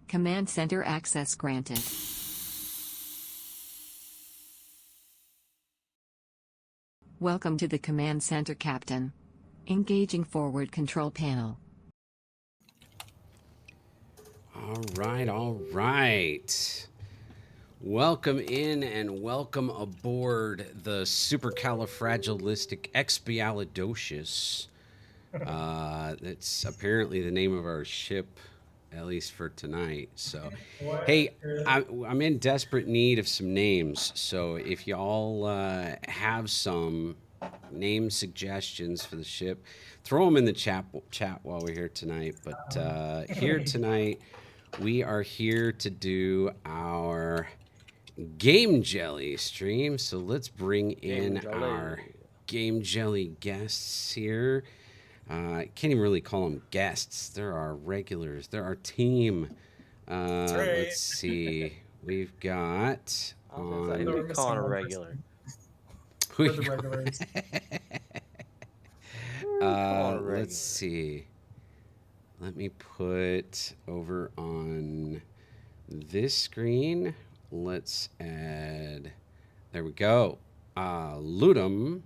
Command Center access granted. Welcome to the Command Center, Captain. Engaging forward control panel. All right. Welcome in and welcome aboard the Supercalifragilisticexpialidocious. That's apparently the name of our ship, at least for tonight. So, hey, I'm in desperate need of some names. So if y'all have some name suggestions for the ship, throw them in the chat while we're here tonight. But here tonight, we are here to do our Game Jelly stream. So let's bring in our Game Jelly guests here. Can't even really call them guests. They're our regulars. They're our team. Right. Let's see. We've got I think we call it a regular. We're the regulars. Let's see. Let me put over on this screen. Let's add. There we go. Ludum.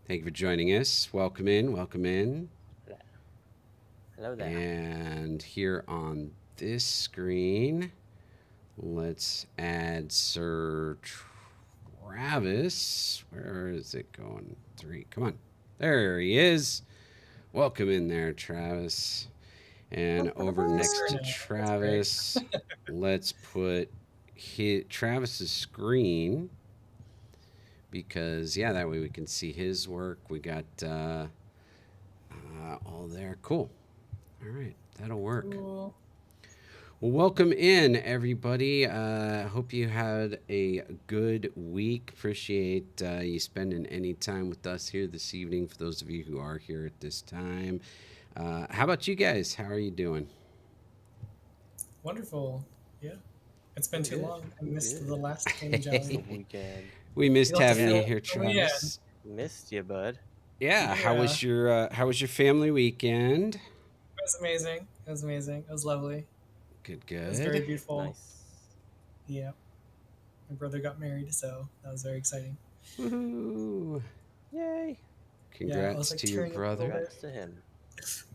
Thank you for joining us. Welcome in. Welcome in. Hello there. And here on this screen, let's add Sir Travis. Where is it going? 3. Come on. There he is. Welcome in there, Travis. And over next to Travis, let's put Travis's screen. Because, yeah, that way we can see his work. We got all there. Cool. All right. That'll work. Cool. Well, welcome in, everybody. Hope you had a good week. Appreciate you spending any time with us here this evening, for those of you who are here at this time. How about you guys? How are you doing? Wonderful. Yeah. It's been too long. I missed the last Game Jelly Weekend. We missed You'll have to having you fill- here, fill me in. Travis. Missed you, bud. Yeah. How was your family weekend? It was amazing. It was amazing. It was lovely. Good. It was very beautiful. Nice. Yeah. My brother got married, so that was very exciting. Woohoo! Yay. Congrats was, like, to your cheering brother. Congrats to him. It's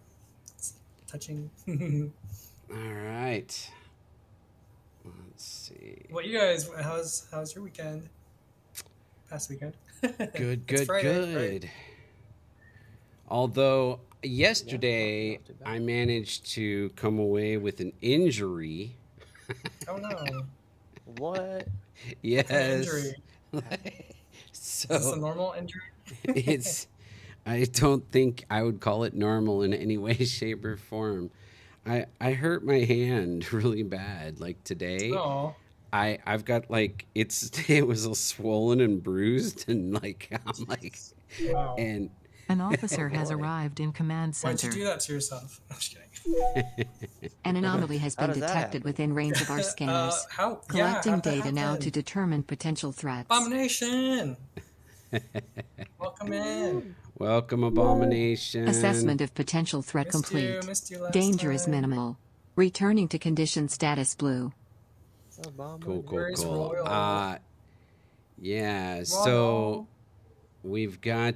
touching. All right. Let's see. What you guys? How's your weekend? Past weekend. Good. It's Friday, right? Good. Although yesterday not too bad. I managed to come away with an injury. Oh no! What? Yes. An injury. So Is this a normal injury? it's. I don't think I would call it normal in any way, shape, or form. I hurt my hand really bad. Like today, Oh. I've got like it was all swollen and bruised, and like I'm like, Wow. and An officer has boy. arrived in Command Why'd Center. you do that to yourself? I'm just kidding. An anomaly has How been does that detected happen? within range of our scanners. Collecting how'd that data now happen? to determine potential threats. Abomination. Welcome in. welcome, Abomination. Assessment of potential threat complete. Missed you last Danger is time. minimal. Returning to condition status blue. Cool. Where's Royal? Yeah. Royal. So we've got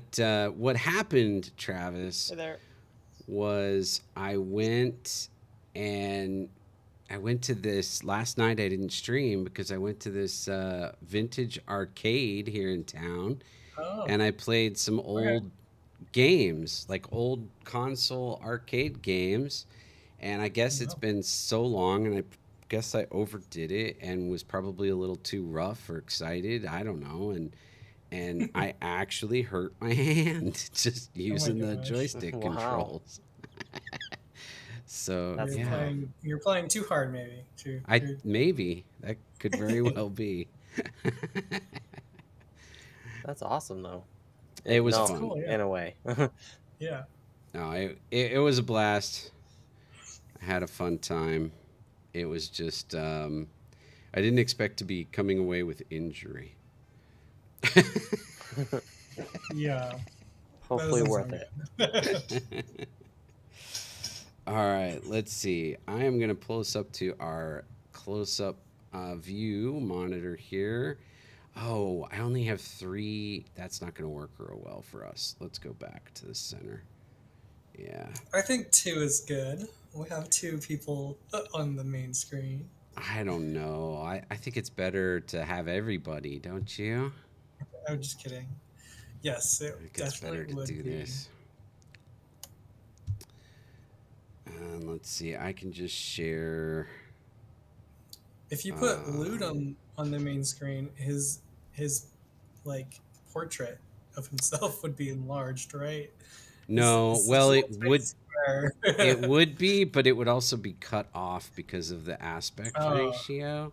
what happened, Travis, Hey there. was I went to this last night. I didn't stream because I went to this vintage arcade here in town, Oh. and I played some old games, like old console arcade games. And I guess it's been so long, and I guess I overdid it and was probably a little too rough or excited. I don't know. And I actually hurt my hand just using the gosh. joystick Wow. controls. So That's yeah, You're playing too hard, maybe. maybe that could very well be. That's awesome, though. It was No, fun. cool, yeah. in a way. Yeah. No, it was a blast. I had a fun time. It was just I didn't expect to be coming away with injury. Yeah. Hopefully That worth doesn't it. sound good. All right, let's see. I am going to pull us up to our close-up view monitor here. Oh, I only have 3. That's not going to work real well for us. Let's go back to the center. Yeah. I think 2 is good. We have 2 people on the main screen. I don't know. I think it's better to have everybody, don't you? I'm just kidding. Yes, I it think it's better definitely to would do be. this. And let's see. I can just share. If you put Ludum on the main screen, his like portrait of himself would be enlarged, right? No, His well, little it would. face square. It would be, but it would also be cut off because of the aspect Oh, ratio,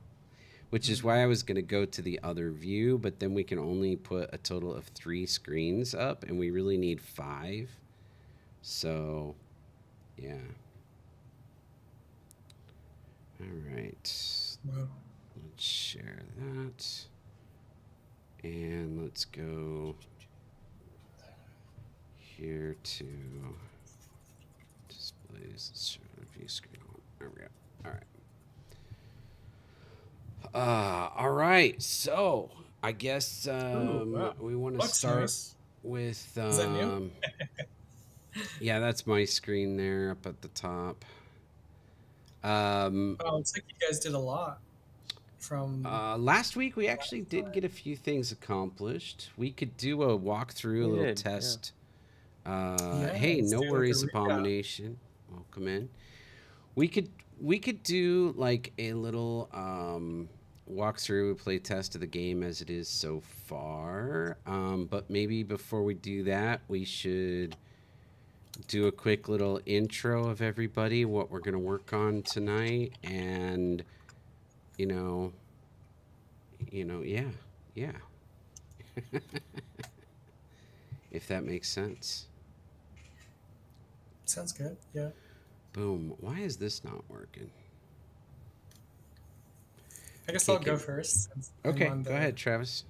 which is hmm. why I was going to go to the other view, but then we can only put a total of 3 screens up, and we really need 5. So, yeah. All right. Wow. Let's share that. And let's go here to displays. Let's show the view screen on. There we go. All right. All right. So I guess Ooh, wow. we want to Looks start nice. with. Is that new? Yeah, that's my screen there up at the top. Oh, it's like you guys did a lot from Last week we actually last did time. get a few things accomplished. We could do a walkthrough, a We little did, yeah. test. Yeah, Hey, let's no do like a worries, recap. Abomination. Welcome in. We could do like a little walkthrough, play test of the game as it is so far. But maybe before we do that, we should do a quick little intro of everybody, what we're gonna work on tonight, and you know, yeah, if that makes sense. Sounds good. Yeah. Boom. Why is this not working? I guess I'll Can't go get. first since I'm Okay, go ahead, Travis.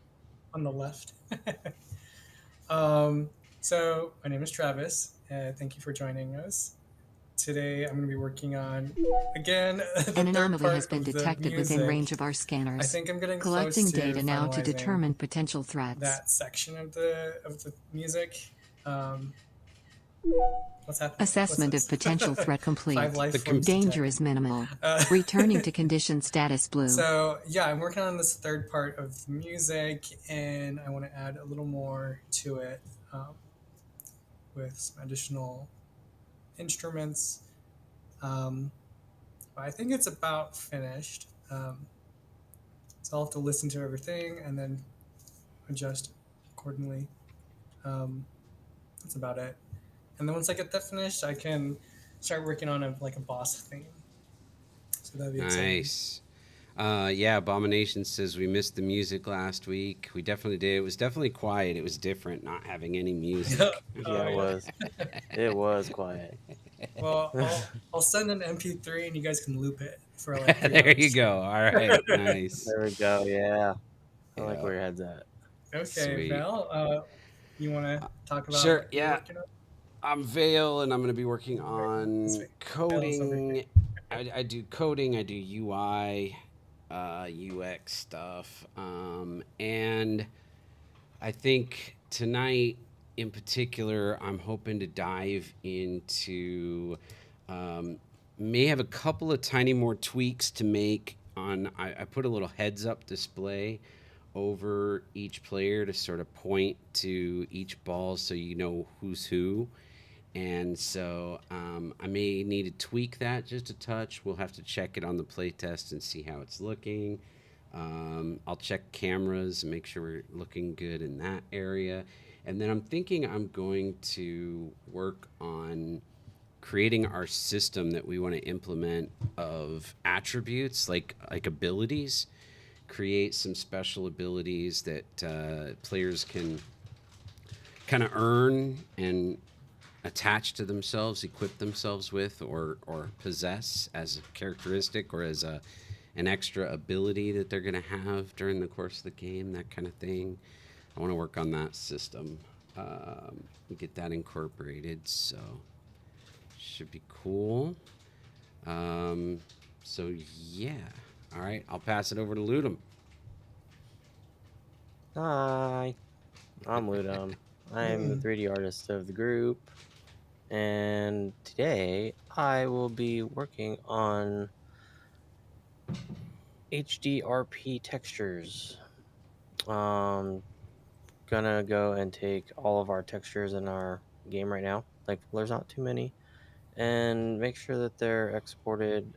on the left. um, so my name is Travis. Thank you for joining us. Today I'm going to be working on again the An third anomaly has part been of the detected within music. range of our I scanners. think I'm getting close Collecting to data now to finalizing determine potential threats. that section of the music. Um, what's happening? Assessment What's of this? potential threat 5 complete. life forms Danger detected. is minimal. Uh, Returning to condition status blue. So yeah, I'm working on this third part of the music, and I want to add a little more to it with some additional instruments. But I think it's about finished. So I'll have to listen to everything and then adjust accordingly. That's about it. And then once I get that finished, I can start working on a boss theme. So that'd be exciting. Nice. Yeah, Abomination says we missed the music last week. We definitely did. It was definitely quiet. It was different not having any music. Yeah, it was. It was quiet. Well, I'll send an MP3 and you guys can loop it for like 3 There hours you straight. go. All right. Nice. There we go. Yeah. I like Yeah. where your head's at. Okay, Sweet. Val, you want to talk about Sure. what you're Yeah. working on? I'm Vale, and I'm going to be working This on way. Val's over here. coding. I do coding. I do UI, UX stuff, and I think tonight in particular, I'm hoping to dive into. May have a couple of tiny more tweaks to make on. I put a little heads up display over each player to sort of point to each ball so you know who's who. And so I may need to tweak that just a touch. We'll have to check it on the playtest and see how it's looking. I'll check cameras and make sure we're looking good in that area. And then I'm thinking I'm going to work on creating our system that we want to implement of attributes like abilities. Create some special abilities that players can kind of earn and attach to themselves, equip themselves with, or possess as a characteristic or as an extra ability that they're going to have during the course of the game, that kind of thing. I want to work on that system, get that incorporated. So Should be cool. So yeah. All right, I'll pass it over to Ludum. Hi, I'm Ludum. I'm the 3D artist of the group, and today I will be working on HDRP textures. Gonna go and take all of our textures in our game right now. Like, there's not too many, and make sure that they're exported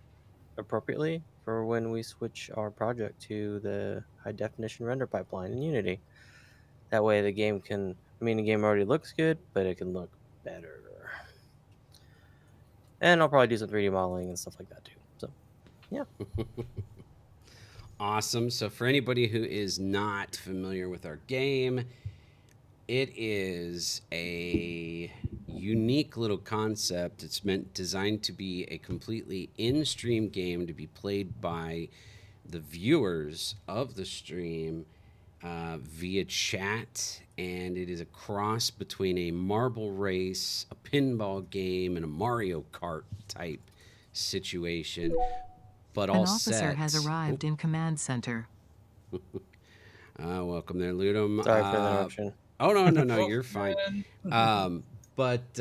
appropriately for when we switch our project to the high definition render pipeline in Unity. That way the game can, the game already looks good, but it can look better. And I'll probably do some 3D modeling and stuff like that too. So, yeah. Awesome. So for anybody who is not familiar with our game, it is a unique little concept. It's designed to be a completely in-stream game to be played by the viewers of the stream via chat, and it is a cross between a marble race, a pinball game, and a Mario Kart type situation. But all An officer set. has arrived in command center. Welcome there, Ludum. Sorry for the interruption. Oh no, you're fine. But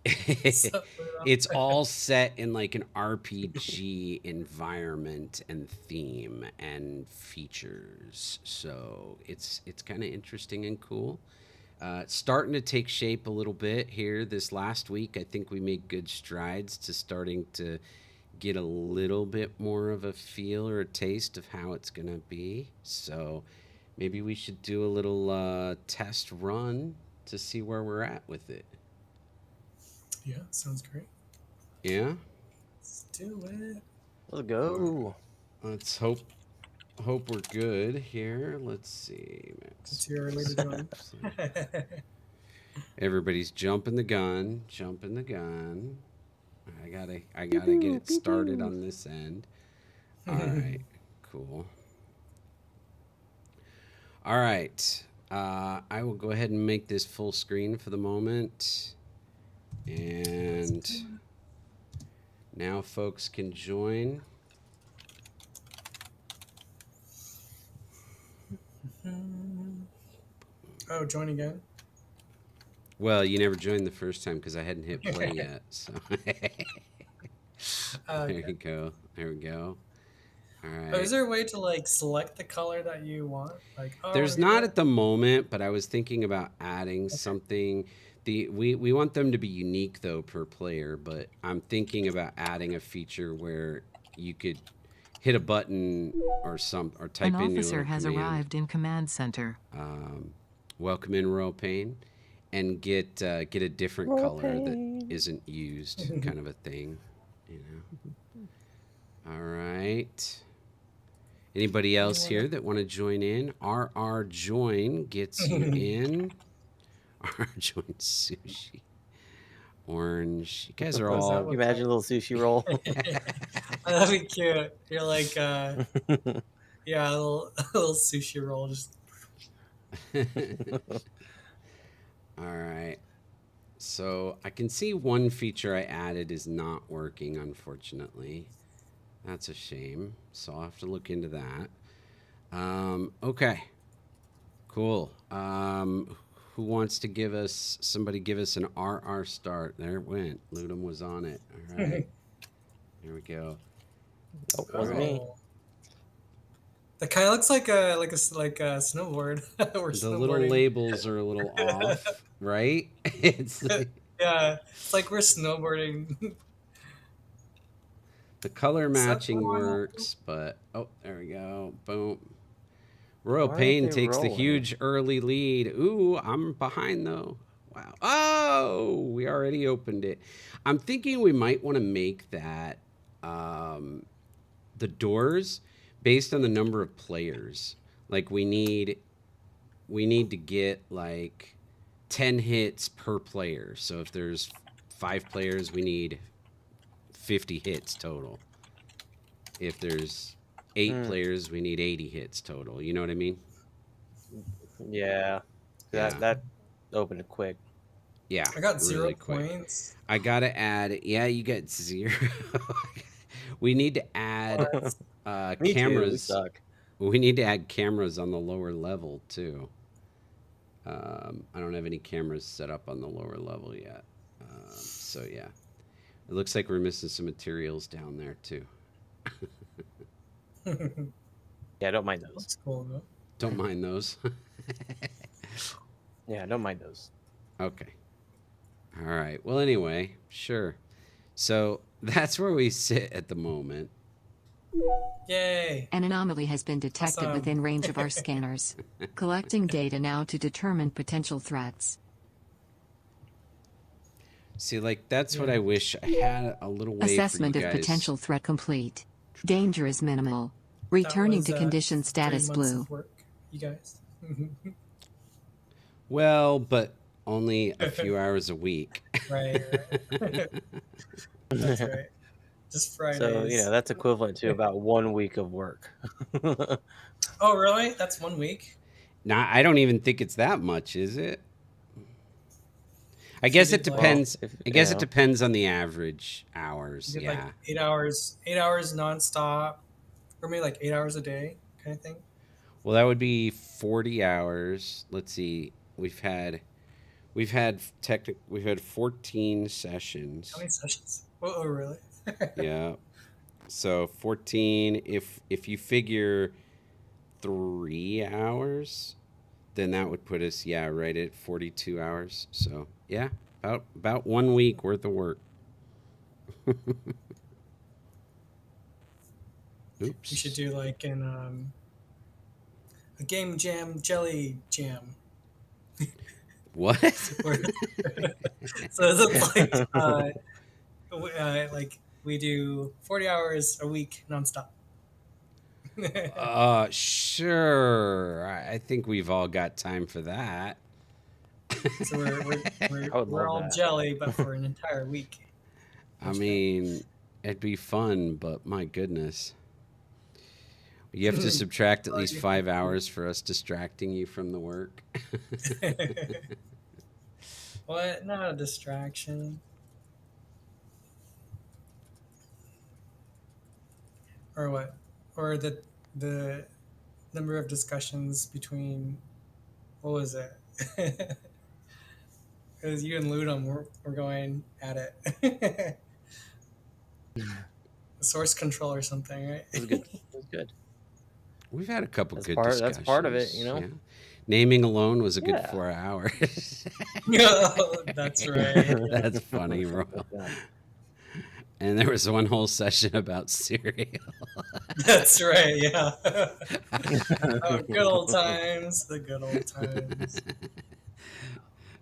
it's all set in like an RPG environment and theme and features, so it's kind of interesting and cool. It's starting to take shape a little bit here. This last week, I think we made good strides to starting to get a little bit more of a feel or a taste of how it's gonna be. So maybe we should do a little test run to see where we're at with it. Yeah, sounds great. Yeah? Let's do it. Let's go. Let's hope we're good here. Let's see. It's too early to join. Everybody's jumping the gun. I gotta get it started on this end. All right, cool. All right, I will go ahead and make this full screen for the moment, and now folks can join. Oh, join again. Well, you never joined the first time because I hadn't hit play yet. So there you go. There we go. All right. Oh, is there a way to like select the color that you want? Like, oh, There's not at the moment, but I was thinking about adding something. We want them to be unique though per player, but I'm thinking about adding a feature where you could hit a button or type An in your officer has command. arrived in command center. Welcome in, Royal Pain, and get a different Royal color Pain. that isn't used, kind of a thing, you know. All right. Anybody else here that want to join in? RR join gets you in. RR join sushi. Orange. You guys are all. Can you imagine a little sushi roll? That'd be cute. You're like, yeah, a little sushi roll. Just All right. So I can see one feature I added is not working, unfortunately. That's a shame. So I'll have to look into that. Okay. Cool. Who wants to give us an RR start? There it went. Ludum was on it. All right. Here we go. Oh, wasn't me. That kind of looks like a snowboard. Or The little labels are a little off, right? It's like, yeah, it's like we're snowboarding. the color matching works, but oh, there we go. Boom. Royal Why aren't Pain they takes the rolling? huge early lead. Ooh, I'm behind though. Wow. Oh, we already opened it. I'm thinking we might want to make that the doors based on the number of players. Like we need to get like 10 hits per player. So if there's 5 players, we need 50 hits total. If there's 8 players, we need 80 hits total. You know what I mean? Yeah. Yeah. That opened it quick. Yeah, I got 0 really quick. points. I gotta add. Yeah, you get 0. We need to add Me too. We cameras. suck. We need to add cameras on the lower level too. I don't have any cameras set up on the lower level yet. So yeah, it looks like we're missing some materials down there too. Yeah, I don't mind those. Looks cool though. Don't mind those. Yeah, I don't mind those. Okay. All right. Well, anyway, sure. So that's where we sit at the moment. Yay! An anomaly has been detected Awesome. within range of our scanners. Collecting data now to determine potential threats. See, like that's what Yeah. I wish I had a little way Assessment for you of guys. potential threat complete. Danger is minimal. Returning That to was, condition 3 status months blue. of work, you guys. Well, but only a few hours a week. Right. That's right. Just Fridays. So, that's equivalent to about 1 week of work. Oh, really? That's 1 week? Now, I don't even think it's that much, is it? I guess it did, like- depends. Well, I guess it depends on the average hours. You did Yeah. like 8 hours nonstop, or maybe like 8 hours a day, kind of thing. Well, that would be 40 hours. Let's see. We've had 14 sessions. How many sessions? Oh, really? Yeah. So 14, if you figure 3 hours, then that would put us right at 42 hours. So, yeah, about 1 week worth of work. Oops. We should do like a game jam jelly jam. What? Where- so it's like we do 40 hours a week nonstop. Sure. I think we've all got time for that. So we're I would we're love all that. jelly, but for an entire week. I mean, it'd be fun, but my goodness. You have to subtract at least 5 hours for us distracting you from the work. What? Not a distraction. Or what? Or the number of discussions between, what was it? It was you and Ludum were going at it. Source control or something, right? It was good. It was good. We've had a couple That's good part- discussions. that's part of it, Yeah. Naming alone was a good Yeah. 4 hours. Oh, that's right. That's funny, Royal. Yeah. And there was one whole session about cereal. That's right, yeah. Oh, good old times. The good old times.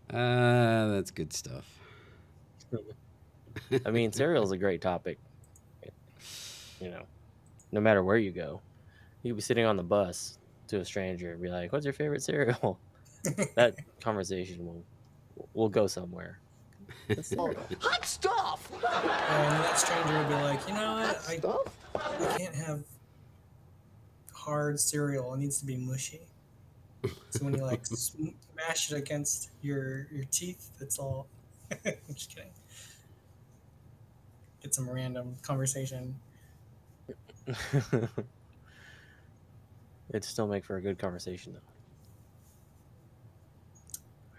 That's good stuff. I mean, cereal's a great topic. No matter where you go. You could be sitting on the bus to a stranger and be like, "What's your favorite cereal?" That conversation will go somewhere. Hot stuff! And that stranger would be like, you know what? I can't have hard cereal. It needs to be mushy. So when you like smash it against your teeth, it's all. I'm just kidding. Get some random conversation. It'd still make for a good conversation, though.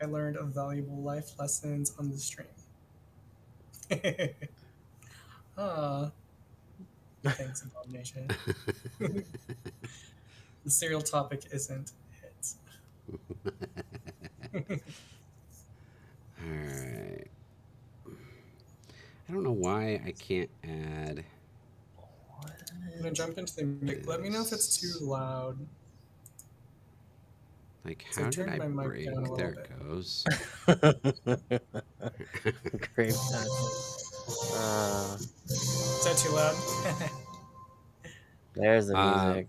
I learned of valuable life lessons on the stream. Thanks, Abomination. The cereal topic isn't it. All right. I don't know why I can't add. I'm gonna jump into the mic. Let me know if it's too loud. Like, So how turn did I my mic break? down a little There bit. it goes. Great. Is that too loud? There's the Uh, music.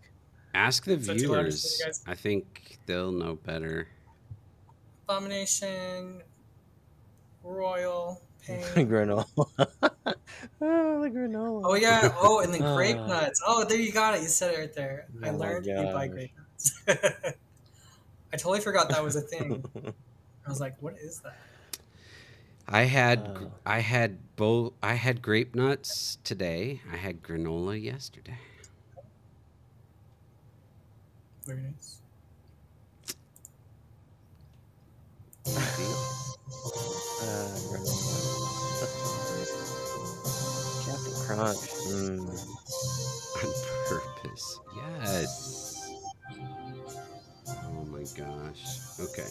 Ask the Is that too loud to say, viewers. guys? I think they'll know better. Abomination, Royal, Pain. Granola. Oh, the granola. Oh yeah. Oh, and then grape Ah. nuts. Oh, there you got it. You said it right there. I Oh my learned you buy gosh. grape nuts. I totally forgot that was a thing. I was like, what is that? I had both. I had grape nuts today. I had granola yesterday. Very nice. Captain Crunch. On purpose. Yes. Oh my gosh. Okay.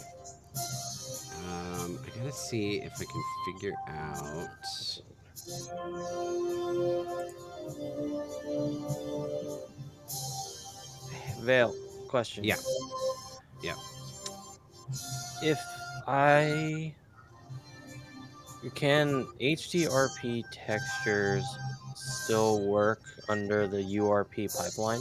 I gotta see if I can figure out. Vale, question. Yeah. Yeah. If can HDRP textures still work under the URP pipeline?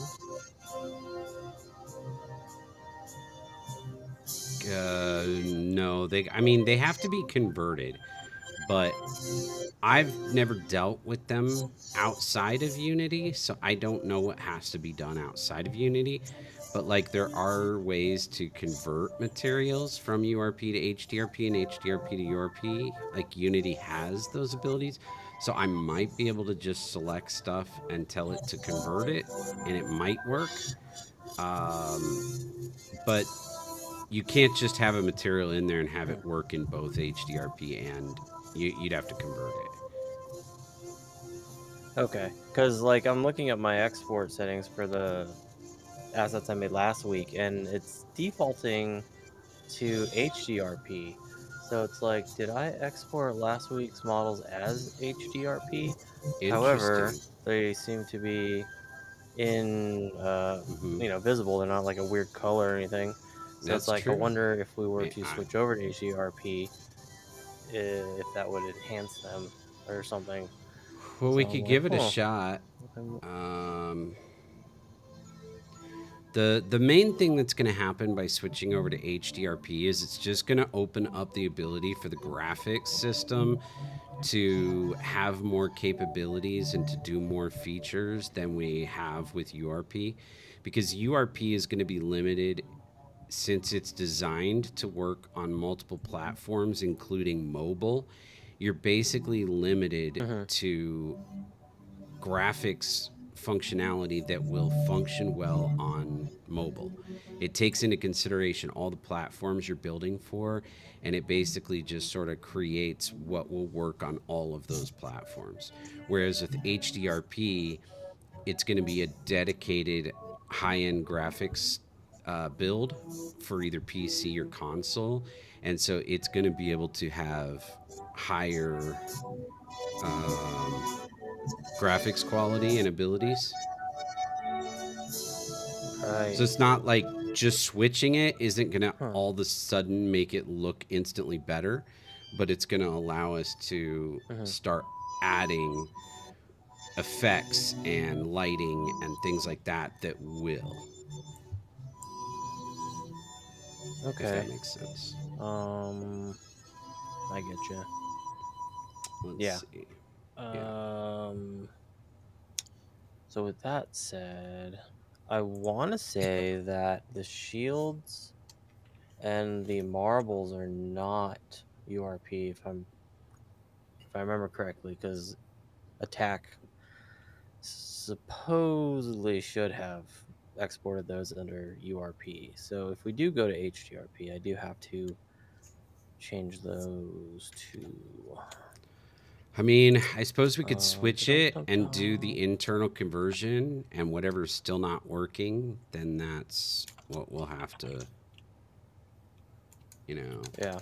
No, I mean, they have to be converted, but I've never dealt with them outside of Unity, so I don't know what has to be done outside of Unity. But like, there are ways to convert materials from URP to HDRP and HDRP to URP. Like, Unity has those abilities, so I might be able to just select stuff and tell it to convert it, and it might work. But you can't just have a material in there and have it work in both HDRP and you'd have to convert it. Okay, because like I'm looking at my export settings for the assets I made last week, and it's defaulting to HDRP. So it's like, did I export last week's models as HDRP? However, Interesting. they seem to be in Mm-hmm. visible. They're not like a weird color or anything. So it's That's like, I true. wonder if we were to I, switch over to HDRP, if that would enhance them or something. well, So we I'm could like, give it a huh. shot. Okay. The main thing that's going to happen by switching over to HDRP is it's just going to open up the ability for the graphics system to have more capabilities and to do more features than we have with URP, because URP is going to be limited since it's designed to work on multiple platforms, including mobile. You're basically limited Mm-hmm. to graphics functionality that will function well on mobile. It takes into consideration all the platforms you're building for, and it basically just sort of creates what will work on all of those platforms. Whereas with HDRP, it's going to be a dedicated high-end graphics build for either PC or console, and so it's going to be able to have higher graphics quality and abilities. Right. So it's not like just switching it isn't going to Huh. all of a sudden make it look instantly better, but it's going to allow us to Mm-hmm. start adding effects and lighting and things like that that will. If Okay. that makes sense. I get you. Let's see. Yeah. So with that said, I want to say that the shields and the marbles are not URP if I remember correctly, because attack supposedly should have exported those under URP. So if we do go to HDRP, I do have to change those to I mean, I suppose we could switch it dun-dun-dun-dun. and do the internal conversion, and whatever's still not working, then that's what we'll have to, Yeah.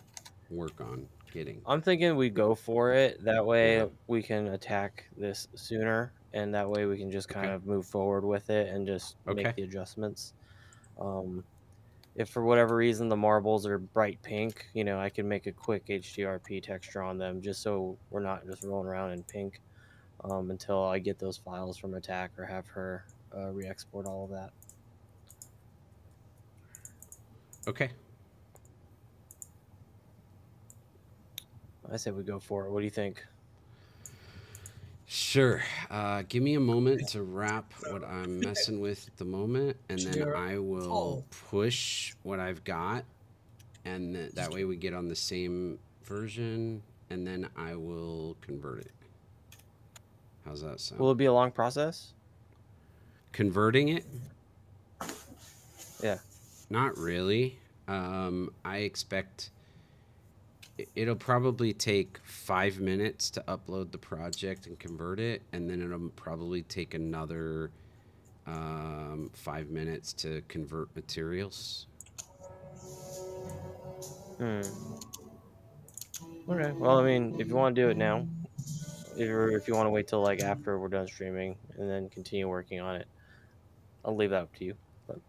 work on getting. I'm thinking we go for it. That way Yeah. we can attack this sooner, and that way we can just kind Okay. of move forward with it and just make Okay. the adjustments. If for whatever reason the marbles are bright pink, I can make a quick HDRP texture on them just so we're not just rolling around in pink until I get those files from attack or have her re-export all of that. Okay. I say we go for it. What do you think? Sure. Give me a moment to wrap what I'm messing with at the moment, and then I will push what I've got, and that way we get on the same version, and then I will convert it. How's that sound? Will it be a long process? Converting it? Yeah. Not really. I expect it'll probably take 5 minutes to upload the project and convert it, and then it'll probably take another 5 minutes to convert materials. Okay. Well, I mean, if you want to do it now, if you want to wait till like after we're done streaming and then continue working on it, I'll leave that up to you. But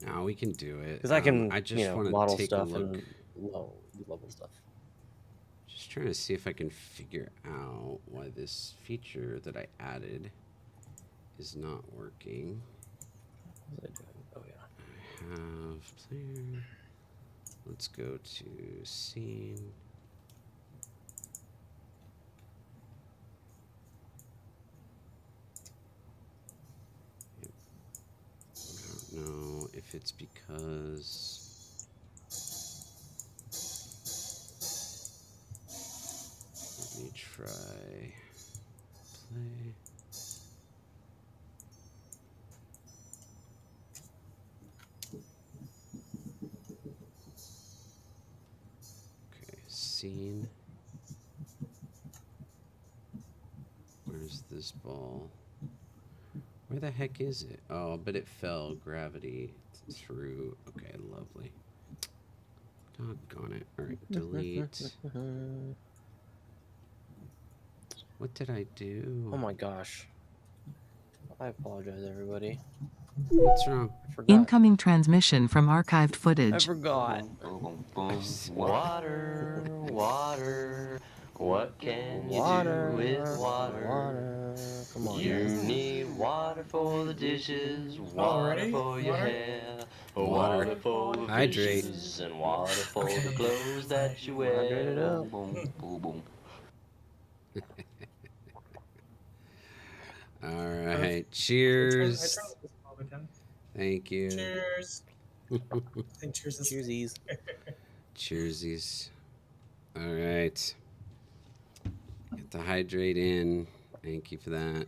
No, we can do it. because I can, I just want to model take stuff a look. and level stuff. Just trying to see if I can figure out why this feature that I added is not working. What was I doing? Oh yeah. I have player. Let's go to scene. Yep. I don't know if it's because let me try play. Okay, scene. Where's this ball? Where the heck is it? Oh, but it fell gravity through. Okay, lovely. Doggone it. All right, delete. What did I do? Oh my gosh. I apologize, everybody. What's wrong? I forgot. Incoming transmission from archived I footage. forgot. Water, water. What can you Water, do with water? water. Come on, You guys. need water for the dishes, water Already? for your Water? hair, Water. water for the Hydrate. fishes, and water for Okay. the clothes that you Hydrate it wear. up. Boom, boom, boom. All right. I turned Cheers. this all the time. Thank you. Cheers. I think cheers is Cheersies. Cheersies. All right. Get the hydrate in. Thank you for that.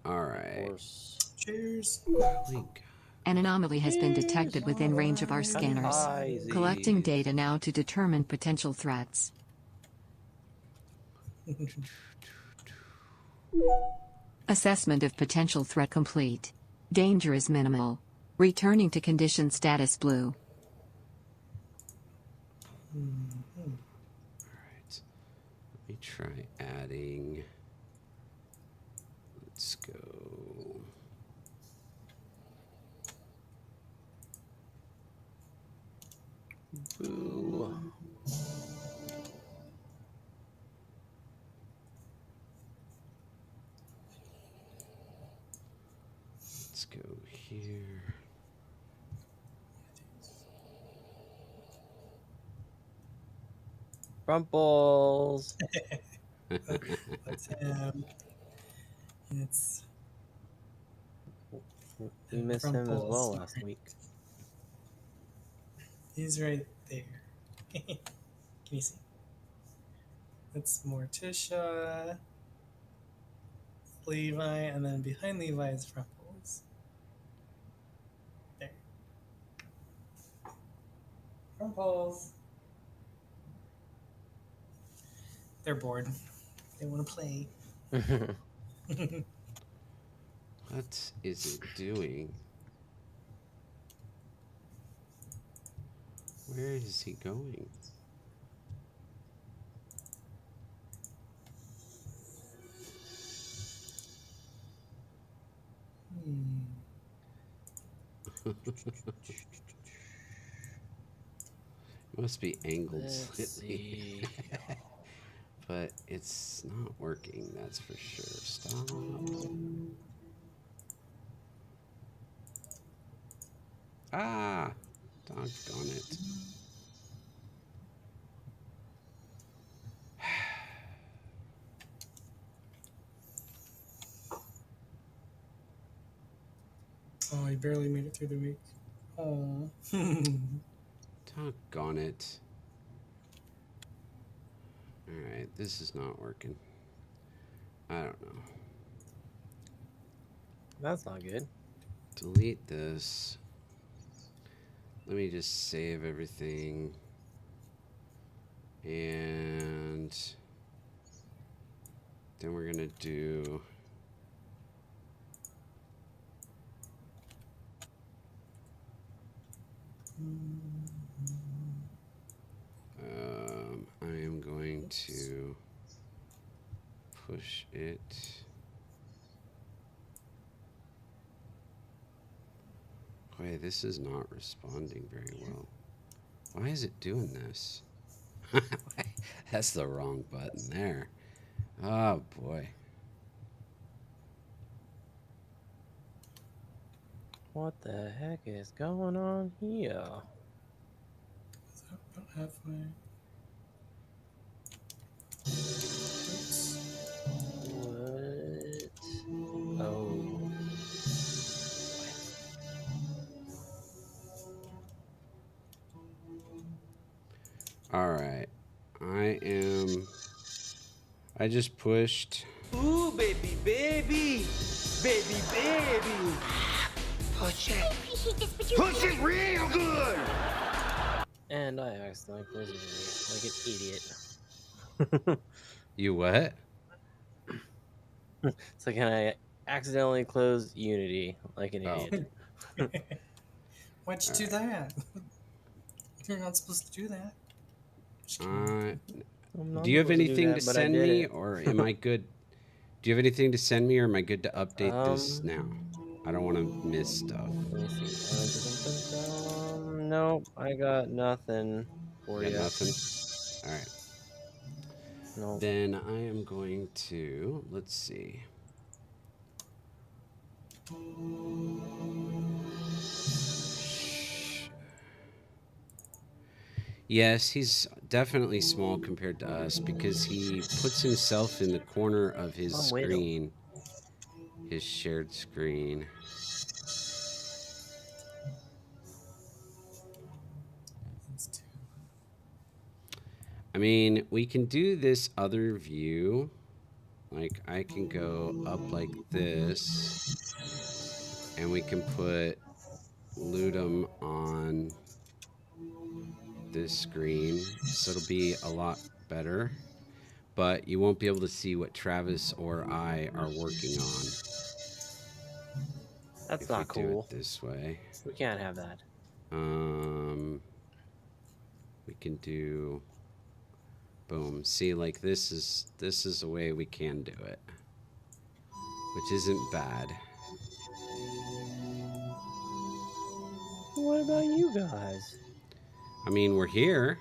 All Of right. course. cheers. Golly God. An anomaly has been detected within range of our scanners. Easy. Collecting data now to determine potential threats. Assessment of potential threat complete. Danger is minimal. Returning to condition status blue. All right. Let me try adding. Let's go. Boo. Let's go here. Rumples. Let's it's We missed him as well last week. he's right there. Can you see? That's Morticia, Levi, and then behind Levi is Rumples. There. Rumples. They're bored. They want to play. What is it doing? Where is he going? Must be angled Let's slightly. see. But it's not working, that's for sure. Stop. Ah! Doggone it. Oh, he barely made it through the week. Oh. Doggone it. Alright, this is not working. I don't know. That's not good. Delete this. Let me just save everything. And then we're gonna do I am going to push it. Wait, this is not responding very well. Why is it doing this? That's the wrong button there. Oh boy. What the heck is going on here? Is that about halfway? Oops. What? Oh. All right. I just pushed. Ooh, baby, baby. Baby, baby. Push it. Push it real good. And I accidentally closed it like an idiot. You what? It's like I accidentally closed Unity like an idiot. Why'd you do that? You're not supposed to do that. I'm not Do you have supposed to do anything that, to but I send did me, it. or am I good? Do you have anything to send me, or am I good to update this Um, now? I don't want to miss stuff. Let me see. Nope, I got nothing for You you. got nothing? All right. No. Then I am going to, let's see. Yes, he's definitely small compared to us because he puts himself in the corner of his screen, his shared screen. I mean, we can do this other view. Like, I can go up like this, and we can put Ludum on this screen, so it'll be a lot better. But you won't be able to see what Travis or I are working on. That's if not we cool. do it this way. We can't have that. We can do boom. See, like this is the way we can do it, which isn't bad. What about you guys? I mean, we're here.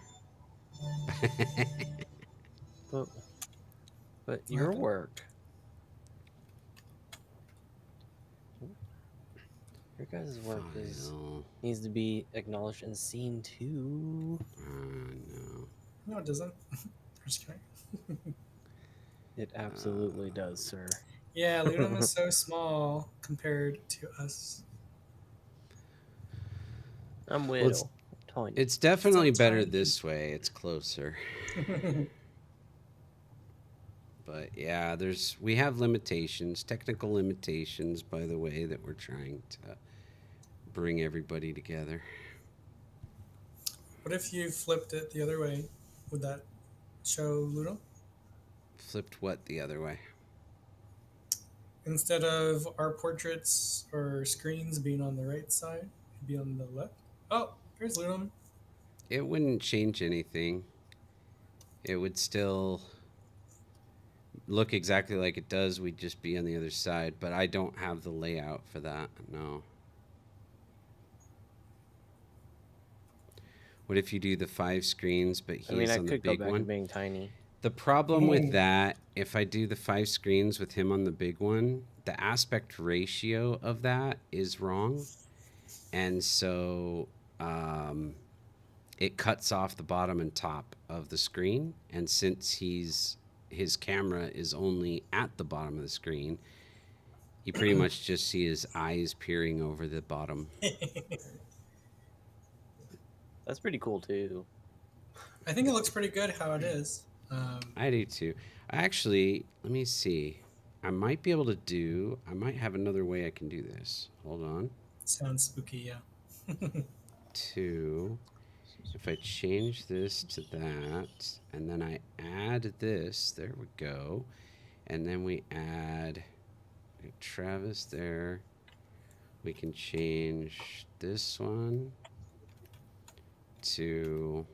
But your work. Your guys' work needs to be acknowledged and seen too. No. No, it doesn't. I'm just kidding. It absolutely does, sir. Yeah, Ludum is so small compared to us. I'm Widow. Well, it's definitely better this way. It's closer. But yeah, we have limitations, technical limitations, by the way, that we're trying to bring everybody together. What if you flipped it the other way? Would that show Ludum? Flipped what the other way? Instead of our portraits or screens being on the right side, it'd be on the left. Oh, there's Ludum. It wouldn't change anything. It would still look exactly like it does. We'd just be on the other side, but I don't have the layout for that. No. What if you do the 5 screens, but he's on the big one? I could go back to being tiny. The problem with that, if I do the 5 screens with him on the big one, the aspect ratio of that is wrong. And so it cuts off the bottom and top of the screen. And since his camera is only at the bottom of the screen, you pretty much just see his eyes peering over the bottom. That's pretty cool too. I think it looks pretty good how it is. I do too. Actually, let me see. I might be able to do. I might have another way I can do this. Hold on. Sounds spooky, yeah. Two. If I change this to that, and then I add this, there we go. And then we add Travis there. We can change this one to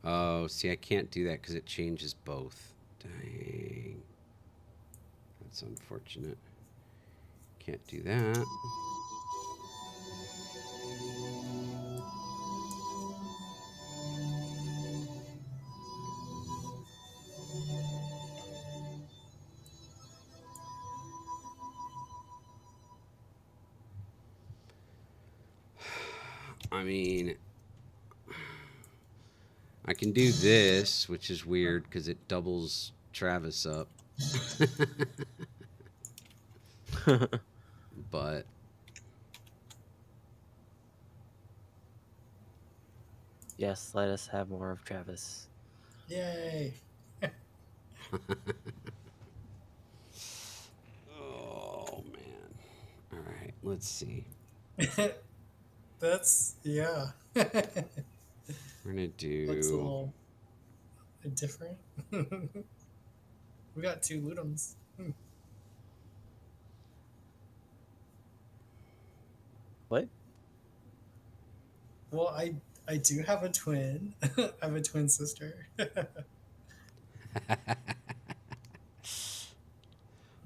oh, see, I can't do that because it changes both. Dang. That's unfortunate. Can't do that. I mean, I can do this, which is weird because it doubles Travis up. But Yes, let us have more of Travis. Yay! oh man. All right, let's see. That's yeah. We're gonna Looks a do little different. We got 2 Ludums. What? Well, I do have a twin. I have a twin sister.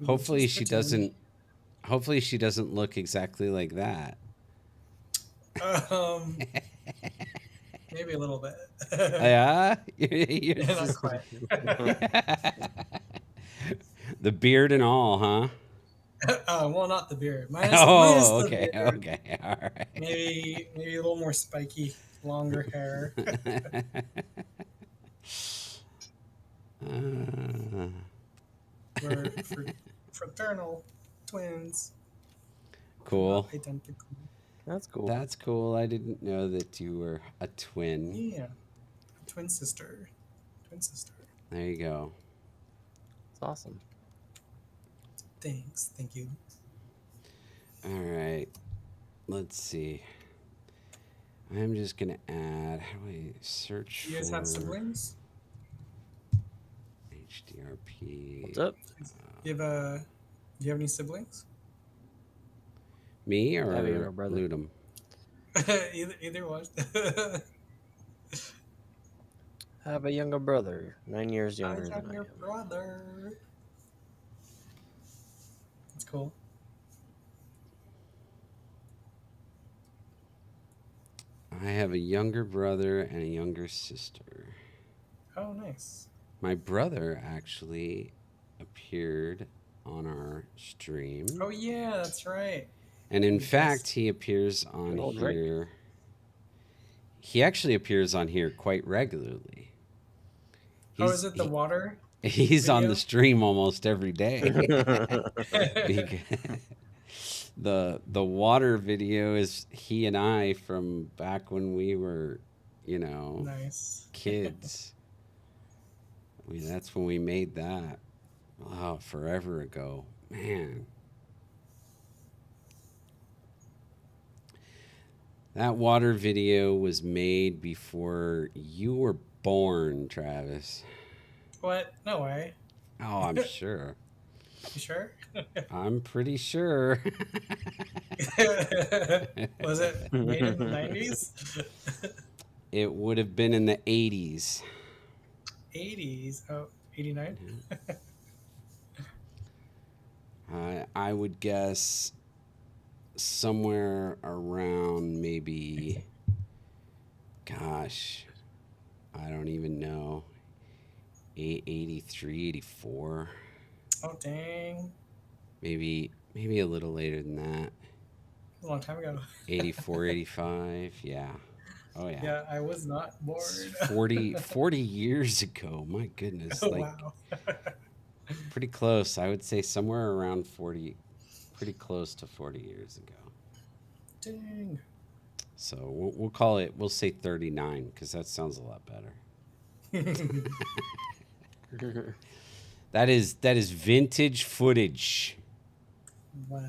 hopefully She's she the twin. doesn't hopefully she doesn't look exactly like that. Maybe a little bit. Yeah? You're Not just- quite. the beard and all, huh? Well, not the beard. Minus Oh, the okay, beard. okay, all right. Maybe a little more spiky, longer hair. We're fraternal twins. Cool. Identical. That's cool. That's cool. I didn't know that you were a twin. Yeah. Twin sister. Twin sister. There you go. It's awesome. Thanks. Thank you. All right. Let's see. I'm just gonna add. How do I search Do you guys for have siblings? HDRP? What's up? Do you have any siblings? Me or I have a younger brother. Ludum? either one. I have a younger brother, 9 years I younger have than I your am. brother. That's cool. I have a younger brother and a younger sister. Oh, nice. My brother actually appeared on our stream. Oh yeah, that's right. And in Yes. fact, he appears on Good old Drake. here. He actually appears on here quite regularly. Oh, is it the water? He's on the video? stream almost every day. the water video is he and I from back when we were, Nice. kids. That's when we made that. Wow, forever ago. Man. That water video was made before you were born, Travis. What? No way. Oh, I'm sure. You sure? I'm pretty sure. Was it made in the 90s? It would have been in the 80s. 80s? Oh, 89? I would guess somewhere around maybe, gosh, I don't even know, 83, 84. Oh, dang. Maybe a little later than that. A long time ago. 84, 85. Yeah. Oh, yeah. Yeah, I was not born. 40 years ago. My goodness. Oh, Like, wow. pretty close. I would say somewhere around 40, pretty close to 40 years ago. Dang. So we'll call it. We'll say 39 because that sounds a lot better. That is vintage footage. Wow.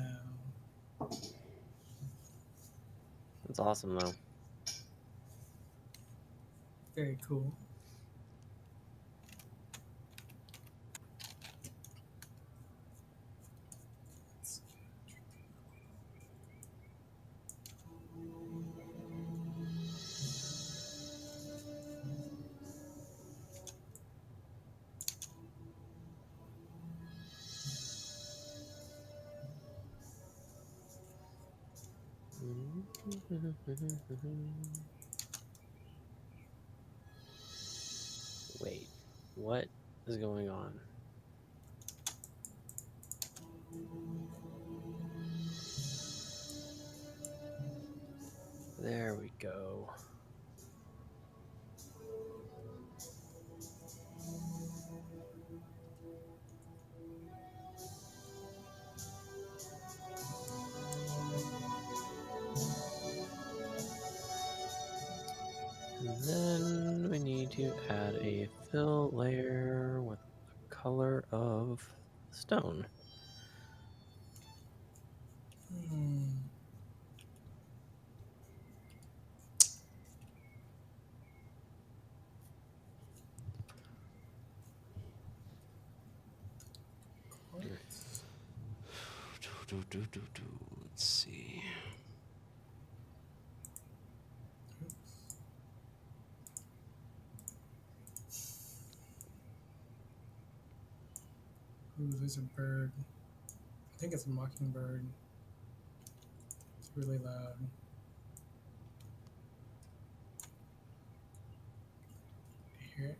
That's awesome, though. Very cool. Wait, what is going on? There we go. And then we need to add a fill layer with the color of stone. Hmm. Let's see. Ooh, there's a bird. I think it's a mockingbird. It's really loud. You hear it?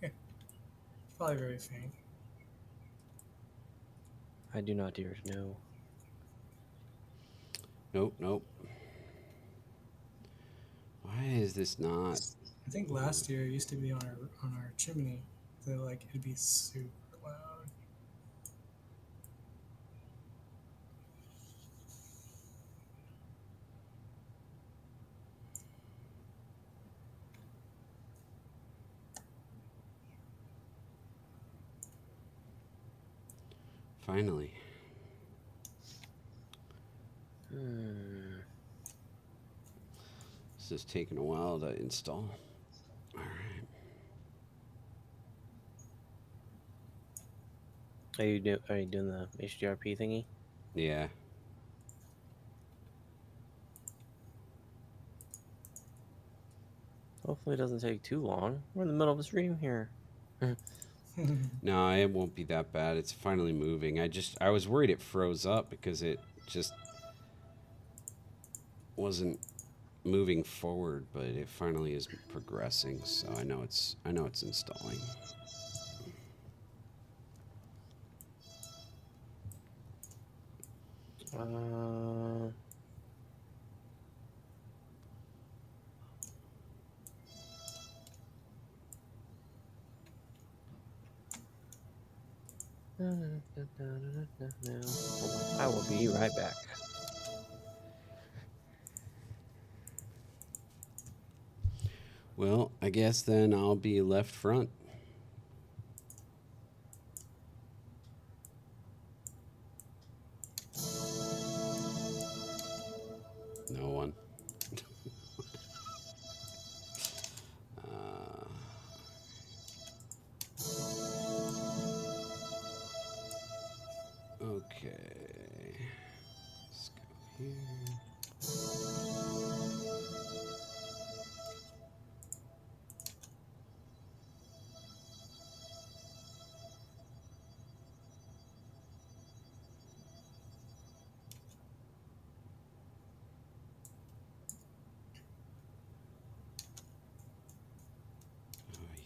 It's probably very faint. I do not dare to know. Nope. Why is this not? I think last year it used to be on our chimney. So like it'd be super loud. Finally. This is taking a while to install. All right. Are you doing the HDRP thingy? Yeah. Hopefully it doesn't take too long. We're in the middle of a stream here. No, it won't be that bad. It's finally moving. I was worried it froze up because it just wasn't moving forward, but it finally is progressing. So I know it's installing. I will be right back. Well, I guess then I'll be left front. No one. Okay. Let's go here.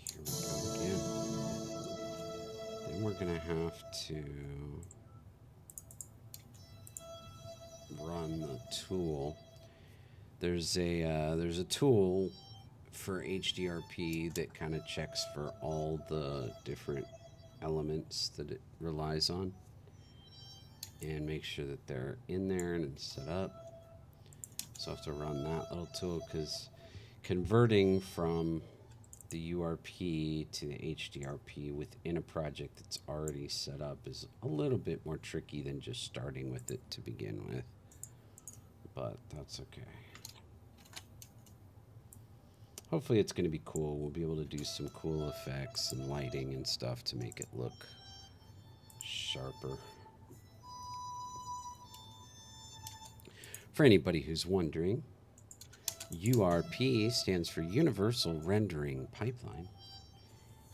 Here we go again. Then we're gonna have to run the tool. There's a tool for HDRP that kind of checks for all the different elements that it relies on and make sure that they're in there and set up. So I have to run that little tool because converting from the URP to the HDRP within a project that's already set up is a little bit more tricky than just starting with it to begin with. But that's okay. Hopefully it's going to be cool. We'll be able to do some cool effects and lighting and stuff to make it look sharper. For anybody who's wondering, URP stands for Universal Rendering Pipeline.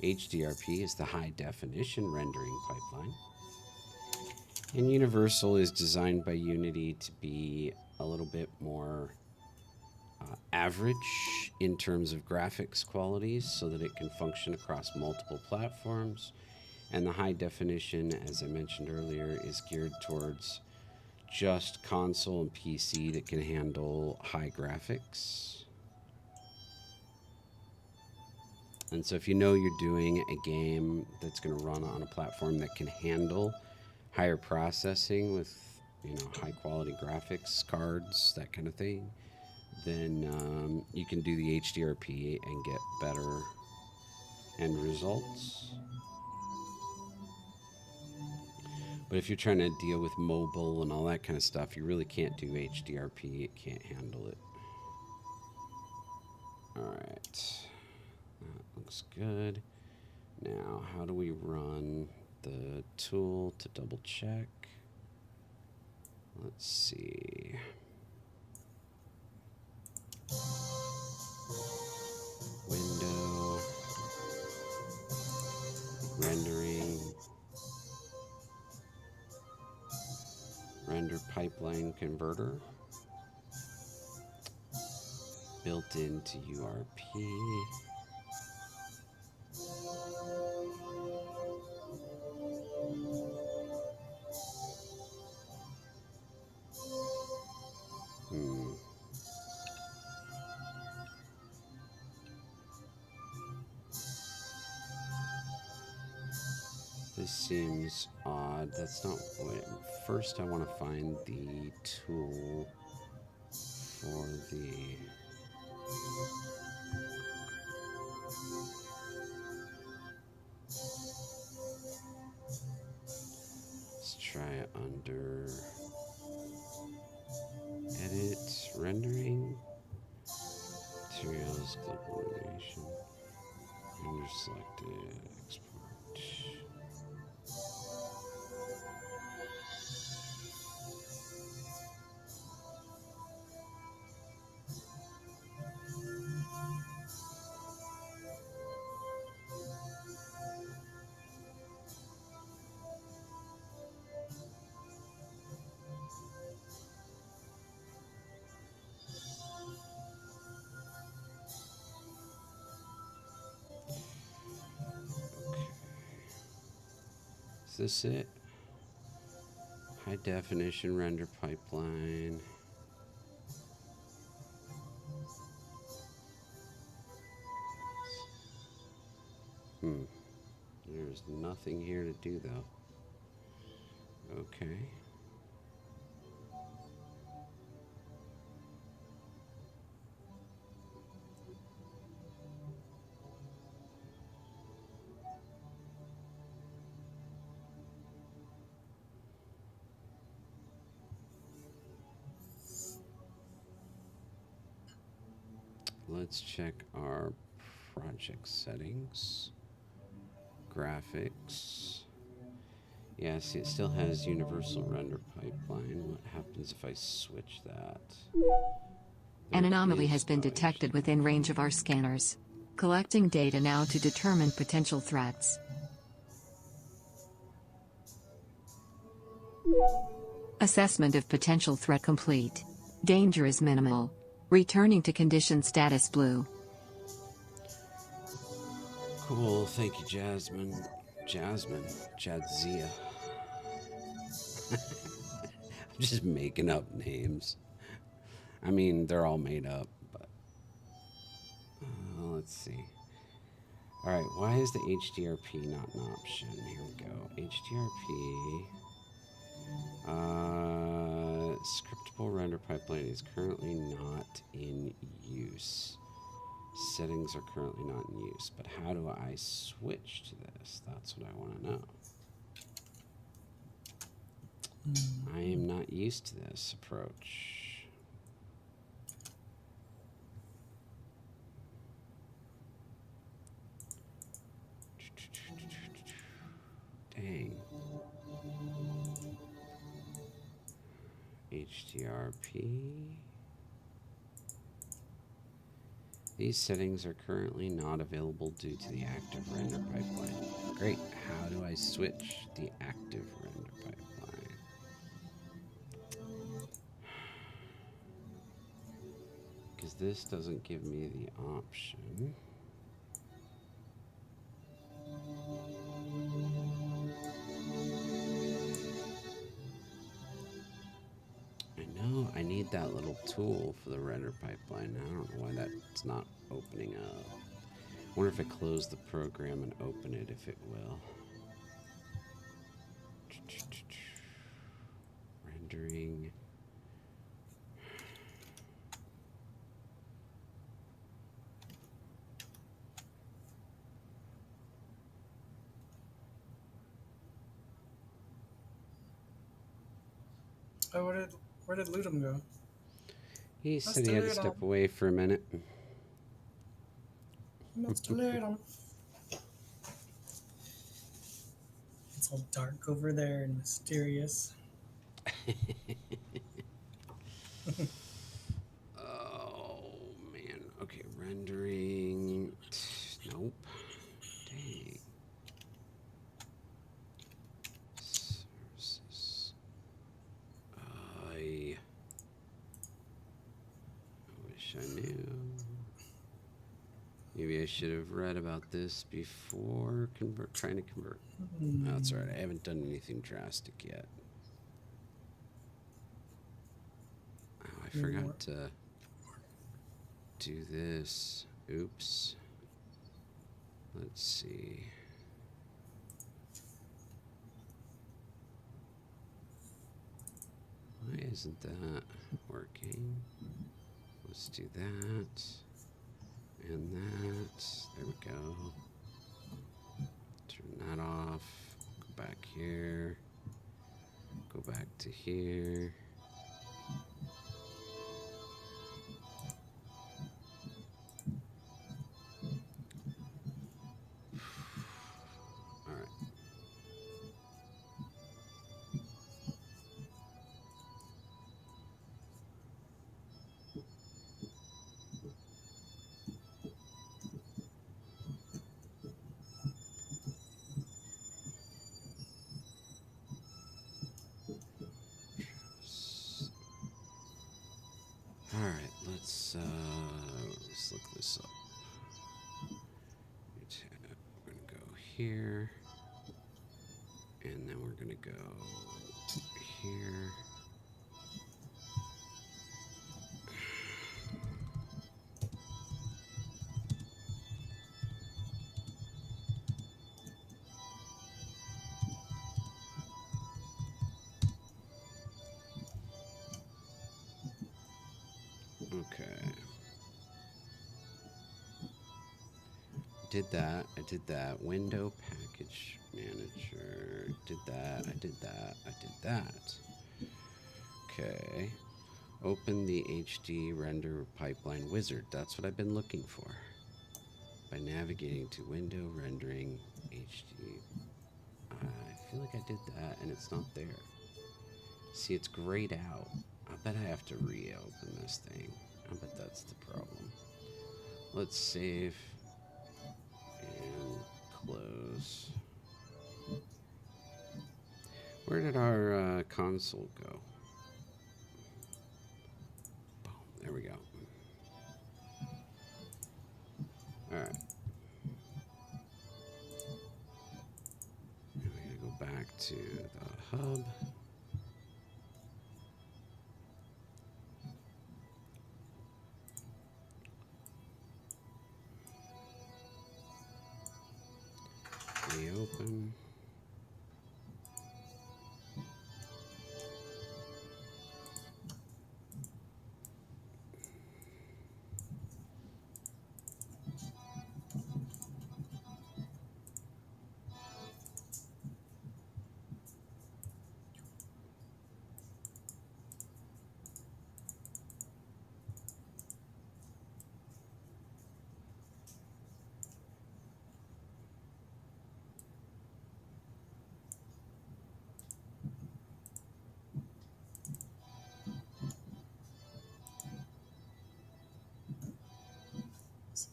HDRP is the High Definition Rendering Pipeline. And Universal is designed by Unity to be a little bit more average in terms of graphics qualities so that it can function across multiple platforms. And the High Definition, as I mentioned earlier, is geared towards just console and PC that can handle high graphics. And so if you know you're doing a game that's going to run on a platform that can handle higher processing with, you know, high quality graphics cards, that kind of thing, then you can do the HDRP and get better end results. But if you're trying to deal with mobile and all that kind of stuff, you really can't do HDRP. It can't handle it. All right. That looks good. Now, how do we run the tool to double check? Let's see. Window. Rendering. Render pipeline converter. Built into URP. This seems odd. That's not what. First, I want to find the tool for the. Let's try it under edit, rendering, materials, global animation, render selected, export. Is this it? High definition render pipeline. There's nothing here to do though. Okay. Let's check our project settings. Graphics. Yeah, see, it still has universal render pipeline. What happens if I switch that? An There anomaly is has been no detected within range of our scanners. Collecting data now to determine potential threats. Assessment of potential threat complete. Danger is minimal. Returning to condition status blue. Cool, thank you, Jasmine. Jadzia. I'm just making up names. I mean, they're all made up, but let's see. All right, why is the HDRP not an option? Here we go. HDRP. Scriptable render pipeline is currently not in use. Settings are currently not in use. But how do I switch to this? That's what I want to know. I am not used to this approach. Dang. HDRP. These settings are currently not available due to the active render pipeline. Great. How do I switch the active render pipeline? Because this doesn't give me the option. I know I need that little tool for the render pipeline. I don't know why that's not opening up. I wonder if I close the program and open it, if it will. Rendering. Oh, where did Ludum go? He said he had to step away for a minute. Mr. Ludum. It's all dark over there and mysterious. Oh, man. Okay, rendering. Nope. Dang. Services. I wish I knew. Maybe I should have read about this before trying to convert. No, that's all right. I haven't done anything drastic yet. Oh, I forgot to do this. Oops. Let's see. Why isn't that working? Let's do that. And that. There we go. Turn that off. Go back here. Go back to here. All right. All right, let's look this up. We're gonna go here, and then we're gonna go here. Okay. I did that. Window package manager. Did that. I did that. I did that. Okay. Open the HD render pipeline wizard. That's what I've been looking for. By navigating to window rendering HD. I feel like I did that and it's not there. See, it's grayed out. I bet I have to reopen this thing. I bet that's the problem. Let's save and close. Where did our console go? Boom, there we go. All right. Now we gotta go back to the hub. Reopen.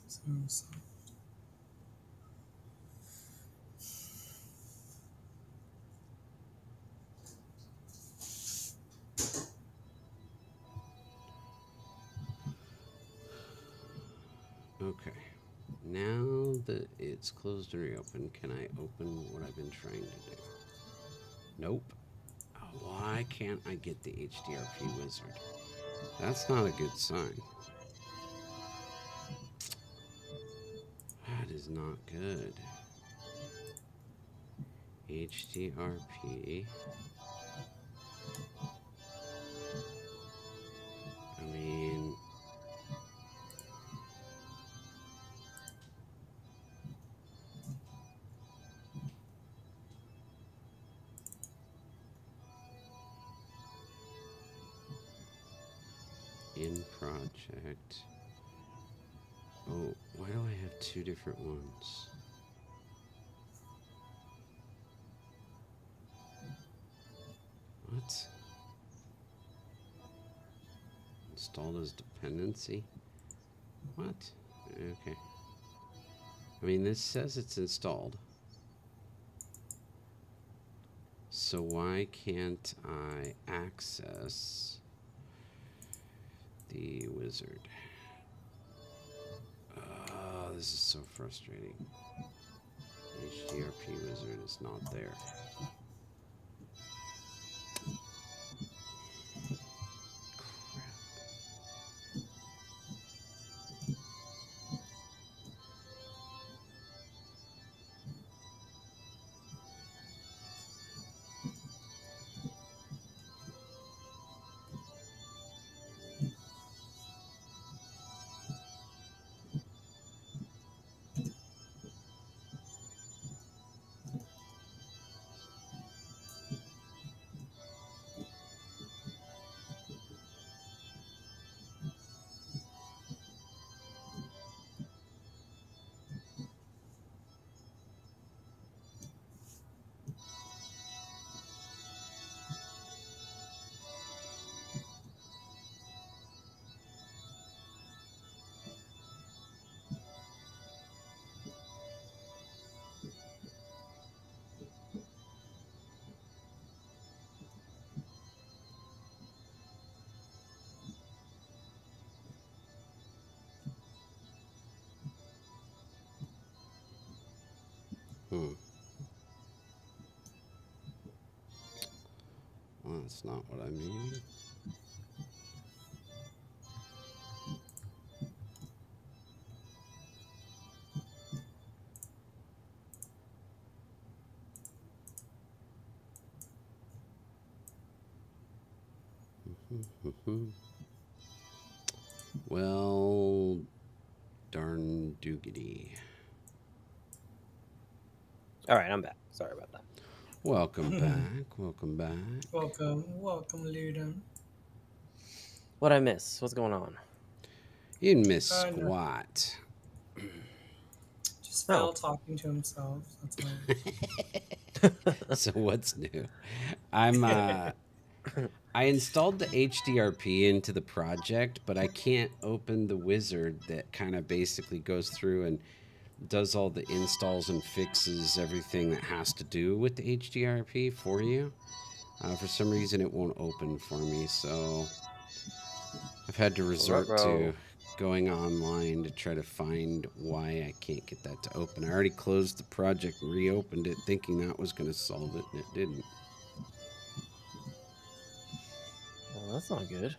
So. Okay. Now that it's closed and reopened, can I open what I've been trying to do? Nope. Why can't I get the HDRP wizard? That's not a good sign. That is not good. HDRP. I mean, in project. Oh, why do I have two different ones? What? Installed as dependency? What? Okay. I mean, this says it's installed. So why can't I access the wizard? Oh, this is so frustrating. HDRP wizard is not there. Well, that's not what I mean. Well, darn doogity. All right, I'm back. Sorry about that. Welcome back. Welcome back. Welcome, Luden. What'd I miss? What's going on? You didn't miss No. squat. Just Phil talking to himself. That's all. So what's new? I installed the HDRP into the project, but I can't open the wizard that kind of basically goes through and does all the installs and fixes everything that has to do with the HDRP for you. For some reason, it won't open for me, so I've had to resort to going online to try to find why I can't get that to open. I already closed the project and reopened it thinking that was going to solve it, and it didn't. Well, that's not good.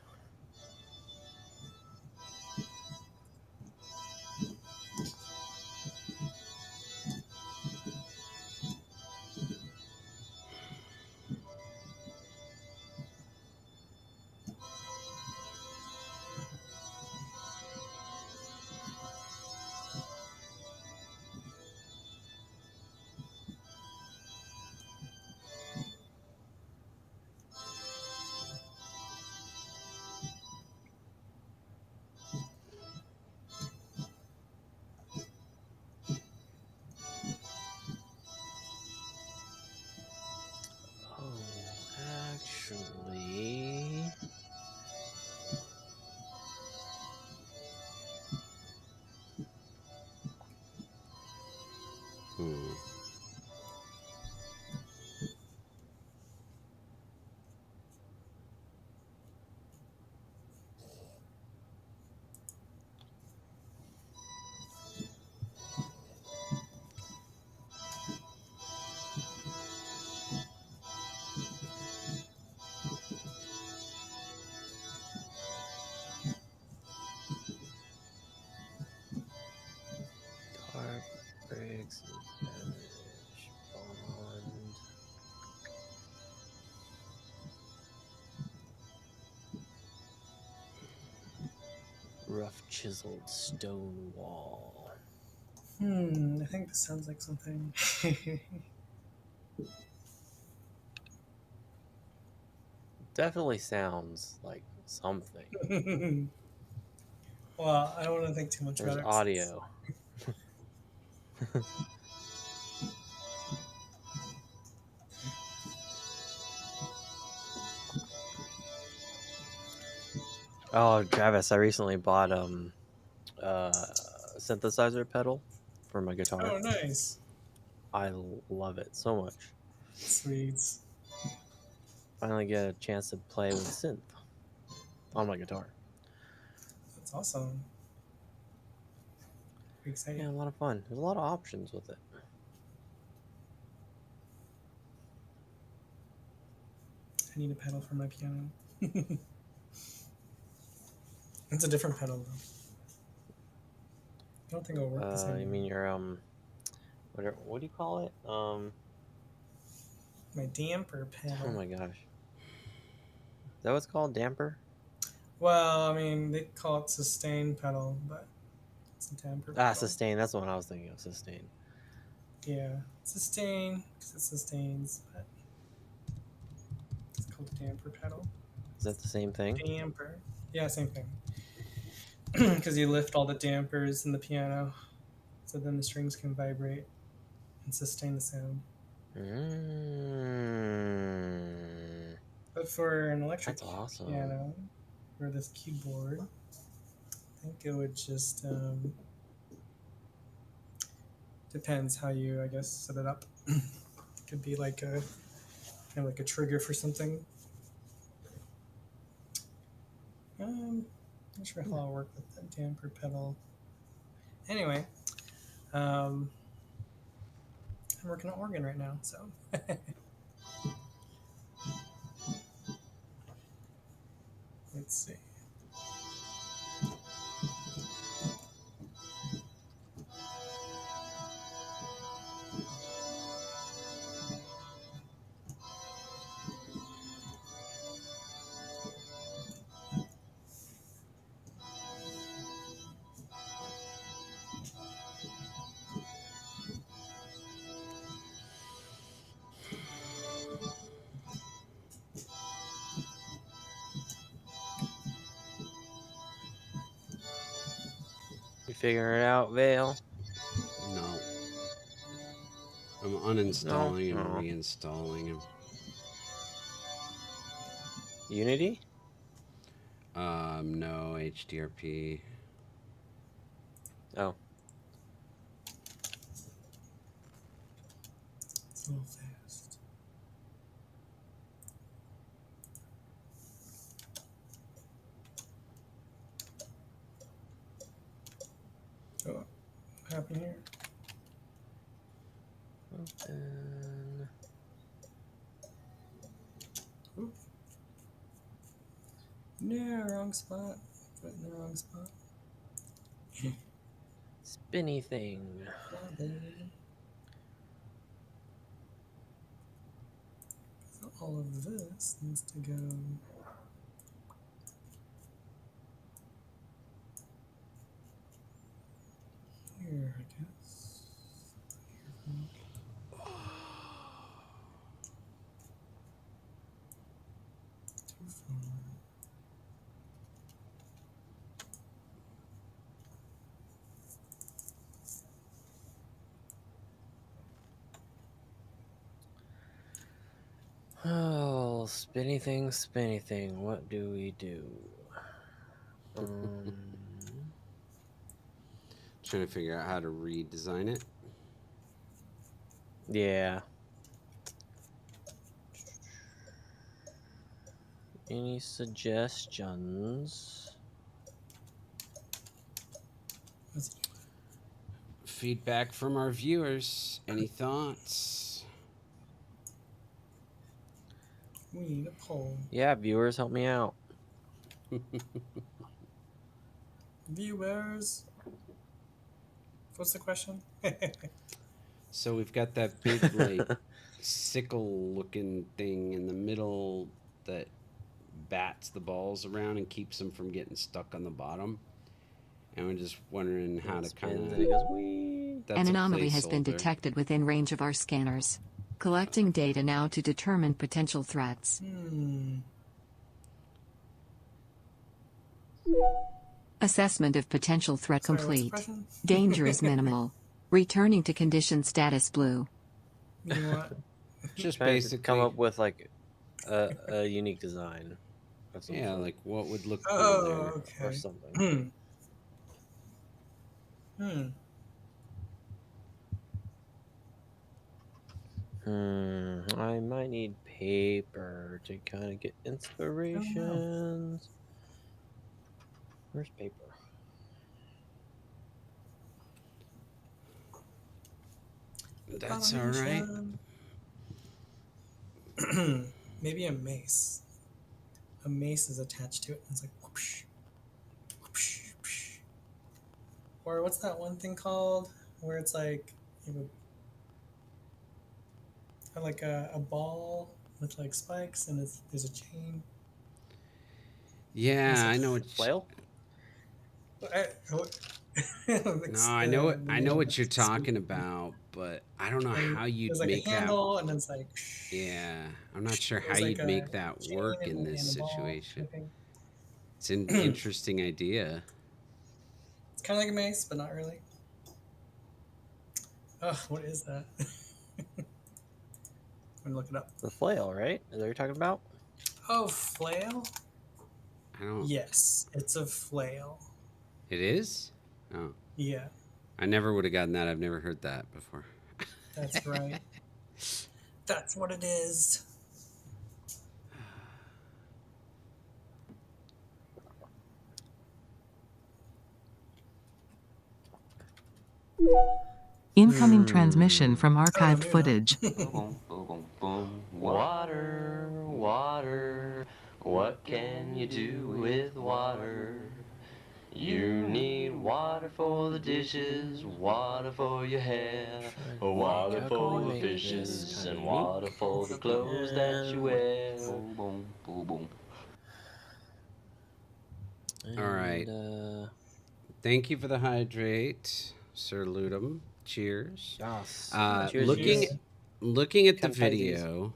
Rough chiseled stone wall. I think this sounds like something. Definitely sounds like something. Well, I don't want to think too much There's about it. audio. Oh, Travis, I recently bought a synthesizer pedal for my guitar. Oh, nice. I love it so much. Sweet. Finally get a chance to play with synth on my guitar. That's awesome. Exciting. Yeah, a lot of fun. There's a lot of options with it. I need a pedal for my piano. It's a different pedal though. I don't think it'll work the same. You mean your what do you call it? My damper pedal. Oh my gosh. Is that what's called? Damper? Well, I mean, they call it sustain pedal, but it's a damper pedal. Sustain. That's the one I was thinking of. Sustain. Yeah, sustain, because it sustains, but it's called damper pedal. Is that the same thing? Damper. Yeah, same thing. Because you lift all the dampers in the piano, so then the strings can vibrate and sustain the sound. But for an electric That's awesome. piano, or this keyboard, I think it would just depends how you, I guess, set it up. Could be like a kind of like a trigger for something. Not sure how I'll work with that damper pedal. Anyway, I'm working on organ right now, so. Let's see. You figuring it out, Vale? No. I'm uninstalling and No. reinstalling him. Unity? No, HDRP. Oh. It's a little fast. Oh, what happened here? Open. Oop. No, wrong spot. Put it in the wrong spot. Spinny thing. So all of this needs to go. Here, I guess. Too far. Oh, spinny thing, spinny thing. What do we do? Trying to figure out how to redesign it. Yeah. Any suggestions? Feedback from our viewers. Any thoughts? We need a poll. Yeah, viewers, help me out. Viewers. What's the question? So we've got that big, like, sickle-looking thing in the middle that bats the balls around and keeps them from getting stuck on the bottom. And we're just wondering how to kind spins of. and it goes wee. That's An a anomaly has been placeholder. detected within range of our scanners. Collecting data now to determine potential threats. Assessment of potential threat Sorry, what's the complete. question? Danger is minimal. Returning to condition status blue. Meaning what? Just Trying to basically come up with like a unique design of some Yeah, sort like what would look cool Oh, there. or okay. something. I might need paper to kind of get inspirations. Where's paper? That's all right. Maybe a mace. A mace is attached to it, and it's like whoosh, whoosh, whoosh. Or what's that one thing called where it's like you have like a ball with like spikes and there's a chain. Yeah, I know what. Flail? No, I know what. I know what you're talking about, but I don't know And how you'd there's like make a that. handle, and it's like. Yeah, I'm not sure how There's like you'd a make that chain work in this and a ball. situation. I think It's an interesting idea. it's kind of like a mace, but not really. Oh, what is that? I'm gonna look it up. The flail, right? Is that what you're talking about? Oh, flail? I don't. Yes, it's a flail. It is. Oh, Yeah, I never would have gotten that. I've never heard that before. that's right. That's what it is. Incoming transmission from archived no. footage. Boom, boom, boom, boom. Water, water. What can you do with water? You need water for the dishes, water for your hair, water How can for we the make this fishes, kind of and water unique? for the clothes that you wear. And- Boom, boom, boom, boom. All right. Thank you for the hydrate, Sir Ludum. Cheers. Yes. Looking at the Come, Pisces. video,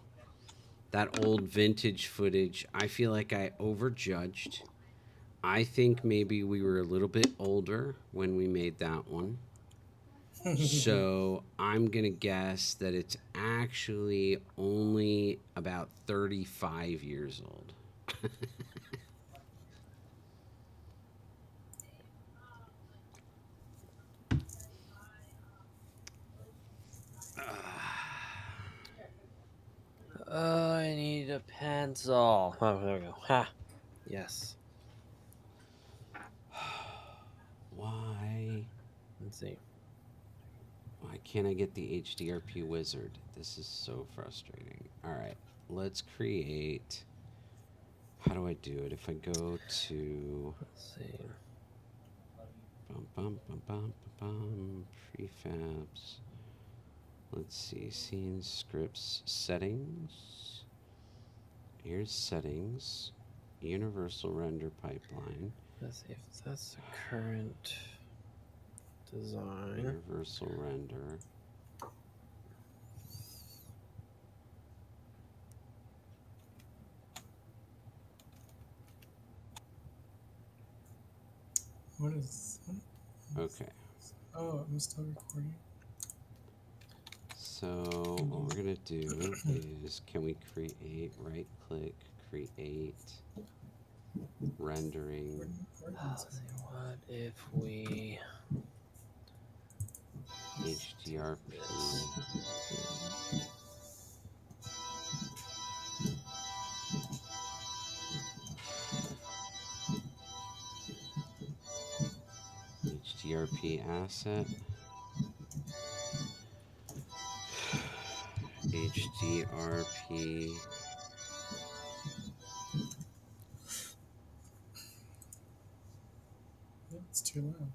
that old vintage footage, I feel like I overjudged. I think maybe we were a little bit older when we made that one. So I'm going to guess that it's actually only about 35 years old. I need a pencil. Oh, there we go. Ha. Yes. Why? Let's see. Why can't I get the HDRP wizard? This is so frustrating. All right, let's create. How do I do it? If I go to Let's see. prefabs. Let's see, scenes, scripts, settings. Here's settings, universal render pipeline. Let's see if that's the current design. Universal render. What is? Okay. Oh, I'm still recording. So what we're gonna do is, can we create? Right click, create, rendering. Let's see. What if we HDRP. HDRP asset. HDRP. It's too loud.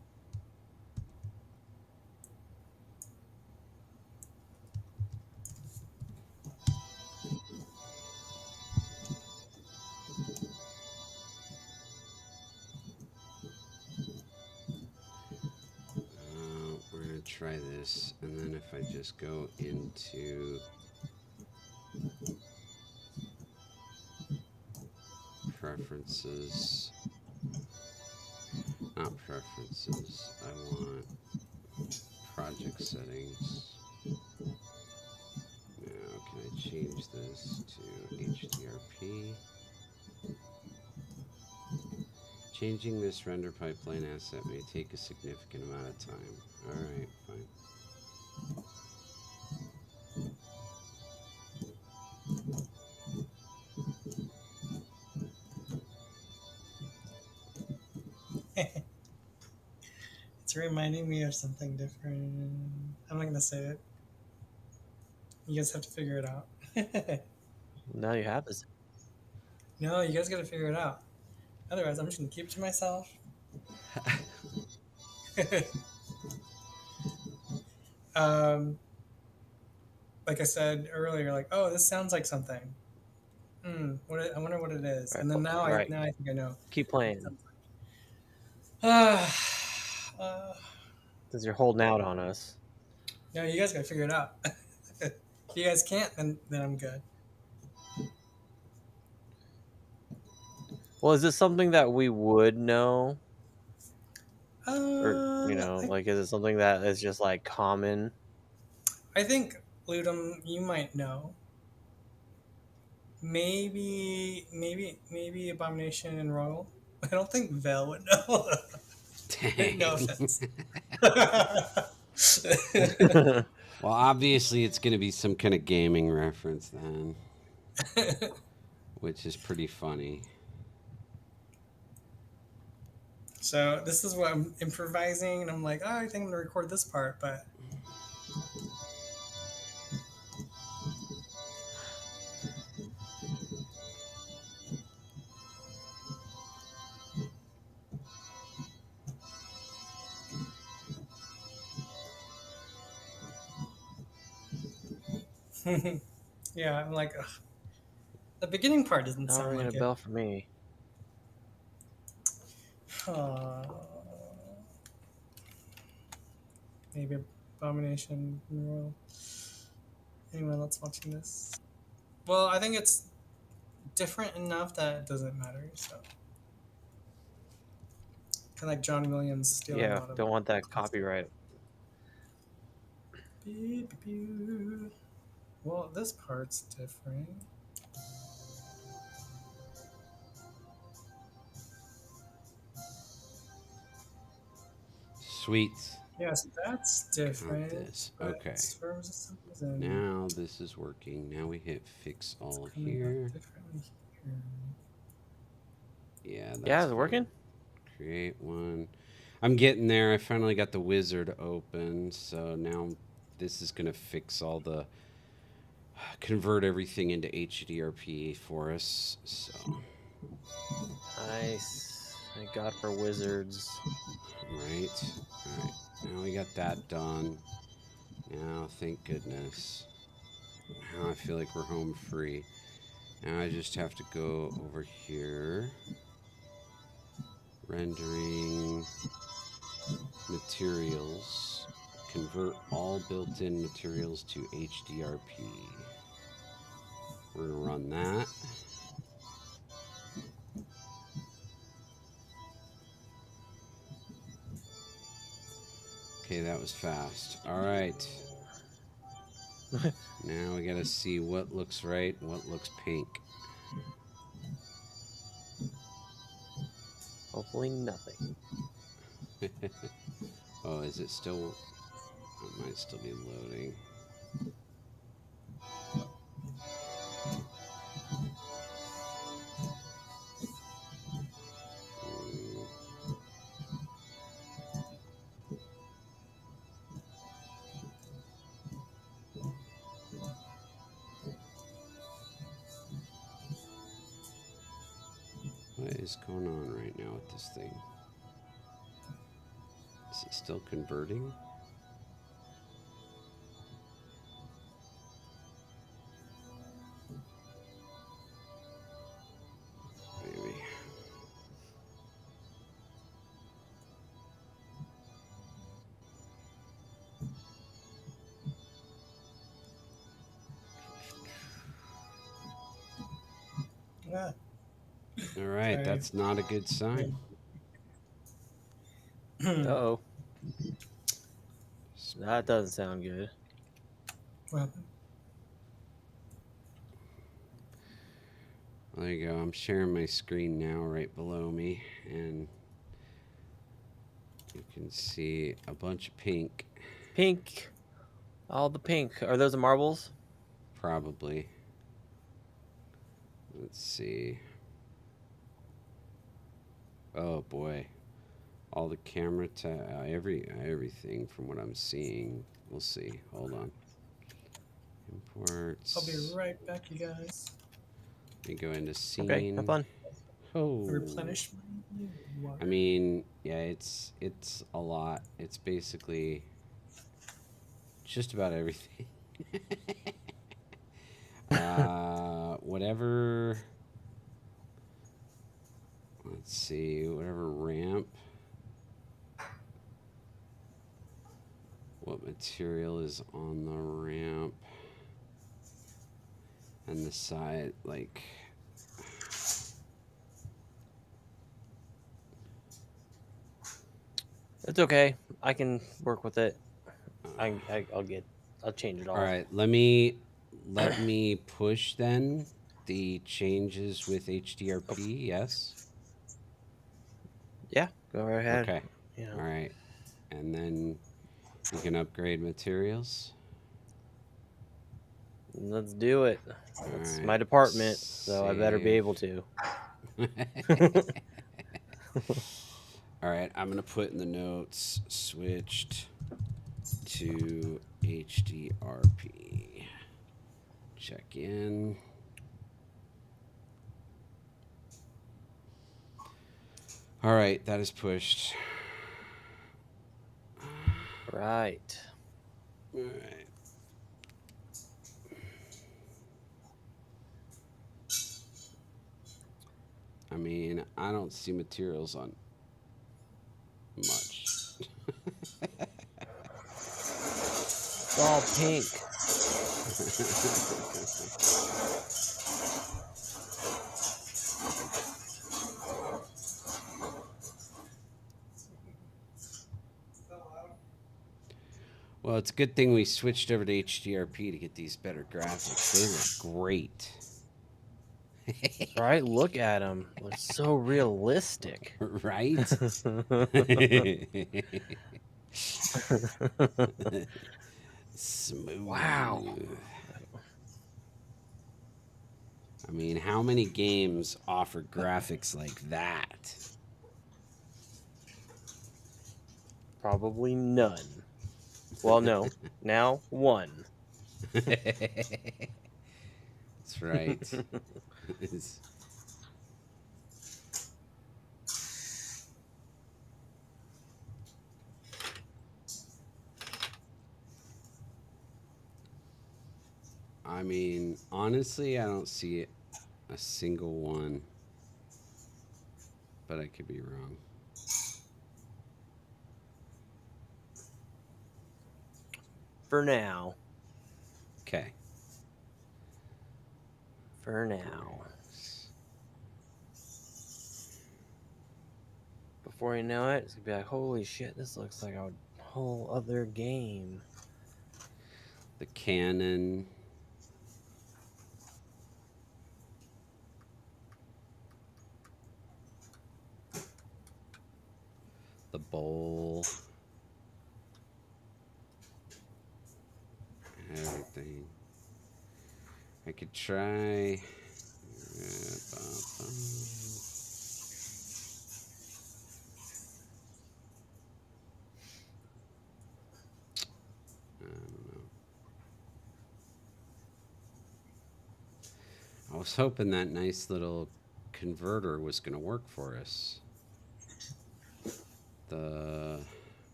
try this, and then if I just go into preferences, not preferences, I want project settings. Now, can I change this to HDRP? Changing this render pipeline asset may take a significant amount of time. Alright, fine. It's reminding me of something different. I'm not gonna say it. You guys have to figure it out. Now you have this. No, you guys gotta figure it out. Otherwise, I'm just gonna keep it to myself. Like I said earlier, like, oh, this sounds like something. I wonder what it is. Right. And then now Right. I think I know. Keep playing. Uh, Because you're holding out on us. no, you guys gotta figure it out. If you guys can't, then I'm good. Well, is this something that we would know? Or, like, is it something that is just, like, common? I think Ludum, you might know. Maybe Abomination and Royal. I don't think Vel would know. Dang. No offense. Well, obviously it's going to be some kind of gaming reference then, which is pretty funny. So this is what I'm improvising, and I'm like, oh, I think I'm gonna record this part, but yeah, I'm like, ugh. The beginning part doesn't Not sound ringing like a bell for me. it. Maybe Abomination and Royal. Anyone else watching this? Well, I think it's different enough that it doesn't matter. So, kind of like John Williams stealing a Yeah, lot of. don't want that copyright. Beep, beep, beep. Well, this part's different. Sweet. Yes, that's different. This. but Okay. for some reason, Now this is working. Now we hit fix all it's coming here. up differently here. Yeah, that's Yeah, is it fine. working? Create one. I'm getting there. I finally got the wizard open, so now this is going to fix all the convert everything into HDRP for us. So Nice. Thank God for wizards. right. All right. Now we got that done. Now, thank goodness. Now I feel like we're home free. Now I just have to go over here. Rendering materials. Convert all built-in materials to HDRP. We're gonna run that. Okay, that was fast. All right. Now we gotta see what looks right, what looks pink. Hopefully nothing. Oh, is it still? It might still be loading. What is going on right now with this thing? Is it still converting? Maybe. Ah, All right, sorry. that's not a good sign. Uh-oh. That doesn't sound good. What happened? There you go. I'm sharing my screen now right below me, and you can see a bunch of pink, Pink. All the pink. Are those the marbles? probably. Let's see. Oh boy, all the camera everything from what I'm seeing. We'll see. Hold on. Imports. I'll be right back, you guys. Let me go into scene. Okay, have fun. Oh. Replenish my water. I mean, yeah, it's a lot. It's basically just about everything. Whatever. Let's see, whatever ramp. What material is on the ramp? And the side, like. It's okay. I can work with it. I'll change it all. All right, let me push then the changes with HDRP. Yes. Yeah, go right ahead. Okay. You know. All right, and then you can upgrade materials. Let's do it. It's right. my department, so I better be Save. able to. All right, I'm gonna put in the notes switched to HDRP. Check in. All right, that is pushed. Right. All right. I mean, I don't see materials on much. It's all pink. Well, it's a good thing we switched over to HDRP to get these better graphics. They look great. Right? Look at them. They're so realistic. Right? Smooth. Wow. I mean, how many games offer graphics like that? Probably none. Well, no. Now, one. That's right. I mean, honestly, I don't see a single one, but I could be wrong. For now. Okay. For now. Before you know it, it's gonna be like, holy shit, this looks like a whole other game. The cannon. The bowl. Everything. I could try. I don't know. I was hoping that nice little converter was going to work for us.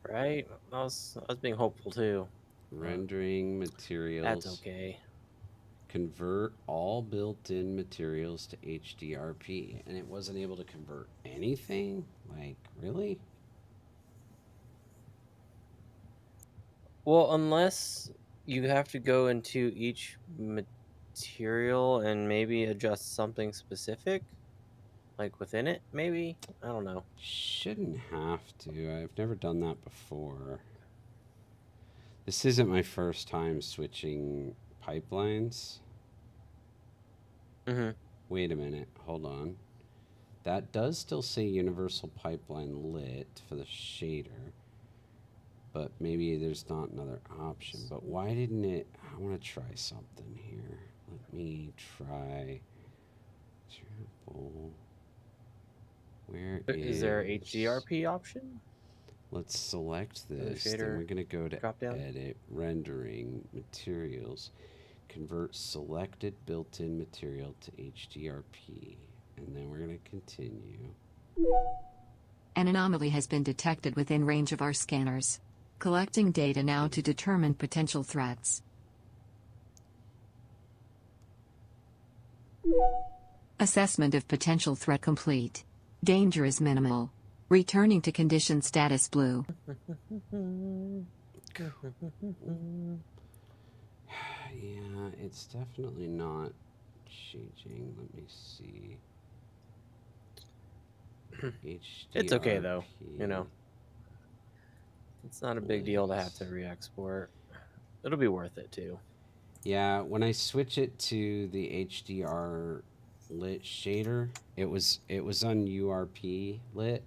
Right? I was being hopeful too. Rendering materials. That's okay. Convert all built-in materials to HDRP, and it wasn't able to convert anything? Like, really? Well, unless you have to go into each material and maybe adjust something specific, like within it, maybe? I don't know. Shouldn't have to. I've never done that before. This isn't my first time switching pipelines. Mm-hmm. Wait a minute. Hold on. That does still say universal pipeline lit for the shader. But maybe there's not another option. But why didn't it... I want to try something here. Let me try... Triple... Where Is there a HDRP option? Let's select this. Then shader we're going to go to drop down? Edit, Rendering, Materials, Convert Selected Built-in Material to HDRP. And then we're going to continue. An anomaly has been detected within range of our scanners. Collecting data now to determine potential threats. Assessment of potential threat complete. Danger is minimal. Returning to condition status blue. Yeah, it's definitely not changing. Let me see. It's okay though, you know. It's not a big deal to have to re-export. It'll be worth it too. Yeah, when I switch it to the HDR lit shader, it was on URP lit.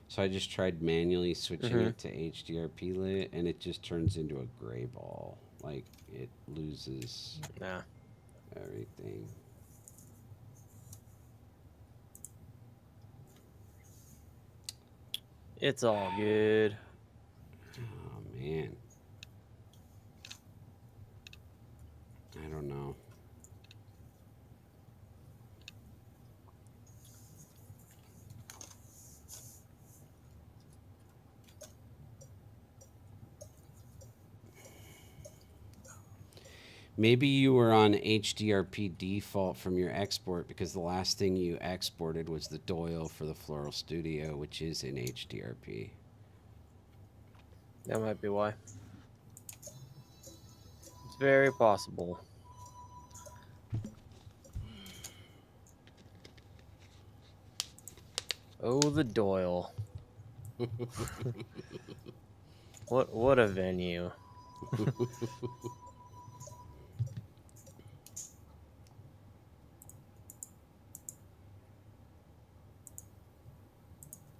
So I just tried manually switching it to HDRP lit, and it just turns into a gray ball. Like, it loses everything. It's all good. Oh, man. I don't know. Maybe you were on HDRP default from your export because the last thing you exported was the Doyle for the Floral Studio, which is in HDRP. That might be why. It's very possible. Oh, the Doyle. What a venue.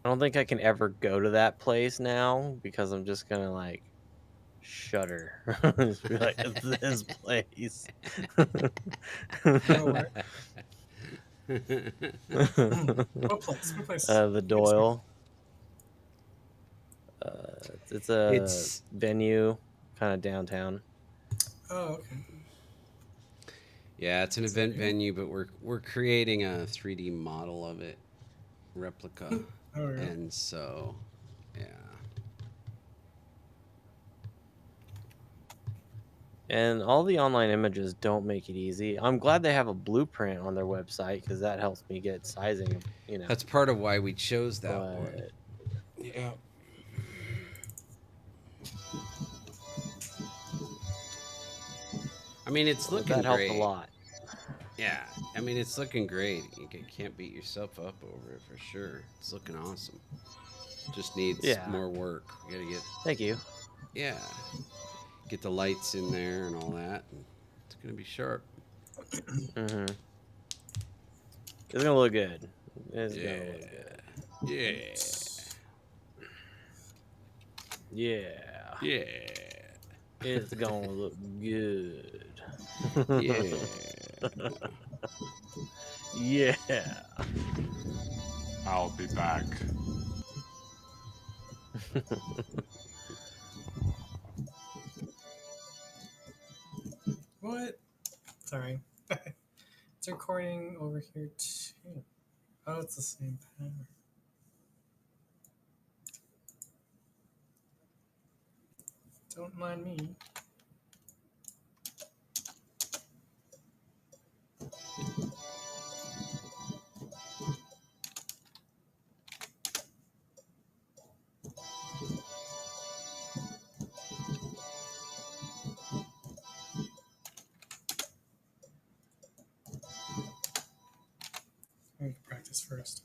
I don't think I can ever go to that place now because I'm just gonna like shudder. Just be like, it's this place. What place? What place? The Doyle. It's a venue, kind of downtown. Oh, okay. Yeah, it's an event venue, but we're creating a 3D model of it, replica. Oh, yeah. And so, yeah. And all the online images don't make it easy. I'm glad they have a blueprint on their website because that helps me get sizing, you know. That's part of why we chose that one. Yeah. I mean, it's looking great. That helped a lot. Yeah, I mean, it's looking great. You can't beat yourself up over it for sure. It's looking awesome. Just needs more work. We gotta get. Thank you. Yeah, get the lights in there and all that. And it's gonna be sharp. Mm-hmm. It's gonna look good. It's gonna look good. Yeah. It's gonna look good. Yeah. I'll be back. What? Sorry. It's recording over here too. Oh, it's the same pattern. Don't mind me. this first.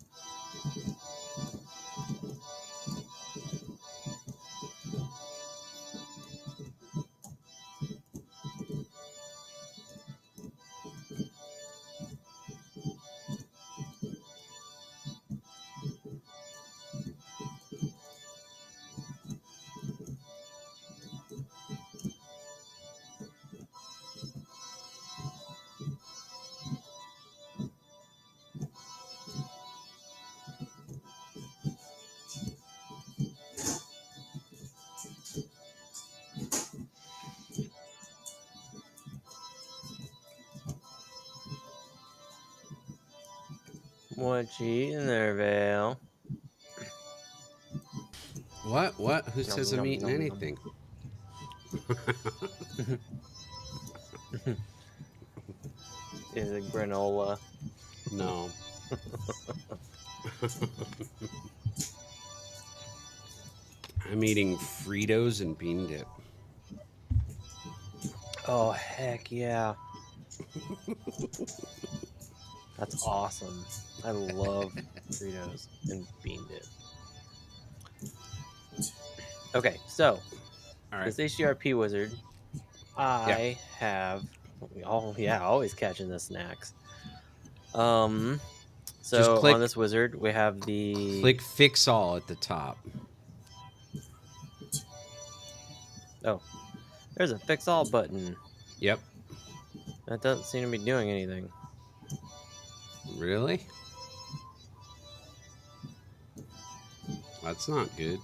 What you eating there, Vale? What? What? Who Nom, says I'm nom, eating nom, nom. anything? Is it granola? No. I'm eating Fritos and bean dip. Oh, heck yeah. That's awesome. I love Fritos and bean dip. Okay, so All right. this HDRP wizard, I have. Oh yeah, always catching the snacks. So Just click- on this wizard, we have the Click Fix All at the top. Oh, there's a fix all button. Yep. That doesn't seem to be doing anything. Really? That's not good.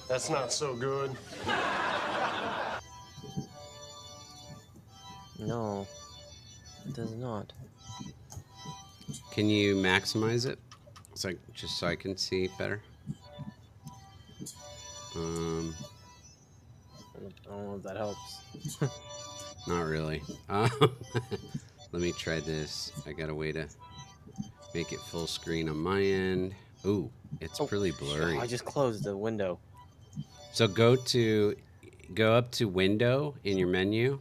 That's not so good. No, it does not. Can you maximize it? It's like just so I can see better. I don't know if that helps. Not really. Let me try this. I got a way to make it full screen on my end. Ooh, it's really blurry. I just closed the window. So go up to Window in your menu.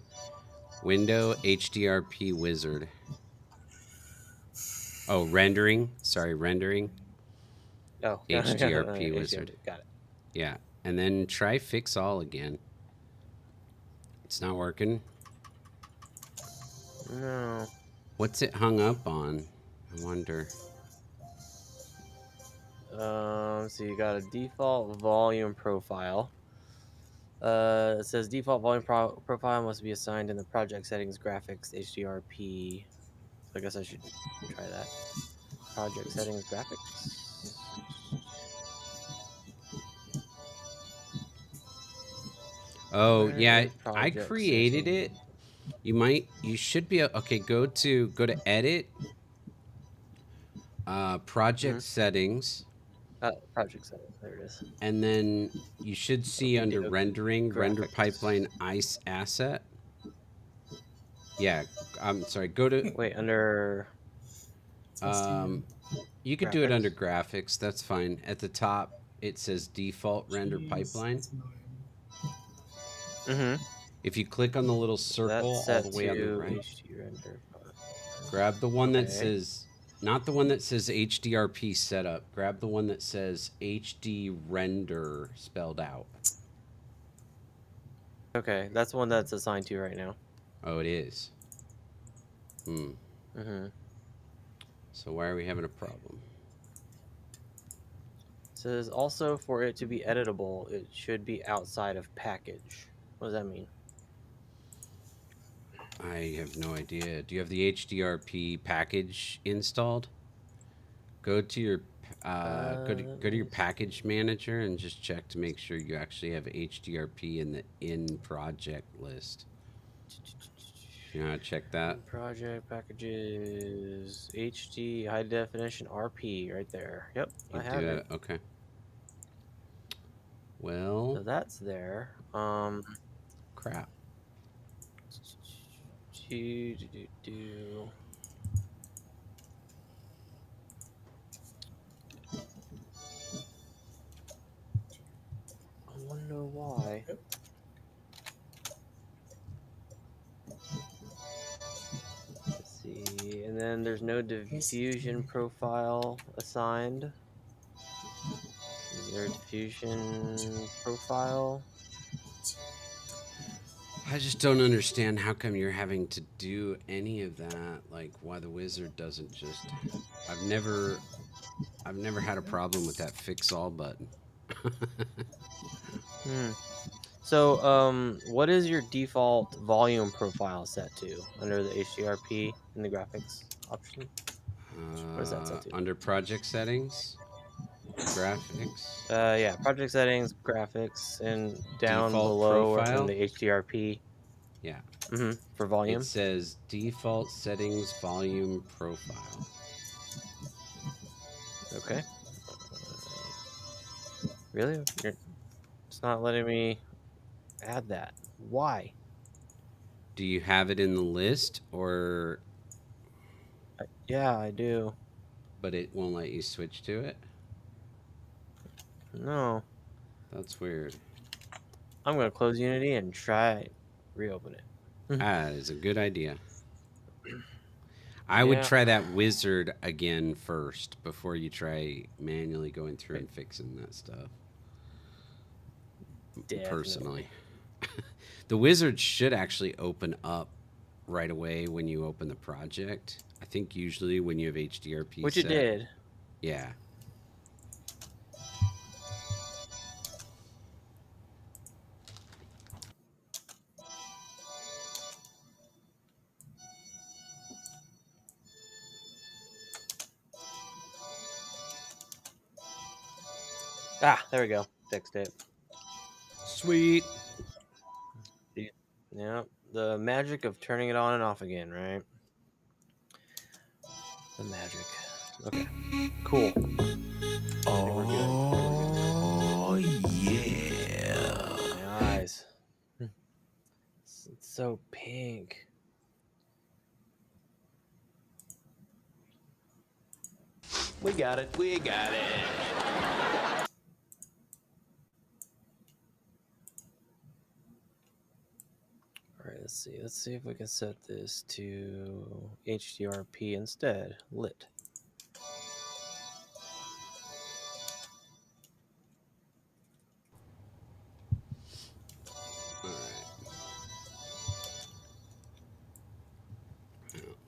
Window HDRP Wizard. Oh, rendering. Sorry, rendering. Oh, HDRP Wizard. Got it. Yeah, and then try Fix All again. It's not working. No. What's it hung up on? I wonder. So you got a default volume profile. It says default volume profile must be assigned in the project settings graphics HDRP. So I guess I should try that. Project settings graphics. Oh, Where yeah, is I project created it. settings? You should be okay. Go to edit. Project settings. Project settings. There it is. And then you should see under okay. rendering, render Graphics. pipeline ICE asset. Yeah, I'm sorry. Go to Wait, under you could do it under graphics. That's fine. At the top, it says default render pipeline. If you click on the little circle all the way on the right, grab the one that says, not the one that says HDRP setup. Grab the one that says HD render spelled out. Okay, that's the one that's assigned to right now. Oh, it is. So why are we having a problem? It says also for it to be editable, it should be outside of package. What does that mean? I have no idea. Do you have the HDRP package installed? Go to your go to your package manager and just check to make sure you actually have HDRP in the in project list. You know how to check that? Project packages HD high definition RP right there. Yep, I have it. Okay. Well, So that's there. Crap. I wonder why. And there's no diffusion profile assigned. Is there a diffusion profile? I just don't understand how come you're having to do any of that. Like, why the wizard doesn't just. I've never had a problem with that fix all button. So, what is your default volume profile set to under the HDRP in the graphics option? What is that set to? Under project settings, graphics, Yeah, project settings, graphics, and down default below in profile. the HDRP. Yeah. For volume. It says default settings volume profile. Okay. Really? It's not letting me add that. Why? Do you have it in the list or? Yeah, I do. But it won't let you switch to it? No. That's weird. I'm going to close Unity and try reopen it. That is a good idea. I would try that wizard again first before you try manually going through and fixing that stuff. Definitely. Personally. The wizard should actually open up right away when you open the project. I think usually when you have HDRP Which set, it did. Yeah. There we go. Fixed it. Sweet. Yeah, the magic of turning it on and off again, right? The magic. Okay. Cool. Oh, yeah. My eyes. It's so pink. We got it. We got it. All right, let's see. Let's see if we can set this to HDRP instead. Lit.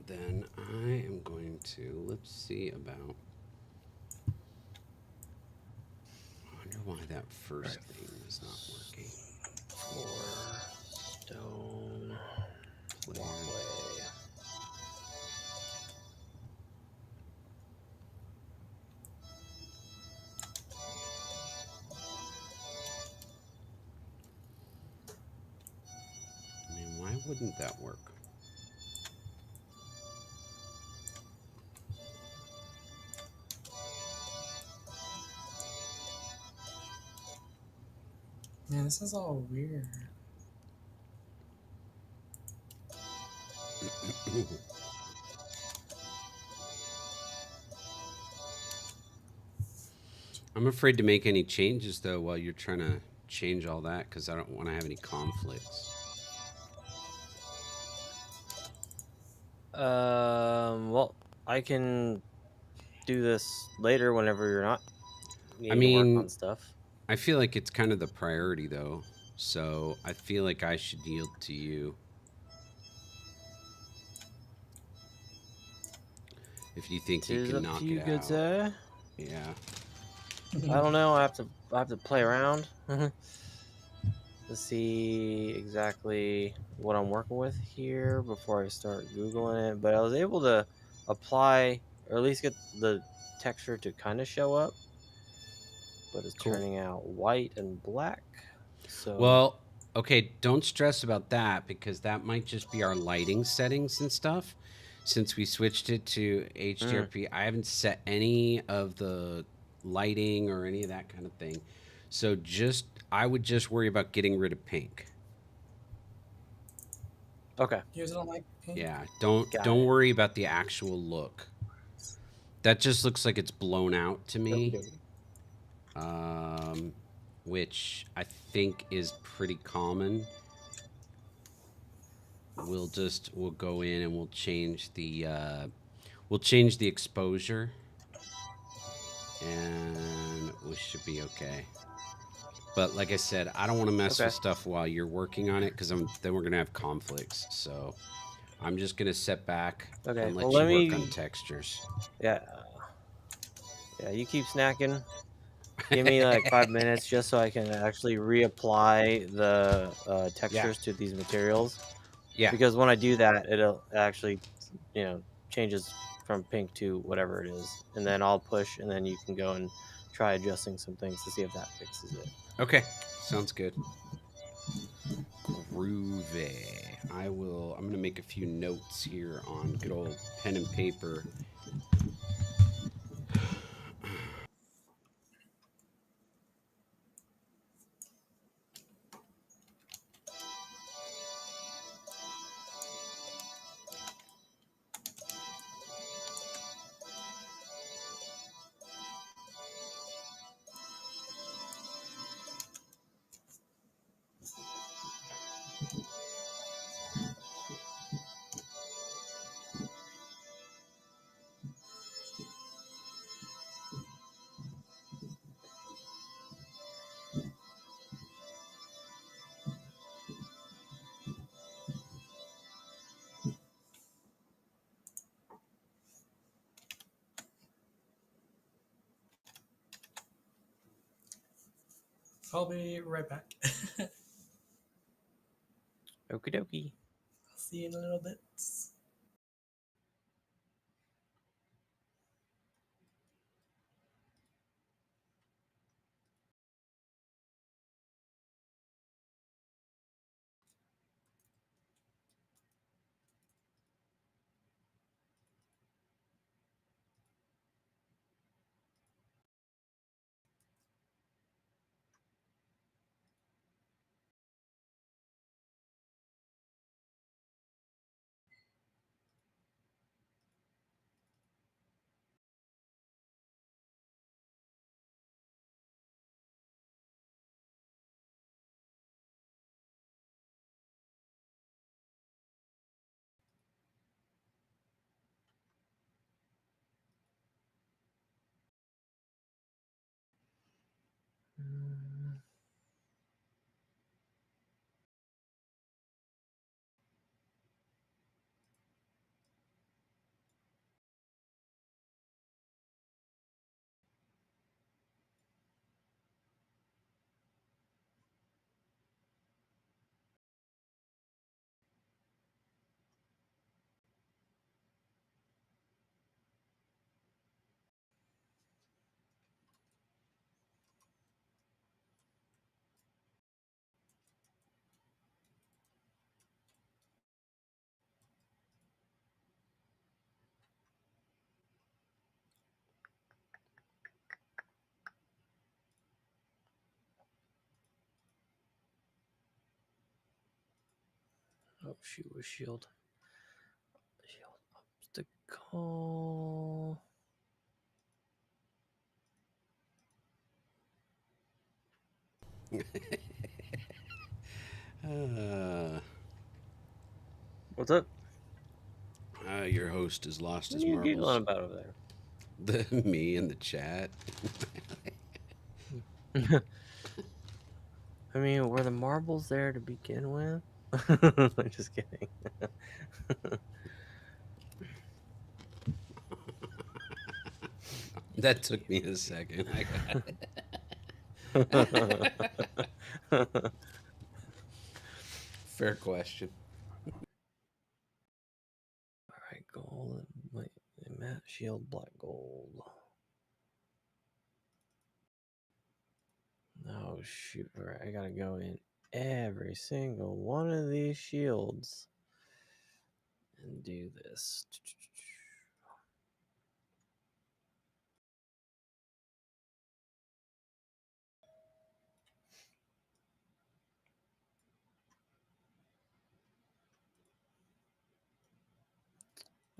Then I am going to, let's see about, I wonder why that first thing is not working. Stone Walkway. I mean, why wouldn't that work? Man, this is all weird. I'm afraid to make any changes though while you're trying to change all that because I don't want to have any conflicts. Well, I can do this later whenever you're not needing to work on stuff. I feel like it's kind of the priority though, so I feel like I should yield to you. If you think you can knock it out. Yeah. I don't know. I have to play around to see exactly what I'm working with here before I start Googling it. But I was able to apply, or at least get the texture to kind of show up. But it's turning out white and black. So well, okay, don't stress about that because that might just be our lighting settings and stuff. Since we switched it to HDRP, I haven't set any of the lighting or any of that kind of thing. So I would just worry about getting rid of pink. Okay. You guys don't like pink? Yeah, don't worry about the actual look. That just looks like it's blown out to me. Which I think is pretty common. We'll go in and we'll change the We'll change the exposure, and we should be okay. But like I said, I don't want to mess with stuff while you're working on it, because then we're gonna have conflicts. So I'm just gonna sit back and let you work on textures. Yeah. Yeah, you keep snacking. Give me like 5 minutes just so I can actually reapply the textures to these materials. Yeah. Because when I do that, it'll actually, changes from pink to whatever it is. And then I'll push, and then you can go and try adjusting some things to see if that fixes it. Okay. Sounds good. Groovy. I'm gonna make a few notes here on good old pen and paper. I'll be right back. Okie dokie. I'll see you in a little bit. Oh, shoot, with shield. Shield obstacle. What's up? Your host has lost What his are you marbles. giggling about over there? Me in the chat. I mean, were the marbles there to begin with? I'm just kidding. That took me a second. I got it. Fair question. All right, gold. Wait, matte shield, black gold. Oh shoot! All right, I gotta go in every single one of these shields and do this.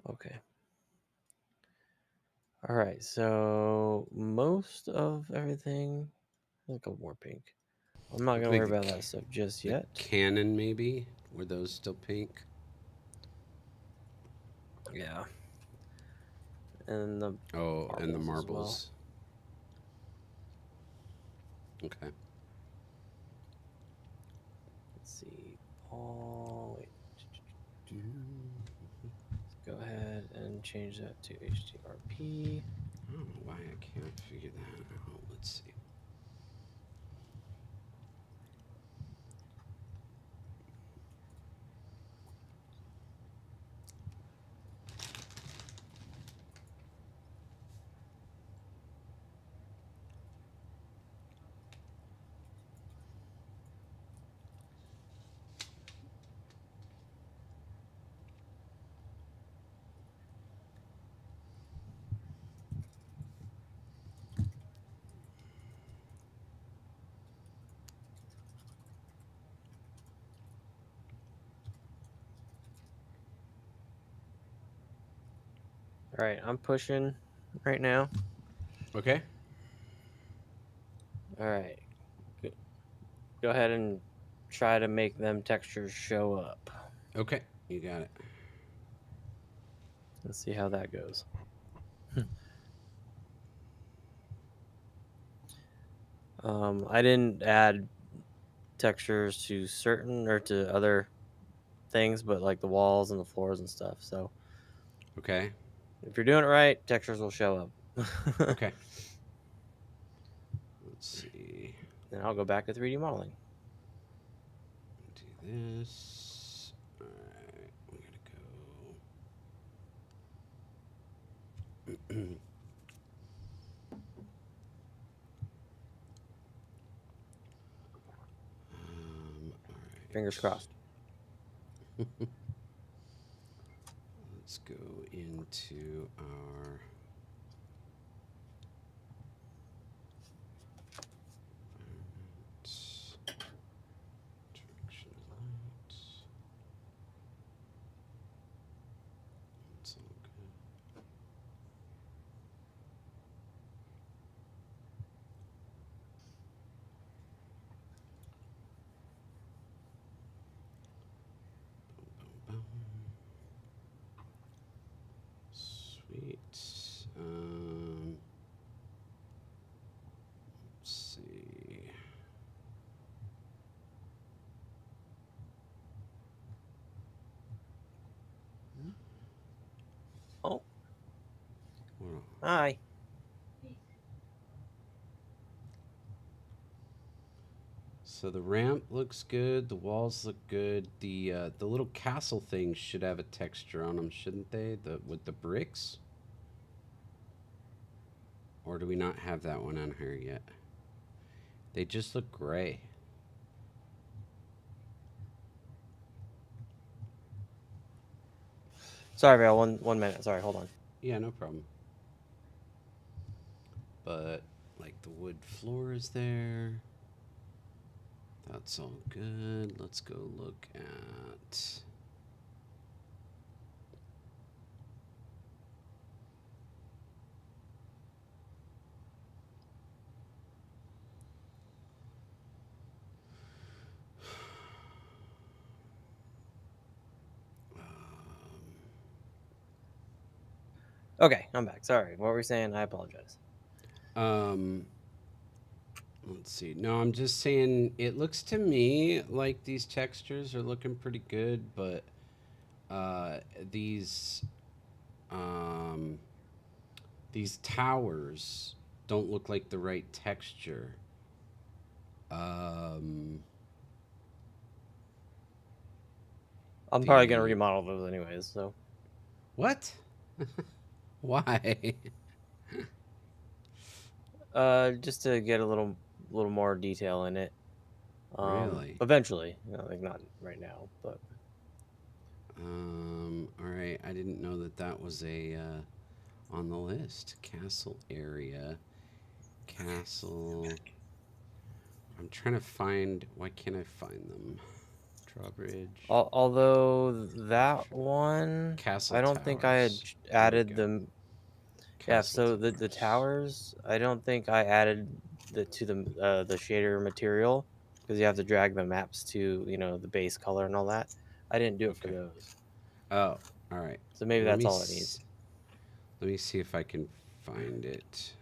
Okay. All right, so most of everything. Let's go more pink. I'm not gonna worry about that stuff just yet. Cannon, maybe? Were those still pink? Yeah. and the Oh, and the marbles as well. marbles. Okay. Let's see. Oh, wait. Let's go ahead and change that to HDRP. I don't know why I can't figure that out. Let's see. All right, I'm pushing right now. Okay. All right. Go ahead and try to make them textures show up. Okay. You got it. Let's see how that goes. I didn't add textures to certain or to other things, but like the walls and the floors and stuff. So Okay. if you're doing it right, textures will show up. Okay. Let's see. Then I'll go back to 3D modeling. Do this. All right. We're gonna go. All right. Fingers crossed. Let's go into our direction light. That's all good. Boom, boom, boom. Sweet. Let's see. Oh, What hi. So the ramp looks good. The walls look good. The little castle things should have a texture on them, shouldn't they? With the bricks. Or do we not have that one on here yet? They just look gray. Sorry, Val. One minute. Sorry, hold on. Yeah, no problem. But like the wood floor is there. That's all good. Let's go look at. Okay, I'm back. Sorry. What were we saying? I apologize. Let's see. No, I'm just saying it looks to me like these textures are looking pretty good, but these towers don't look like the right texture. I'm probably gonna remodel those anyways. So What? Why? just to get a little more detail in it. Really? Eventually, like not right now, but. All right. I didn't know that was a on the list. Castle area. Castle. I'm trying to find. Why can't I find them? Drawbridge. Although that one, Castle I don't think I had towers. added them. Yeah, so Castle the towers, I don't think I added the shader material because you have to drag the maps to the base color and all that. I didn't do it for those. Oh, all right. So maybe Let that's me all it needs. Let me see if I can find it.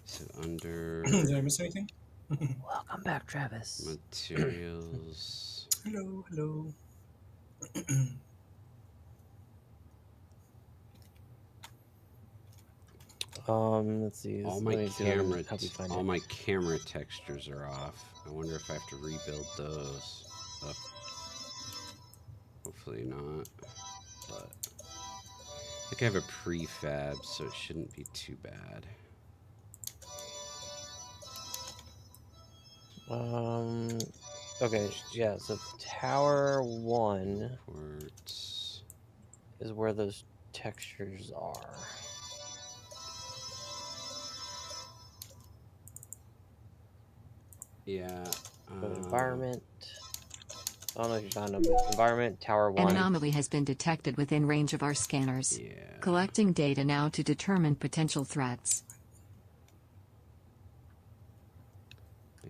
Is it under Did I miss anything? Welcome back, Travis. materials? Hello, hello. Let's see. All Let my me see if I can camera, help you find all it. my camera textures are off. I wonder if I have to rebuild those. Hopefully not. But I think I have a prefab, so it shouldn't be too bad. Okay, yeah. So tower 1 Ports. is where those textures are. Yeah. Go to environment. I don't know if you found them. Environment, tower An 1. anomaly has been detected within range of our scanners. Yeah. Collecting data now to determine potential threats.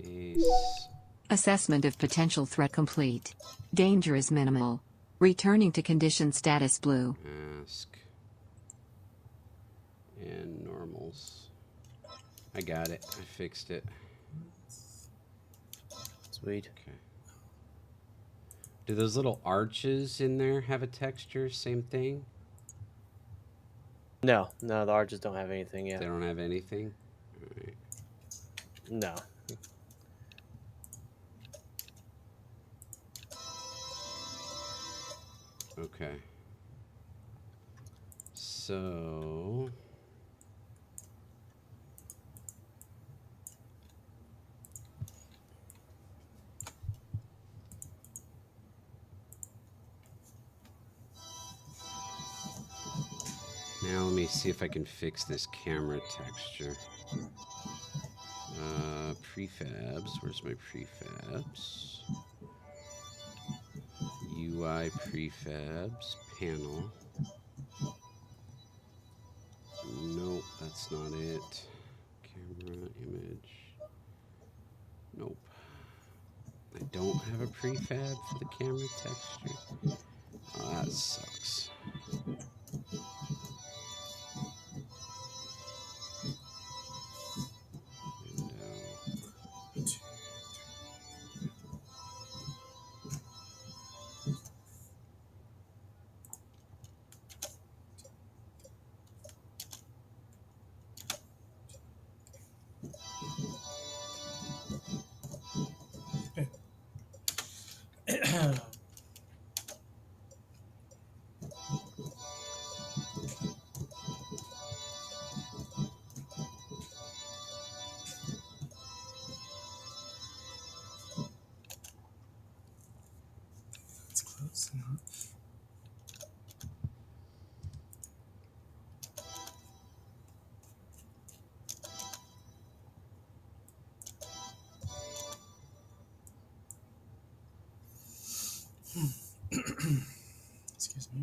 Base. Assessment of potential threat complete. Danger is minimal. Returning to condition status blue. Mask. And normals. I got it. I fixed it. Sweet. Okay. Do those little arches in there have a texture? Same thing? No, the arches don't have anything yet. They don't have anything? All right. No. Okay. So... Now let me see if I can fix this camera texture. Prefabs. Where's my prefabs? UI prefabs. Panel. Nope, that's not it. Camera image. Nope. I don't have a prefab for the camera texture. Oh, that sucks. It's close enough. Excuse me.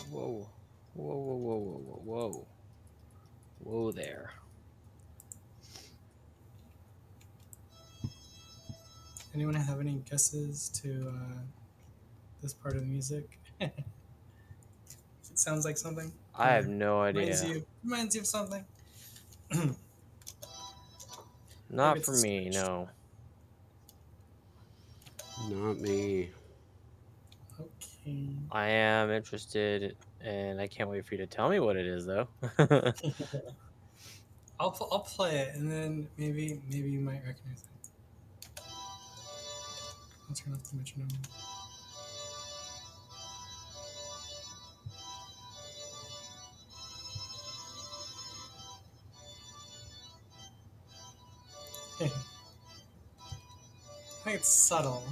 Whoa. Whoa, whoa, whoa, whoa, whoa, whoa. Whoa there. Anyone have any guesses to this part of the music? It sounds like something. I have no Reminds idea. you of something. Not it's for a me, stretch. no. Not me. Okay. I am interested, and I can't wait for you to tell me what it is, though. I'll play it, and then maybe you might recognize it. I'll turn off the metronome. I think it's subtle.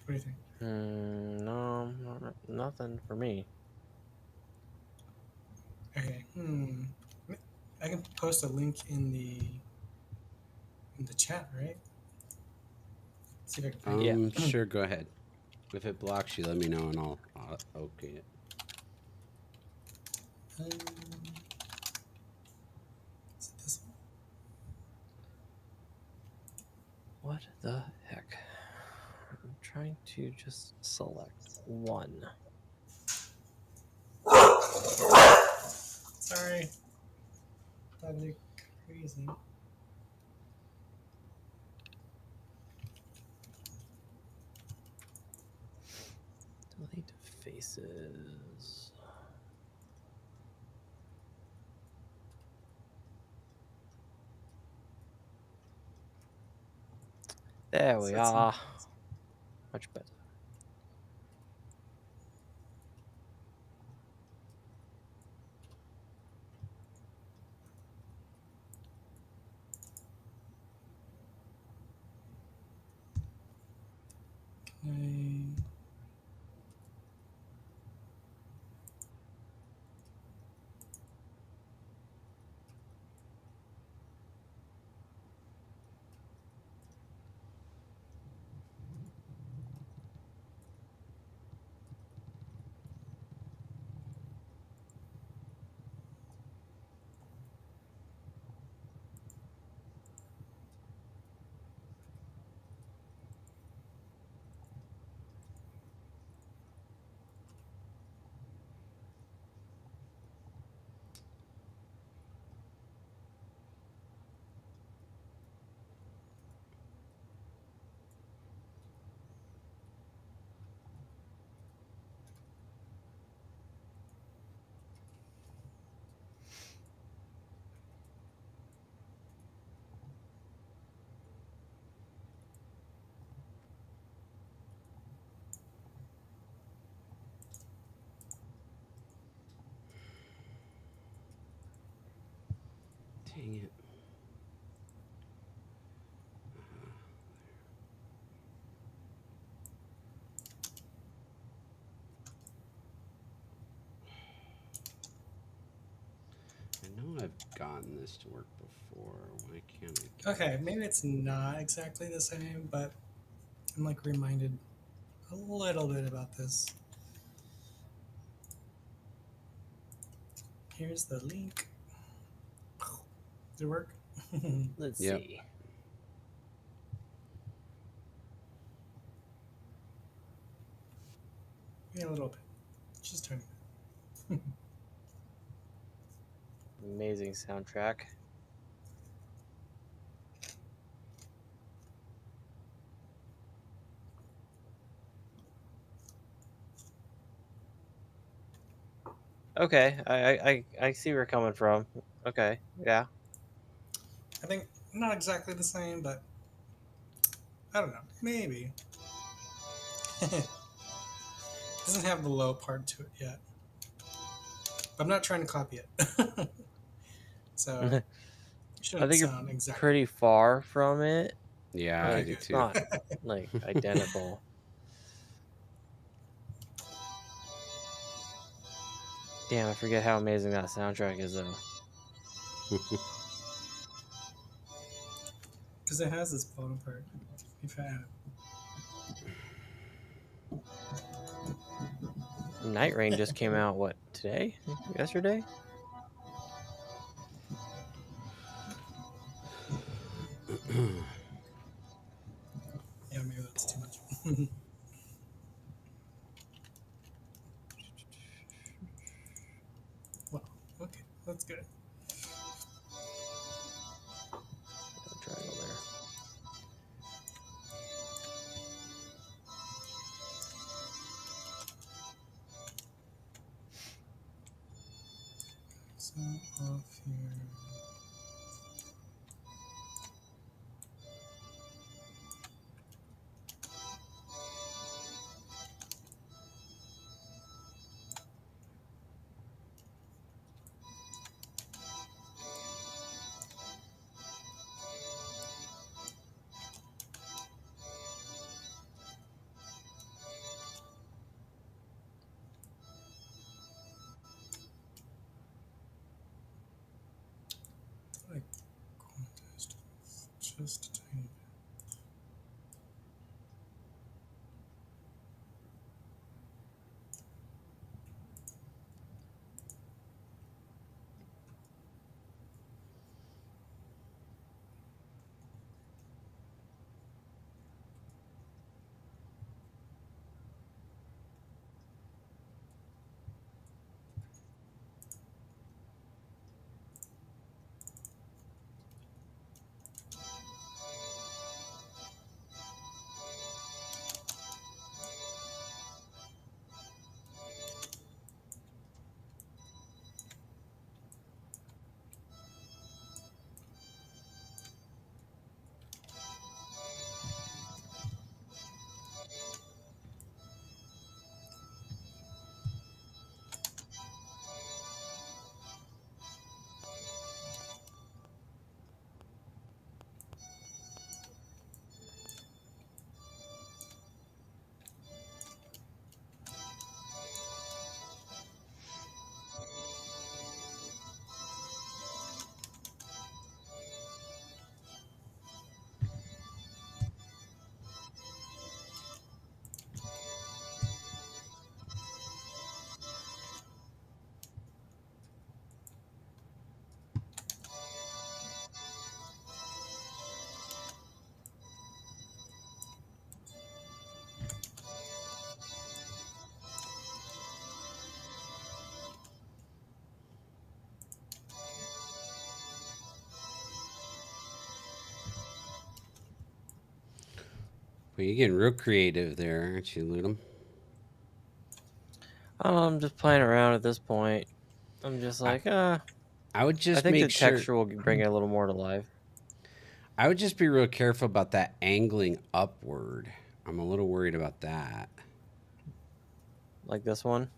What do you think? No, nothing for me. Okay. I can post a link in the chat, right? See if I can find it. Yeah. Sure, go ahead. If it blocks you, let me know and I'll okay it. Is it this one? What the heck? I'm trying to just select one. Sorry. That'd be crazy. Delete faces. There we That's are. Much better. Okay. Dang it. I know I've gotten this to work before. Why can't I? Okay, maybe it's not exactly the same, but I'm like reminded a little bit about this. Here's the link. Did it work? Let's Yep. see. Yeah, a little bit. Just tiny bit. Amazing soundtrack. Okay, I see where you're coming from. Okay, yeah. I think not exactly the same, but I don't know. Maybe. Doesn't have the low part to it yet. But I'm not trying to copy it. So it I shouldn't think sound you're exactly. pretty far from it. Yeah, Okay, I Like, do good. it's too. not like identical. Damn, I forget how amazing that soundtrack is, though. Because it has this bottom part. If I add it. Night Rain just came out, what, today? Yesterday? Yeah, maybe that's too much. Well, okay, that's good. Triangle there. So off here. Well, you're getting real creative there, aren't you, Ludum? I'm just playing around at this point. I'm just like, I would I just think the make sure. texture will bring it a little more to life. I would just be real careful about that angling upward. I'm a little worried about that. Like this one.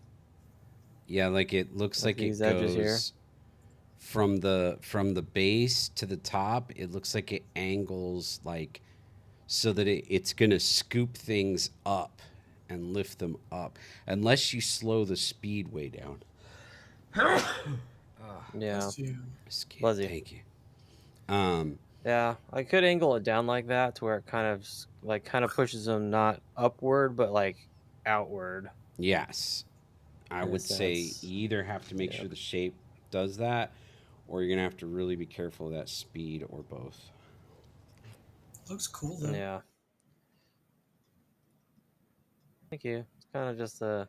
Yeah, like it looks With like these it edges here. goes from the base to the top. It looks like it angles like so that it's gonna scoop things up and lift them up, unless you slow the speed way down. Yeah. Let's do. Lizzie. Thank you. Yeah, I could angle it down like that to where it kind of pushes them not upward but like outward. Yes, I In a would say you sense. either have to make Yep. sure the shape does that, or you're gonna have to really be careful of that speed, or both. Looks cool though. Yeah. Thank you. It's kind of just I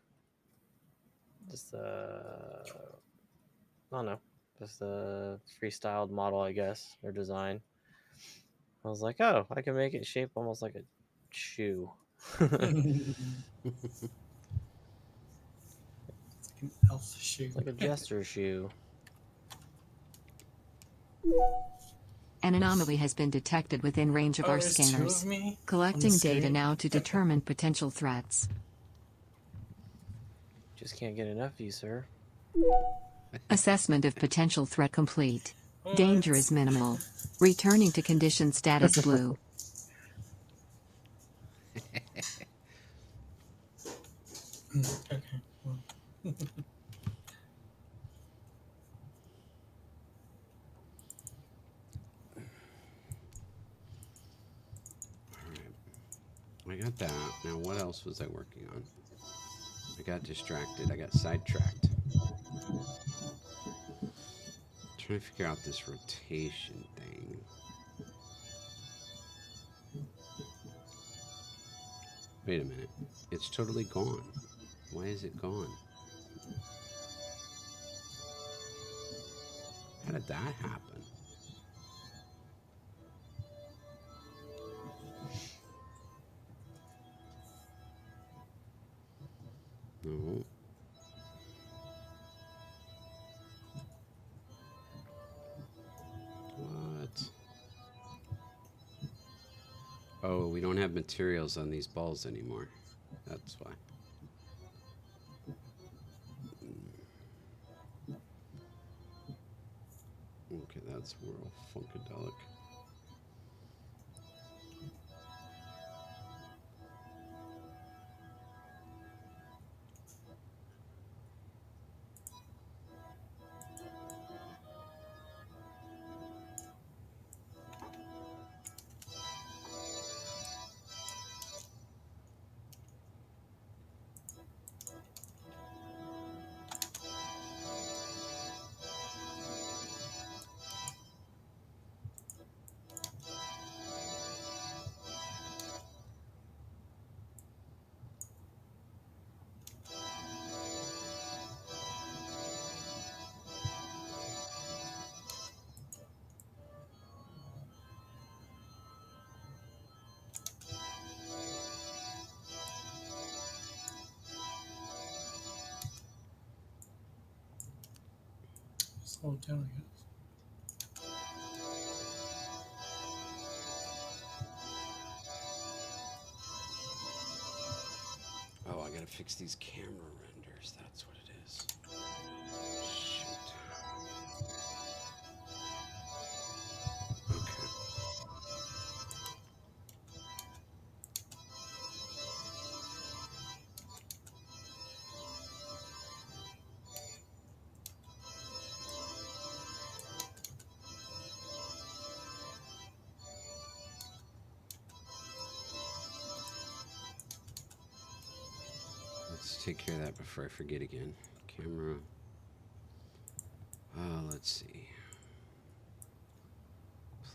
don't know, just a freestyled model, I guess, or design. I was like, oh, I can make it shape almost like a shoe. It's like an elf shoe. Like a jester shoe. An anomaly has been detected within range of Oh, our there's two scanners. of me Collecting on the data screen? now to determine potential threats. Just can't get enough of you, sir. Assessment of potential threat complete. What? Danger is minimal. Returning to condition status blue. Okay. Well. I got that. Now, what else was I working on? I got distracted. I got sidetracked. Trying to figure out this rotation thing. Wait a minute. It's totally gone. Why is it gone? How did that happen? No. What? Oh, we don't have materials on these balls anymore. That's why. Okay, that's World Funkadelic. Slow it down, I guess. Oh, I gotta fix these camera renders. That's what it is. Shoot. Okay. Let's take care of that before I forget again. Camera. Let's see.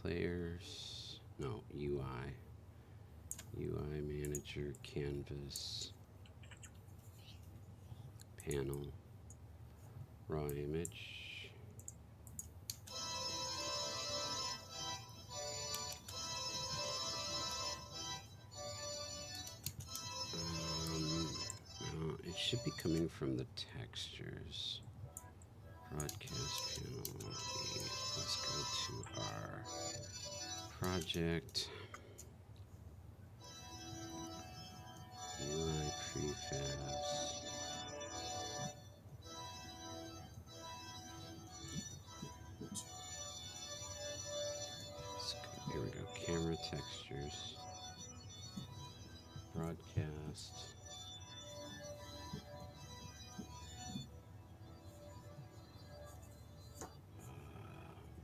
Players. No, UI. UI manager, canvas, panel, raw image. It should be coming from the textures. Broadcast panel. Let's go to our project. UI prefabs. Here we go. Camera textures. Broadcast.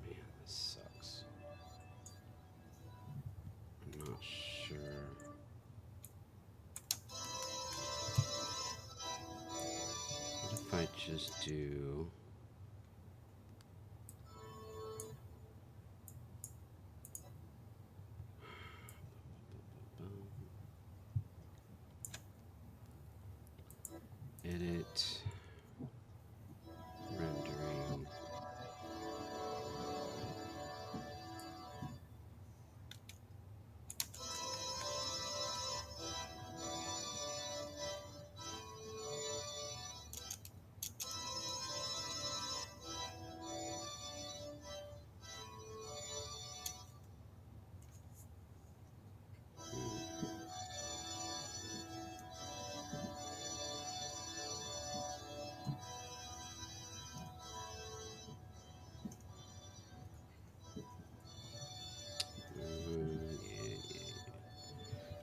Man, this sucks. I'm not sure. What if I just do... edit, rendering,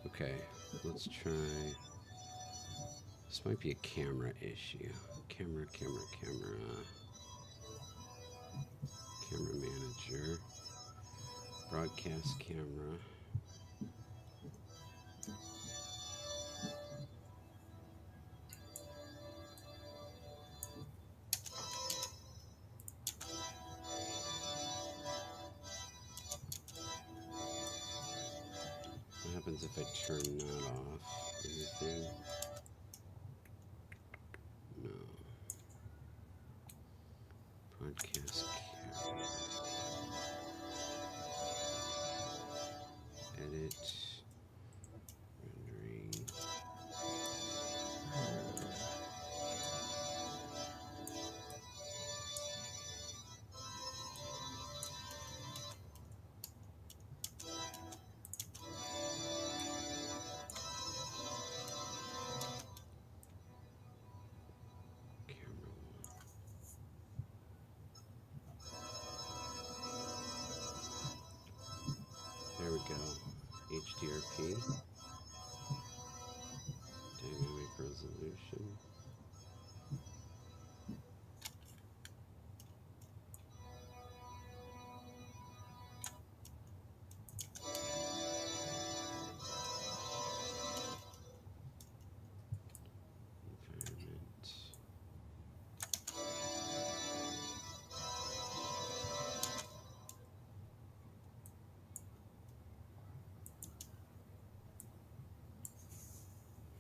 Okay, let's try. This might be a camera issue. Camera manager. Broadcast camera. What happens if I turn that off? Anything? No. Broadcast camera. Edit. Rendering. There we go. HDRP. Dynamic resolution.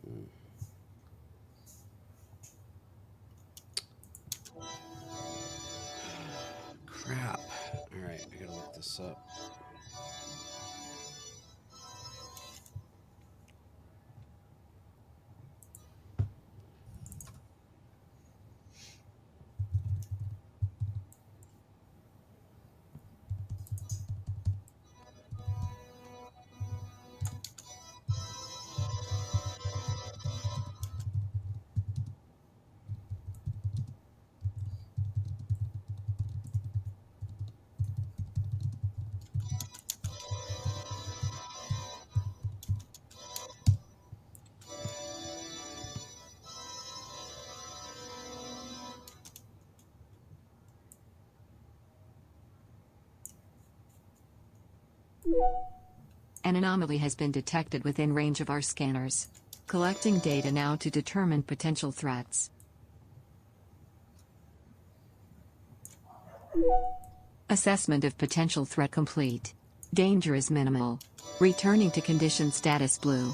Environment. Crap. All right, I gotta look this up. An anomaly has been detected within range of our scanners. Collecting data now to determine potential threats. Assessment of potential threat complete. Danger is minimal. Returning to condition status blue.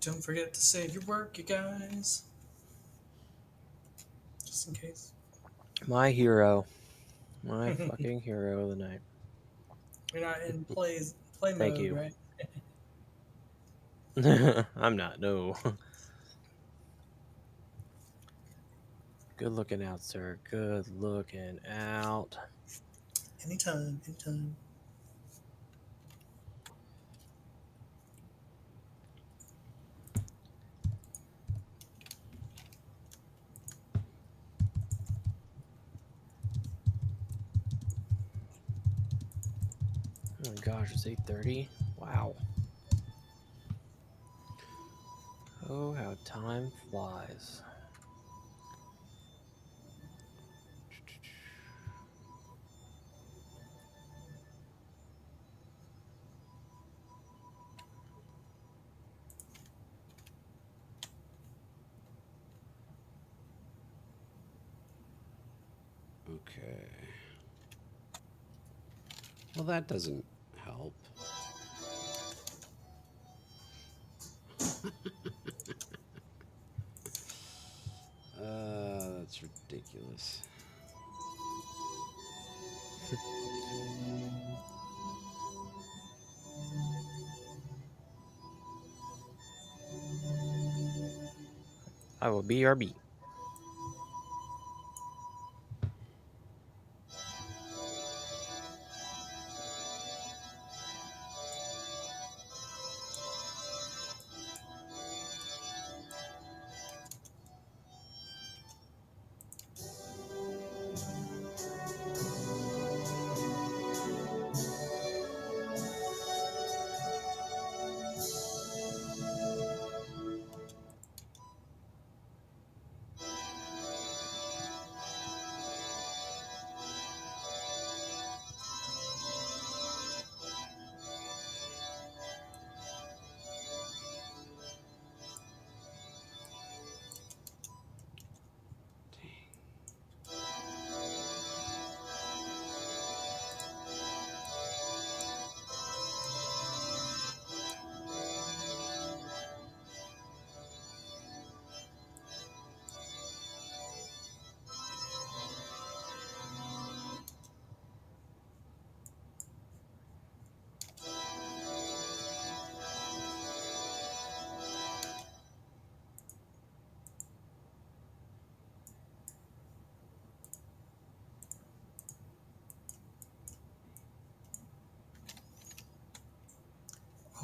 Don't forget to save your work, you guys. Just in case. My hero. My fucking hero of the night. You're not in play Thank mode, you. right? I'm not, no. Good looking out, sir. Good looking out. Anytime, anytime. Oh my gosh, it's 8:30. Wow. Oh, how time flies. Okay. Well, that doesn't help. That's ridiculous. I will BRB.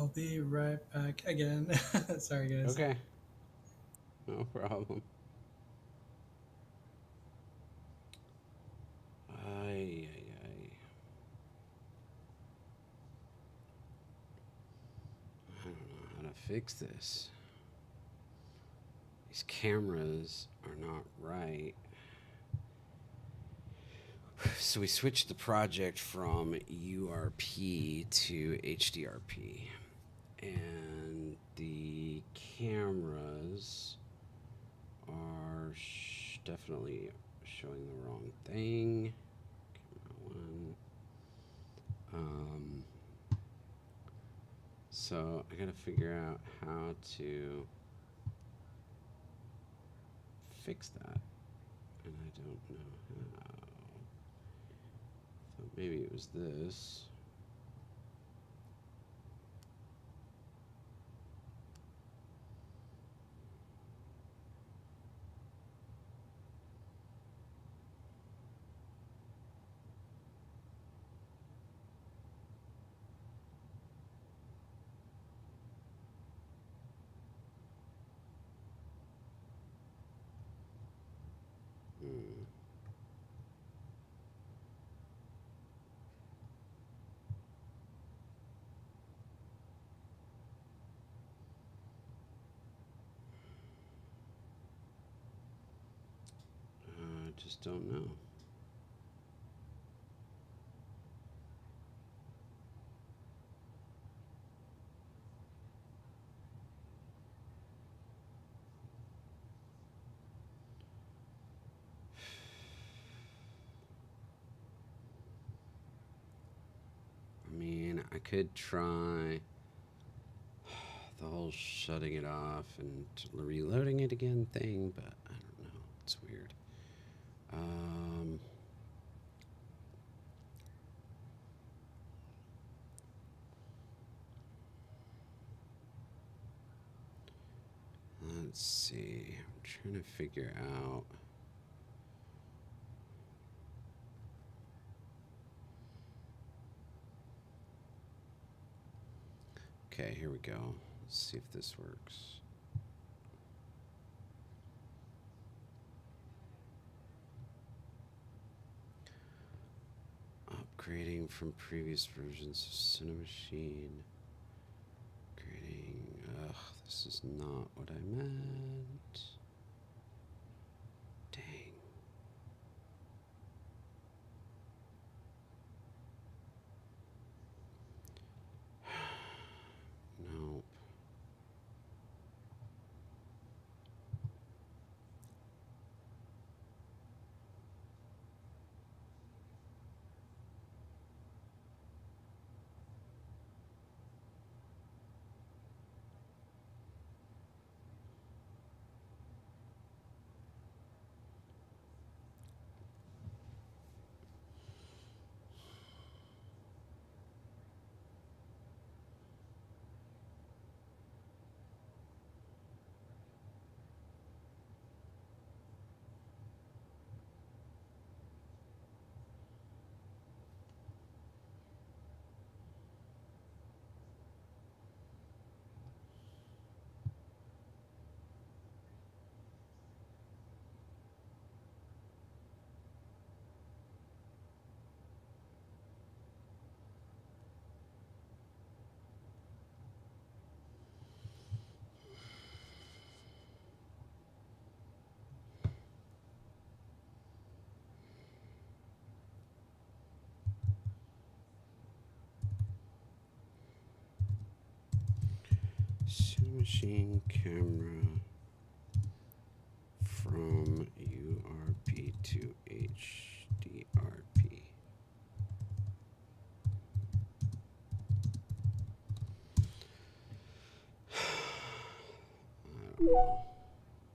I'll be right back again. Sorry, guys. Okay. No problem. Ay, ay, ay. I don't know how to fix this. These cameras are not right. So we switched the project from URP to HDRP. And the cameras are definitely showing the wrong thing. Camera one. So I gotta figure out how to fix that, and I don't know how. So maybe it was this. I just don't know. I mean, I could try the whole shutting it off and reloading it again thing, but I don't know. It's weird. let's see. I'm trying to figure out. Okay, here we go. Let's see if this works. Upgrading from previous versions of Cinemachine. Upgrading. Ugh, this is not what I meant. Dang. Nope. Machine camera from URP to HDRP.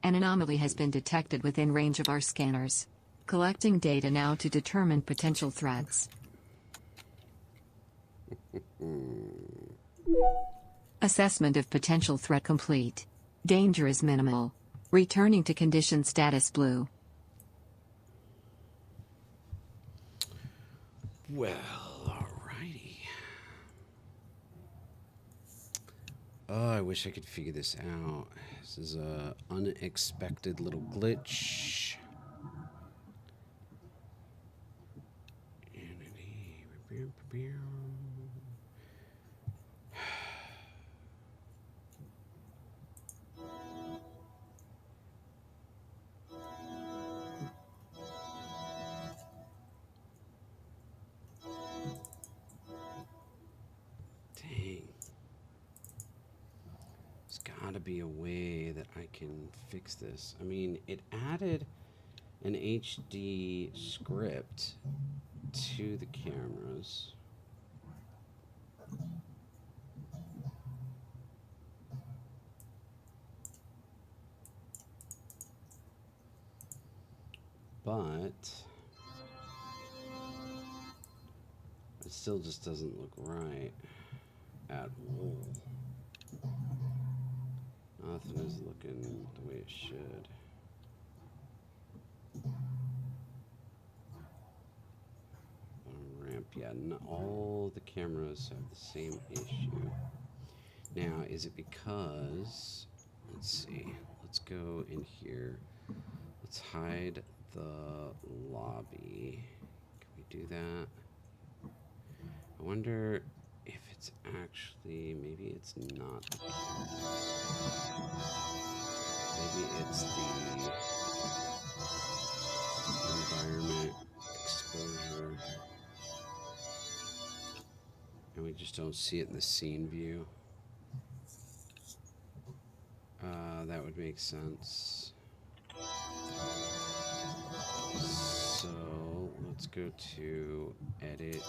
An anomaly has been detected within range of our scanners. Collecting data now to determine potential threats. Assessment of potential threat complete. Danger is minimal. Returning to condition status blue. Well, alrighty. Oh, I wish I could figure this out. This is a unexpected little glitch. Dang. There's gotta be a way that I can fix this. I mean, it added an HD script to the cameras. But it still just doesn't look right at all. Nothing is looking the way it should. Ramp, yeah, not all the cameras have the same issue. Now, is it because, let's see, let's go in here. Let's hide the lobby. Can we do that? I wonder if it's actually, maybe it's not the cameras. Maybe it's the environment exposure. And we just don't see it in the scene view. That would make sense. So let's go to edit.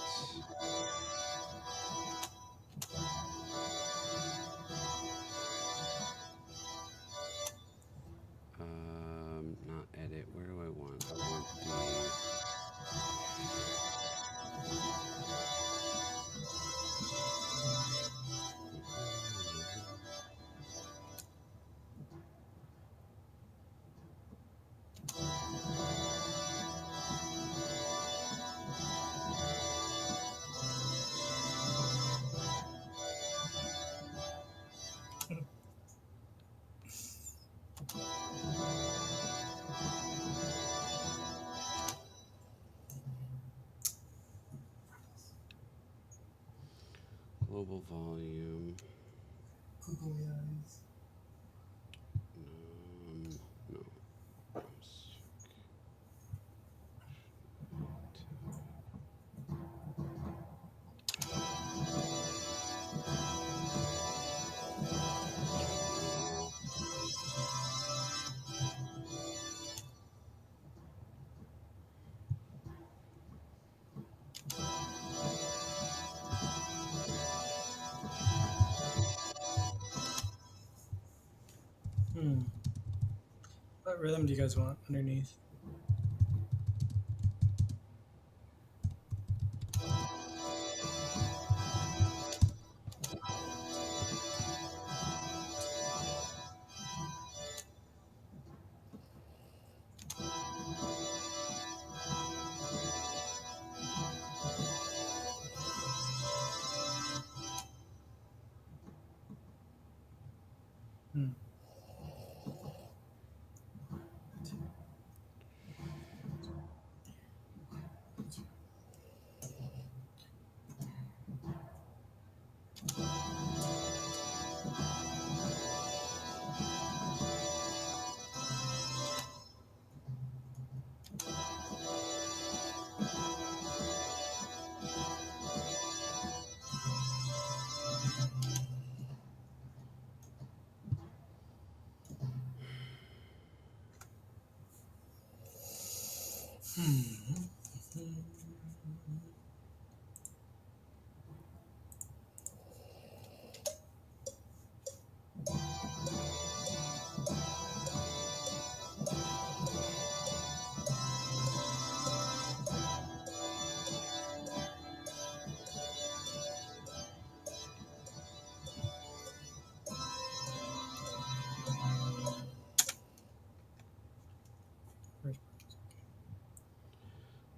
Not edit. Where do I want? I want Global volume. Googly eyes. No. What rhythm do you guys want underneath?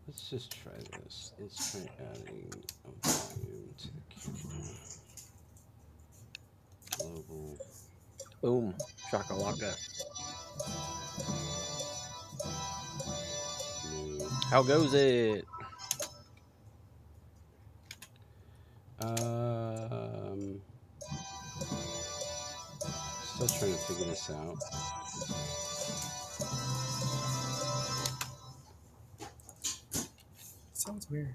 Let's just try this. Let's try adding a volume to the camera. Global. Boom. Shakalaka. New. How goes it? Still trying to figure this out. Sounds weird.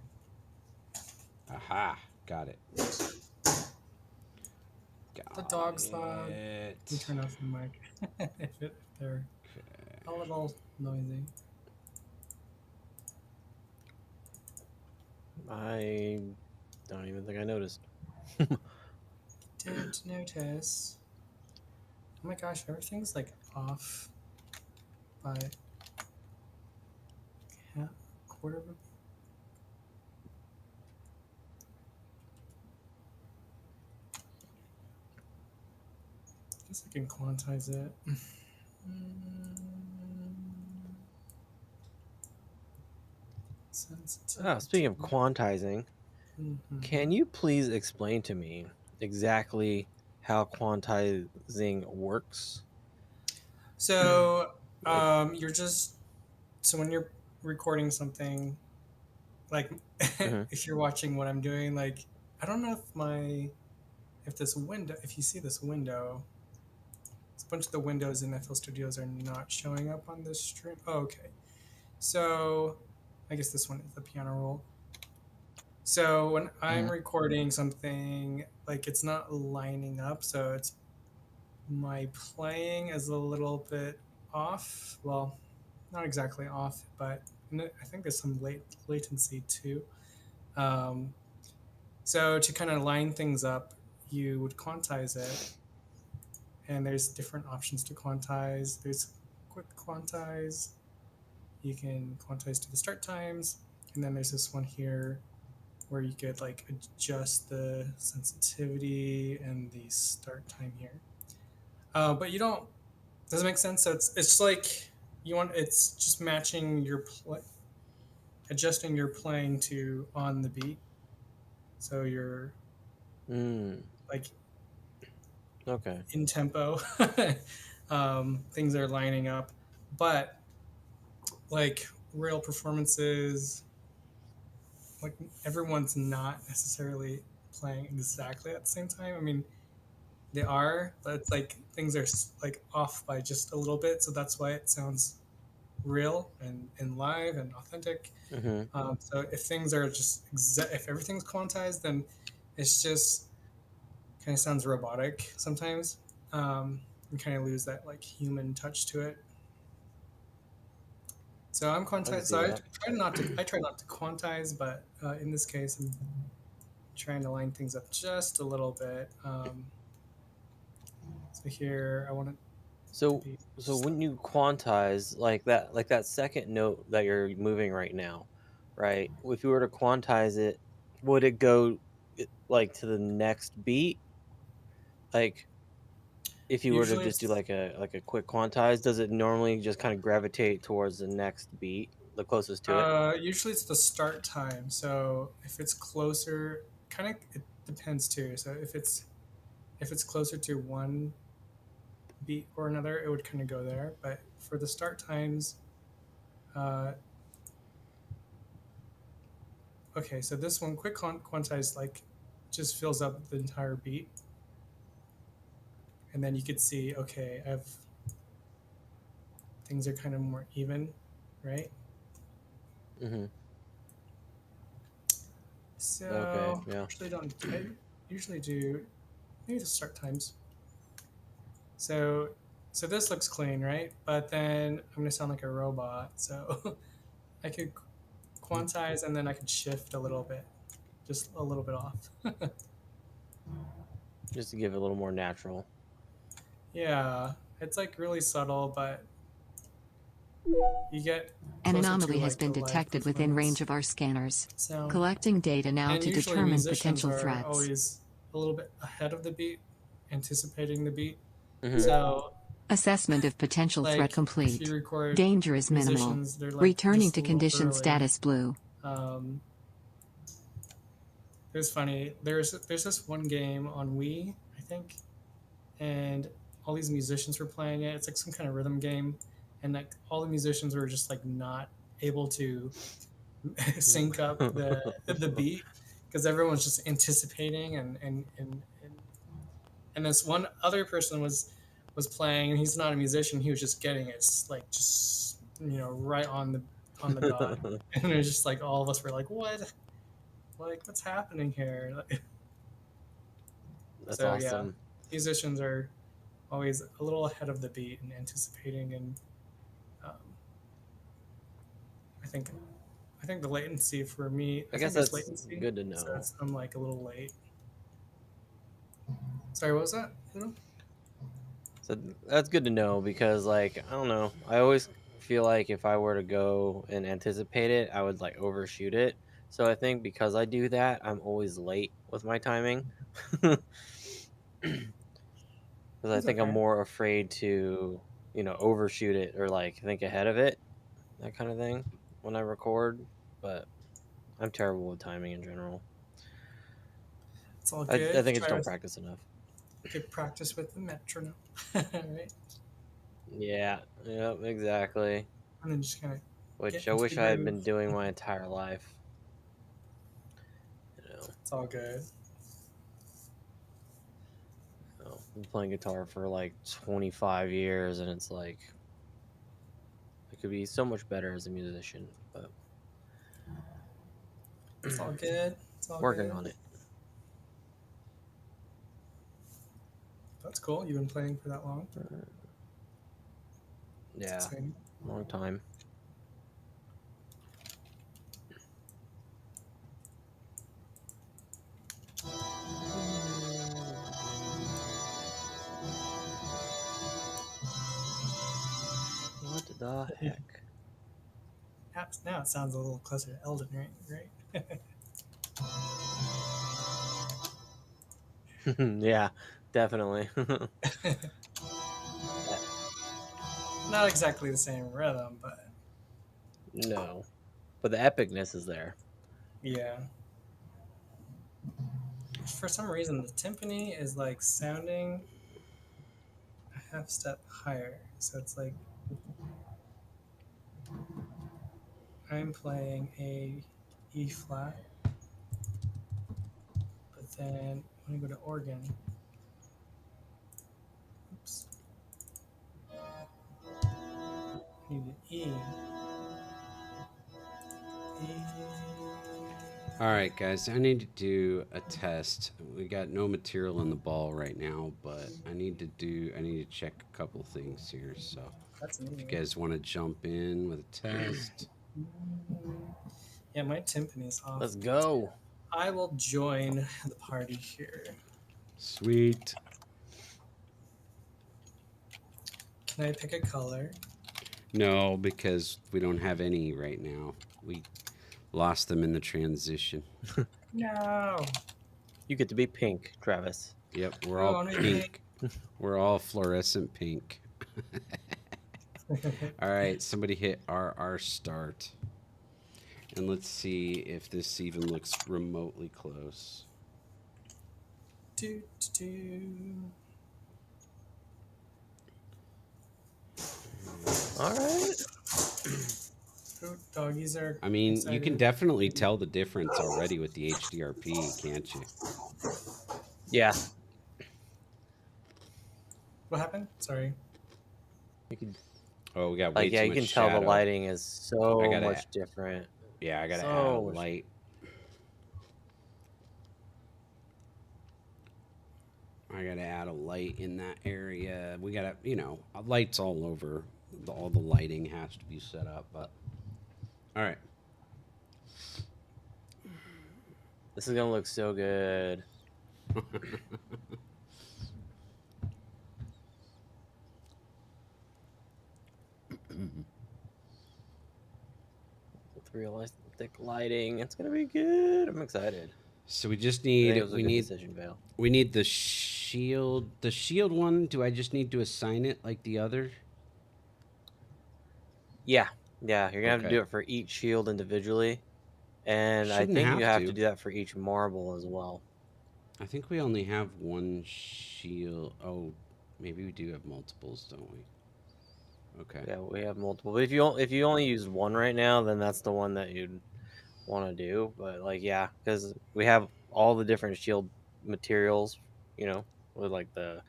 Aha! Got it. The dog's loud. You turn off the mic if they're a little noisy. I don't even think I noticed. Didn't notice. Oh my gosh, everything's like off by a quarter of a. I guess I can quantize it. Speaking of quantizing, can you please explain to me exactly how quantizing works? So, you're just so when you're recording something, like if you're watching what I'm doing, like I don't know if this window, if you see this window, a bunch of the windows in FL Studios are not showing up on this stream. Oh, okay. So I guess this one is the piano roll. So when I'm recording something, like it's not lining up, so it's my playing is a little bit off. Well, not exactly off, but I think there's some latency too. So to kind of line things up, you would quantize it, and there's different options to quantize. There's quick quantize. You can quantize to the start times, and then there's this one here where you could like adjust the sensitivity and the start time here. But you don't. Does it make sense? So it's like it's just matching your adjusting your playing to on the beat. So you're like okay in tempo. Things are lining up, but like real performances, like everyone's not necessarily playing exactly at the same time. I mean, they are, but it's like things are like off by just a little bit, so that's why it sounds real and live and authentic. Mm-hmm. So if things are just if everything's quantized, then it's just kind of sounds robotic sometimes. You kind of lose that like human touch to it. So I'm I can quantized. see So that. I try not to quantize, but in this case, I'm trying to line things up just a little bit. So here I want it to So be so just when you quantize like that second note that you're moving right now, right? If you were to quantize it, would it go like to the next beat? Like if you were to usually just do it's like a quick quantize, does it normally just kind of gravitate towards the next beat, the closest to it? usually it's the start time. So if it's closer, kind of it depends too. So if it's closer to one beat or another, it would kind of go there. But for the start times, uh, okay, so this one, quick quantize, like just fills up the entire beat. And then you could see, okay, I've things are kind of more even, right? Mm-hmm. Okay, So yeah. I usually do maybe the start times. So so this looks clean, right? But then I'm gonna sound like a robot. So I could quantize and then I could shift a little bit, just a little bit off. Just to give it a little more natural. Yeah, it's like really subtle, but you get An closer to anomaly has like a been live detected within range performance of our scanners. sound. Collecting data now And to usually determine musicians potential are threats. always a little bit ahead of the beat, anticipating the beat. Mm-hmm. So Assessment of potential threat like if you complete. record Danger is minimal. musicians, they're like Returning just to a little condition early. status blue. Um, it was funny. There's this one game on Wii, I think, and all these musicians were playing it. It's like some kind of rhythm game, and like all the musicians were just like not able to sync up the beat because everyone's just anticipating and this one other person was playing and he's not a musician. He was just getting it like just right on the dot, and it was just like all of us were like, what, like what's happening here? That's So yeah, awesome. musicians are always a little ahead of the beat and anticipating, and um, I think I think the latency for me, I I guess think there's that's latency, good to so know. I'm like a little late. Sorry, what was that? So that's good to know because, like, I don't know. I always feel like if I were to go and anticipate it, I would like overshoot it. So I think because I do that, I'm always late with my timing. Because I It's think I'm okay. more afraid to, overshoot it or like think ahead of it, that kind of thing when I record. But I'm terrible with timing in general. It's all I good. think I just Try don't with practice enough. good practice with the metronome, right? Yeah, yep, exactly. And then just kind of get Which I into the wish I had groove. been doing my entire life. You know. It's all good. I've been playing guitar for like 25 years, and it's like I could be so much better as a musician, but It's all good. It's all working good. on it. That's cool. You've been playing for that long. It's Yeah, exciting. long time. What the heck? Now it sounds a little closer to Elden Ring, right? Yeah, definitely. Not exactly the same rhythm, but No, but the epicness is there. yeah. For some reason, the timpani is like sounding a half step higher. So it's like I'm playing a E flat, but then I'm going to go to organ. Oops. I need an E. All right, guys, I need to do a test. We got no material in the ball right now, but I need to check a couple things here. So That's an if you E. guys want to jump in with a test. Yeah, my timpani's off. Let's go. I will join the party here. Sweet. Can I pick a color? No, because we don't have any right now. We lost them in the transition. No. You get to be pink, Travis. Yep, we're Oh, all I'm gonna pink. We're all fluorescent pink. All right, somebody hit RR start. And let's see if this even looks remotely close. Do, do, do. All right. Oh, doggies are. I mean, excited. you can definitely tell the difference already with the HDRP, can't you? Yeah. What happened? Sorry. You can, Oh, we got way like, yeah, too you much can tell the shadow. lighting is so I gotta- much different. Yeah, I gotta add So a much- light. I gotta add a light in that area. We gotta, lights all over. All the lighting has to be set up, but all right. This is gonna look so good. With realistic lighting, it's gonna be good. I'm excited. So we just I think need it was a good decision, Vale. we need the shield. The shield one. Do I just need to assign it like the other? Yeah, yeah. You're gonna have to Okay. do it for each shield individually, and I Shouldn't think you have to. to do that for each marble as well. I think we only have one shield. Oh, maybe we do have multiples, don't we? Okay. Yeah, we have multiple. But if you only use one right now, then that's the one that you'd want to do. But like, yeah, because we have all the different shield materials, with like the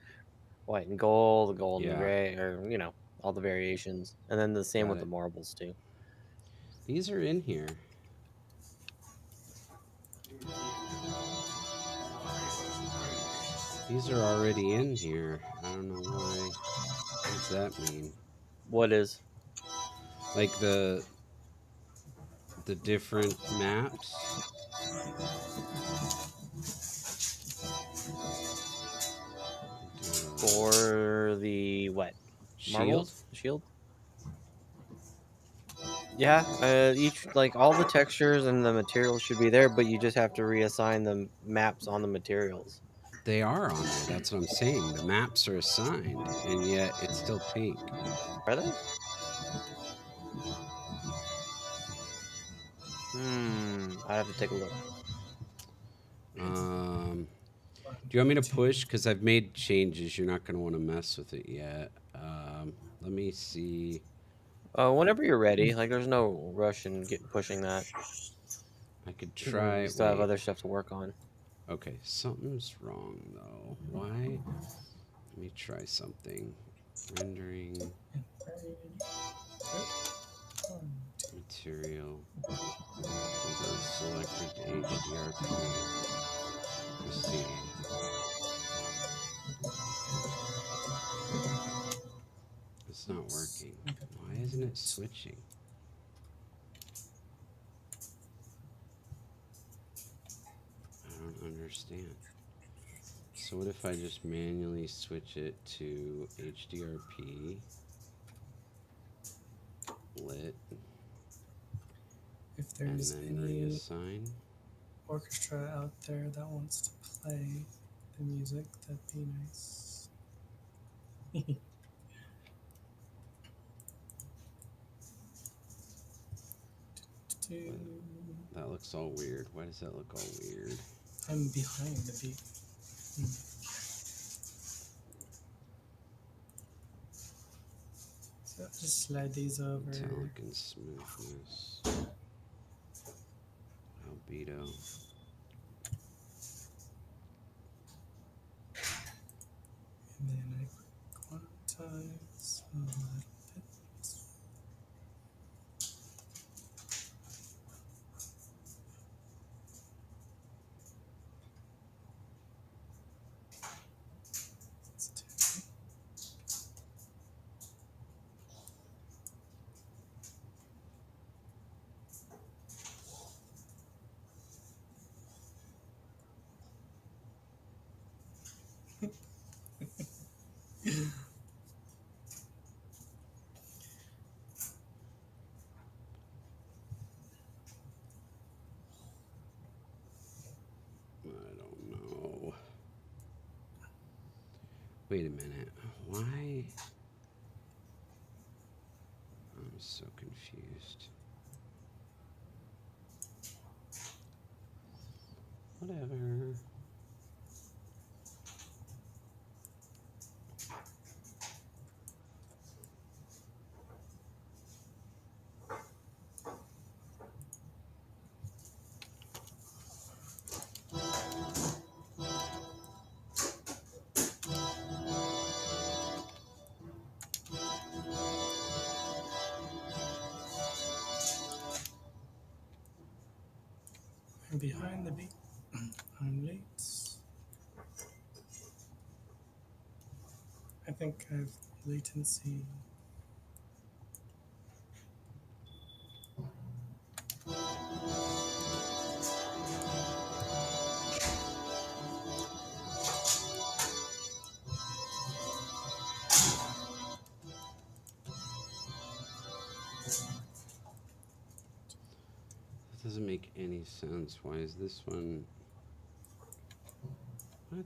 white and gold, the gold and Yeah. gray, or all the variations, and then the same Got with it. the marbles too. These are in here. These are already in here. I don't know why. What does that mean? What is? Like the different maps? For the what? Shield? Marbles? Shield? Yeah, each like all the textures and the materials should be there, but you just have to reassign the maps on the materials. They are on there. That's what I'm saying. The maps are assigned, and yet it's still pink. Are they? I have to take a look. Do you want me to push? Because I've made changes. You're not going to want to mess with it yet. Let me see. Whenever you're ready, like there's no rush in pushing that. I could try. You still have wait. other stuff to work on. Okay, something's wrong though. Why? Let me try something. Rendering. Material. Selected HDRP. Proceed. It's not working. Why isn't it switching? I don't understand. So what if I just manually switch it to HDRP lit If and there's then any reassign? orchestra out there that wants to play the music, that'd be nice. That looks all weird. Why does that look all weird? I'm behind the beat. So just slide these over. Metallic and smoothness. Albedo. a little bit. Sensitivity. I don't know. Wait a minute. Why? I'm so confused. Whatever. And behind the beat, I'm late. I think I have latency. That doesn't make any sense. Why is this one? What?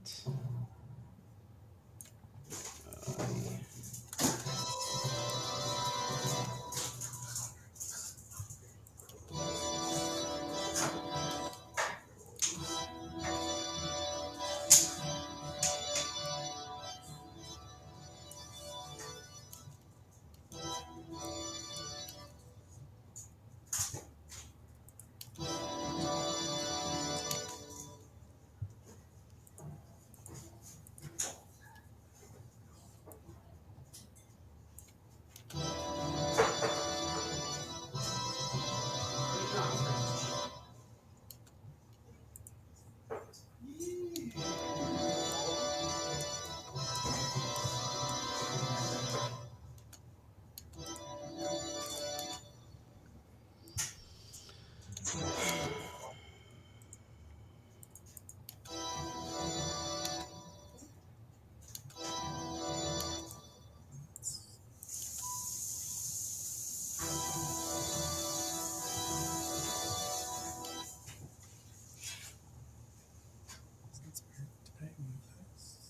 That's weird. Did I move this?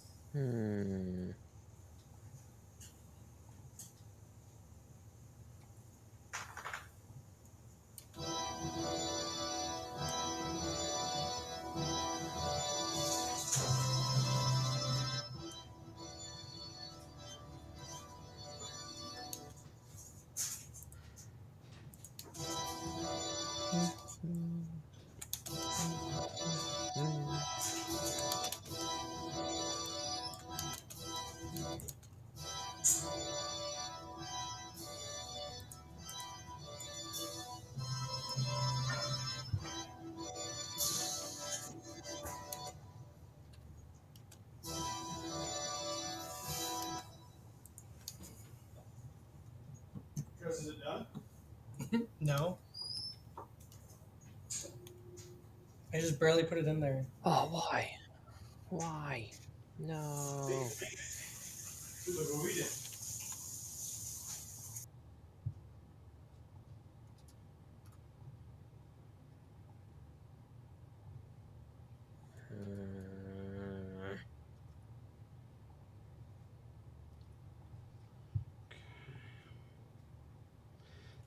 Chris, is it done? No. I just barely put it in there. Oh, why? Why? No. Look what we did.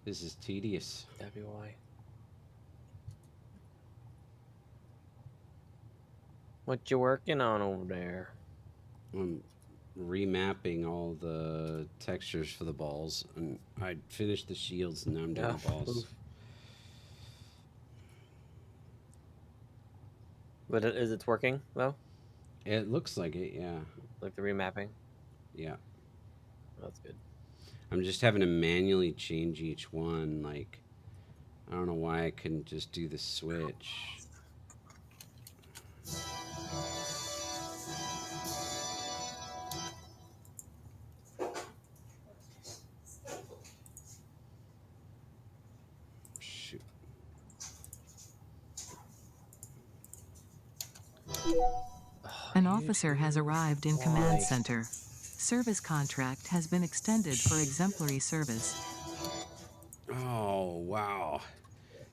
This is tedious. That'd be why. What you working on over there? I'm remapping all the textures for the balls, and I finished the shields, and now I'm doing the balls. Oof. But is it working though? It looks like it, yeah. Like the remapping? Yeah. That's good. I'm just having to manually change each one. Like, I don't know why I couldn't just do the switch. Shoot. An officer has arrived in Command Why? Center. Service contract has been extended for exemplary service. Oh, wow.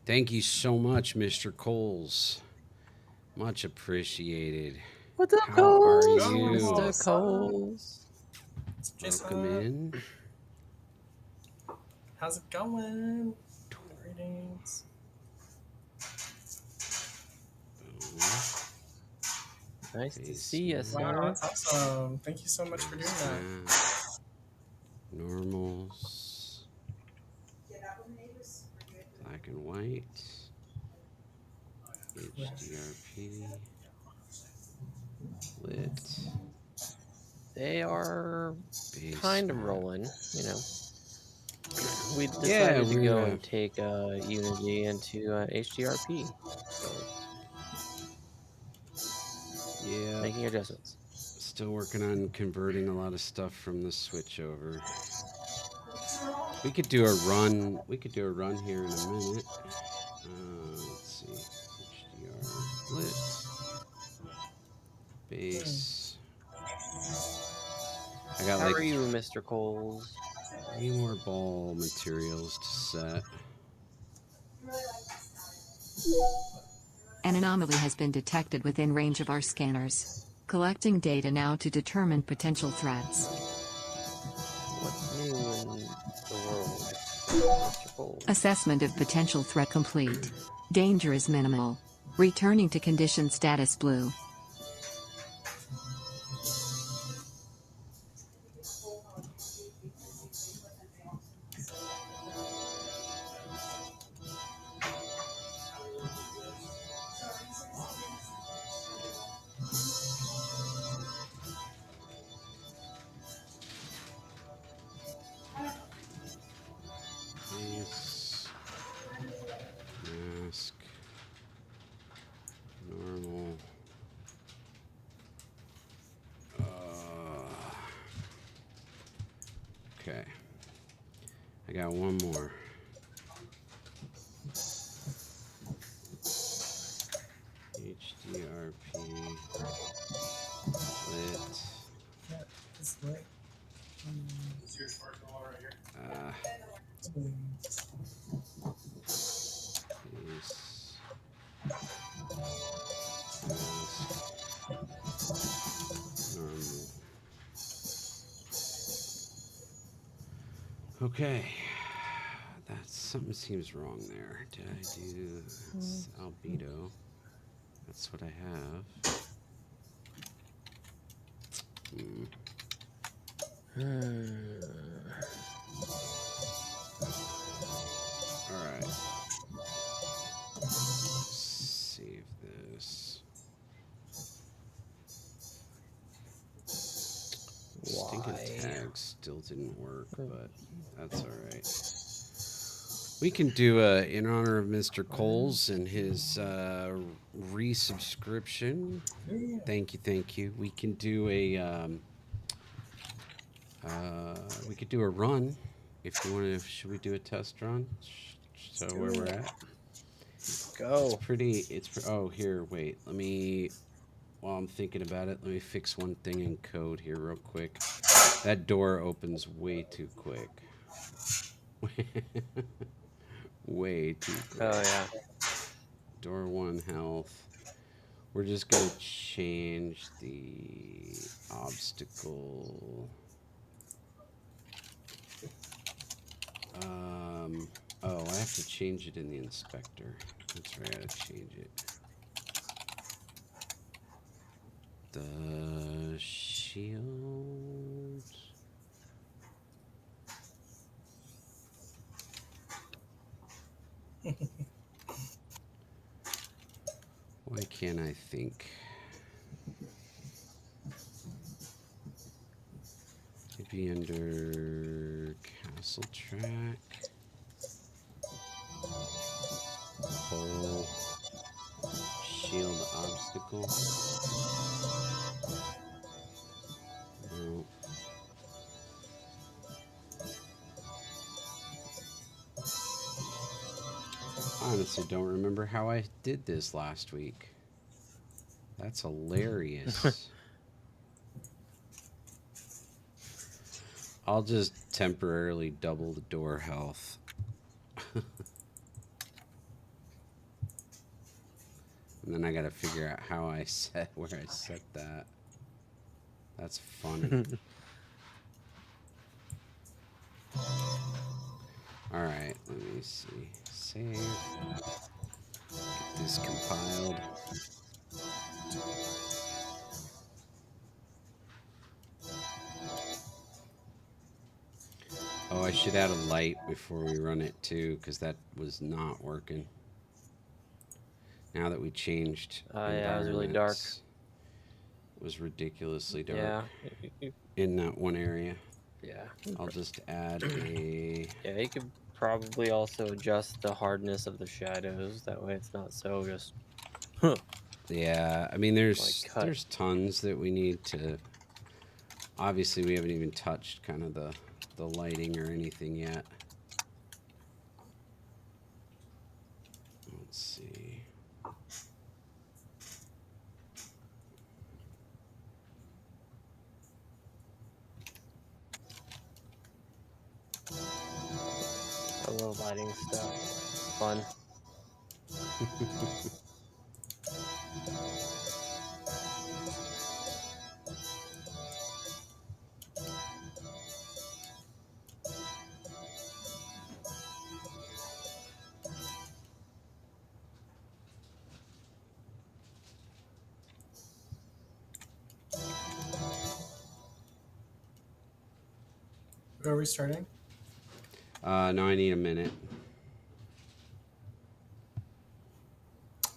Thank you so much, Mr. Coles. Much appreciated. What's up, How are Coles? you? Mr. Coles. Welcome in. How's it going? Greetings. Nice to see you, Wow, sir. that's awesome. Thank you so much for doing that. Normals. Black and white. HDRP. Lit. They are Base kind of map. rolling, you know. We decided to we're go and take Unity into HDRP. So yeah. making adjustments. Still working on converting a lot of stuff from the switch over. We could do a run. We could do a run here in a minute. Let's see. HDR lit. Base. I got How like are you, Mr. Coles? 3 more ball materials to set. An anomaly has been detected within range of our scanners. Collecting data now to determine potential threats. What's new in the world, Mr. Coles? Assessment of potential threat complete. Danger is minimal. Returning to condition status blue. Base. Mask. Normal. Okay. I got one more. HDRP. Lit. Yeah, it's lit. Is your sparkling water right here? Base. Mask. Normal. Okay. That's something seems wrong there. Did I do that's albedo? That's what I have. All right. Save this. Stinking tags still didn't work, but that's all right. We can do in honor of Mr. Coles and his resubscription. Yeah. Thank you. We can do a we could do a run if you want to. Should we do a test run? So where we're at. Go. It's pretty. Oh, here. Wait. Let me. While I'm thinking about it, let me fix one thing in code here real quick. That door opens way too quick. Way too quick. Oh, yeah. Door 1 health. We're just going to change the obstacle. Oh, I have to change it in the inspector. That's right, I gotta change it. The shield. Why can't I think? Maybe under Castle track. Pole. Shield obstacle. No. I honestly don't remember how I did this last week. That's hilarious. I'll just temporarily double the door health. And then I gotta figure out how I set where I set that. That's funny. Alright, let me see. Save. Get this compiled. Oh, I should add a light before we run it too, because that was not working. Now that we changed Yeah, it was really dark. It was ridiculously dark. Yeah. In that one area. Yeah. I'll just add a... Yeah, you could probably also adjust the hardness of the shadows. That way it's not so just... Yeah, I mean, there's Like tons that we need to... Obviously, we haven't even touched kind of the lighting or anything yet. Let's see. A little lighting stuff. Fun. Where are we starting? No, I need a minute.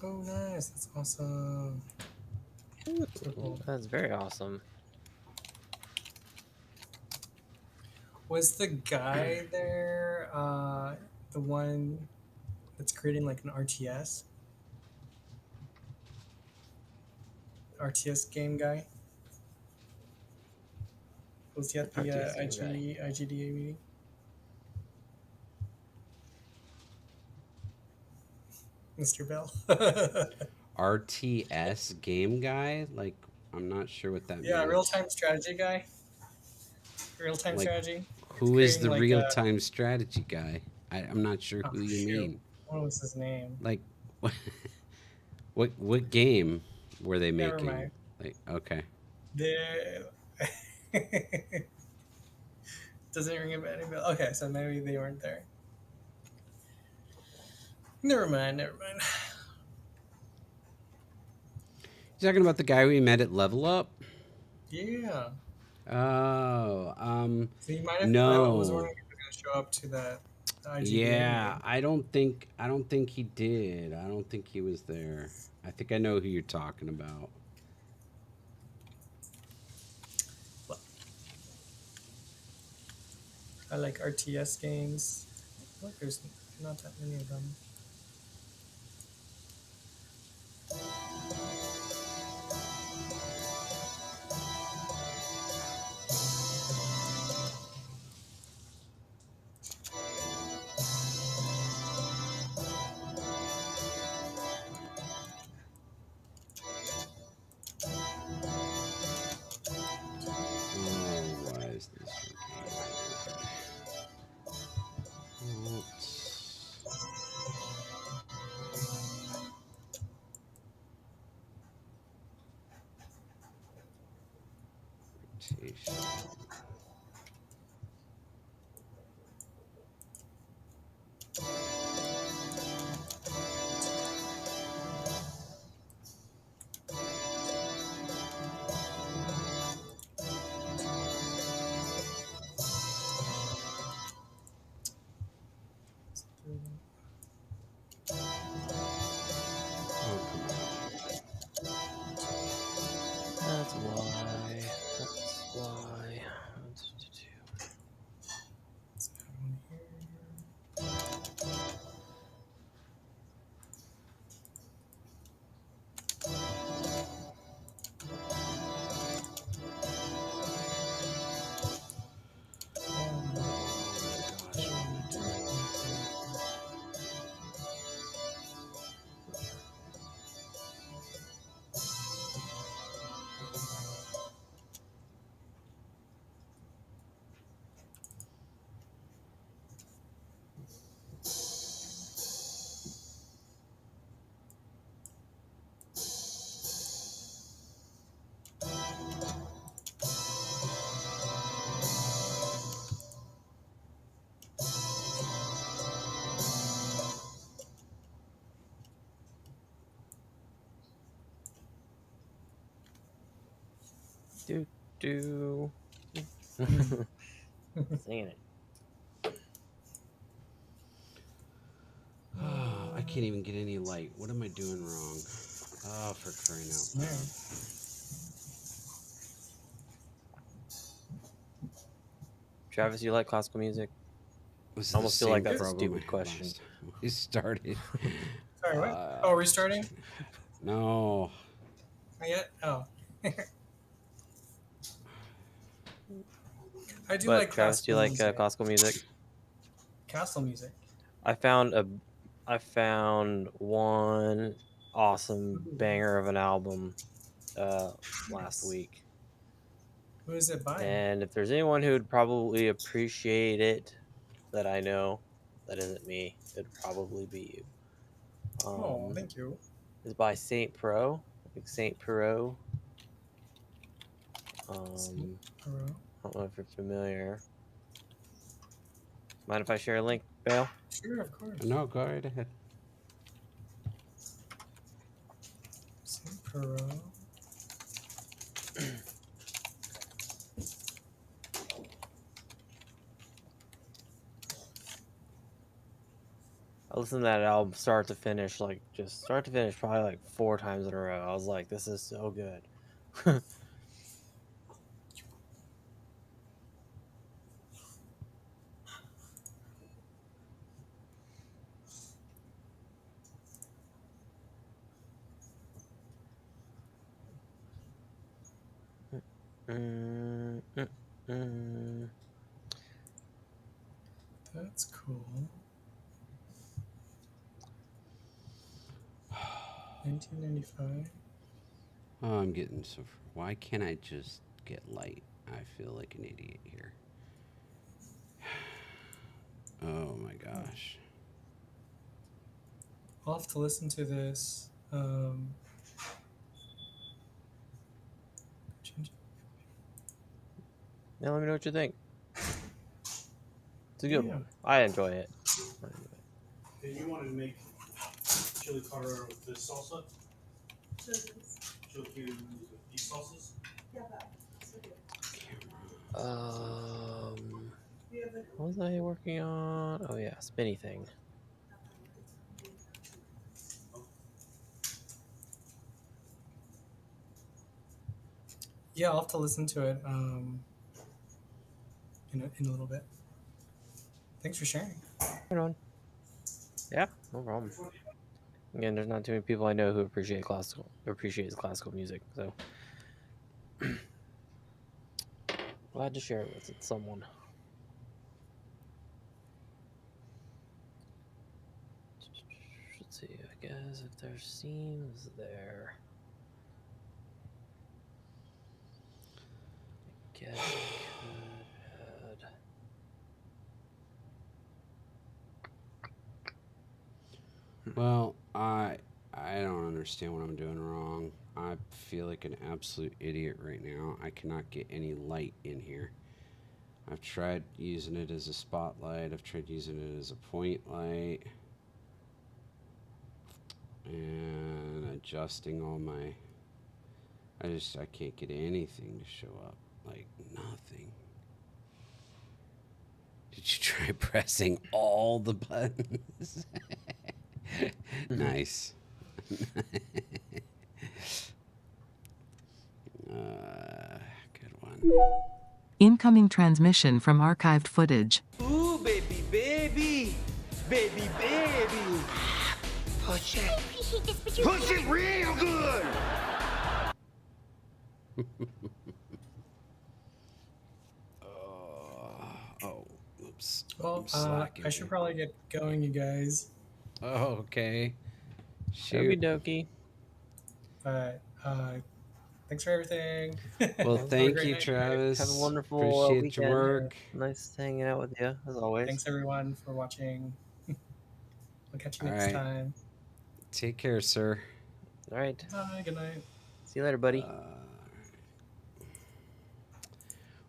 Oh, nice. That's awesome. So cool. That's very awesome. Was the guy there the one that's creating like an RTS? RTS game guy? Was he at the RTS game IGDA meeting? Mr. Bell. RTS game guy? Like, I'm not sure what that means. Yeah, real-time strategy guy. Real-time Like, strategy. Who is creating the like real-time strategy guy? I'm not sure who you shoot. mean. What was his name? Like, what game were they Never making? mind. Like, okay. The doesn't ring a bell. Okay, so maybe they weren't there. Never mind. You talking about the guy we met at Level Up? Yeah. Oh, So you might have. I no. was wondering if he was going to show up to that IGDA Yeah, meeting. I don't think he did. I don't think he was there. I think I know who you're talking about. I like RTS games. Look, there's not that many of them. Why is this rotation? That's why. That's why. Do do. Singing it. Oh, I can't even get any light. What am I doing wrong? Oh, for crying out loud. Travis, you like classical music? This is I almost the feel like same that's a problem stupid I had question. last time we started. Sorry, what? Oh, restarting? No. Not yet? Oh. I do But like Travis, do you classical like music. classical music? Castle music. I found one awesome banger of an album last week. Who is it by? And if there's anyone who would probably appreciate it that I know, that isn't me, it'd probably be you. Oh, thank you. It's by Saint Pro. Like Saint Perot. Saint I Perot. don't know if you're familiar. Mind if I share a link, Bale? Sure, of course. No, go right ahead. Saint Perot. I listened to that album start to finish, like just start to finish, probably like 4 times in a row. I was like, this is so good. That's cool. 1995. Oh, I'm getting so. Why can't I just get light? I feel like an idiot here. Oh my gosh. I'll have to listen to this. Yeah, let me know what you think. It's a good one. I enjoy it. And you wanted to make chili carrera with this salsa? Chili with these salsas? What was I working on? Oh yeah, spinny thing. Yeah, I'll have to listen to it in a little bit. Thanks for sharing. Right on. Yeah, no problem. Again, there's not too many people I know who appreciates classical music, so glad to share it with someone. Let's see, I guess if there's seams there. I guess I could add. Well, I don't understand what I'm doing wrong. I feel like an absolute idiot right now. I cannot get any light in here. I've tried using it as a spotlight. I've tried using it as a point light. And adjusting all my... I can't get anything to show up. Like, nothing. Did you try pressing all the buttons? Nice. Good one. Incoming transmission from archived footage. Ooh, baby, baby. Baby, baby. Push it. Push it real good. Oh, oops. Well, slacking I should here. probably get going, you guys. Oh, okay. Okie Shoot. dokie. But thanks for everything. Well, Have a thank great you, night. Travis. Have a wonderful Appreciate weekend. your work. Nice hanging out with you, as always. Thanks everyone for watching. I'll catch you All next right. time. Take care, sir. All right. Bye. Good night. See you later, buddy.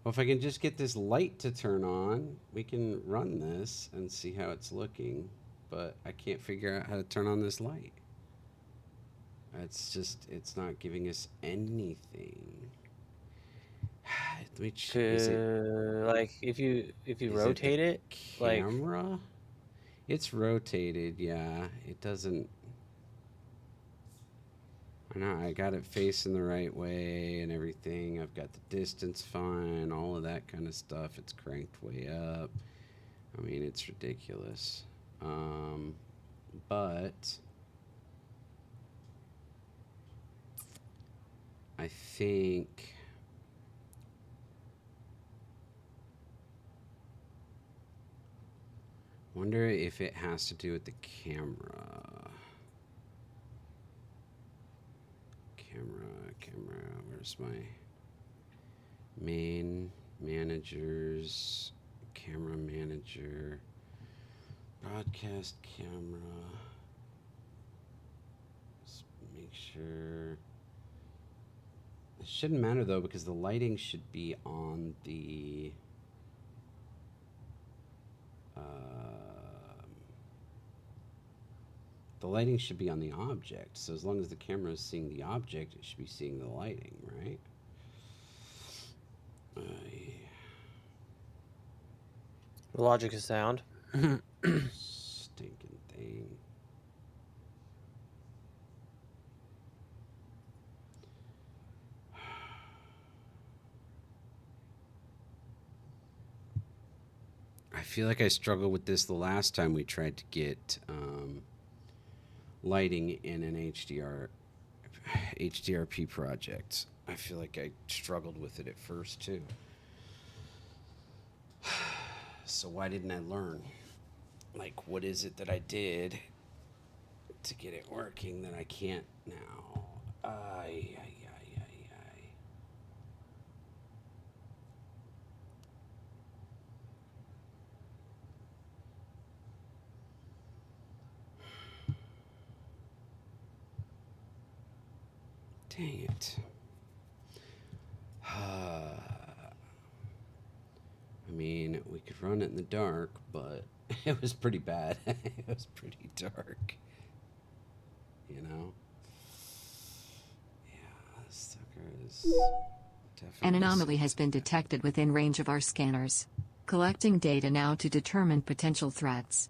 Well, if I can just get this light to turn on, we can run this and see how it's looking. But I can't figure out how to turn on this light. It's not giving us anything. Which is it? Like if you Is it rotate the it, like camera? It's rotated, yeah. It doesn't. I know, I got it facing the right way and everything. I've got the distance fine, all of that kind of stuff. It's cranked way up. I mean, it's ridiculous. But I think wonder if it has to do with the camera. Camera, where's my main managers, camera manager, broadcast camera. Let's make sure. It shouldn't matter though, because the lighting should be on the lighting should be on the object. So as long as the camera is seeing the object, it should be seeing the lighting, right? the logic is sound. Stinking thing. I feel like I struggled with this the last time we tried to get lighting in an HDRP project. I feel like I struggled with it at first too. So why didn't I learn? Like, what is it that I did to get it working that I can't now? Ay. Dang it. I mean, we could run it in the dark, but it was pretty bad. It was pretty dark. You know? Yeah, this sucker is definitely... An anomaly has been detected within range of our scanners. Collecting data now to determine potential threats.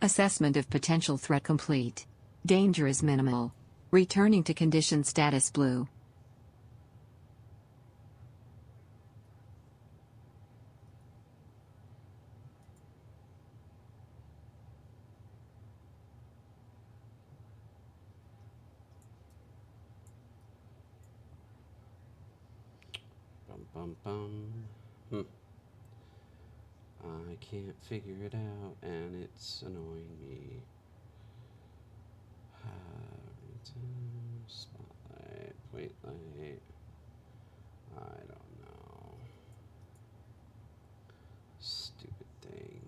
Assessment of potential threat complete. Danger is minimal. Returning to condition status blue. Bum bum bum. I can't figure it out, and it's annoying me. Spotlight, point light. I don't know. Stupid thing.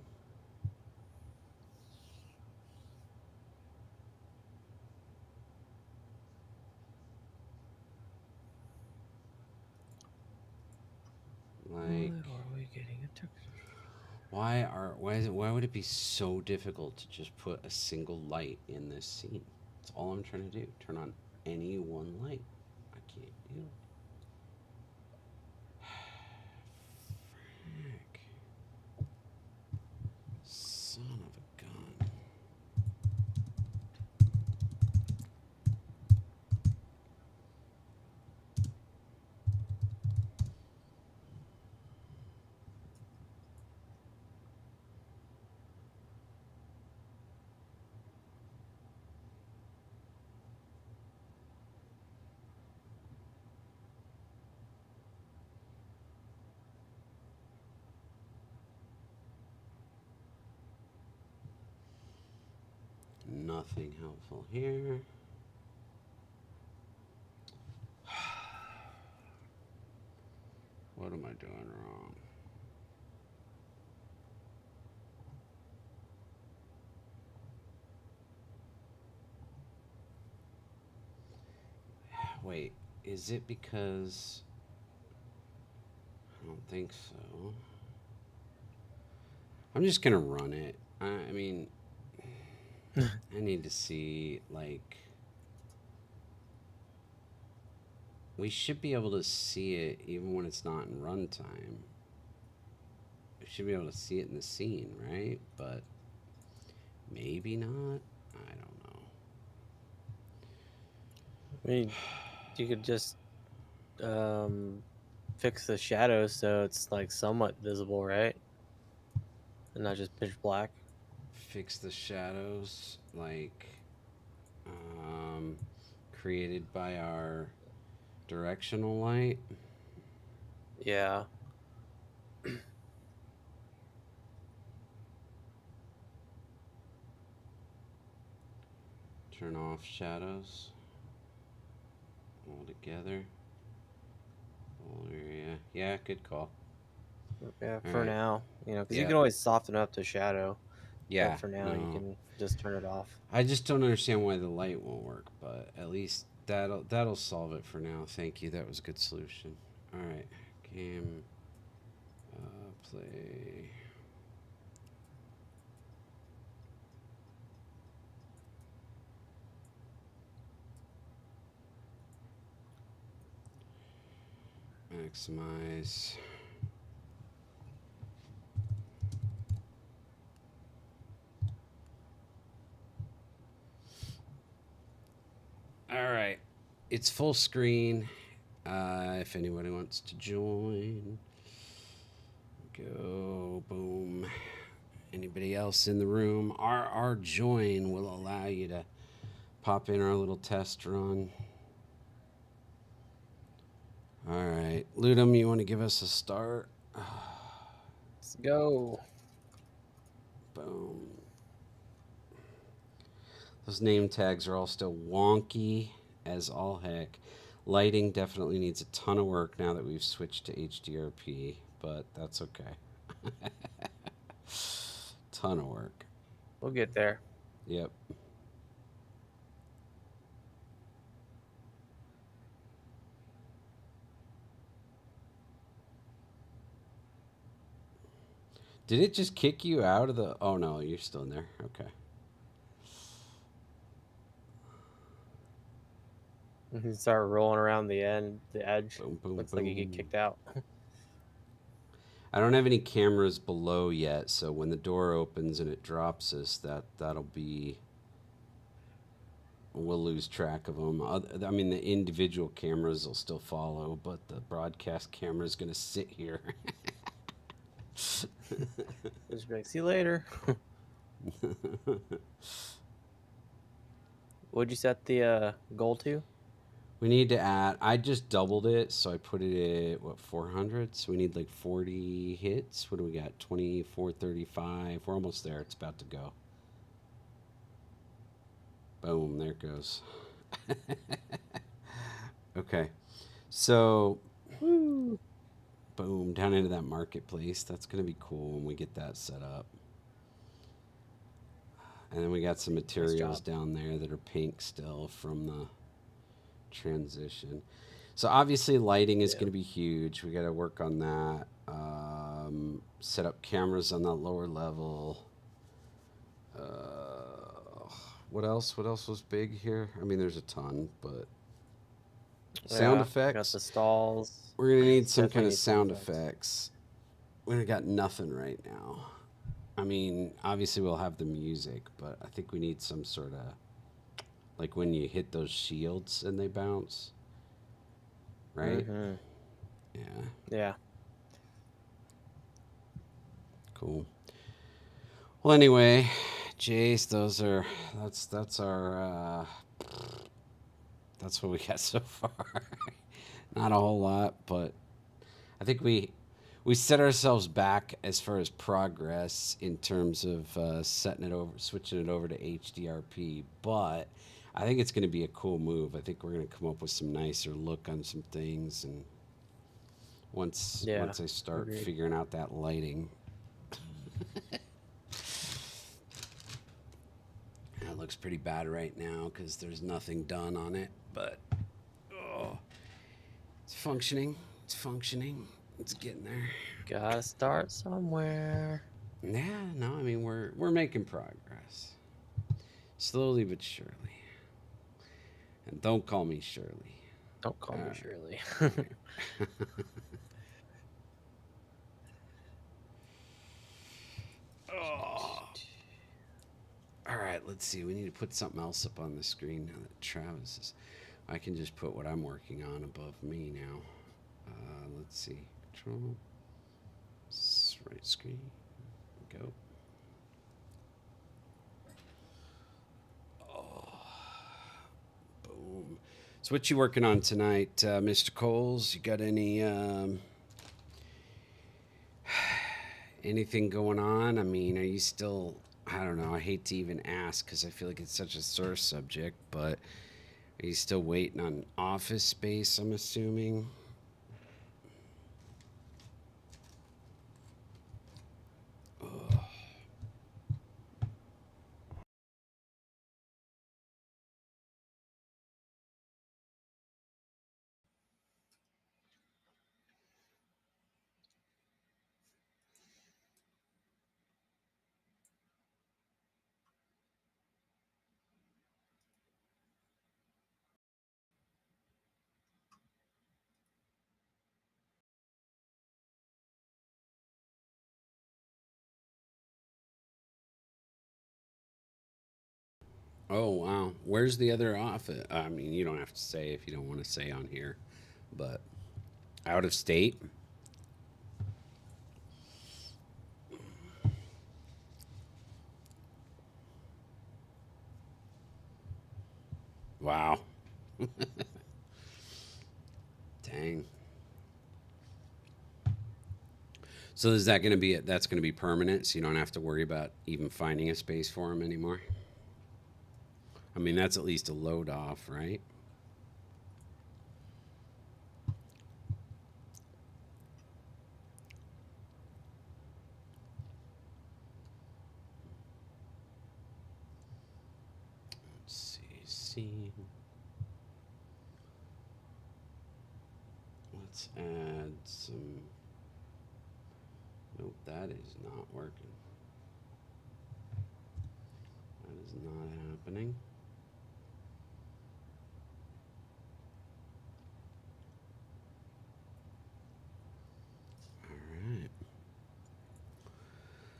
Like, Are we getting a text? why would it be so difficult to just put a single light in this scene? That's all I'm trying to do. Turn on any one light. I can't do it. Frick. Son of a gun. Nothing helpful here. What am I doing wrong? Wait, is it because... I don't think so. I'm just gonna run it. I mean... I need to see, like... We should be able to see it even when it's not in runtime. We should be able to see it in the scene, right? But maybe not. I don't know. I mean, you could just fix the shadows so it's like somewhat visible, right? And not just pitch black. Fix the shadows, like created by our directional light. Yeah. Turn off shadows altogether. Yeah, good call. Yeah, All for right. now, you know, because you Yeah. can always soften up the shadow. Yeah, But for now, you no. can just turn it off. I just don't understand why the light won't work, but at least that'll solve it for now. Thank you. That was a good solution. All right, game play. Maximize. All right, it's full screen. If anybody wants to join, go boom. Anybody else in the room? Our join will allow you to pop in our little test run. All right, Ludum, you want to give us a start? Let's go. Boom. Those name tags are all still wonky as all heck. Lighting definitely needs a ton of work now that we've switched to HDRP, but that's okay. Ton of work. We'll get there. Yep. Did it just kick you out of the... Oh, no, you're still in there. Okay. You start rolling around the edge. Boom, boom, Looks boom. like you get kicked out. I don't have any cameras below yet, so when the door opens and it drops us, that'll be... We'll lose track of them. I mean, the individual cameras will still follow, but the broadcast camera is going to sit here. Just be like, see you later. What'd you set the goal to? We need to add... I just doubled it, so I put it at, what, 400? So we need like 40 hits. What do we got? 24, 35. We're almost there. It's about to go. Boom, there it goes. Okay. So, boom, down into that marketplace. That's going to be cool when we get that set up. And then we got some materials down there that are pink still from the transition. So obviously lighting is going to be huge. We got to work on that. Set up cameras on that lower level. What else? What else was big here? I mean, there's a ton, but sound effects. Got the stalls. We're gonna need some Definitely kind of need sound effects. We got nothing right now. I mean, obviously we'll have the music, but I think we need some sort of, like when you hit those shields and they bounce, right? Mm-hmm. Yeah. Yeah. Cool. Well, anyway, Jace, that's what we got so far. Not a whole lot, but I think we set ourselves back as far as progress in terms of switching it over to HDRP. But I think it's going to be a cool move. I think we're going to come up with some nicer look on some things, and once I start figuring out that lighting. It looks pretty bad right now because there's nothing done on it, but it's functioning. It's functioning. It's getting there. Gotta start somewhere. Yeah, no, I mean we're making progress, slowly but surely. And don't call me Shirley. Don't call me Shirley. Oh. All right, let's see. We need to put something else up on the screen now that Travis is. I can just put what I'm working on above me now. Let's see. Control. Right screen. Go. Oh. Boom. So what you working on tonight, Mr. Coles? You got any anything going on? I mean, are you still? I don't know. I hate to even ask because I feel like it's such a sore subject, but are you still waiting on office space? I'm assuming. Ugh. Oh wow, where's the other office? I mean, you don't have to say if you don't want to say on here, but out of state. Wow. Dang. So is that going to be it? That's going to be permanent, so you don't have to worry about even finding a space for him anymore. I mean, that's at least a load off, right? Let's see. Let's add some. Nope, that is not working. That is not happening. All right.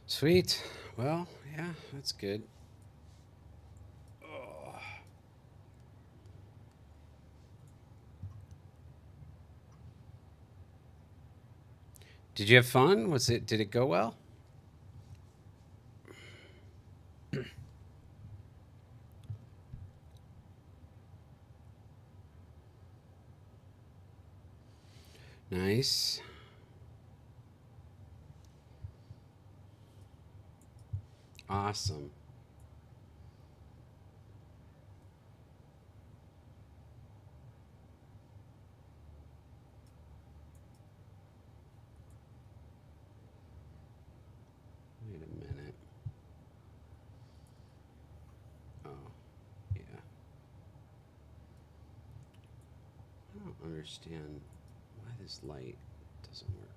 Sweet. Well, yeah, that's good. Oh. Did you have fun? Was it? Did it go well? Nice. Awesome. Wait a minute. Oh, yeah. I don't understand why this light doesn't work.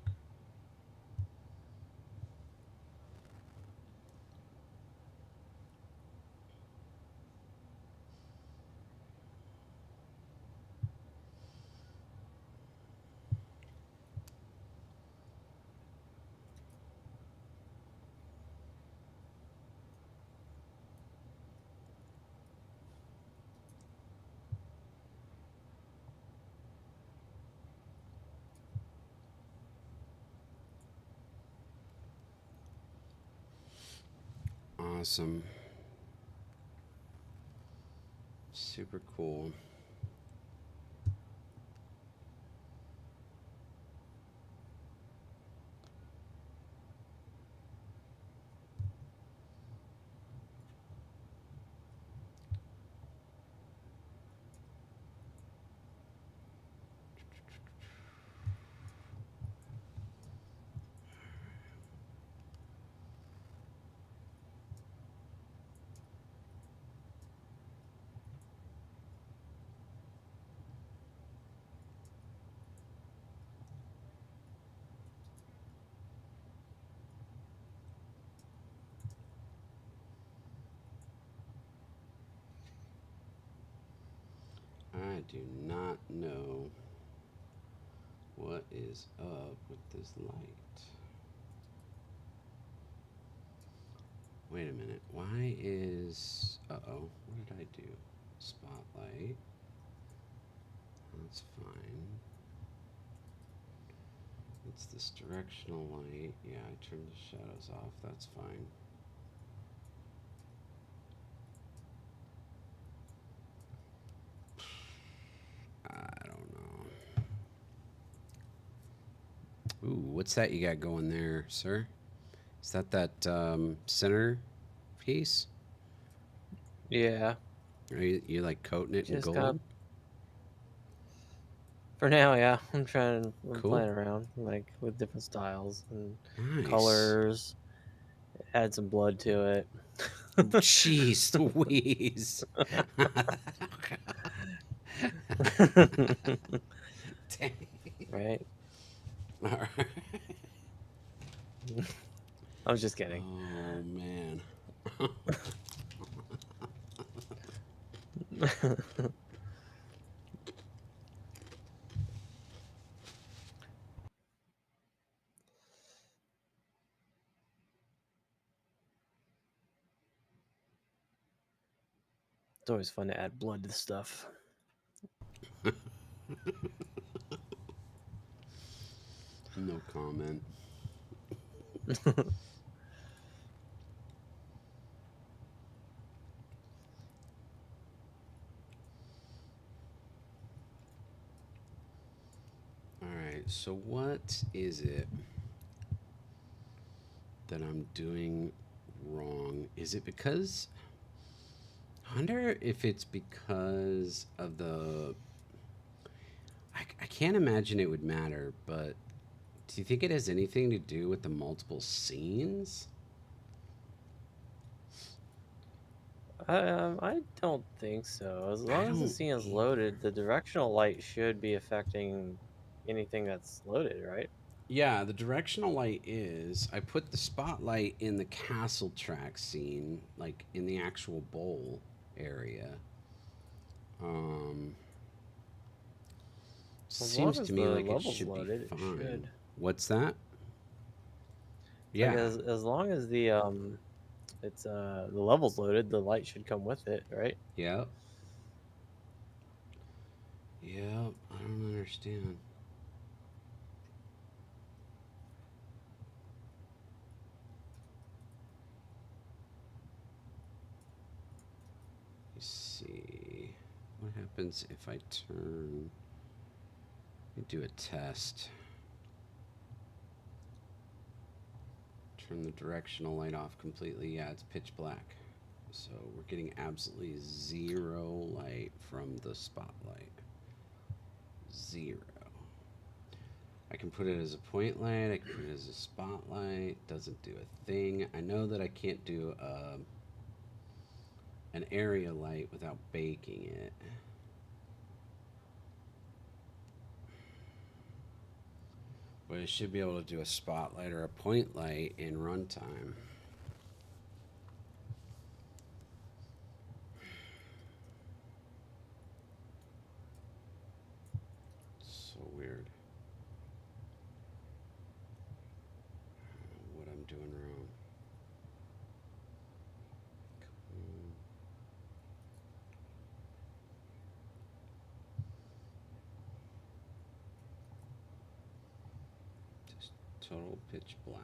Awesome. Super cool. do not know what is up with this light. Wait a minute. Why is... Uh-oh. What did I do? Spotlight. That's fine. It's this directional light. Yeah, I turned the shadows off. That's fine. I don't know. Ooh, what's that you got going there, sir? Is that center piece? Yeah. Are you like coating it in Just gold? kind of, for now, yeah. I'm Cool. playing around, like, with different styles and Nice. colors. Add some blood to it. Jeez Louise. Dang. Right? All right. I was just kidding. Oh, man. It's always fun to add blood to stuff. No comment. All right, so what is it that I'm doing wrong? Is it because... I wonder if it's because of the... I can't imagine it would matter, but do you think it has anything to do with the multiple scenes? I don't think so. As long as the scene is loaded, the directional light should be affecting anything that's loaded, right? Yeah, the directional light is... I put the spotlight in the castle track scene, like in the actual bowl area. Seems to me like it should be fine. What's that? Yeah. Like as long as the it's the level's loaded, the light should come with it, right? Yep. Yep. I don't understand. Let's see. What happens if I turn... Let me do a test. Turn the directional light off completely. Yeah, it's pitch black. So we're getting absolutely zero light from the spotlight. Zero. I can put it as a point light. I can put it as a spotlight. Doesn't do a thing. I know that I can't do an area light without baking it. But I should be able to do a spotlight or a point light in runtime. So weird. I don't know what I'm doing wrong. Just total pitch black.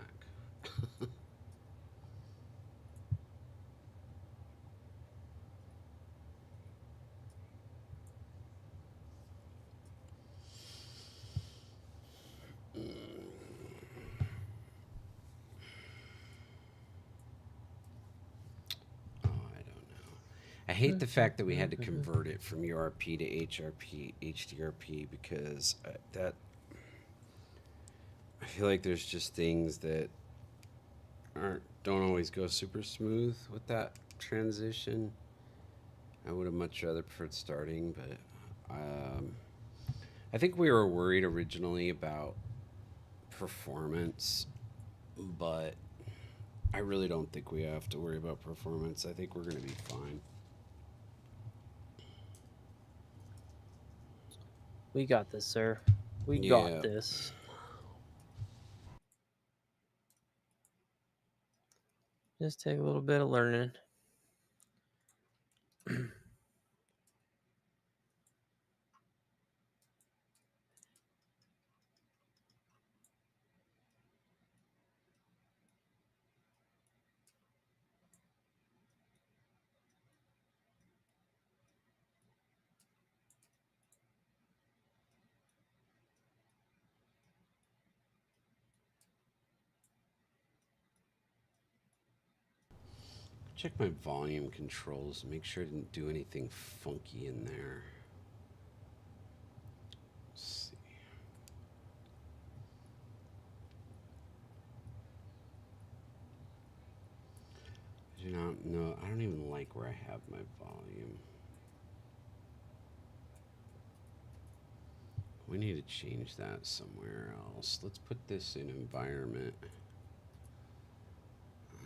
I hate the fact that we had to convert it from URP to HDRP because I feel like there's just things that don't always go super smooth with that transition. I would have much rather preferred starting, but I think we were worried originally about performance, but I really don't think we have to worry about performance. I think we're going to be fine. We got this, sir. We Yeah. got this. Just take a little bit of learning. Check my volume controls. Make sure I didn't do anything funky in there. Let's see. I do not know. I don't even like where I have my volume. We need to change that somewhere else. Let's put this in environment.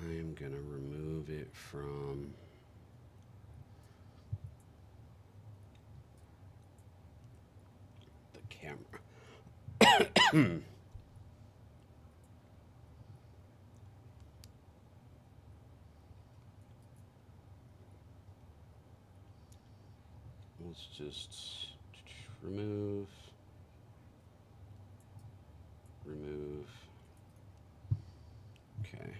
I am going to remove it from the camera. Let's just remove. Okay.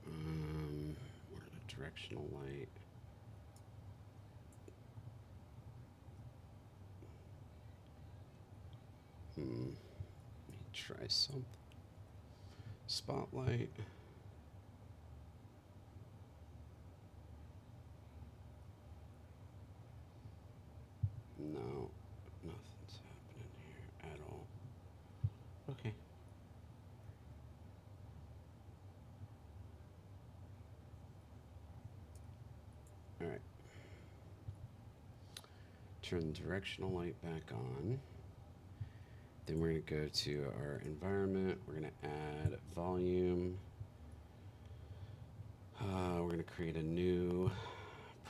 We're in a directional light. Let me try something. Spotlight. No, nothing's happening here at all. Okay. All right. Turn the directional light back on. Then we're going to go to our environment. We're going to add volume. We're going to create a new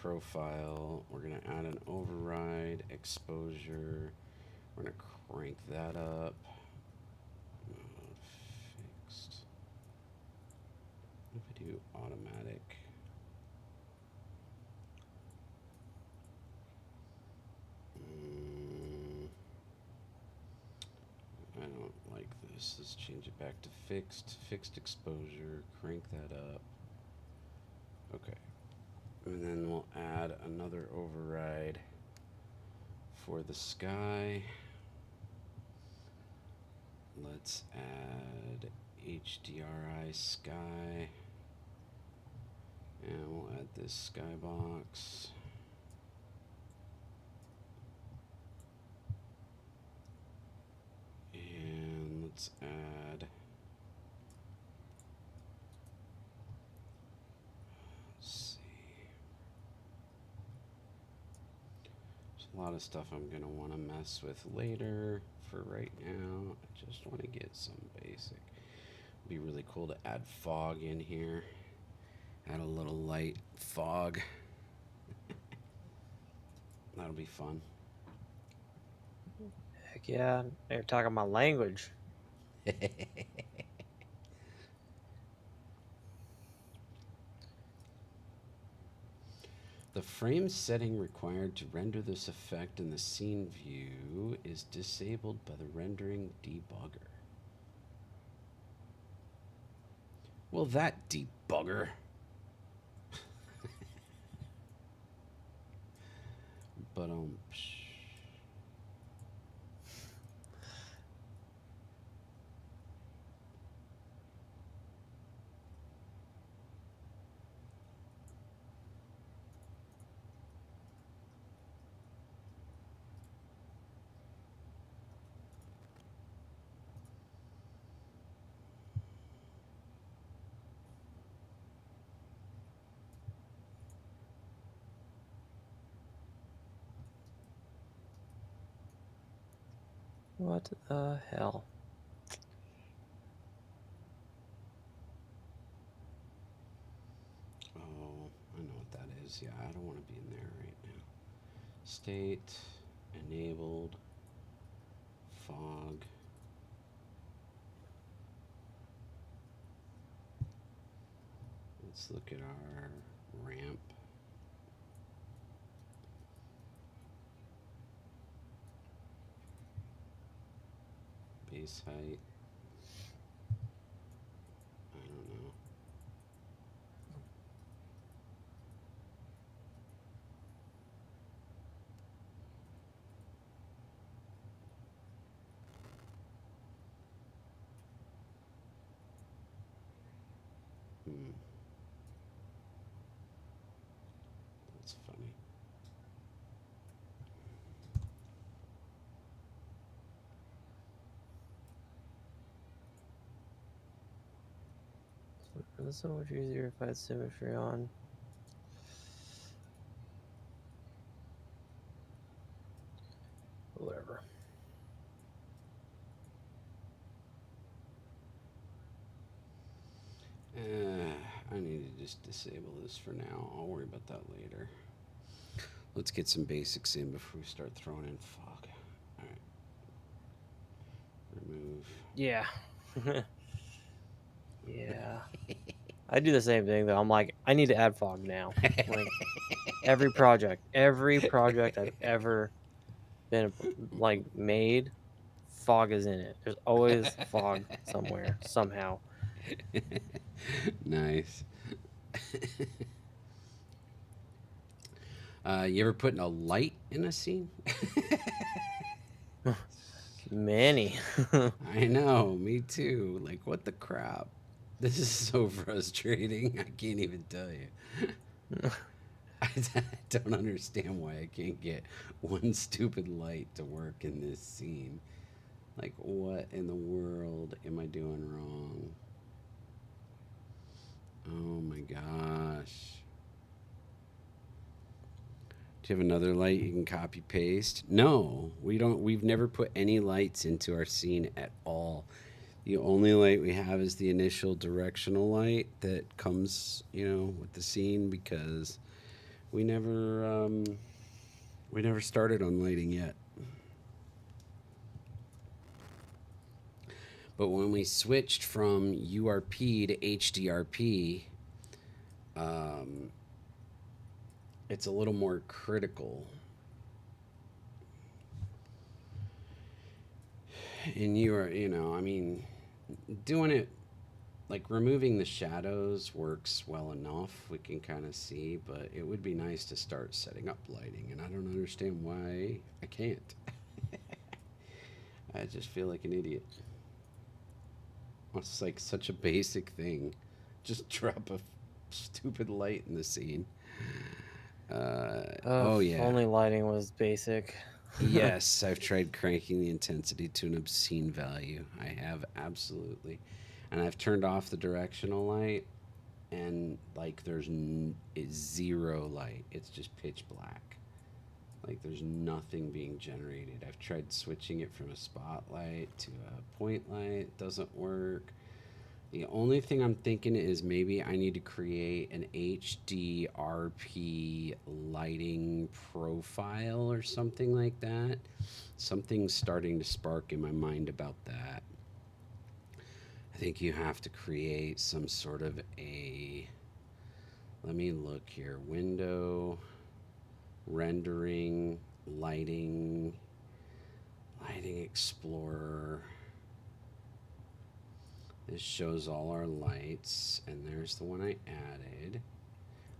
profile. We're going to add an override exposure. We're going to crank that up. Fixed. What if I do automatic? I don't like this. Let's change it back to fixed. Fixed exposure. Crank that up. Okay. And then we'll add another override for the sky. Let's add HDRI sky. And we'll add this skybox. And let's add, let's see. There's a lot of stuff I'm going to want to mess with later. For right now, I just want to get some basic. It'd be really cool to add fog in here. Add a little light fog. That'll be fun. Heck yeah, you're talking my language. The frame setting required to render this effect in the scene view is disabled by the rendering debugger. Well, that debugger. But What the hell? oh, I because, yeah, I don't want to be in there right now. State, enabled, fog. Let's look at our ramp. Base height. I don't know. That's funny. It's so much easier if I had symmetry on. Whatever. I need to just disable this for now. I'll worry about that later. Let's get some basics in before we start throwing in fog. All right. Remove. Yeah. Yeah. I do the same thing though. I'm like, I need to add fog now. Like every project I've ever been like made, fog is in it. There's always fog somewhere, somehow. Nice. You ever putting a light in a scene? Many. I know, me too. Like, what the crap? This is so frustrating. I can't even tell you. I don't understand why I can't get one stupid light to work in this scene. Like, what in the world am I doing wrong? Oh my gosh. Do you have another light you can copy paste? No, we don't. We've never put any lights into our scene at all. The only light we have is the initial directional light that comes, with the scene, because we never started on lighting yet. But when we switched from URP to HDRP, it's a little more critical. And doing it, like removing the shadows works well enough. We can kind of see, but it would be nice to start setting up lighting, and I don't understand why I can't. I just feel like an idiot. It's like such a basic thing. Just drop a stupid light in the scene. Oh yeah. Only lighting was basic. Yes, I've tried cranking the intensity to an obscene value. I have, absolutely. And I've turned off the directional light, and like it's zero light. It's just pitch black. Like there's nothing being generated. I've tried switching it from a spotlight to a point light. It doesn't work. The only thing I'm thinking is maybe I need to create an HDRP lighting profile or something like that. Something's starting to spark in my mind about that. I think you have to create some sort of let me look here, window, rendering, lighting explorer. This shows all our lights, and there's the one I added.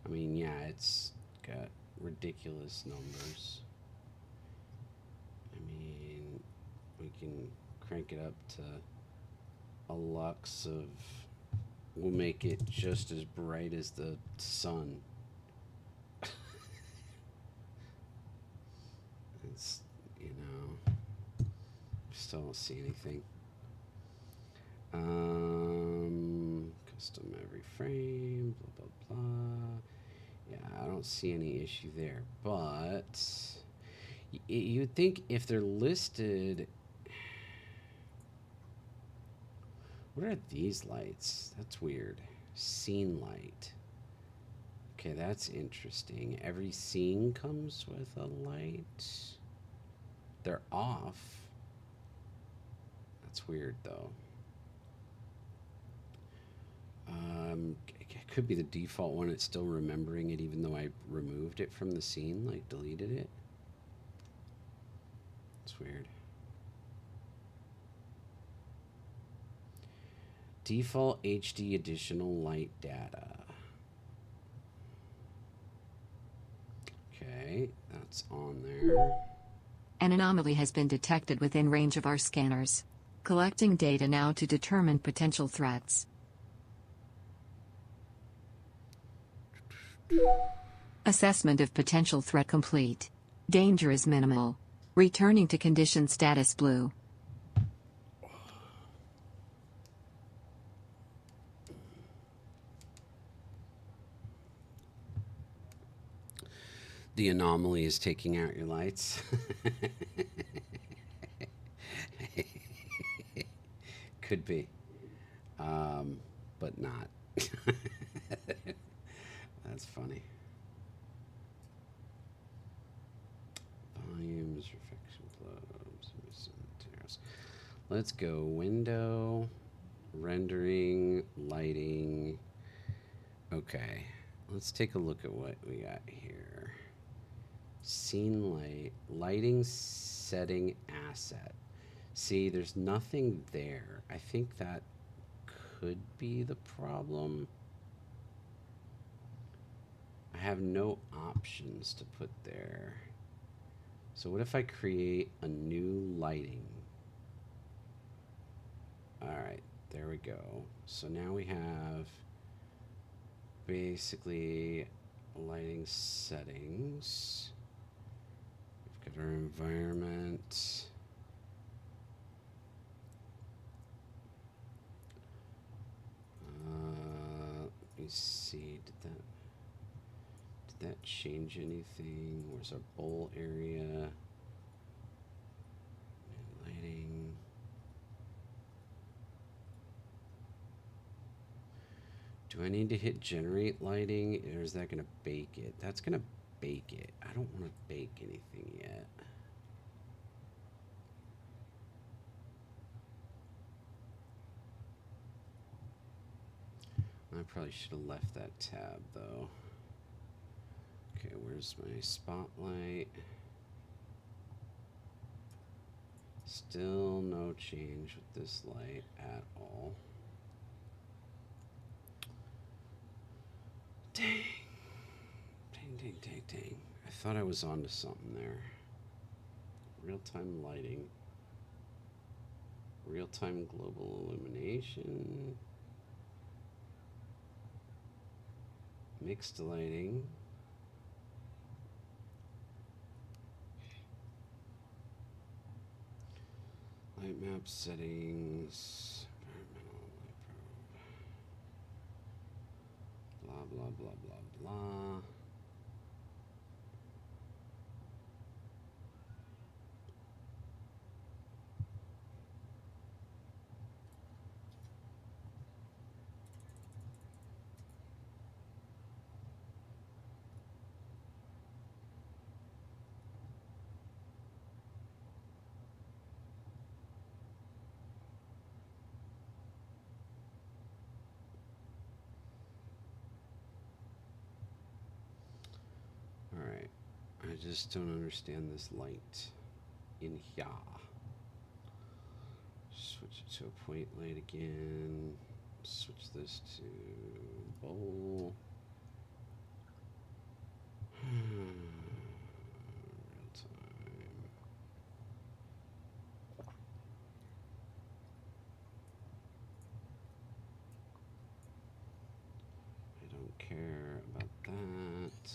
I mean, yeah, it's got ridiculous numbers. I mean, we can crank it up to a lux of, we'll make it just as bright as the sun. It's, still don't see anything. Custom every frame, blah, blah, blah. Yeah, I don't see any issue there, but you'd think if they're listed, what are these lights? That's weird. Scene light. Okay, that's interesting. Every scene comes with a light. They're off. That's weird, though. It could be the default one. It's still remembering it, even though I removed it from the scene, like deleted it. It's weird. Default HD additional light data. Okay, that's on there. An anomaly has been detected within range of our scanners. Collecting data now to determine potential threats. Assessment of potential threat complete. Danger is minimal. Returning to condition status blue. The anomaly is taking out your lights. Could be. But not. That's funny. Volumes, reflection globes, materials. Let's go window, rendering, lighting. Okay, let's take a look at what we got here. Scene light, lighting setting asset. See, there's nothing there. I think that could be the problem. I have no options to put there. So what if I create a new lighting? All right, there we go. So now we have basically lighting settings. We've got our environment. Let me see, did that change anything? Where's our bowl area? Lighting. Do I need to hit generate lighting, or is that gonna bake it? That's gonna bake it. I don't want to bake anything yet. I probably should have left that tab though. Okay, where's my spotlight? Still no change with this light at all. Dang. Dang. I thought I was onto something there. Real-time lighting. Real-time global illumination. Mixed lighting. Light map settings. Environmental light probe. Blah, blah, blah, blah, blah. Alright, I just don't understand this light in here. Switch it to a point light again. Switch this to bowl. Real time. I don't care about that.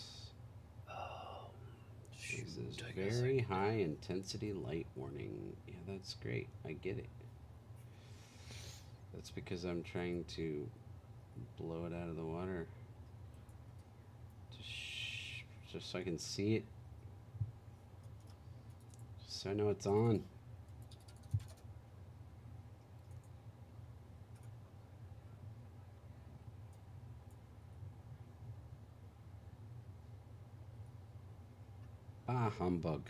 This is very high intensity light warning. Yeah, that's great. I get it. That's because I'm trying to blow it out of the water. Just so I can see it. Just so I know it's on. Ah, humbug.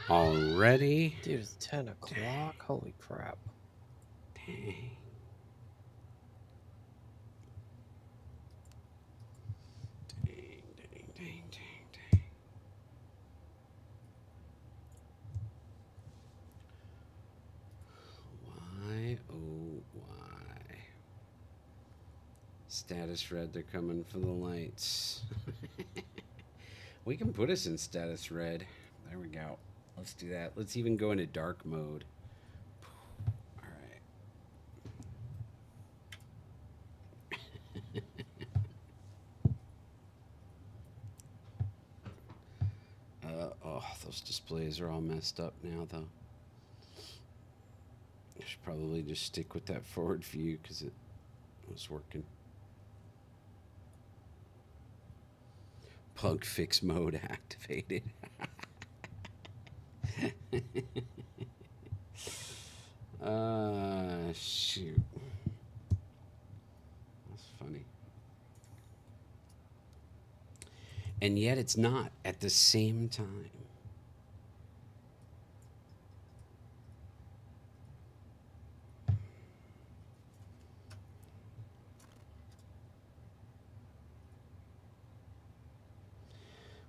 Already? Dude, it's 10 o'clock? Holy crap. Dang. Dang, dang, dang, dang, dang. Why, oh, why? Status red, they're coming for the lights. We can put us in status red. There we go. Let's do that. Let's even go into dark mode. All right. Oh, those displays are all messed up now, though. I should probably just stick with that forward view because it was working. Bug fix mode activated. Shoot. That's funny. And yet it's not at the same time.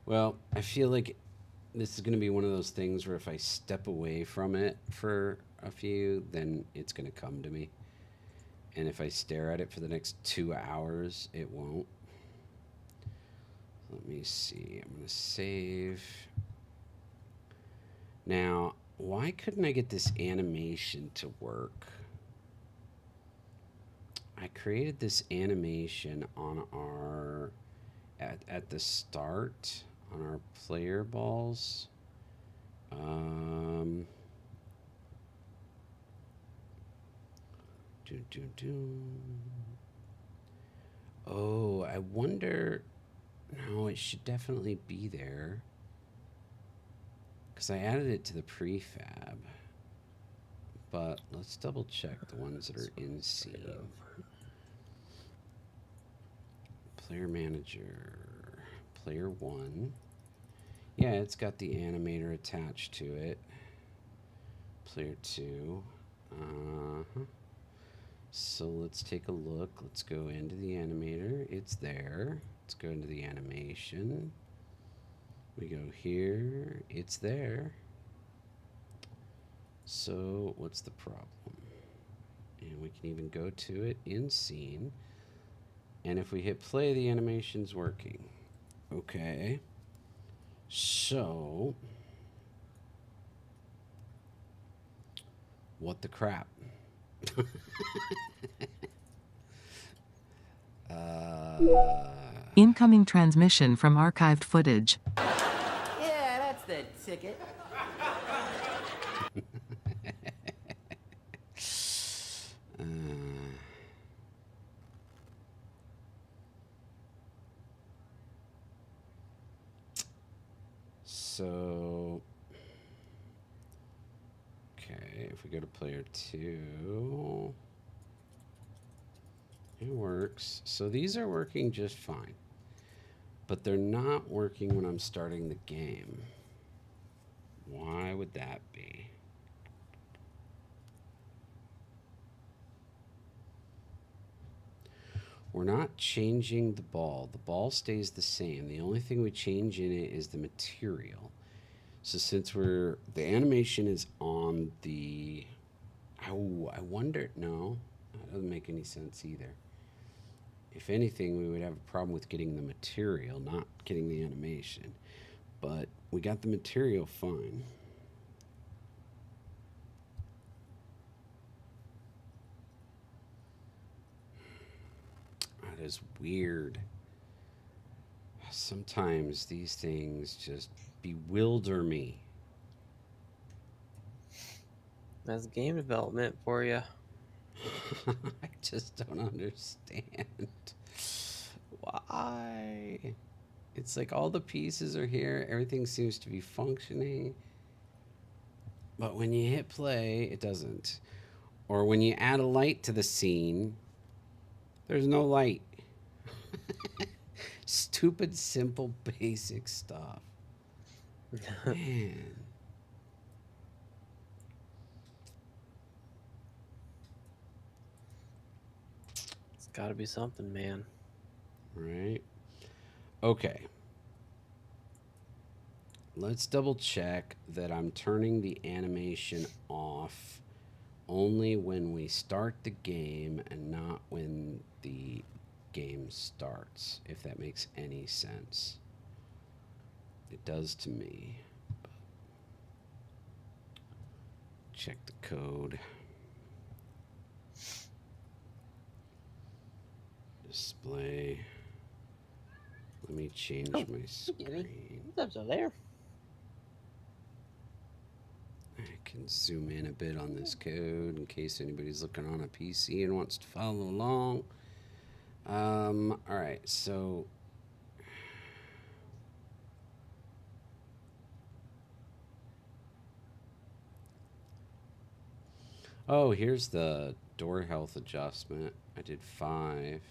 Well, I feel like this is going to be one of those things where if I step away from it for a few, then it's going to come to me. And if I stare at it for the next 2 hours, it won't. Let me see. I'm going to save. Now, why couldn't I get this animation to work? I created this animation on our at the start on our player balls. Oh, I wonder. No, it should definitely be there because I added it to the prefab. But let's double check the ones that are in scene. Player manager, player 1. Yeah, it's got the animator attached to it. Player 2. So let's take a look. Let's go into the animator. It's there. Let's go into the animation. We go here. It's there. So what's the problem? And we can even go to it in scene. And if we hit play, the animation's working. Okay. So, what the crap? Incoming transmission from archived footage. Yeah, that's the ticket. So, okay, if we go to player 2, it works. So these are working just fine, but they're not working when I'm starting the game. Why would that be? We're not changing the ball. The ball stays the same. The only thing we change in it is the material. So since the animation is on the, oh, I wonder, no, that doesn't make any sense either. If anything, we would have a problem with getting the material, not getting the animation. But we got the material fine. That is weird. Sometimes these things just bewilder me. That's game development for you. I just don't understand. Why? It's like all the pieces are here. Everything seems to be functioning. But when you hit play, it doesn't. Or when you add a light to the scene, there's no light. Stupid, simple, basic stuff. Man. It's got to be something, man. Right. Okay. Let's double check that I'm turning the animation off only when we start the game and not when the game starts, if that makes any sense. It does to me. Check the code. Display. Let me change my screen. What's up there? I can zoom in a bit on this code in case anybody's looking on a PC and wants to follow along. All right, so oh, here's the door health adjustment. I did 5.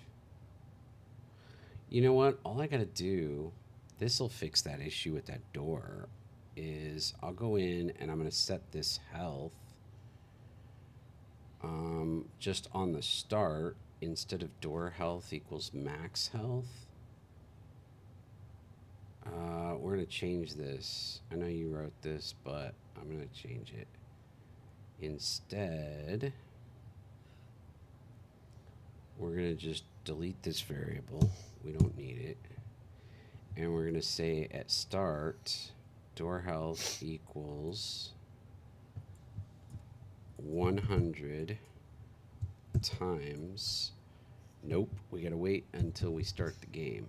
You know what? All I gotta do, this will fix that issue with that door, is I'll go in and I'm gonna set this health just on the start instead of door health equals max health. We're gonna change this. I know you wrote this, but I'm gonna change it. Instead, we're gonna just delete this variable. We don't need it. And we're gonna say at start, door health equals 100 times. Nope, we gotta wait until we start the game.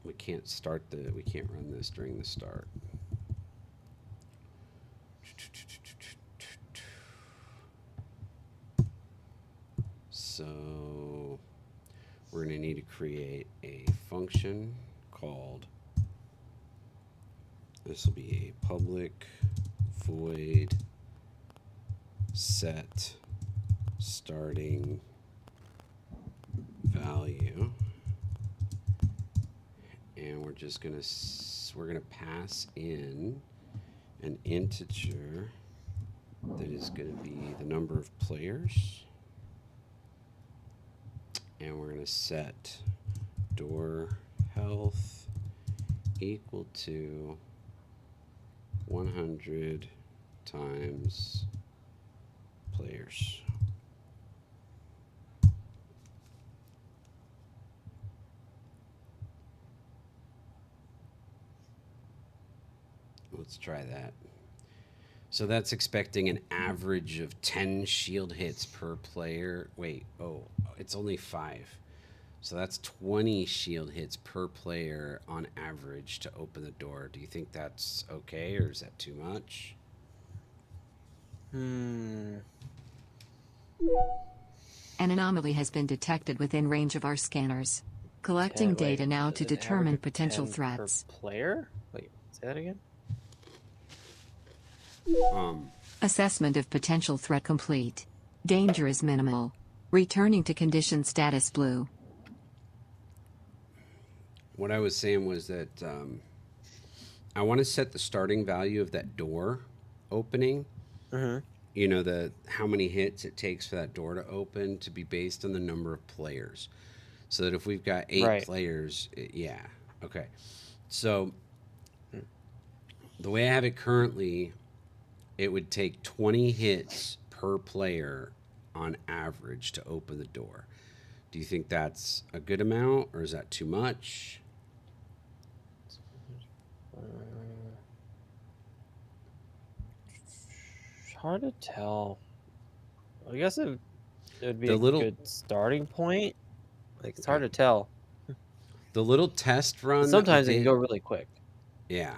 We can't run this during the start. So we're going to need to create a function called, this will be a public void set starting value. And we're just going to pass in an integer that is going to be the number of players. And we're going to set door health equal to 100 times players. Let's try that. So that's expecting an average of 10 shield hits per player. Wait, oh, it's only 5. So that's 20 shield hits per player on average to open the door. Do you think that's okay, or is that too much? An anomaly has been detected within range of our scanners. Collecting data now to determine potential threats. Per player? Wait, say that again? Assessment of potential threat complete. Danger is minimal. Returning to condition status blue. What I was saying was that I want to set the starting value of that door opening. You know, how many hits it takes for that door to open to be based on the number of players. So that if we've got 8 players, yeah. Okay. So the way I have it currently, it would take 20 hits per player on average to open the door. Do you think that's a good amount, or is that too much? It's hard to tell. I guess it would be a good starting point. Like, it's hard to tell. The little test run. Sometimes it can go really quick. Yeah.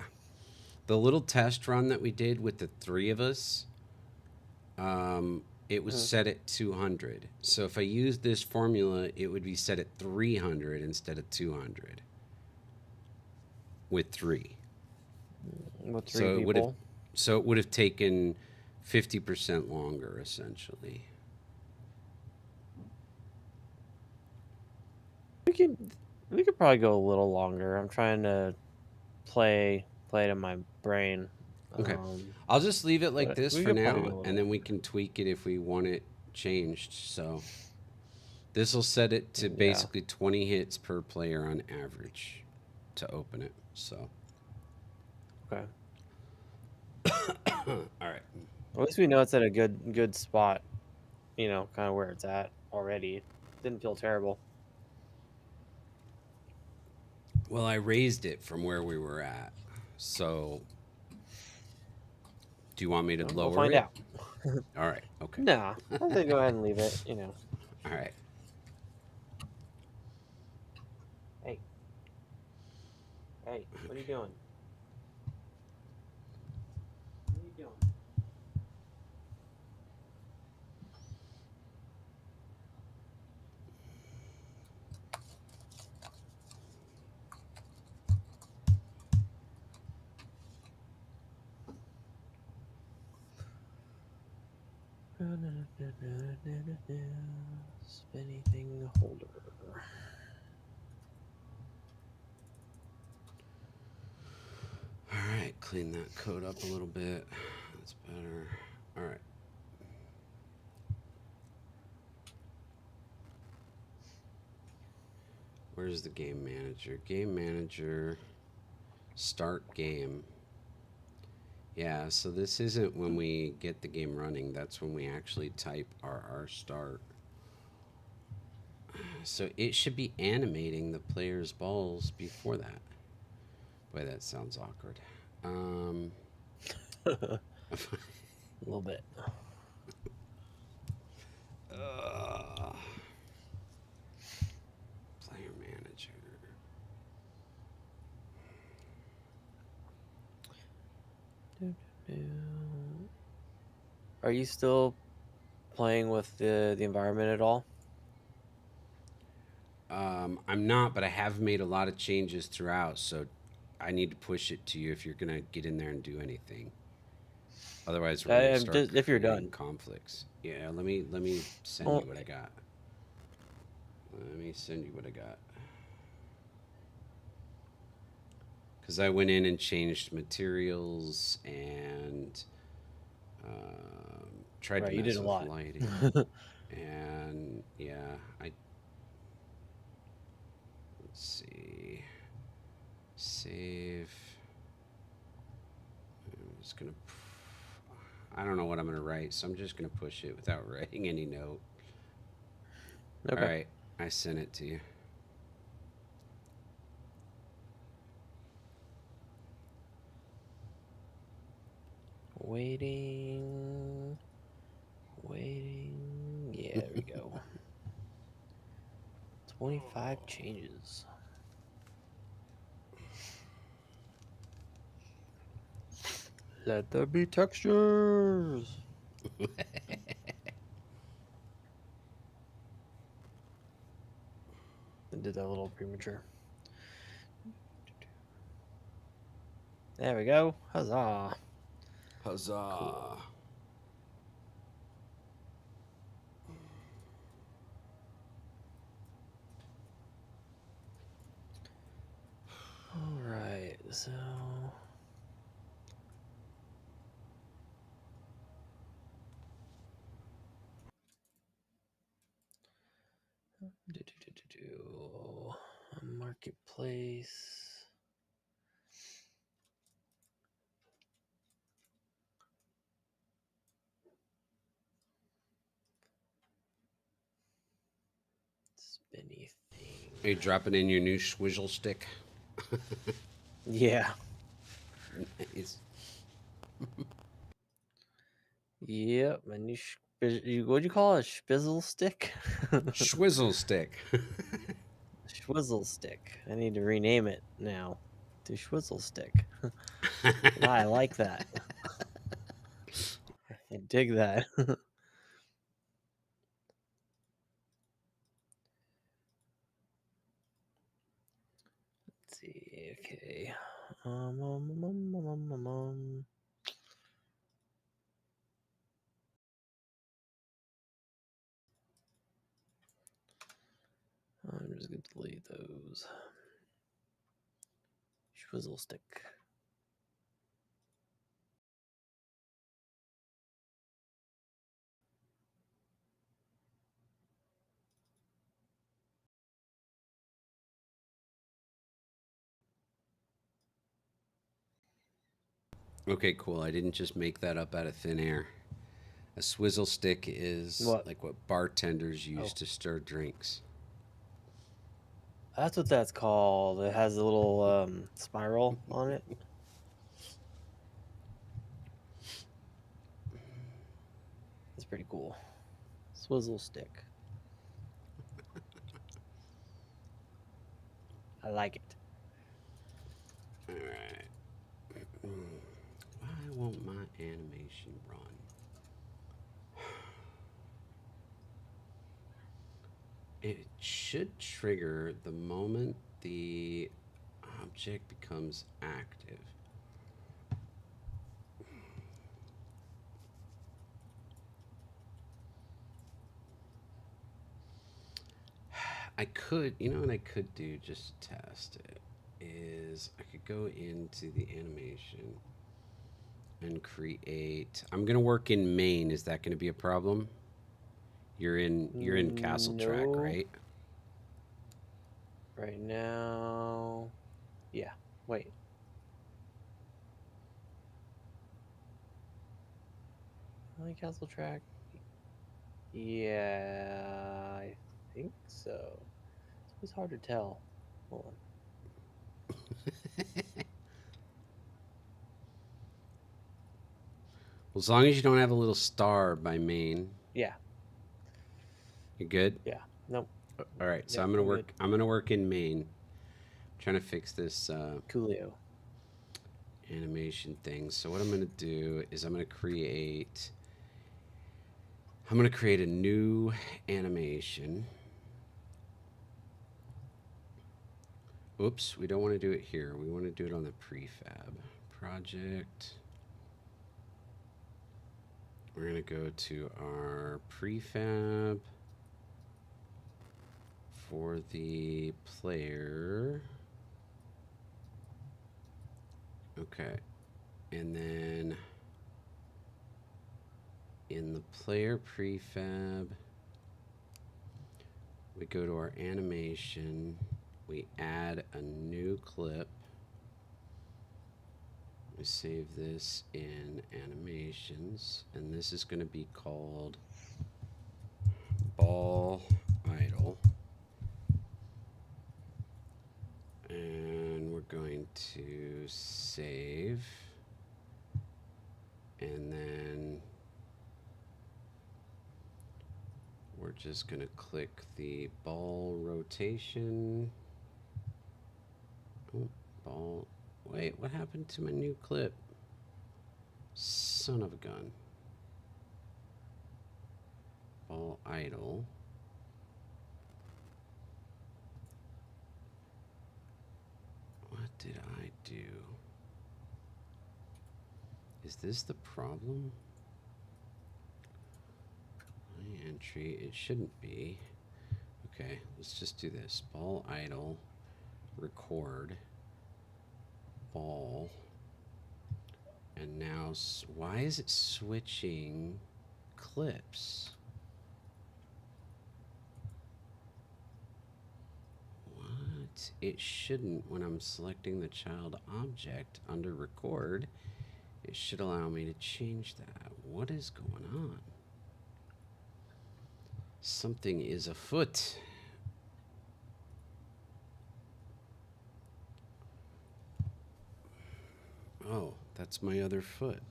The little test run that we did with the 3 of us, it was set at 200. So if I used this formula, it would be set at 300 instead of 200. With 3. With 3 people? So it would have taken 50% longer, essentially. We could probably go a little longer. I'm trying to play it in my brain. Okay. I'll just leave it like but this we for could probably go now, a little and then we longer. can tweak it if we want it changed. So this will set it to Yeah. basically 20 hits per player on average to open it. So Okay. all right. At least we know it's at a good spot. You know, kind of where it's at already. It didn't feel terrible. Well, I raised it from where we were at. So do you want me to We'll lower find it? out. All right. Okay. Nah, I say go ahead and leave it. You know. All right. Hey, what are you doing? What are you doing? Spinny thing holder. All right. Clean that code up a little bit. That's better. All right. Where's the game manager? Game manager. Start game. Yeah, so this isn't when we get the game running. That's when we actually type our start. So it should be animating the player's balls before that. Boy, that sounds awkward. A little bit. Player manager. Are you still playing with the environment at all? I'm not, but I have made a lot of changes throughout, so I need to push it to you if you're gonna get in there and do anything. Otherwise, we're gonna start If you're creating done. conflicts. Yeah, let me send Well, you what I got. Let me send you what I got. Because I went in and changed materials and tried right, to you mess did a with lot. lighting. And yeah, let's see. Save. I'm just gonna. I don't know what I'm gonna write, so I'm just gonna push it without writing any note. Okay. All right, I sent it to you. Waiting. Yeah, there we go. 25 changes. Let there be textures. I did that a little premature. There we go. Huzzah. Huzzah! Cool. All right, so marketplace. Spinny thing. Are you dropping in your new swizzle stick? Yeah. Nice. Yep. My new what'd you call it? A spizzle stick? Swizzle stick. Schwizzle stick. I need to rename it now to Schwizzle stick. I like that. I dig that. Let's see. Okay. just gonna delete those. Swizzle stick. Okay, cool. I didn't just make that up out of thin air. A swizzle stick is What? like what bartenders use Oh. to stir drinks. That's what that's called. It has a little spiral on it. That's pretty cool. Swizzle stick. I like it. All right. Why won't my animation run? It should trigger the moment the object becomes active. I could, you know what I could do just to test it is I could go into the animation and create. I'm gonna work in main. Is that gonna be a problem? You're in Castle Track, No. right? Right now. Yeah. Wait. Only Castle Track. Yeah, I think so. It's hard to tell. Hold on. Well, as long as you don't have a little star by main, Yeah. you're good. Yeah. Nope. All right, so Yep, I'm gonna I'm work. good. I'm gonna work in main. I'm trying to fix this Coolio. animation thing. So what I'm gonna do is I'm gonna create a new animation. Oops, we don't want to do it here. We want to do it on the prefab project. We're going to go to our prefab for the player. Okay. And then in the player prefab, we go to our animation. We add a new clip. We save this in animations, and this is going to be called Ball Idle. And we're going to save, and then we're just going to click the ball rotation. Oh, ball. Wait, what happened to my new clip? Son of a gun. Ball idle. What did I do? Is this the problem? My entry, it shouldn't be. Okay, let's just do this. Ball idle, record, ball. And now, why is it switching clips? What? It shouldn't when I'm selecting the child object under record. It should allow me to change that. What is going on? Something is afoot. Oh, that's my other foot.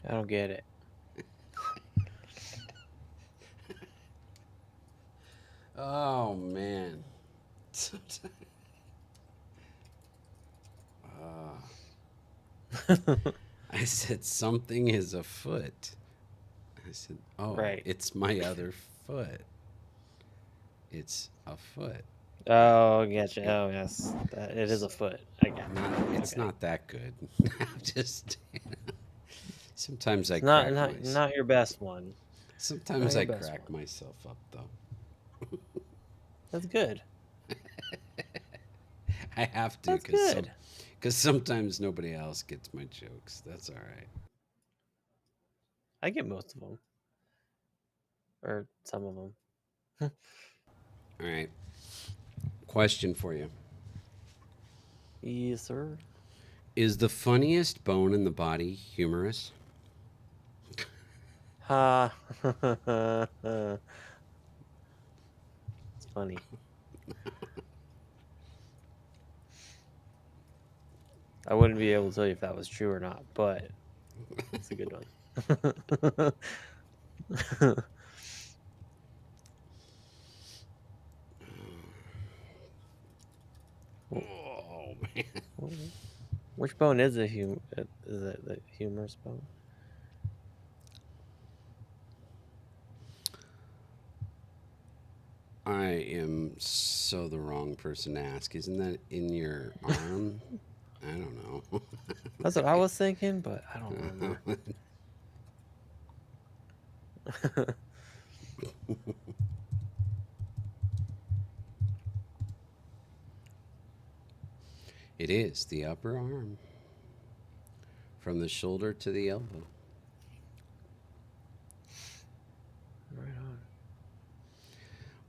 I don't get it. Oh, man. I said something is afoot. I said, oh, Right. It's my other foot. It's a foot. Oh, gotcha. Oh, yes. It is a foot. I got it. It's Okay. not that good. I'm just Sometimes I It's crack myself. not your best one. Sometimes your I best crack one. myself up though. That's good. I have to That's good. because sometimes nobody else gets my jokes. That's all right. I get most of them, or some of them. All right. Question for you. Yes, sir. Is the funniest bone in the body humorous? Ha. It's funny. I wouldn't be able to tell you if that was true or not, but it's a good one. Oh man. Which bone is is it the humorous bone? I am so the wrong person to ask. Isn't that in your arm? I don't know. That's what I was thinking, but I don't remember. It is the upper arm. From the shoulder to the elbow. Right on.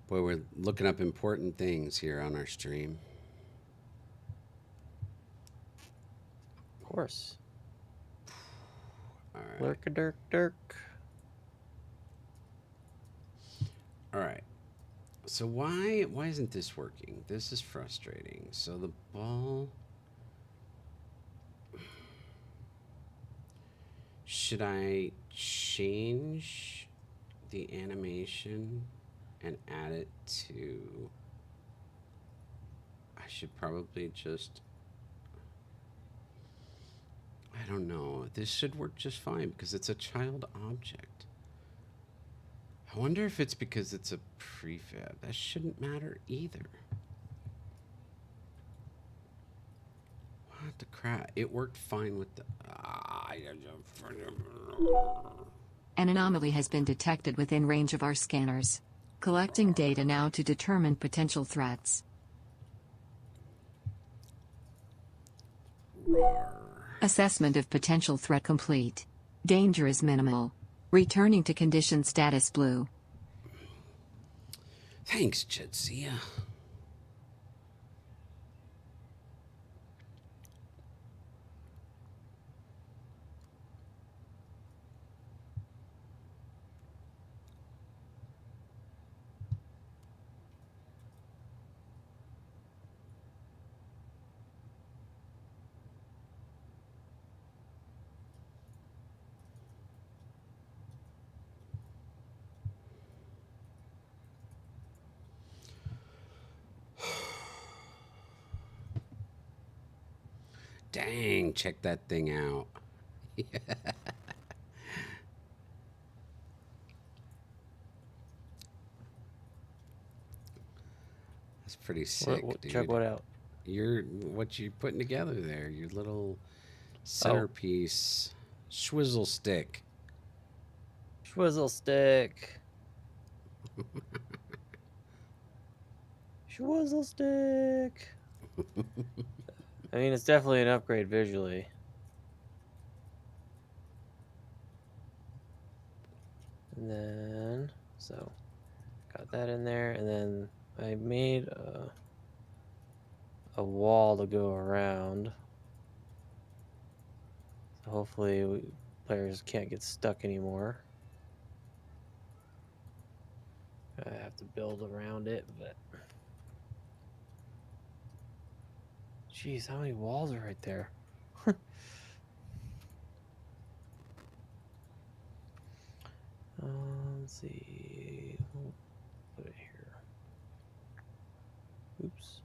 Boy, we're looking up important things here on our stream. Of course. All right. Lurk a dirk dirk. All right. So why isn't this working? This is frustrating. So the ball. Should I change the animation and add it to? I should probably just. I don't know. This should work just fine because it's a child object. I wonder if it's because it's a prefab. That shouldn't matter either. What the crap? It worked fine with the. An anomaly has been detected within range of our scanners. Collecting data now to determine potential threats. Assessment of potential threat complete. Danger is minimal. Returning to condition status blue. Thanks, Jadzia. Dang, check that thing out. That's pretty sick, dude. Check what out? What you putting together there? Your little centerpiece swizzle stick. Swizzle stick. Swizzle stick. I mean, it's definitely an upgrade visually. And then, so, got that in there, and then I made a wall to go around. So hopefully players can't get stuck anymore. I have to build around it, but... Jeez, how many walls are right there? Let's see. We'll put it here. Oops.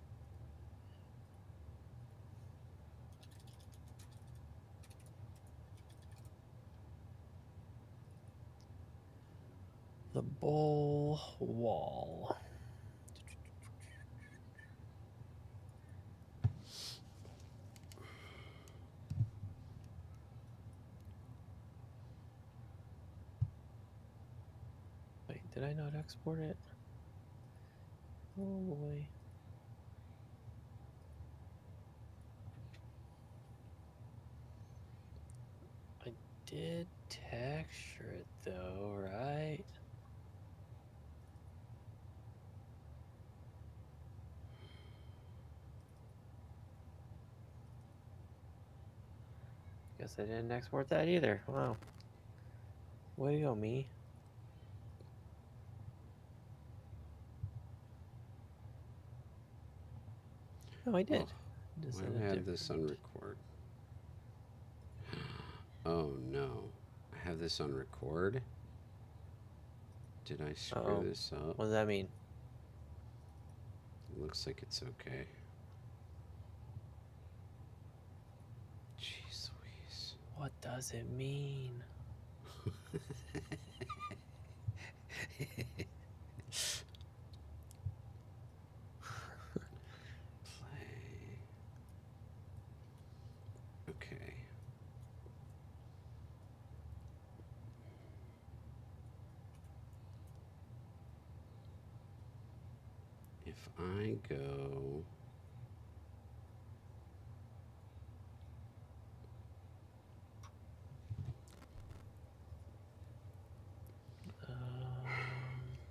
The bowl wall. Did I not export it? Oh boy. I did texture it though, right? Guess I didn't export that either. Wow. Way to go, me. No, I did. Just Why in do I a have this on different- record? Oh no. I have this on record? Did I screw Uh-oh. this up? What does that mean? Looks like it's okay. Jeez Louise. What does it mean? Play. Okay. If I go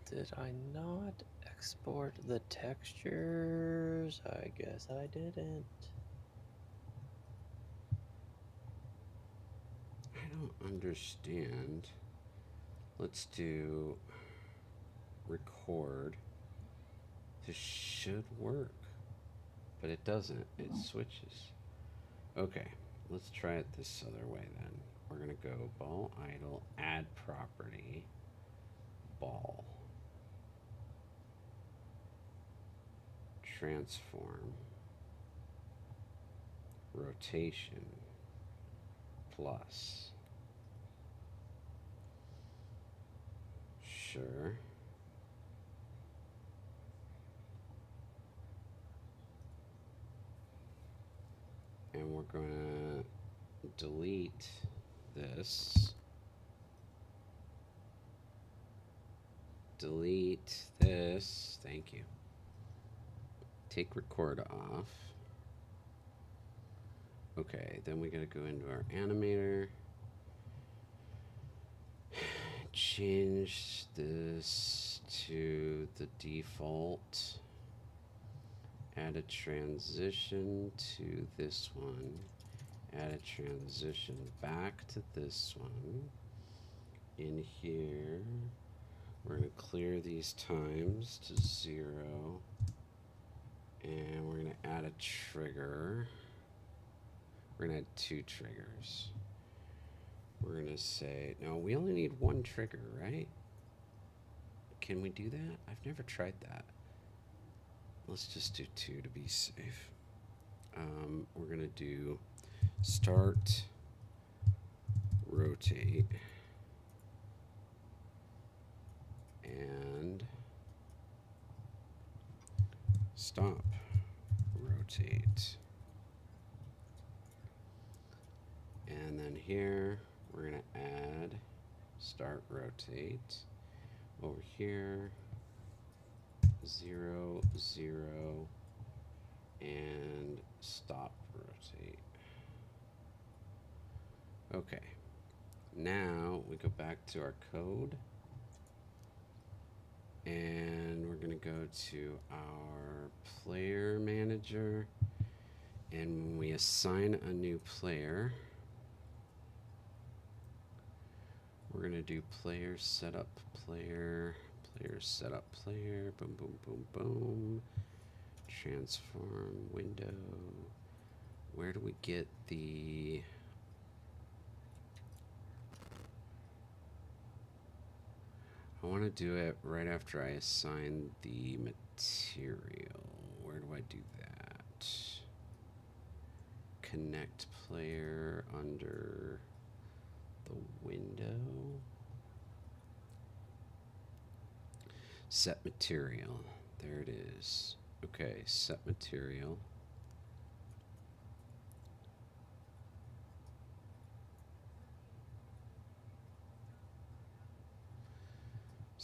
Did I not export the textures? I guess I didn't. I don't understand. Let's do record. This should work, but it doesn't. It switches. Okay, let's try it this other way then. We're gonna go ball idle, add property, ball, transform, rotation, plus. Sure. And we're going to delete this. Delete this. Thank you. Take record off. Okay, then we got to go into our animator. Change this to the default. Add a transition to this one. Add a transition back to this one. In here, we're going to clear these times to 0. And we're going to add a trigger. We're going to add 2 triggers. We're going to say, no, we only need 1 trigger, right? Can we do that? I've never tried that. Let's just do 2 to be safe. We're going to do start, rotate, and stop, rotate. And then here, we're going to add start, rotate. Over here, 0, 0, and stop, rotate. Okay. Now we go back to our code. And we're going to go to our player manager. And when we assign a new player, we're going to do player setup player, player setup player, boom, boom, boom, boom. Transform window. Where do we get the... I want to do it right after I assign the material. Where do I do that? Connect player under the window. Set material. There it is. Okay, set material.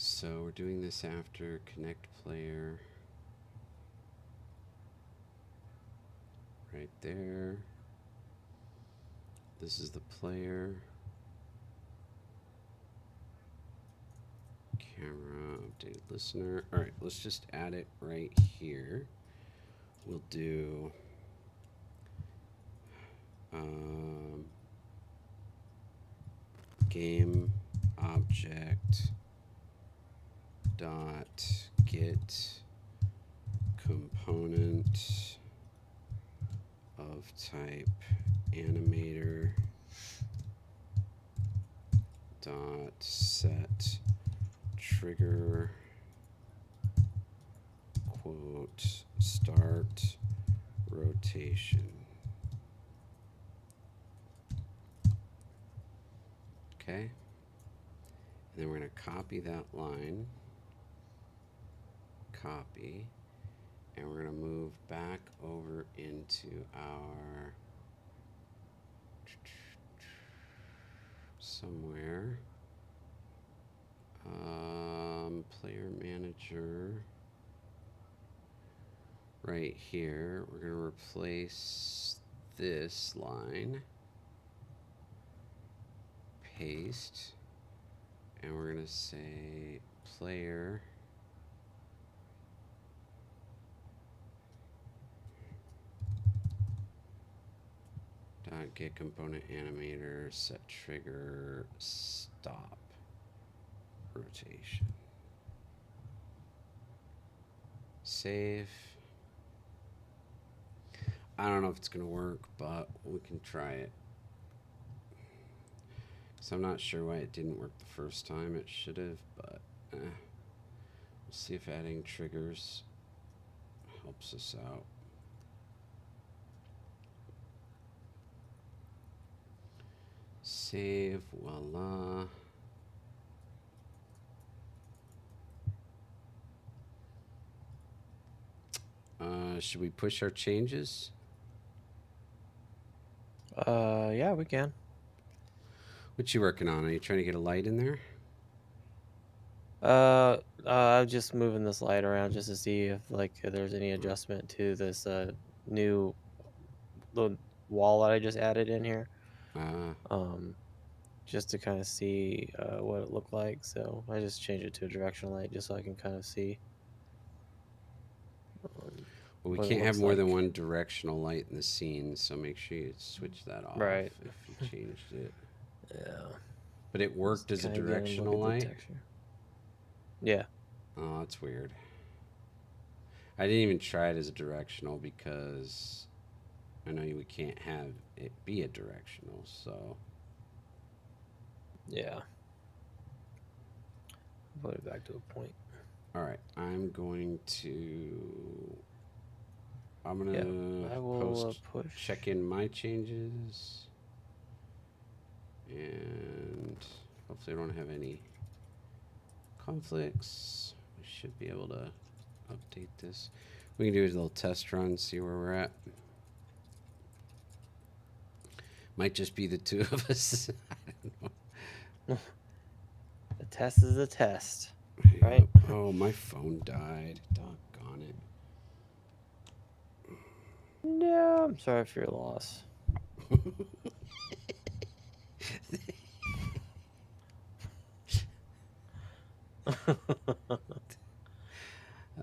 So we're doing this after connect player. Right there. This is the player. Camera, updated listener. All right, let's just add it right here. We'll do game object dot get component of type animator dot set trigger quote start rotation. Okay, and then we're going to copy that line, copy, and we're going to move back over into our somewhere player manager right here. We're going to replace this line, paste, and we're going to say player dot get component animator set trigger stop rotation. Save. I don't know if it's gonna work, but we can try it. So I'm not sure why it didn't work the first time. It should have, but we'll see if adding triggers helps us out. Save, voila. Should we push our changes? Yeah, we can. What you working on? Are you trying to get a light in there? I'm just moving this light around just to see if if there's any adjustment to this new little wall that I just added in here. Just to kind of see what it looked like. So I just changed it to a directional light just so I can kind of see. Well, we what it can't have looks more than like. one directional light in the scene, so make sure you switch that off Right. if you changed it. Yeah. But it worked as a Kinda get a look directional at the light? texture. Yeah. Oh, that's weird. I didn't even try it as a directional because I know we can't have it be a directional, so. Yeah. Put it back to a point. All right, I'm going to I will push. check in my changes, and hopefully I don't have any conflicts. We should be able to update this. We can do a little test run, see where we're at. Might just be the two of us. I don't know. The test is a test, right? Oh, my phone died. Doggone it. No, I'm sorry for your loss.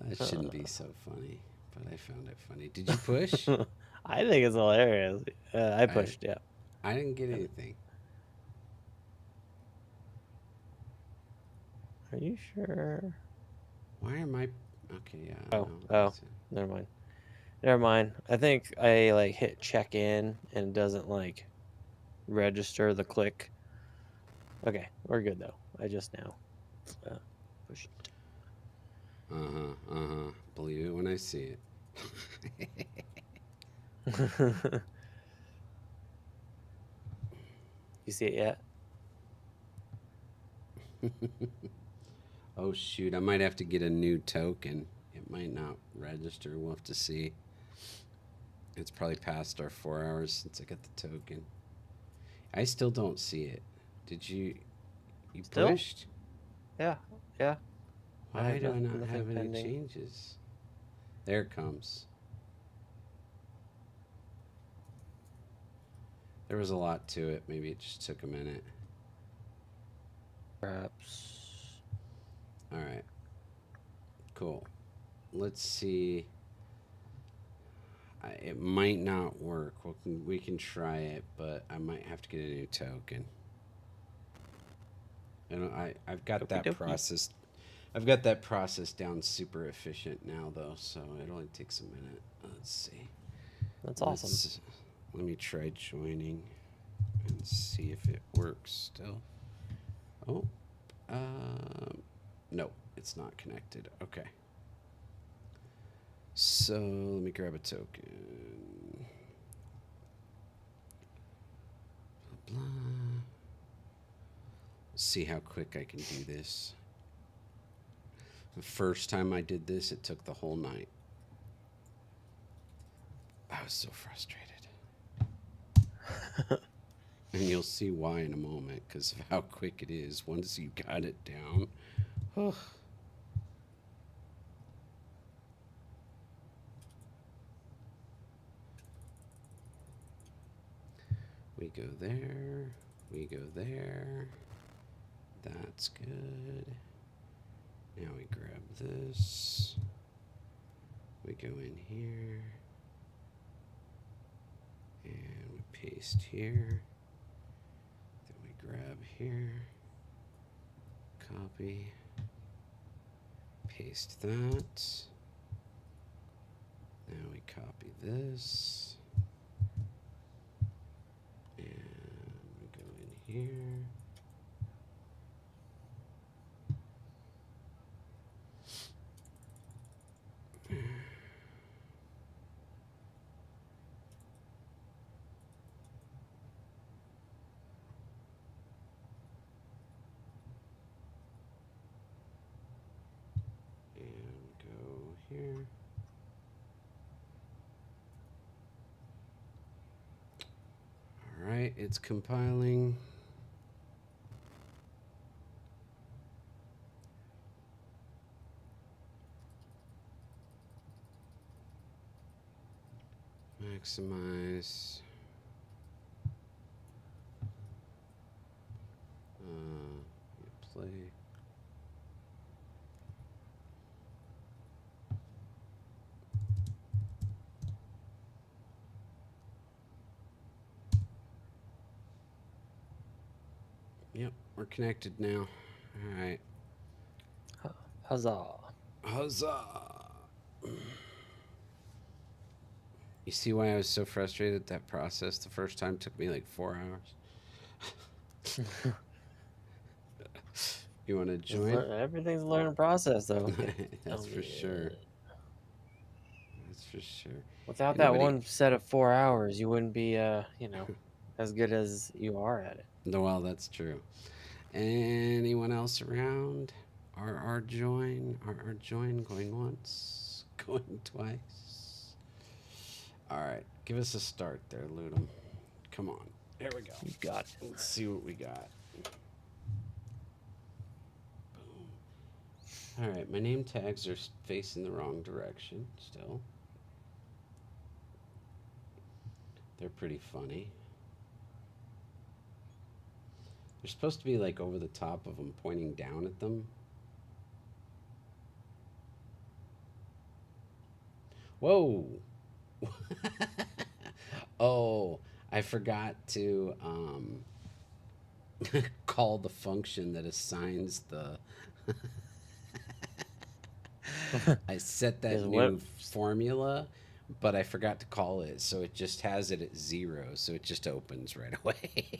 It shouldn't be so funny, but I found it funny. Did you push? I think it's hilarious. I pushed, yeah. I didn't get anything. Are you sure? Why am I? Okay, yeah. Oh, never mind. Never mind. I think I hit check in and it doesn't register the click. Okay, we're good though. I just now pushed it. Believe it when I see it. You see it yet? Oh shoot, I might have to get a new token. It might not register. We'll have to see. It's probably past our 4 hours since I got the token. I still don't see it. Did you Still? pushed? Yeah. Yeah. I Why have do I not nothing have any pending. changes? There it comes. There was a lot to it. Maybe it just took a minute. Perhaps. All right. Cool. Let's see. It might not work. We can try it, but I might have to get a new token. I've got Okie that dokie. process. I've got that process down super efficient now, though, so it only takes a minute. Let's see. That's awesome. Let me try joining and see if it works still. Oh, no, it's not connected. Okay. So let me grab a token. Blah, blah. See how quick I can do this. The first time I did this, it took the whole night. I was so frustrated. And you'll see why in a moment because of how quick it is once you got it down. Oh. We go there. We go there. That's good. Now we grab this. We go in here. And we paste here. Then we grab here. Copy. Paste that. Now we copy this. And we go in here. And go here. All right, it's compiling. Maximize. Play. Yep, we're connected now. All right. Huzzah. Huzzah! You see why I was so frustrated? That process the first time took me like 4 hours. You want to join? Everything's a learning process, though. That's for sure. That's for sure. Without that one set of 4 hours, you wouldn't be, as good as you are at it. No, well, that's true. Anyone else around? RR join? RR join? Going once? Going twice? All right, give us a start there, Ludum. Come on. There we go. You got it. Let's see what we got. Boom. All right, my name tags are facing the wrong direction still. They're pretty funny. They're supposed to be like over the top of them, pointing down at them. Whoa! Oh, I forgot to call the function that assigns the... I set that new formula, but I forgot to call it, so it just has it at 0, so it just opens right away.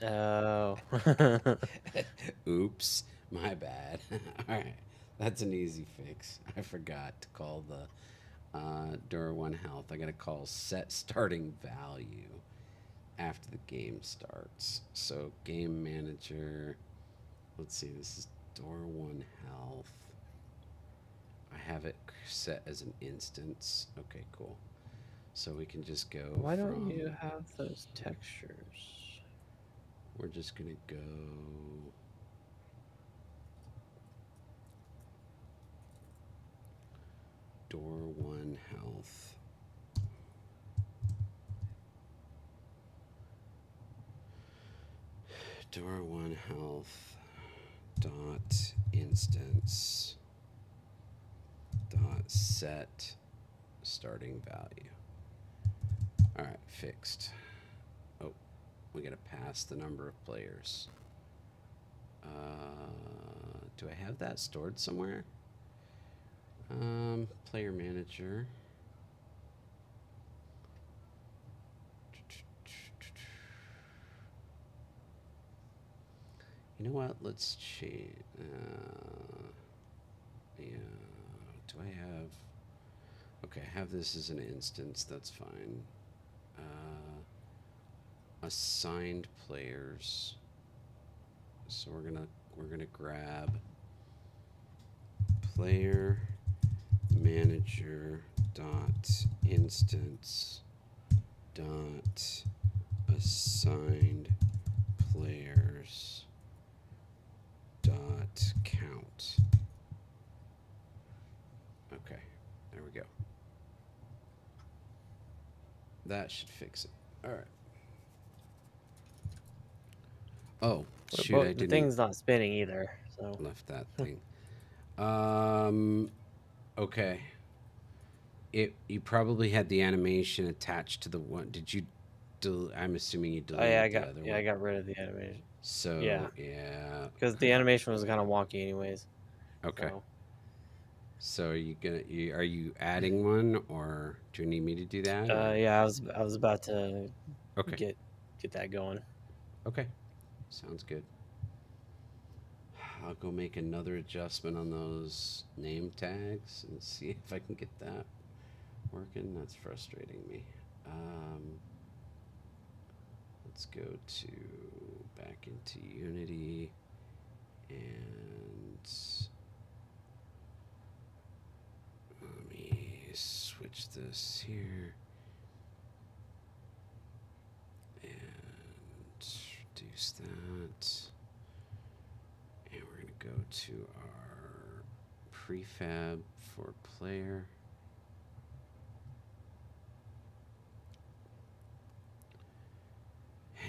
Oh. Oops, my bad. All right, that's an easy fix. I forgot to call the Dura 1 health. I gotta call set starting value after the game starts. So game manager, let's see, this is Dura 1 health. I have it set as an instance. Okay, cool. So we can just go. Why don't you have those textures? We're just gonna go Door 1 health. Door 1 health dot instance dot set starting value. All right, fixed. Oh, we gotta pass the number of players. Do I have that stored somewhere? Player manager. You know what? Let's change. Yeah. Do I have? Okay, I have this as an instance. That's fine. Assigned players. So we're gonna grab player manager dot instance dot assigned players dot count. Okay, there we go. That should fix it. All right. Oh, shoot, I The didn't thing's not spinning either, so. left that thing. Okay. You probably had the animation attached to the one. Did you I'm assuming you Oh yeah, deleted the other one. I got rid of the animation. So, yeah. Because the animation was kind of wonky anyways. Okay. So. So are you adding one, or do you need me to do that? Yeah, I was about to Okay. get that going. Okay. Sounds good. I'll go make another adjustment on those name tags and see if I can get that working. That's frustrating me. Let's go back into Unity and let me switch this here and reduce that. And we're going to go to our prefab for player.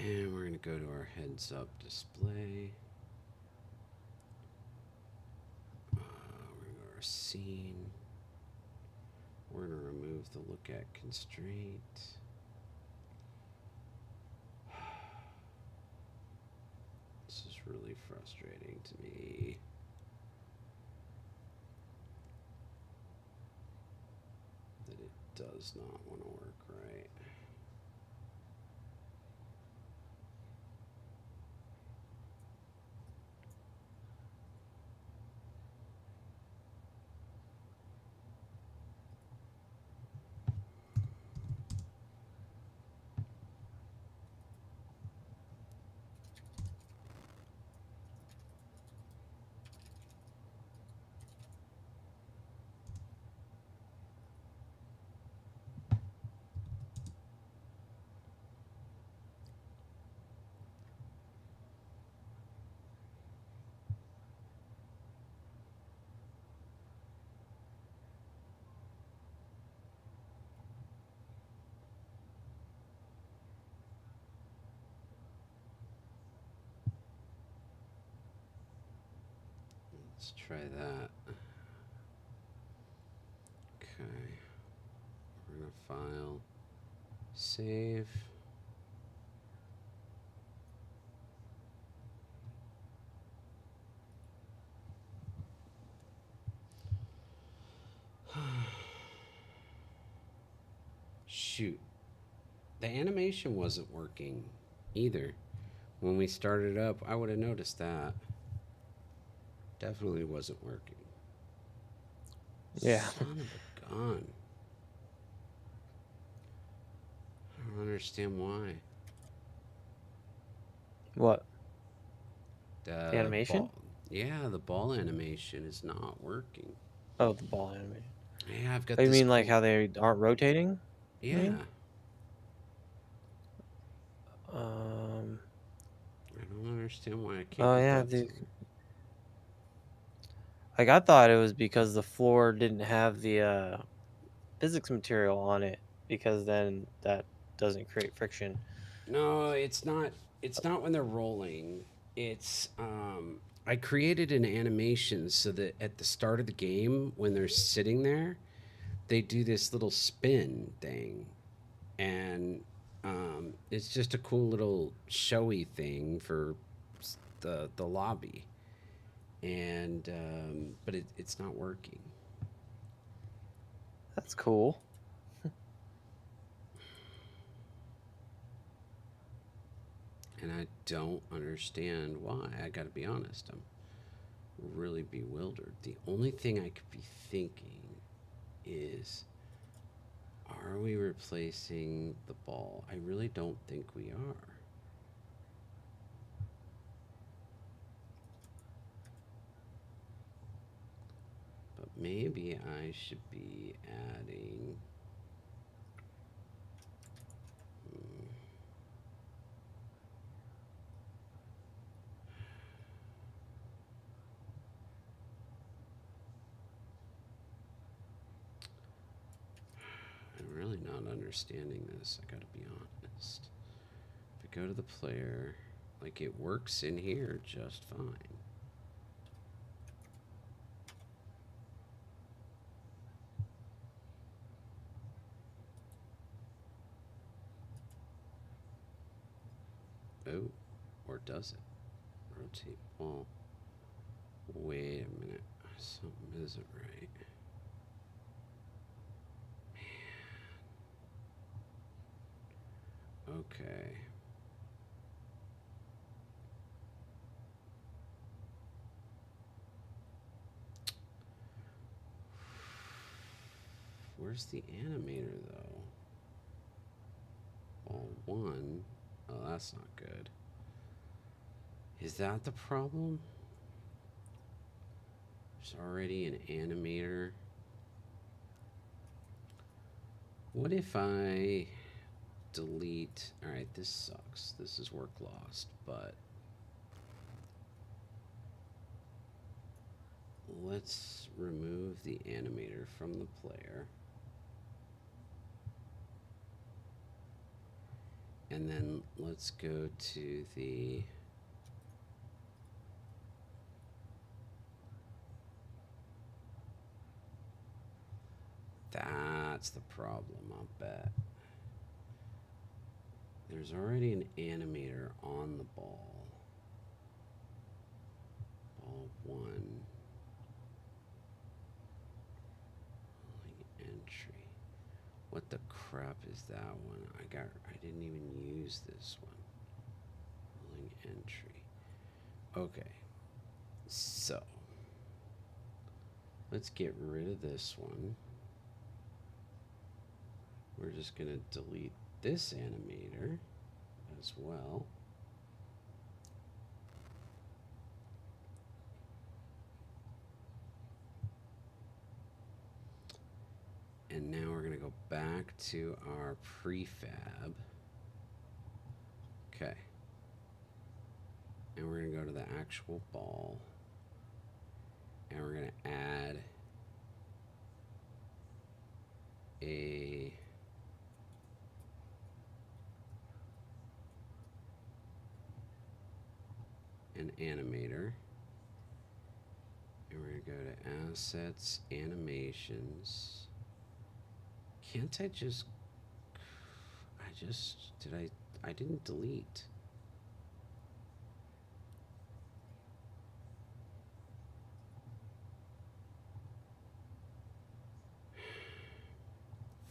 And we're going to go to our heads up display. We're going to go to our scene. We're going to remove the look at constraint. This is really frustrating to me. That it does not want to work right. Let's try that. Okay. We're going to file, save. Shoot. The animation wasn't working either. When we started up, I would have noticed that. Definitely wasn't working. Yeah. Son of a gun. I don't understand why. What? The animation? Ball, yeah, the ball animation is not working. Oh, the ball animation. Yeah, I've got Oh, you this mean like cool- how they aren't rotating? Yeah. I don't understand why I can't. Oh get yeah, that like I thought it was because the floor didn't have the physics material on it, because then that doesn't create friction. No, it's not. It's not when they're rolling. It's I created an animation so that at the start of the game, when they're sitting there, they do this little spin thing, and it's just a cool little showy thing for the lobby, and but it's not working. That's cool. And I don't understand why. I gotta be honest. I'm really bewildered. The only thing I could be thinking is, are we replacing the ball? I really don't think we are. But maybe I should be adding... I'm really not understanding this, I gotta be honest. If I go to the player, like it works in here just fine. Oh, or does it? Rotate ball. Wait a minute, something isn't right. Man. Okay. Where's the animator though? Ball 1. Oh, that's not good. Is that the problem? There's already an animator. What if I delete... Alright, this sucks. This is work lost, but... let's remove the animator from the player. And then let's go to the... That's the problem, I'll bet. There's already an animator on the ball. Ball 1. Entry. What the crap is that one? I didn't even use this one. Rolling entry. Okay. So let's get rid of this one. We're just gonna delete this animator as well. And now we're gonna go back to our prefab. Okay. And we're gonna go to the actual ball. And we're gonna add an animator. And we're gonna go to assets, animations. Can't I just, I didn't delete.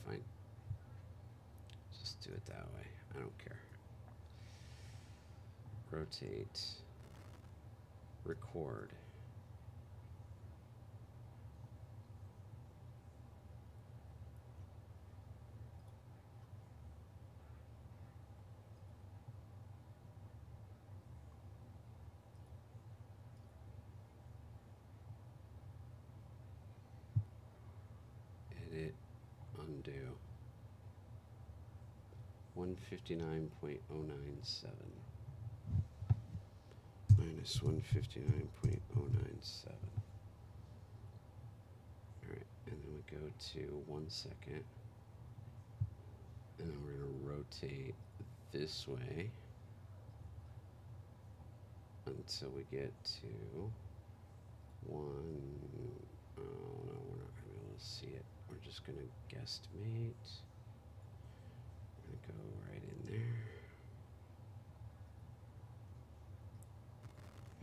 Fine. Just do it that way. I don't care. Rotate. Record. Edit. Undo. 159.097 minus 159.097. Alright, and then we go to 1 second. And then we're going to rotate this way until we get to 1. Oh no, we're not going to be able to see it. We're just going to guesstimate. We're going to go right in there.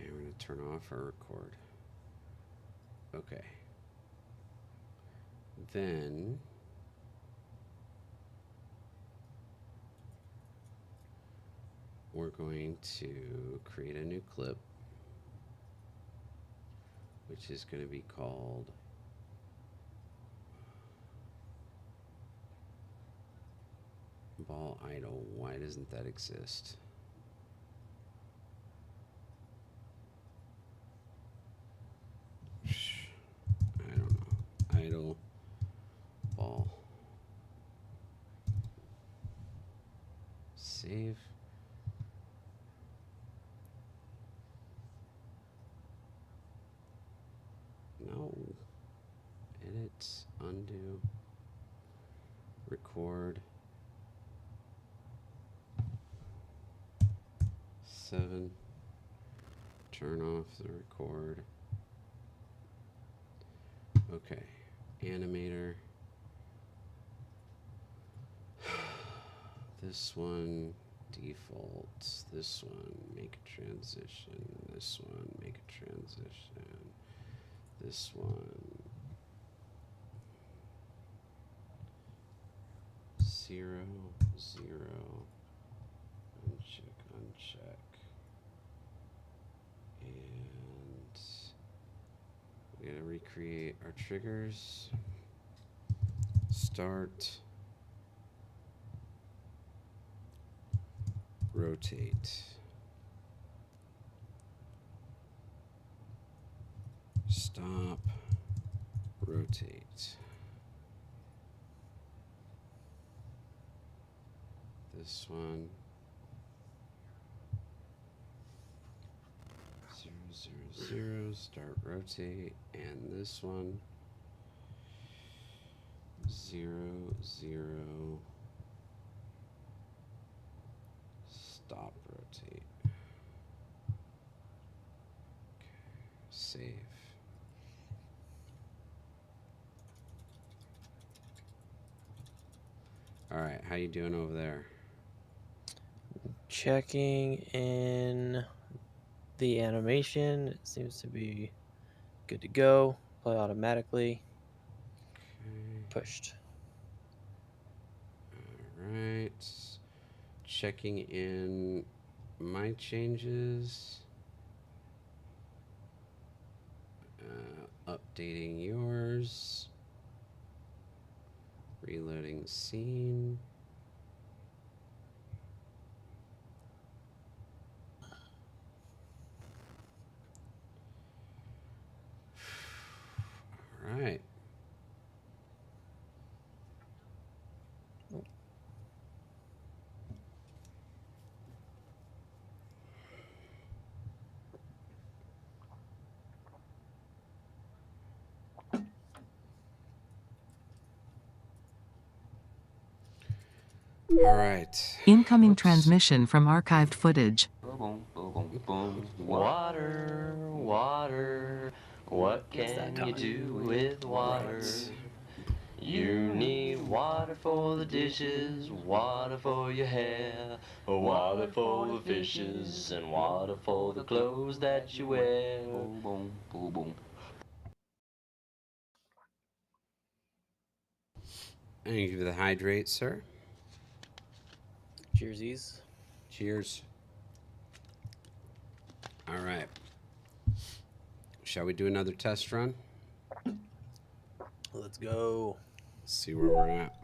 And we're going to turn off our record. Okay. Then we're going to create a new clip, which is going to be called Ball Idle. Why doesn't that exist? I don't know. Idle ball. Save. No. Edit. Undo. Record. 7. Turn off the record. Okay. Animator. This one, default. This one, make a transition. This one, make a transition. This one, 0, 0. Uncheck, uncheck. And we gotta recreate our triggers. Start. Rotate. Stop. Rotate. This one. 0, 0, 0. Start rotate. And this one. 0, 0. Stop rotate. Okay. Save. All right, how you doing over there? Checking in the animation. It seems to be good to go. Play automatically. Okay. Pushed. All right. Checking in my changes. Updating yours. Reloading scene. All right. All right. Incoming Whoops. transmission from archived footage. Boom, boom, boom, boom. Water, water. What can you do with water? You need water for the dishes, water for your hair, water for the fishes, and water for the clothes that you wear. Boom, boom, boom, boom. Thank you for the hydrate, sir. Cheersies. Cheers. All right. Shall we do another test run? Let's go. Let's see where we're at.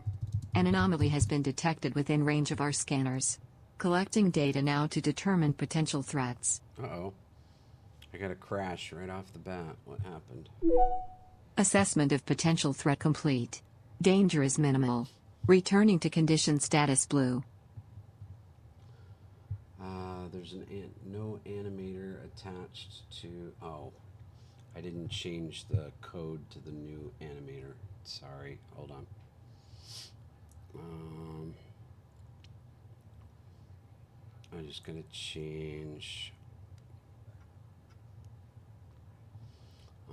An anomaly has been detected within range of our scanners. Collecting data now to determine potential threats. Uh-oh. I got a crash right off the bat. What happened? Assessment of potential threat complete. Danger is minimal. Returning to condition status blue. There's no animator attached to... Oh. I didn't change the code to the new animator. Sorry, hold on. I'm just gonna change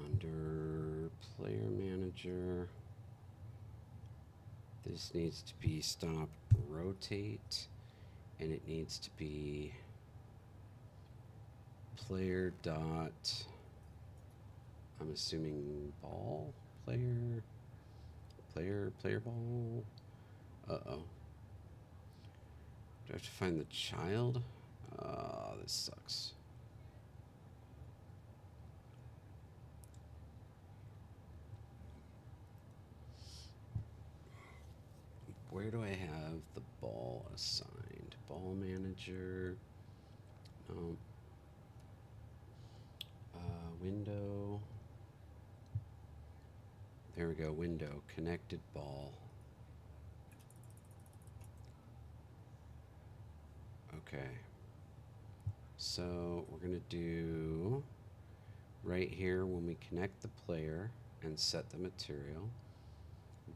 under player manager. This needs to be stop rotate, and it needs to be player dot, I'm assuming ball, player ball. Uh-oh. Do I have to find the child? This sucks. Where do I have the ball assigned? Ball manager. No. Window. There we go. Window. Connected ball. Okay. So we're going to do right here when we connect the player and set the material.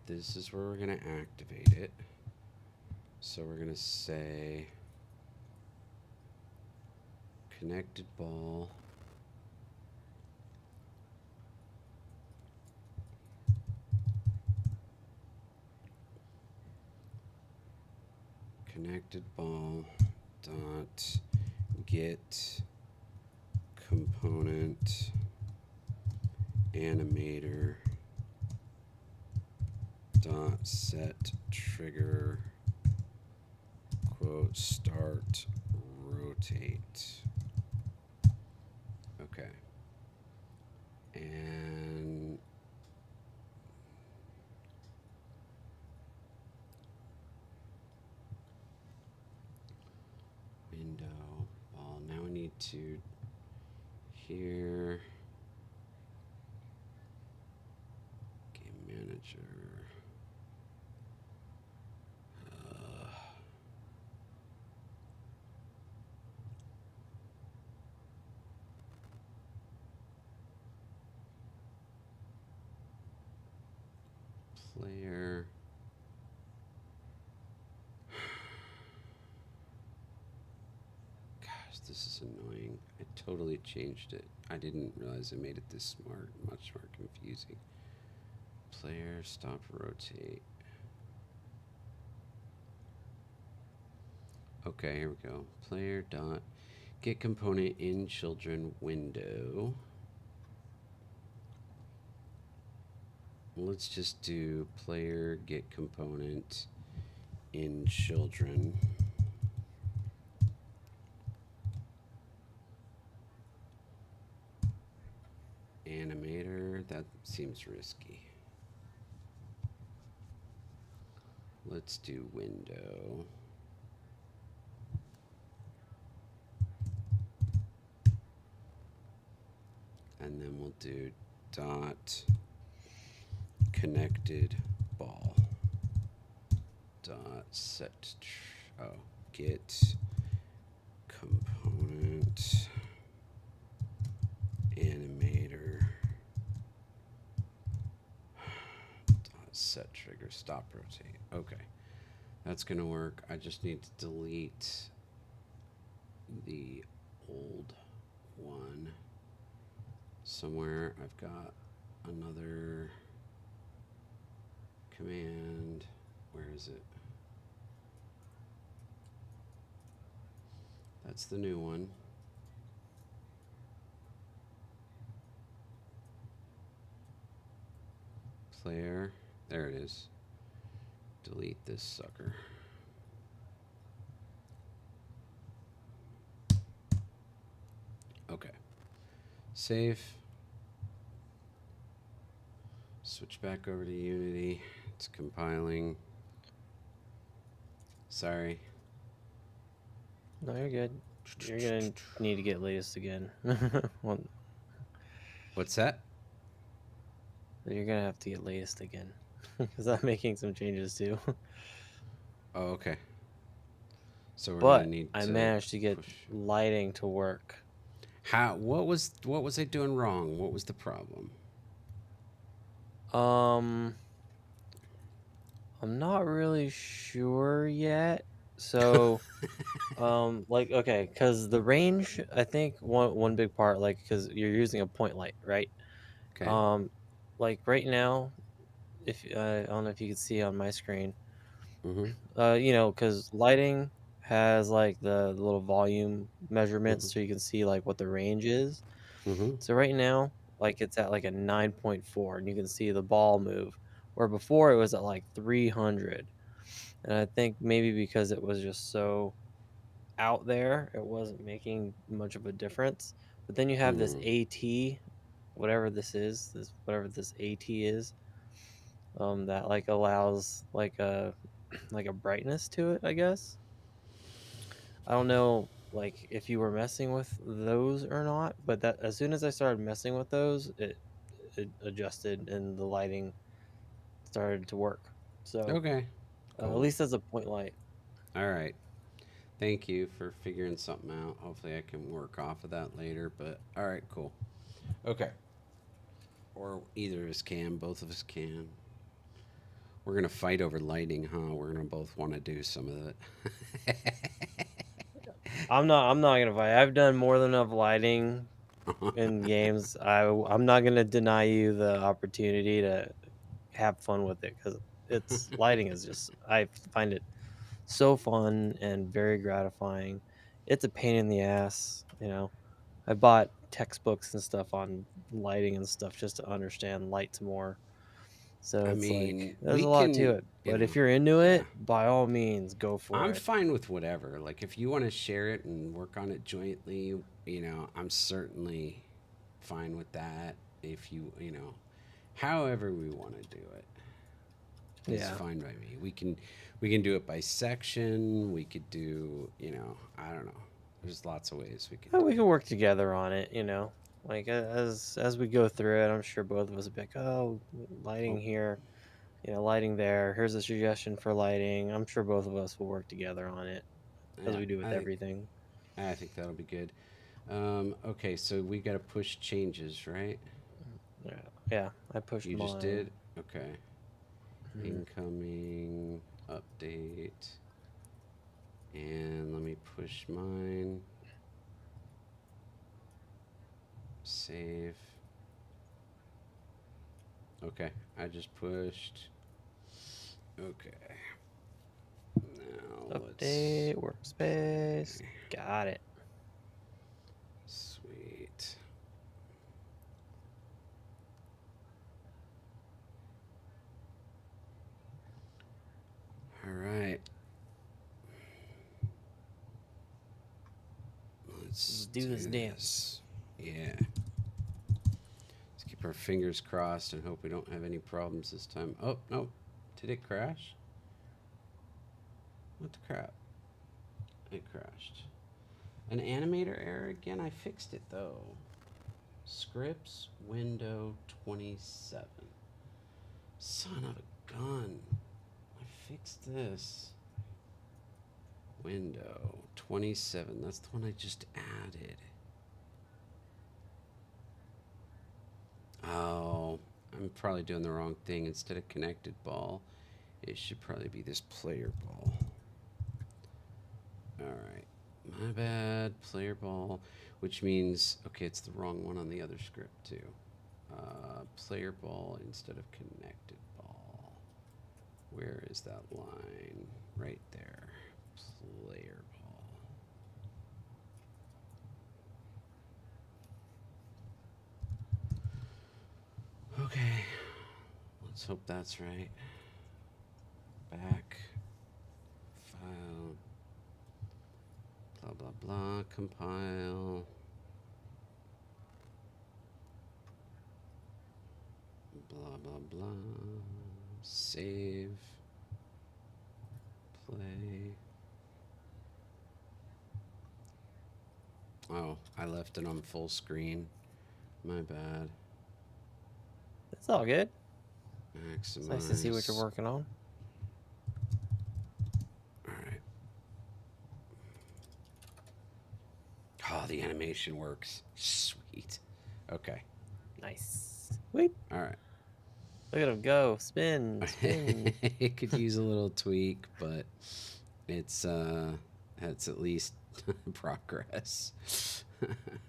This is where we're going to activate it. So we're going to say connected ball. Connected ball dot get component animator dot set trigger quote start rotate. Okay. And window ball. Now we need to here game manager. Player. Gosh, this is annoying. I totally changed it. I didn't realize I made it this smart, much more confusing. Player stop rotate. Okay, here we go. Player dot get component in children window. Let's just do player get component in children. Animator, that seems risky. Let's do window. And then we'll do dot connected ball dot set get component animator dot set trigger stop rotate. Okay, that's gonna work. I just need to delete the old one. Somewhere I've got another command. Where is it? That's the new one. Player. There it is. Delete this sucker. Okay. Save. Switch back over to Unity. It's compiling. Sorry. No, you're good. You're gonna need to get latest again. Well, What's that? you're gonna have to get latest again because I'm making some changes too. Oh, okay. So we're But gonna need I to managed to get push. lighting to work. What was I doing wrong? What was the problem? I'm not really sure yet. So, like, okay, because the range, I think one big part, like, because you're using a point light, right? Okay. Um, like right now, if I don't know if you can see on my screen, Mm-hmm. you know, because lighting has like the little volume Mm-hmm. measurements, so you can see like what the range is. Mm-hmm. So right now, like it's at like a 9.4, and you can see the ball move, where before it was at like 300. And I think maybe because it was just so out there, it wasn't making much of a difference. But then you have this Mm. AT, whatever this is, this whatever this AT is, that like allows like a like a brightness to it, I guess. I don't know like if you were messing with those or not, but that as soon as I started messing with those, it adjusted and the lighting started to work. So Okay. at Cool. least as a point light. All right. Thank you for figuring something out. Hopefully, I can work off of that later. But all right, cool. Okay. Or either of us can. Both of us can. We're gonna fight over lighting, huh? We're gonna both want to do some of it. I'm not gonna fight. I've done more than enough lighting in games. I'm not gonna deny you the opportunity to have fun with it because it's lighting is just I find it so fun and very gratifying. It's a pain in the ass, you know. I bought textbooks and stuff on lighting and stuff just to understand lights more. So I it's like mean, there's we a lot to can, it. But if you're into yeah. it, by all means, go I'm for it. fine with whatever. Like, if you want to share it and work on it jointly, I'm certainly fine with that. If however we want to do it is Yeah. fine by me. We can do it by section. We could do, I don't know. There's lots of ways we could Well, do we can it. work together on it, you know. Like as we go through it, I'm sure both of us will be like, oh, lighting Oh, here, you know, lighting there. Here's a suggestion for lighting. I'm sure both of us will work together on it, as yeah, we do with I think everything. I think that'll be good. Okay, so we got to push changes, right? Yeah, yeah. I pushed You just mine. did? Okay. Mhm. Incoming update. And let me push mine. Save. Okay, I just pushed. Okay. Now let's. Update workspace. Okay. Got it. Sweet. All right. Let's Do this dance. Yeah. Let's keep our fingers crossed and hope we don't have any problems this time. Oh, no. Did it crash? What the crap? It crashed. An animator error again? I fixed it though. Scripts, window 27. Son of a gun. I fixed this. Window 27. That's the one I just added. Oh, I'm probably doing the wrong thing. Instead of connected ball, it should probably be this player ball. Alright. My bad. Player ball. Which means, okay, it's the wrong one on the other script too. Player ball instead of connected ball. Where is that line? Right there. Player ball. Okay. Let's hope that's right. Back. File. Blah, blah, blah. Compile. Blah, blah, blah. Save. Play. Oh, I left it on full screen. My bad. It's all good. Maximize. It's nice to see what you're working on. Alright. Oh, the animation works. Sweet. Okay. Nice. Wait. All right. Look at him go. Spin. Spin. It could use a little tweak, but it's at least progress.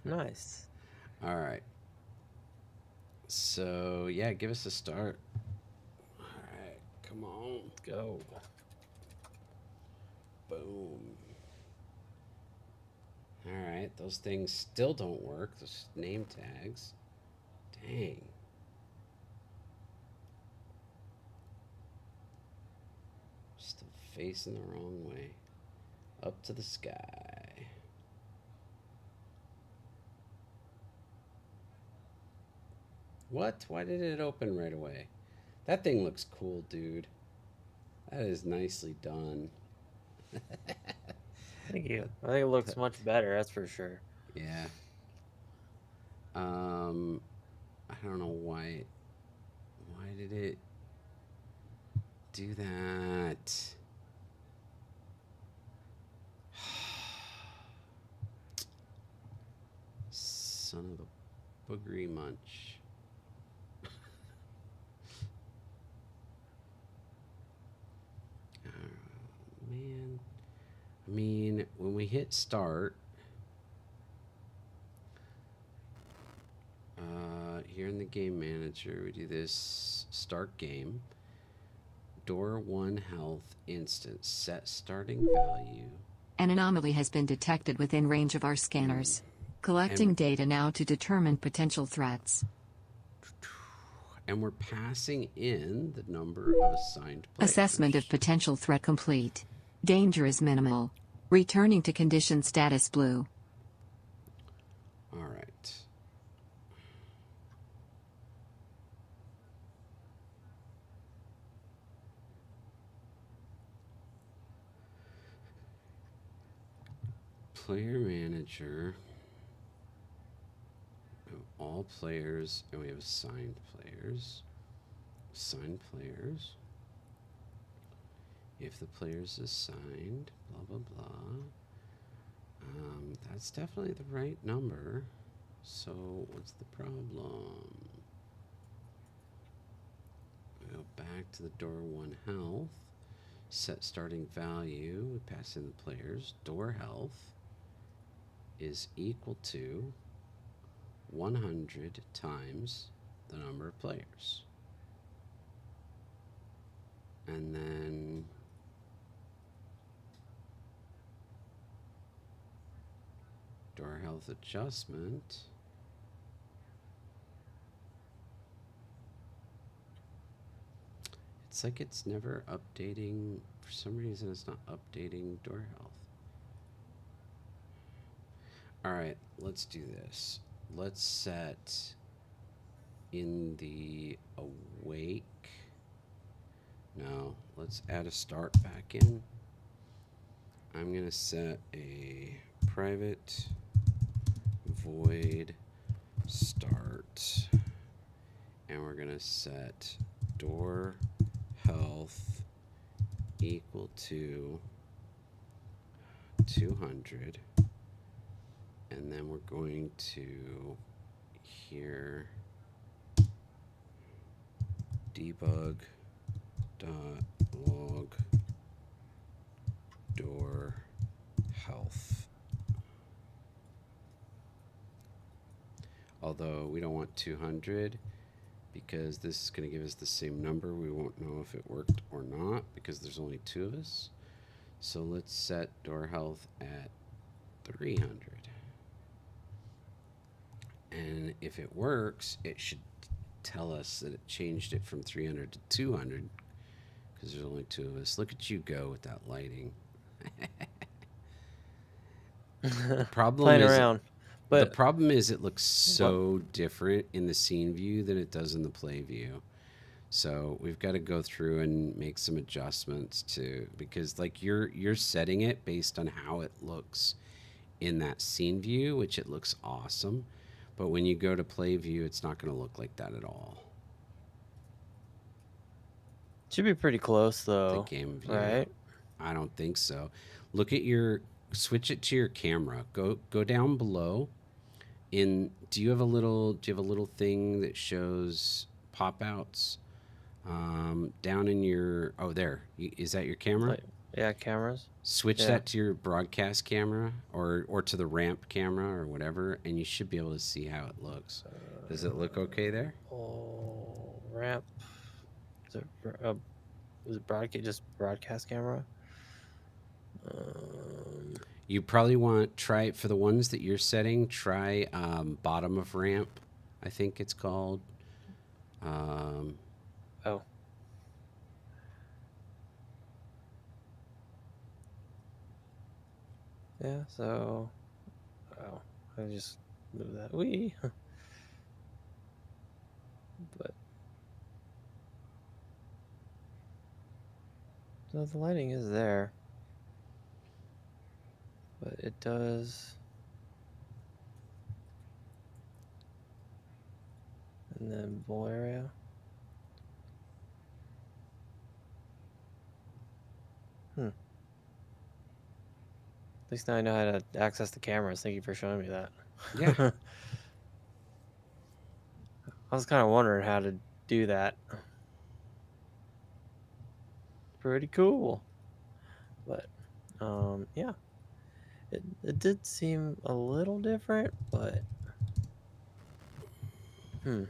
Nice. All right. So yeah, give us a start. All right, come on, Go. boom. All right, those things still don't work. Those name tags. Dang. Still facing the wrong way. Up to the sky. What? Why did it open right away? That thing looks cool, dude. That is nicely done. Thank you. I think it looks much better, that's for sure. Yeah. I don't know why. Why did it do that? Son of a boogery munch. Man. I mean, when we hit start, here in the game manager, we do this start game. Door 1 health instance. Set starting value. An anomaly has been detected within range of our scanners. Collecting data now to determine potential threats. And we're passing in the number of assigned players. Assessment of potential threat complete. Danger is minimal. Returning to condition status blue. All right. Player manager. All players, and we have assigned players. Assigned players. If the player's assigned, blah, blah, blah. That's definitely the right number. So what's the problem? We go back to the door 1 health. Set starting value. We pass in the players. Door health is equal to 100 times the number of players. And then door health adjustment. It's like it's never updating. For some reason, it's not updating door health. All right, let's do this. Let's set in the awake. No, let's add a start back in. I'm going to set a private void start. And we're going to set door health equal to 200. And then we're going to here debug dot log door health. Although we don't want 200 because this is going to give us the same number. We won't know if it worked or not because there's only 2 of us. So let's set door health at 300. And if it works, it should tell us that it changed it from 300 to 200 because there's only 2 of us. Look at you go with that lighting. The problem Playing is, around. But the problem is it looks so different in the scene view than it does in the play view. So we've got to go through and make some adjustments because like you're setting it based on how it looks in that scene view, which it looks awesome. But when you go to play view, it's not going to look like that at all. should be pretty close though. The game view. Right? I don't think so. Look at switch it to your camera. Go down below Do you have a little thing that shows pop outs down in your? Oh, there. Is that your camera? Like, yeah, cameras. Switch Yeah. that to your broadcast camera or to the ramp camera or whatever, and you should be able to see how it looks. Does it look okay there? Oh, ramp. Is it broadcast? Just broadcast camera. You probably want try for the ones that you're setting. Try bottom of ramp, I think it's called. Oh. Yeah. So. Oh, I just move that. Wee. But. So the lighting is there. But it does. And then bowl area. At least now I know how to access the cameras. Thank you for showing me that. Yeah. I was kind of wondering how to do that. Pretty cool. But, yeah. It did seem a little different, but... You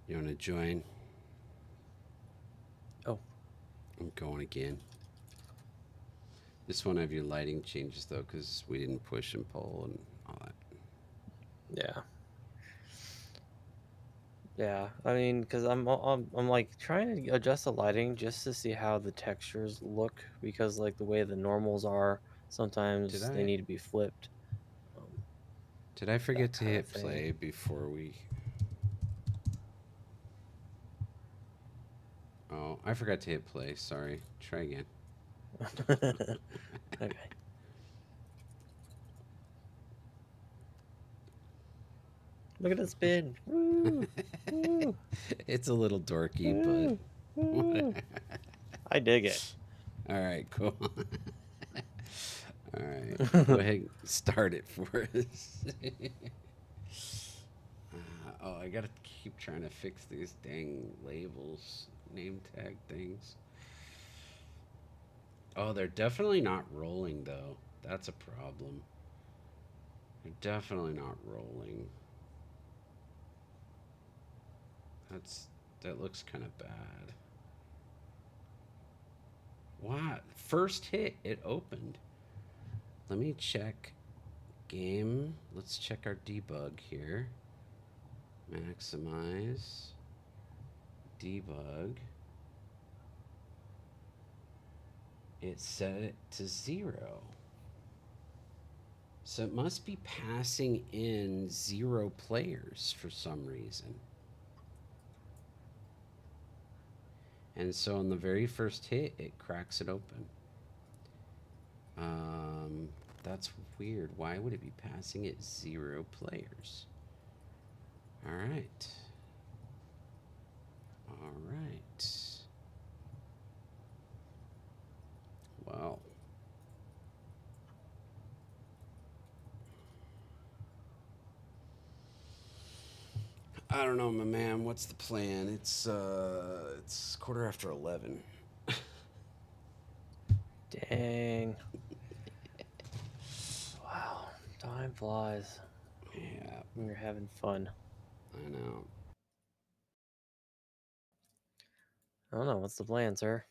want to join? Oh. I'm going again. This one have your lighting changes though, because we didn't push and pull and all that. Yeah. Yeah, I mean, because I'm like trying to adjust the lighting just to see how the textures look, because like the way the normals are, sometimes they need to be flipped. Did I forget to kinda hit play before we? Oh, I forgot to hit play. Sorry. Try again. Okay. Look at it spin. Woo! Woo! It's a little dorky, Woo! Woo! I dig it. All right, cool. All right, go ahead and start it for us. Oh, I gotta keep trying to fix these dang labels, name tag things. Oh, they're definitely not rolling though. That's a problem. They're definitely not rolling. That looks kind of bad. What? First hit, it opened. Let me check game. Let's check our debug here. Maximize. Debug. It set it to 0. So it must be passing in 0 players for some reason. And so on the very first hit, it cracks it open. That's weird. Why would it be passing at 0 players? All right. All right. Well. I don't know, my man. What's the plan? It's 11:15. Dang. Wow. Time flies. Yeah. When you're having fun. I know. I don't know. What's the plan, sir?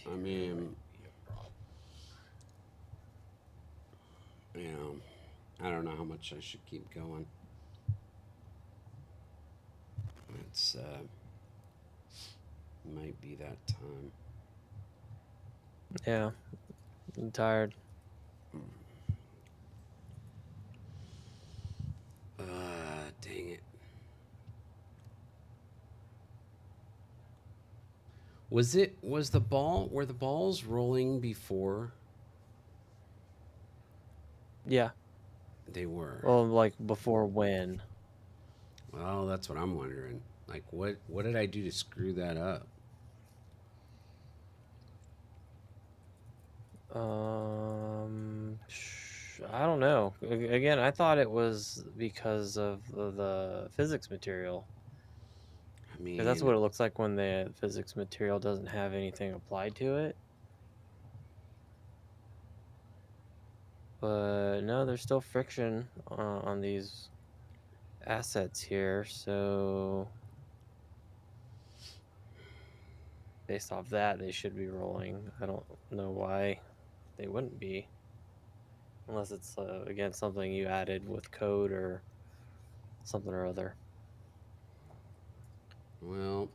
I mean, I don't know how much I should keep going. It's might be that time. Yeah. I'm tired. Dang it. Was the ball, were the balls rolling before? Yeah. They were. Well, like before when? Well, that's what I'm wondering. Like, what did I do to screw that up? I don't know. Again, I thought it was because of the physics material. I Because that's mean, what it looks like when the physics material doesn't have anything applied to it. But no, there's still friction on these assets here. So based off that, they should be rolling. I don't know why they wouldn't be. Unless it's, again, something you added with code or something or other. well,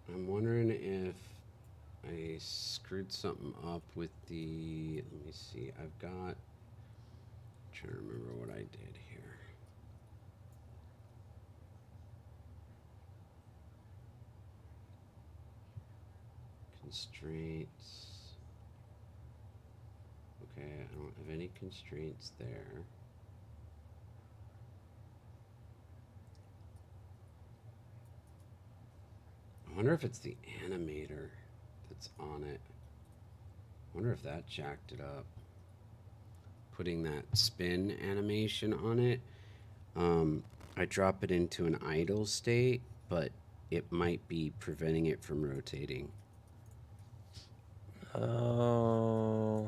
I'm wondering if I screwed something up with the. Let me see. I've got. Trying to remember what I did here. Constraints. Okay, I don't have any constraints there. I wonder if it's the animator that's on it. I wonder if that jacked it up. Putting that spin animation on it. I drop it into an idle state, but it might be preventing it from rotating. Oh,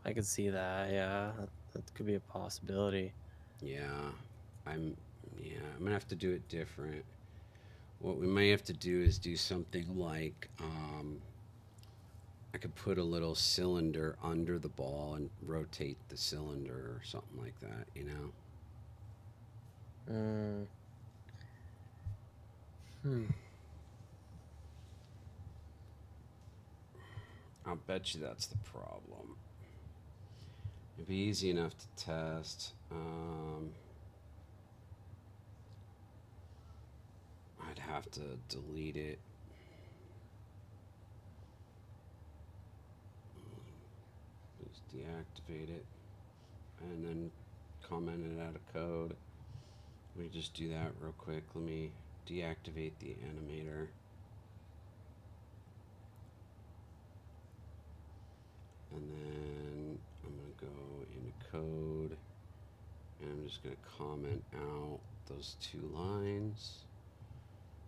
I could see that. Yeah, that could be a possibility. Yeah, I'm gonna have to do it different. What we may have to do is do something like I could put a little cylinder under the ball and rotate the cylinder or something like that, you know? I'll bet you that's the problem. It'd be easy enough to test. I'd have to delete it. Just deactivate it and then comment it out of code. Let me just do that real quick. Let me deactivate the animator. And then I'm going to go into code and I'm just going to comment out those two lines.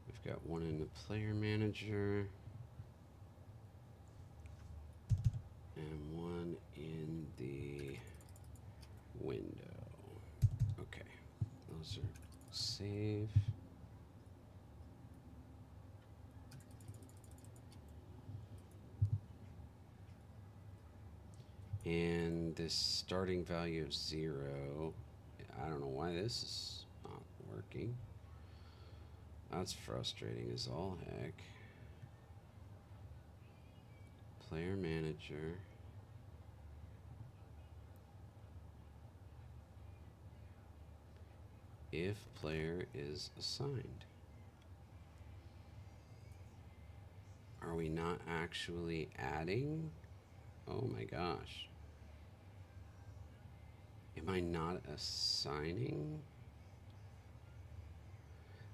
We've got one in the player manager and one in the window. Okay, those are save. And this starting value of 0, I don't know why this is not working. That's frustrating as all heck. Player manager. If player is assigned. Are we not actually adding? Oh my gosh. Am I not assigning?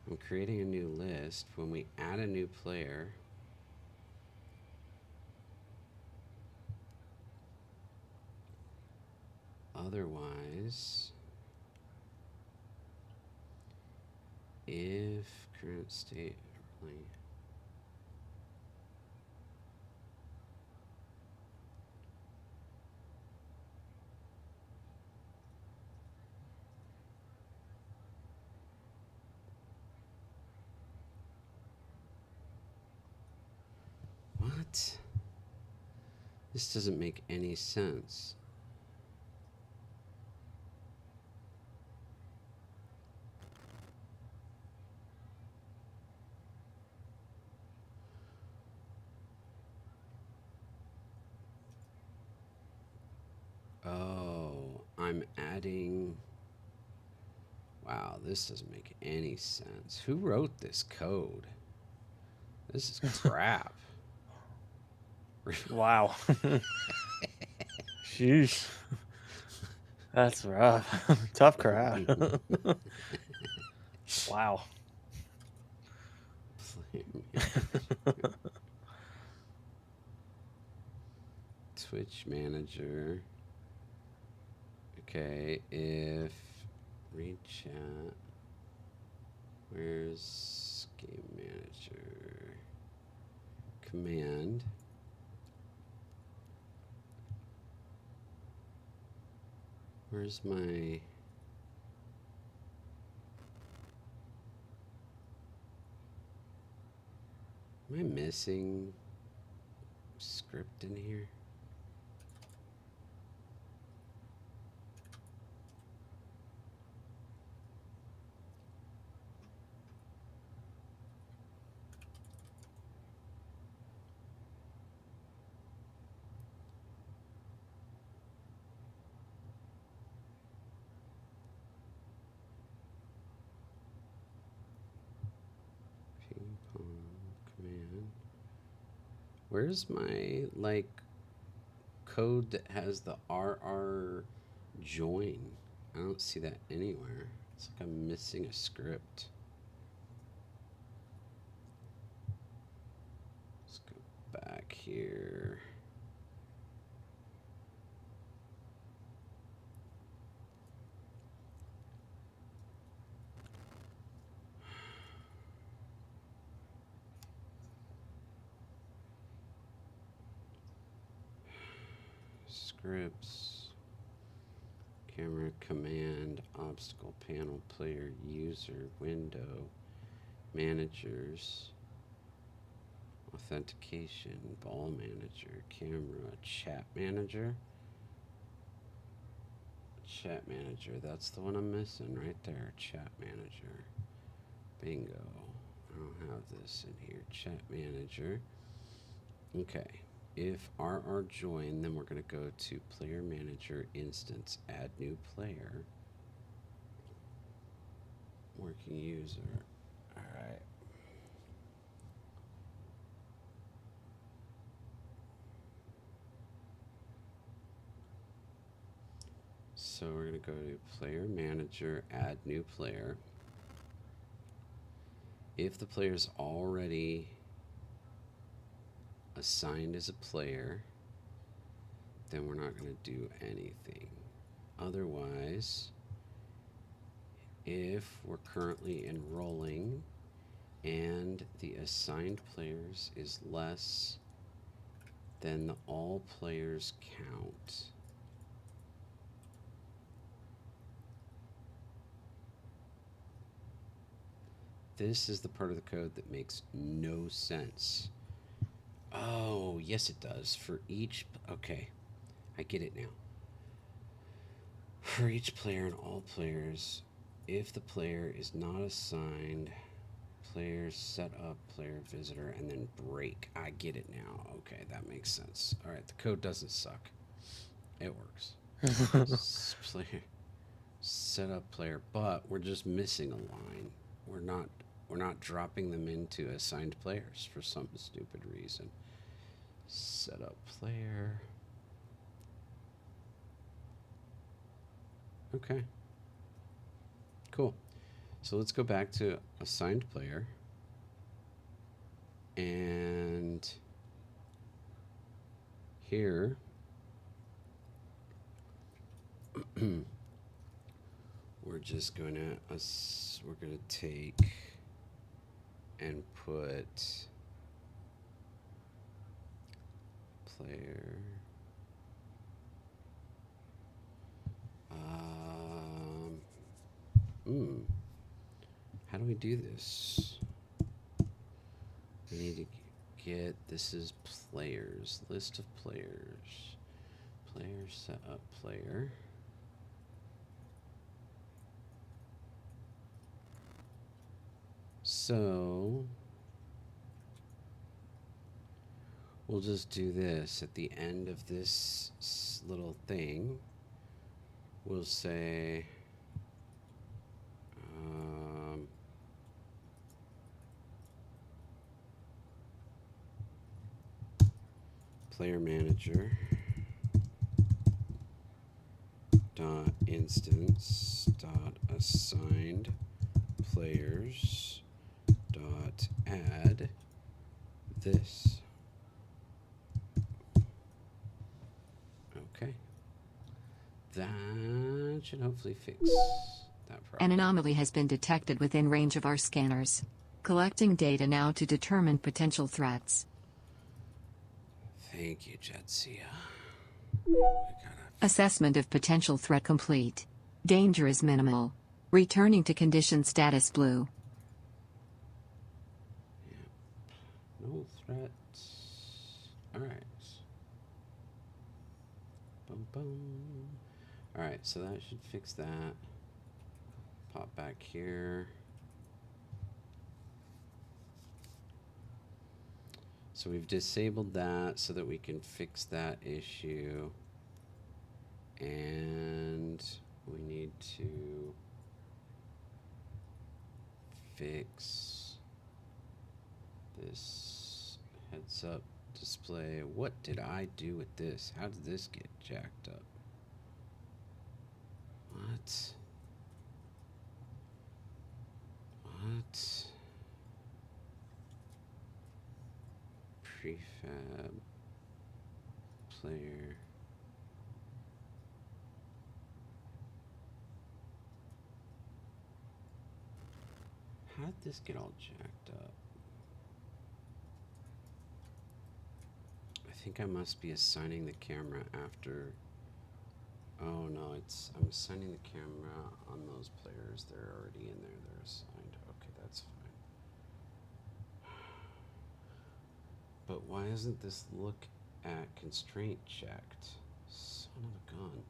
I'm creating a new list. When we add a new player, otherwise, if current state overlay. What? This doesn't make any sense. Oh, I'm adding. Wow, this doesn't make any sense. Who wrote this code? This is crap. Wow. Sheesh. That's rough. Tough crowd. Wow. Player manager. Twitch manager. Okay, if read chat. Where's game manager? Command. Where's my... Am I missing script in here? Ping pong command. Where's my like code that has the RR join? I don't see that anywhere. It's like I'm missing a script. Let's go back here. Scripts, camera, command, obstacle panel, player, user, window, managers, authentication, ball manager, camera, chat manager. Chat manager, that's the one I'm missing right there. Chat manager. Bingo. I don't have this in here. Chat manager. Okay. If RR join, then we're going to go to player manager instance, add new player, working user. All right. So we're going to go to player manager, add new player. If the player is already assigned as a player, then we're not going to do anything. Otherwise, if we're currently enrolling and the assigned players is less than the all players count, this is the part of the code that makes no sense. Oh, yes it does. For each, okay, I get it now. For each player and all players, if the player is not assigned, players set up, player visitor, and then break. I get it now. Okay, that makes sense. All right, the code doesn't suck. It works. Player set up player, but we're just missing a line. We're not dropping them into assigned players for some stupid reason. Set up player. Okay. Cool. So let's go back to assigned player. And here we're just going to take and put player how do we do this? We need to get, this is players, list of players, player set up player. So we'll just do this at the end of this little thing. We'll say player manager dot instance dot assigned players dot add this. Okay. That should hopefully fix that problem. An anomaly has been detected within range of our scanners. Collecting data now to determine potential threats. Thank you, Jetsia. Assessment of potential threat complete. Danger is minimal. Returning to condition status blue. No threats. Alright. Boom, boom. Alright, so that should fix that. Pop back here. So we've disabled that so that we can fix that issue. And we need to fix this heads up display. What did I do with this? How did this get jacked up? What? What? Prefab player. How did this get all jacked up? I think I must be assigning the camera after. Oh no, I'm assigning the camera on those players. They're already in there. They're assigned. Okay, that's fine. But why isn't this look at constraint checked? Son of a gun.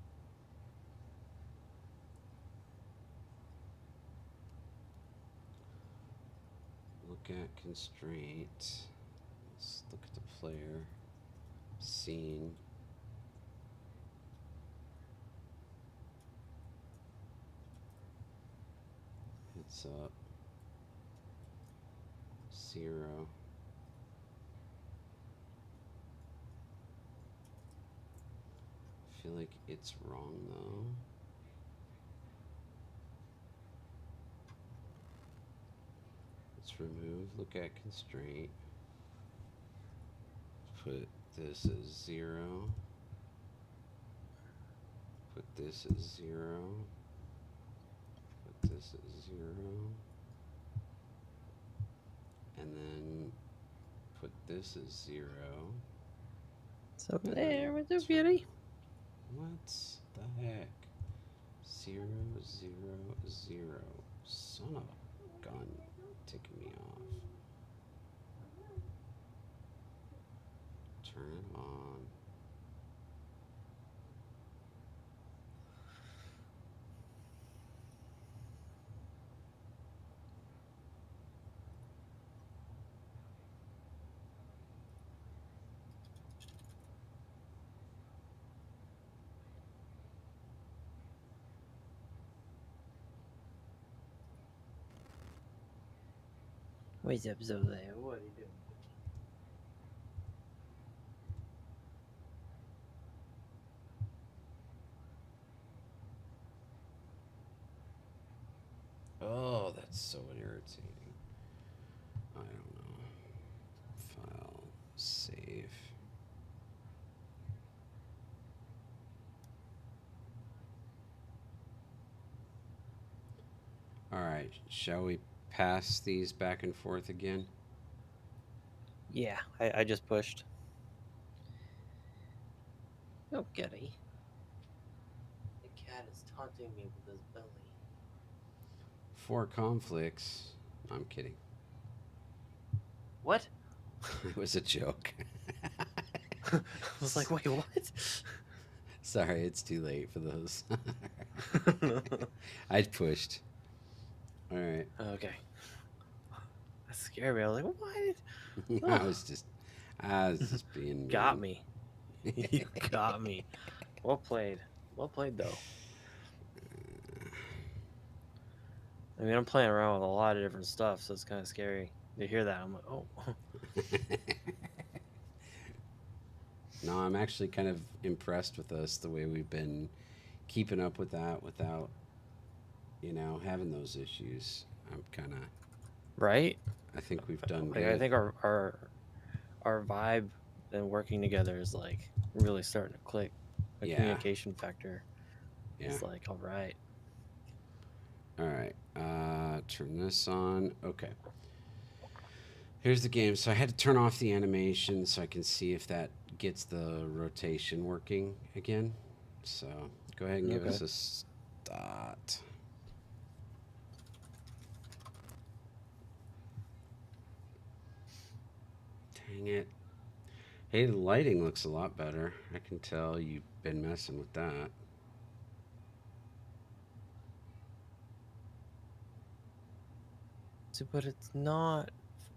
Look at constraint. Let's look at the player. Scene. Heads up. 0. I feel like it's wrong though. Let's remove look at constraint. Put this as 0. Put this as 0. Put this as 0. And then put this as 0. So there with the beauty. What the heck? 0, 0, 0. Son of a gun. Ticking me off. Turn it on. Wait up, so there. What are you doing? Oh, that's so irritating. I don't know. File, save. All right, shall we pass these back and forth again? Yeah, I just pushed. Oh, Getty. The cat is taunting me with his belly. 4 conflicts. I'm kidding. What? It was a joke. I was like, wait, what? Sorry, it's too late for those. I pushed. All right. Okay. That scared me. I was like, what? I was just being mean. Got me. You got me. Well played. Well played, though. I mean, I'm playing around with a lot of different stuff, so it's kind of scary to hear that. I'm like, oh. No, I'm actually kind of impressed with us, the way we've been keeping up with that without, having those issues. I'm kind of. Right? I think we've done Like I good. think our vibe and working together is like really starting to click. The Yeah. communication factor Yeah. is like, all right. All right. Turn this on. Okay. Here's the game. So I had to turn off the animation so I can see if that gets the rotation working again. So go ahead and give us Okay. a start. Dang it. Hey, the lighting looks a lot better. I can tell you've been messing with that. So, but it's not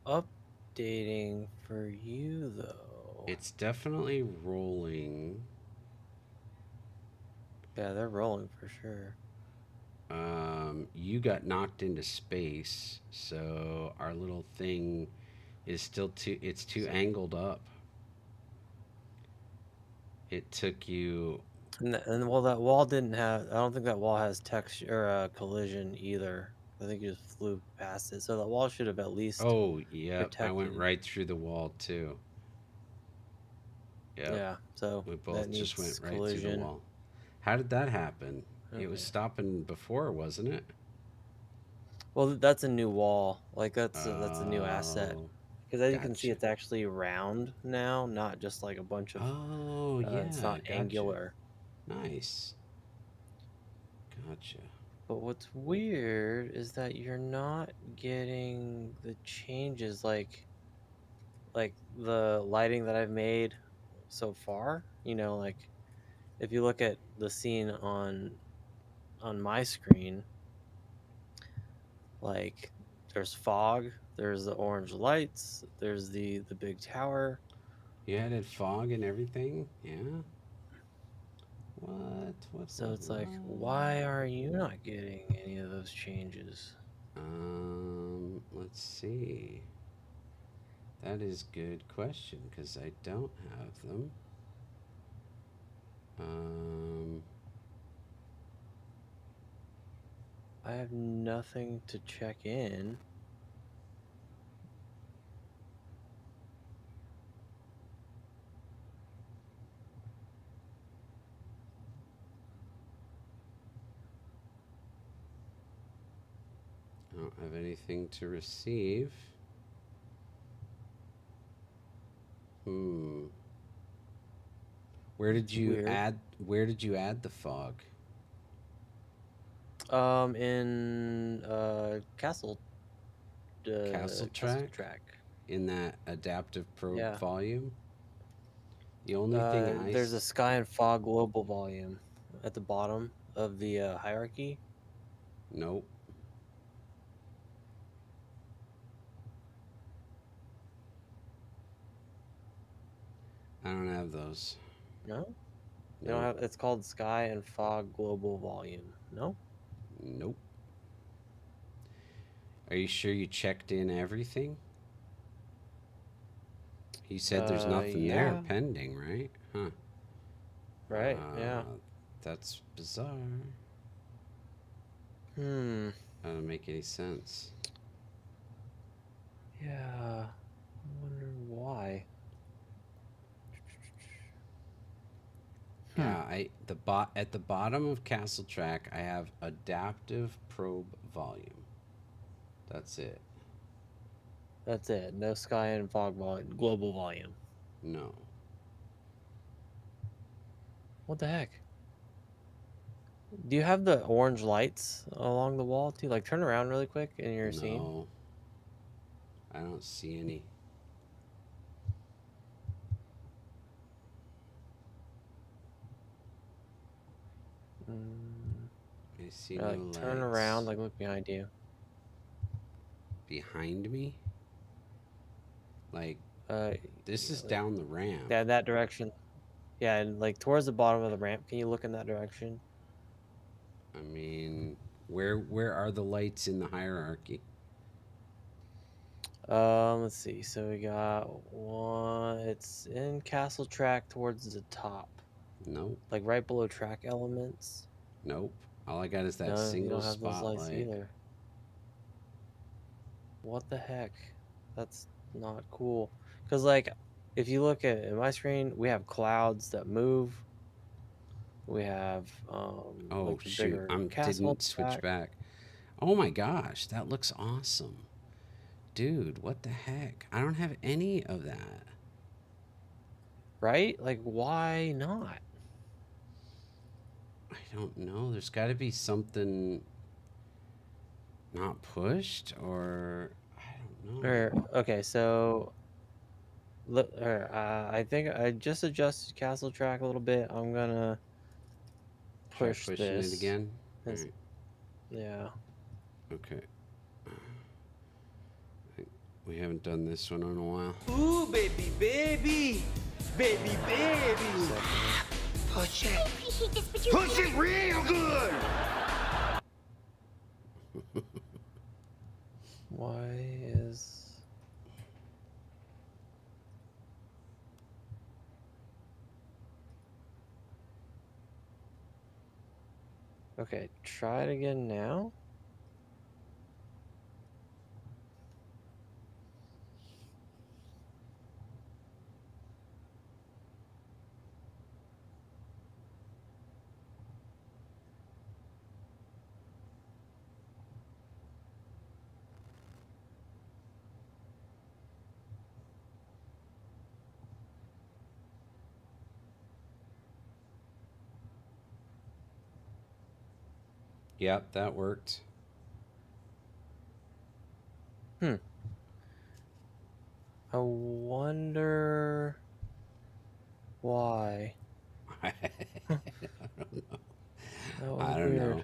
updating for you though. It's definitely rolling. Yeah, they're rolling for sure. You got knocked into space, so our little thing is still it's too angled up. It took you. And well, that wall didn't have. I don't think that wall has texture or collision either. I think you just flew past it, so that wall should have at least Oh, yep. I went protected. right through the wall too. Yep. Yeah, so We that both just went needs right through the collision. wall. How did that happen? It was Okay. stopping before, wasn't it? Well, that's a new wall. Like that's a new asset. Oh, Because as you can see, gotcha. it's actually round now, not just like a bunch of. Oh, It's yeah, not gotcha. angular. Nice. Gotcha. But what's weird is that you're not getting the changes like the lighting that I've made so far. Like if you look at the scene on my screen, like there's fog, there's the orange lights, there's the big tower. You added fog and everything? Yeah. What? So it's like, why are you not getting any of those changes? Let's see. That is good question because I don't have them. I have nothing to check in. I don't have anything to receive. Where did you Weird. add? Where did you add the fog? In Castle Castle track? In that adaptive probe Yeah. volume. The only thing There's a sky and fog global volume at the bottom of the hierarchy. Nope. I don't have those. No? You don't have. It's called sky and fog global volume. No? Nope. Are you sure you checked in everything? You said there's nothing there Yeah. pending, right? Huh. Right. Yeah. That's bizarre. Hmm. That doesn't make any sense. Yeah. I wonder why. Yeah, at the bottom of Castle Track, I have adaptive probe volume. That's it. That's it. No sky and fog volume, global volume. No. What the heck? Do you have the orange lights along the wall too? Like turn around really quick in your scene. No. I don't see any. I see no lights. Turn around, like look behind you. Behind me? Like, this is down the ramp. Yeah, that direction. Yeah, and like towards the bottom of the ramp. Can you look in that direction? I mean, where are the lights in the hierarchy? Let's see. So we got one. It's in Castle Track towards the top. Nope. Like right below track elements. Nope. All I got is that No, you single don't have those lights spotlight. either. What the heck? That's not cool. Because, like, if you look at my screen, we have clouds that move. We have, Oh like, the shoot, bigger I castle didn't in the switch back. back. Oh my gosh, that looks awesome. Dude, what the heck? I don't have any of that. Right? Like, why not? I don't know. There's got to be something not pushed, or I don't know. Or, okay, so look, I think I just adjusted castle track a little bit. I'm gonna Try push pushing it this. again. All It's, right. yeah. Okay. We haven't done this one in a while. Ooh, baby, baby. Baby, baby. Push it. Push it real good. Why is... Okay, try it again now. Yep, that worked. I wonder why. I don't know. That was I don't weird. know.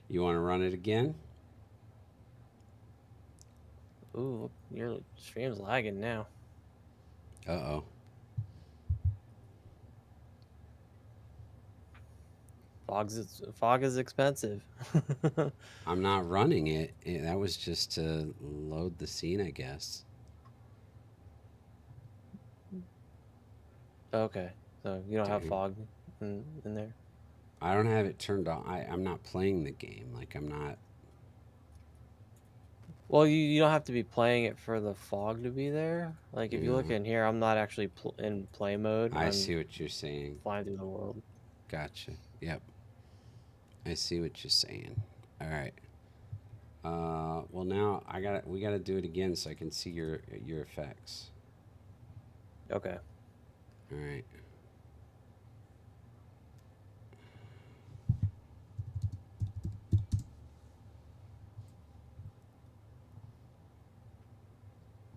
You want to run it again? Ooh, your stream's lagging now. Uh-oh. Fog is expensive. I'm not running it. That was just to load the scene, I guess. Okay, so you don't have Dude. fog in there? I don't have it turned on. I'm not playing the game. Like, I'm not... Well, you don't have to be playing it for the fog to be there. Like, if you look Yeah. in here, I'm not actually in play mode. I I'm see what you're saying. flying through the world. Gotcha. Yep. I see what you're saying. All right. Well, now we gotta do it again so I can see your effects. Okay. All right.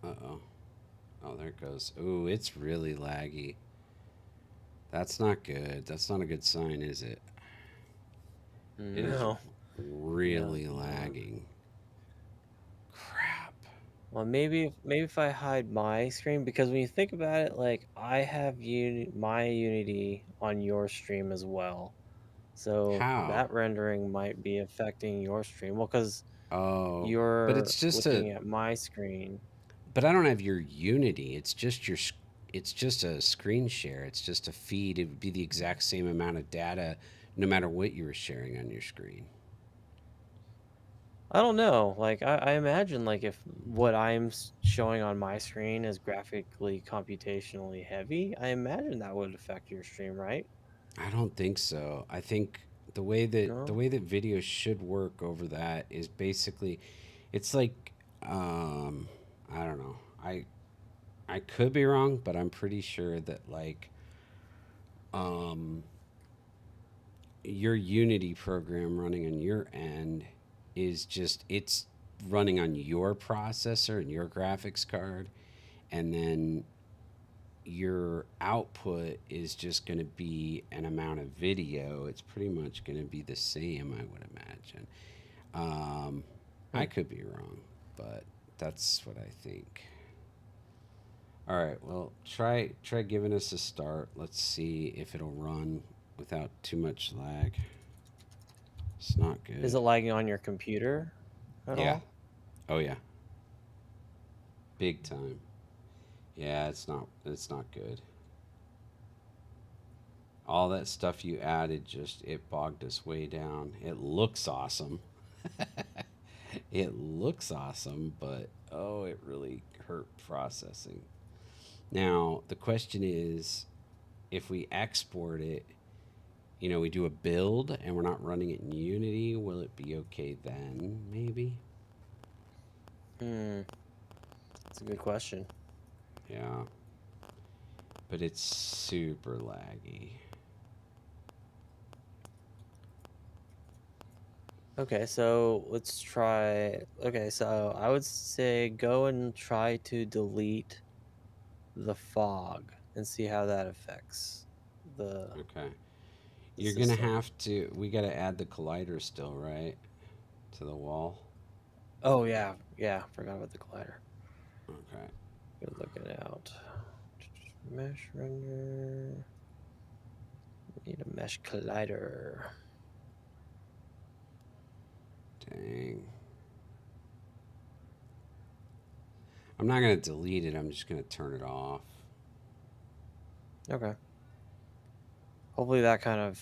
Uh-oh. Oh, there it goes. Ooh, it's really laggy. That's not good. That's not a good sign, is it? It is No. really No. lagging. Crap. Well, maybe if I hide my screen, because when you think about it, like, I have my Unity on your stream as well. So How? that rendering might be affecting your stream. Well, because Oh, but you're it's just looking at my screen. But I don't have your Unity. It's just it's just a screen share. It's just a feed. It would be the exact same amount of data no matter what you were sharing on your screen. I don't know. Like, I imagine, like, if what I'm showing on my screen is graphically computationally heavy, I imagine that would affect your stream, right? I don't think so. I think the No? way that videos should work over that is basically, it's like, I don't know. I could be wrong, but I'm pretty sure that like, your Unity program running on your end is just it's running on your processor and your graphics card, and then your output is just going to be an amount of video. It's pretty much going to be the same, I would imagine. I could be wrong, but that's what I think. All right, well, try giving us a start. Let's see if it'll run without too much lag. It's not good. Is it lagging on your computer at Yeah. all? Oh yeah. Big time. Yeah, it's not good. all that stuff you added just it bogged us way down. It looks awesome. It looks awesome, but oh, it really hurt processing. Now, the question is if we export it, you know, we do a build and we're not running it in Unity, will it be okay then, maybe? That's a good question. Yeah. But it's super laggy. Okay, so let's try. Okay, so I would say go and try to delete the fog and see how that affects the Okay. the You're going to system. have to, we got to add the collider still, right? To the wall. Oh yeah, forgot about the collider. Okay. Good looking out. Mesh render. Need a mesh collider. Dang. I'm not going to delete it. I'm just going to turn it off. Okay. Hopefully that kind of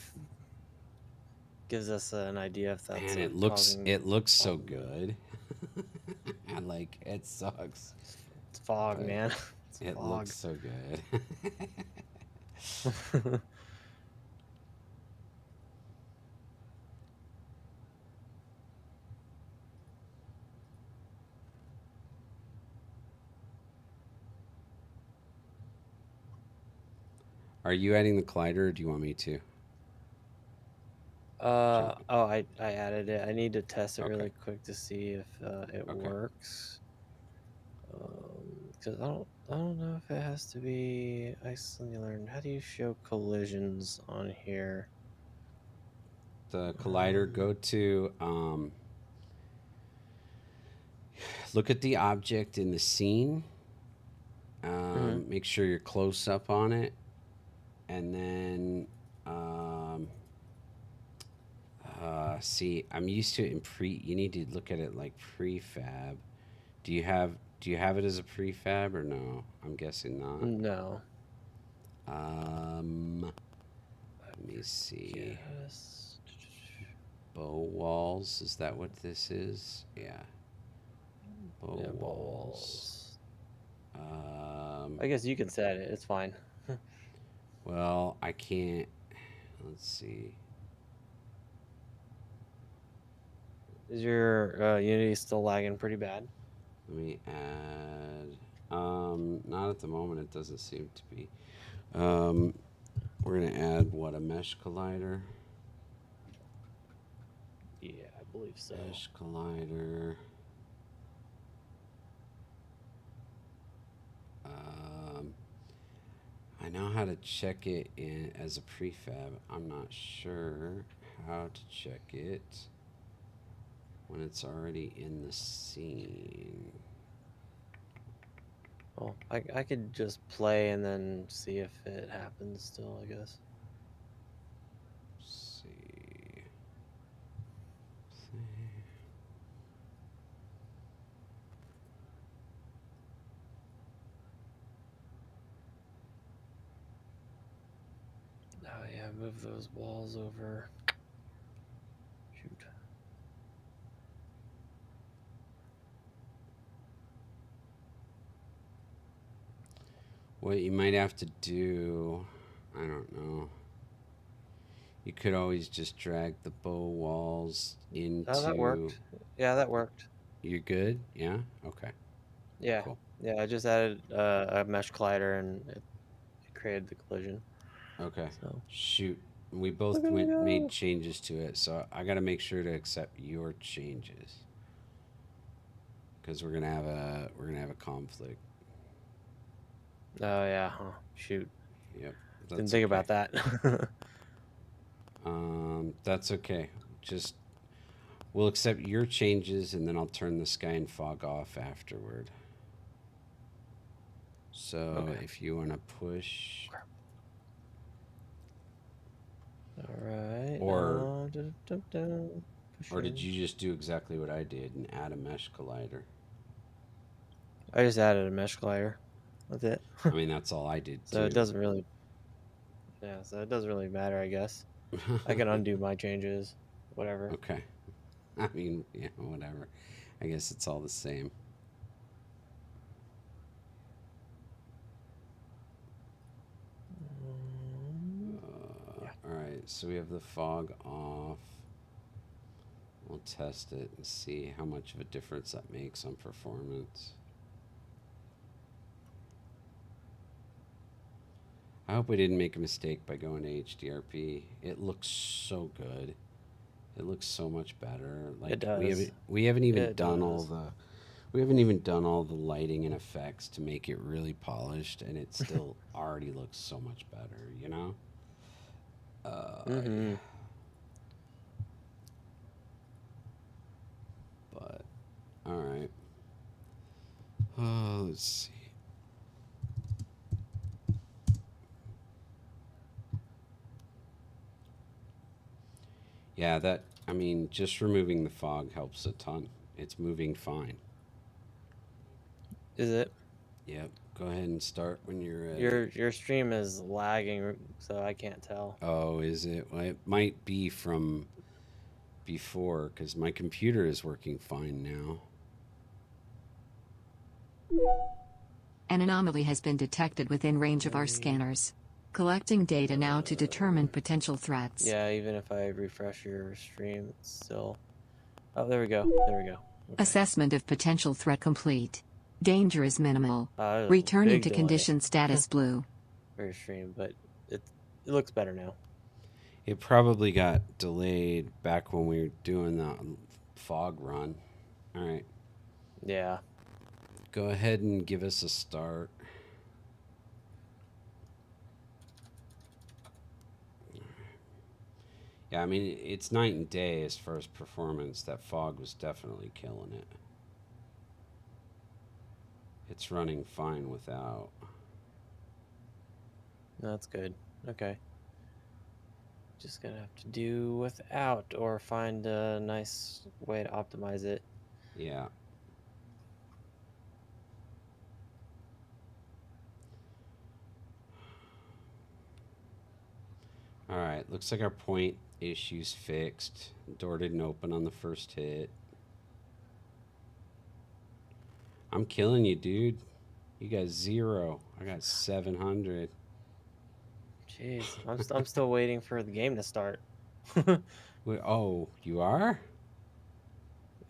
gives us an idea if that's And causing it looks so good. And like it sucks. It's fog, But man. It's it fog. looks so good. Are you adding the collider or do you want me to? Oh, I added it. I need to test it Okay. really quick to see if it works. Because I don't know if it has to be isocellular. How do you show collisions on here? The collider, go to look at the object in the scene. Make sure you're close up on it, and then see. I'm used to it in pre. You need to look at it like prefab. Do you have it as a prefab or no? I'm guessing not. No. Let me see. Yes. Bow walls. Is that what this is? Yeah. Bow walls. I guess you can set it. It's fine. Well, I can't. Let's see. Is your Unity still lagging pretty bad? Let me add. Not at the moment. It doesn't seem to be. We're gonna add what, a mesh collider. Yeah, I believe so. Mesh collider. I know how to check it in as a prefab. I'm not sure how to check it when it's already in the scene. Well, I could just play and then see if it happens still, I guess. Let's see. Oh yeah, move those walls over. Shoot. What you might have to do, I don't know. You could always just drag the bow walls into. Oh, that worked. Yeah, that worked. You're good? Yeah? Okay. Yeah. Cool. Yeah, I just added a mesh collider and it created the collision. Okay. So. Shoot. We both made changes to it, so I got to make sure to accept your changes. Because we're gonna have a conflict. Oh yeah, huh. Shoot. Yep. Didn't think about that. That's okay. Just we'll accept your changes, and then I'll turn the sky and fog off afterward. So if you want to push, all right. or did you just do exactly what I did and add a mesh collider? I just added a mesh collider. That's it. I mean, that's all I did too. So it doesn't really. Yeah, so it doesn't really matter, I guess. I can undo my changes, whatever. Okay. I mean, yeah, whatever. I guess it's all the same. Yeah. All right, so we have the fog off. We'll test it and see how much of a difference that makes on performance. I hope we didn't make a mistake by going to HDRP. It looks so good. It looks so much better. Like It does. we haven't even It done all does. the lighting and effects to make it really polished, and it still already looks so much better, you know? Mm-hmm. But all right. Oh, let's see. Yeah, that, I mean, just removing the fog helps a ton. It's moving fine. Is it? Yep. Go ahead and start when you're ready. Your stream is lagging, so I can't tell. Oh, is it? Well, it might be from before, because my computer is working fine now. An anomaly has been detected within range of our scanners. Collecting data now to determine potential threats. Yeah, even if I refresh your stream, it's still... Oh, there we go. There we go. Okay. Assessment of potential threat complete. Danger is minimal. There's a Returning big to delay condition status blue. for your stream, but it looks better now. It probably got delayed back when we were doing the fog run. All right. Yeah. Go ahead and give us a start. Yeah, I mean, it's night and day as far as performance. That fog was definitely killing it. It's running fine without. That's good. Okay. Just gonna have to do without or find a nice way to optimize it. Yeah. All right, looks like our point issue's fixed. Door didn't open on the first hit. I'm killing you, dude. You got 0. I got 700. Jeez, I'm still waiting for the game to start. Wait, oh, you are?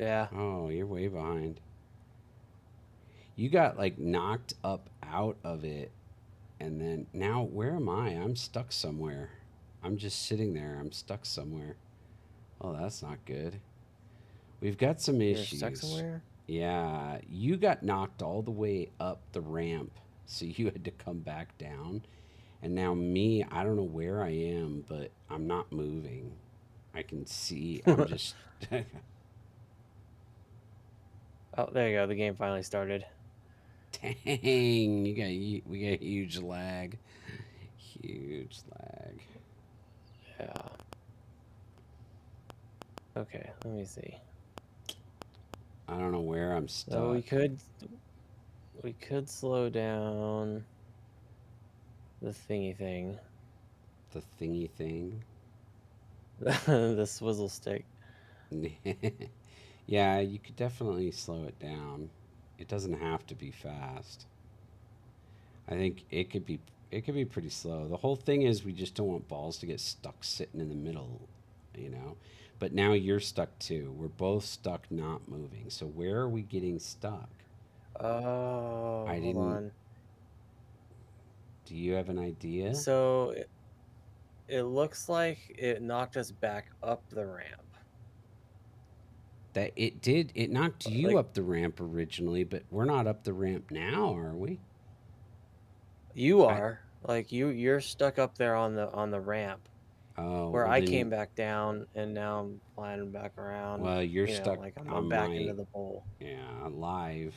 Yeah. Oh, you're way behind. You got like knocked up out of it, and then now where am I? I'm stuck somewhere. I'm just sitting there. I'm stuck somewhere. Oh, that's not good. We've got some issues. You're stuck somewhere? Yeah, you got knocked all the way up the ramp, so you had to come back down. And now me, I don't know where I am, but I'm not moving. I can see. I'm just. Oh, there you go. The game finally started. Dang, we got huge lag. Huge lag. Yeah. Okay, let me see. I don't know where I'm stuck. So we could slow down the thingy thing. The thingy thing. The swizzle stick. Yeah, you could definitely slow it down. It doesn't have to be fast. I think it could be pretty slow. The whole thing is we just don't want balls to get stuck sitting in the middle, you know. But now you're stuck too. We're both stuck not moving. So where are we getting stuck? Oh, hold on. Do you have an idea? So it looks like it knocked us back up the ramp. That it did. It knocked you up the ramp originally, but we're not up the ramp now, are we? You are. Like you're stuck up there on the ramp. Oh, where well, I then, came back down and now I'm flying back around. Well, you're stuck. Like I'm going back into the bowl. Yeah, live.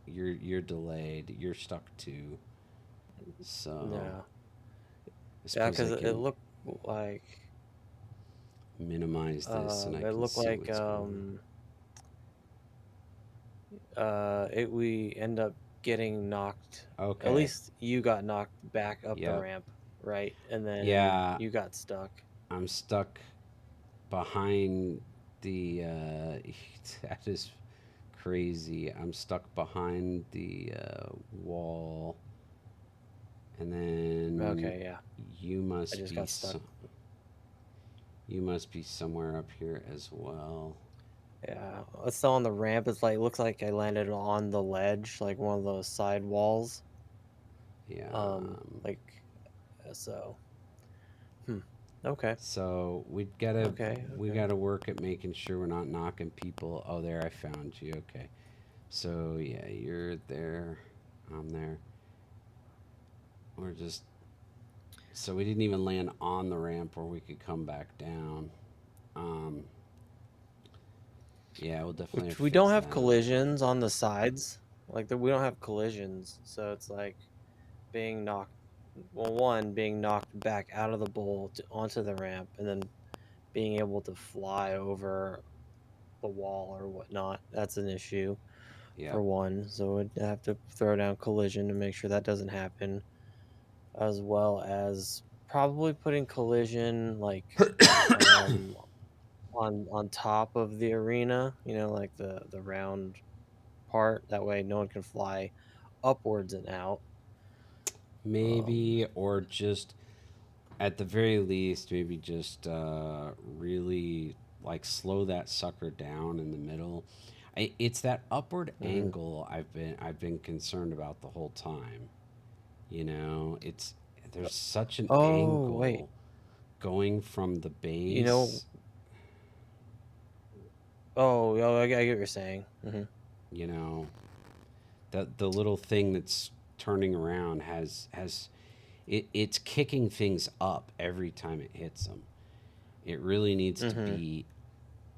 You're delayed. You're stuck too. So yeah, because it looked like minimize this, and I it can looked see like we end up getting knocked. Okay. At least you got knocked back up the ramp right? And then Yeah, you got stuck. I'm stuck behind the. That is crazy. I'm stuck behind the wall, and then Okay, yeah. you I must just be got stuck. you must be somewhere up here as well. Yeah, it's still on the ramp. It's like looks like I landed on the ledge, like one of those side walls. Yeah. Like so. Hmm. Okay. So Okay. we Okay. gotta work at making sure we're not knocking people. Oh, there I found you. Okay. So yeah, you're there. I'm there. We're just so we didn't even land on the ramp where we could come back down. Um, yeah, we'll definitely have Which to we don't fix have that. collisions on the sides. Like we don't have collisions, so it's like being knocked. Well, one being knocked back out of the bowl onto the ramp, and then being able to fly over the wall or whatnot. That's an issue Yep. for one. So we'd have to throw down collision to make sure that doesn't happen, as well as probably putting collision like um on top of the arena, like the round part. That way no one can fly upwards and out. Maybe, or just at the very least, maybe just really like slow that sucker down in the middle. It's that upward Mhm. angle I've been concerned about the whole time. It's there's such an Oh, wait. angle going from the You know, base. I get what you're saying. You know the little thing that's turning around has it's kicking things up every time it hits them. It really needs to Mhm. be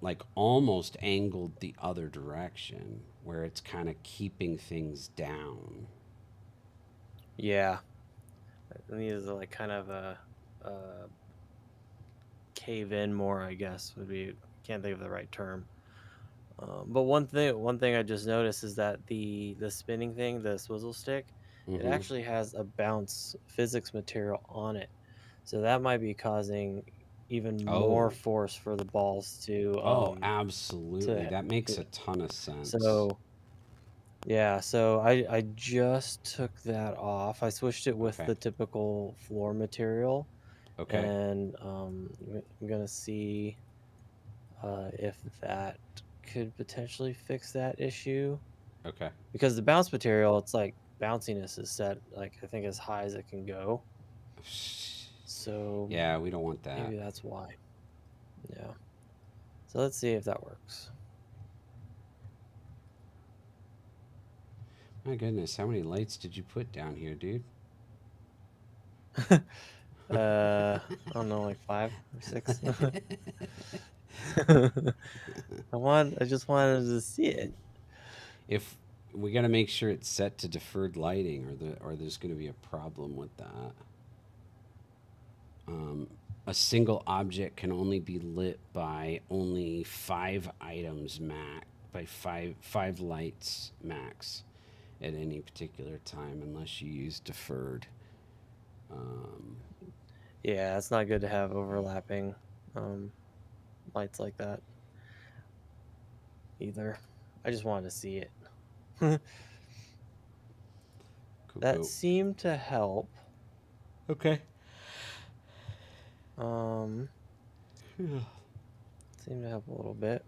like almost angled the other direction where it's kind of keeping things down. Yeah. It needs to like kind of cave in more, I guess would be. Can't think of the right term. But one thing I just noticed is that the spinning thing, the swizzle stick, it Mm-hmm. actually has a bounce physics material on it, so that might be causing even more Oh, force for the balls to oh, absolutely. to That makes a hit. ton of sense. So yeah, so I just took that off. I switched it with Okay. the typical floor material, Okay. and I'm gonna see if that could potentially fix that issue, Okay. because the bounce material, it's like bounciness is set like I think as high as it can go. So Yeah, we don't want that. maybe that's why. Yeah. So let's see if that works. My goodness, how many lights did you put down here, dude? I don't know, like 5 or 6. I just wanted to see it. If we got to make sure it's set to deferred lighting, or there's going to be a problem with that. Um, a single object can only be lit by only 5 items max, by five lights max at any particular time, unless you use deferred. Um, Yeah, it's not good to have overlapping um, lights like that either. I just wanted to see it. cool, That cool. seemed to help. Okay. Um, seemed to help a little bit.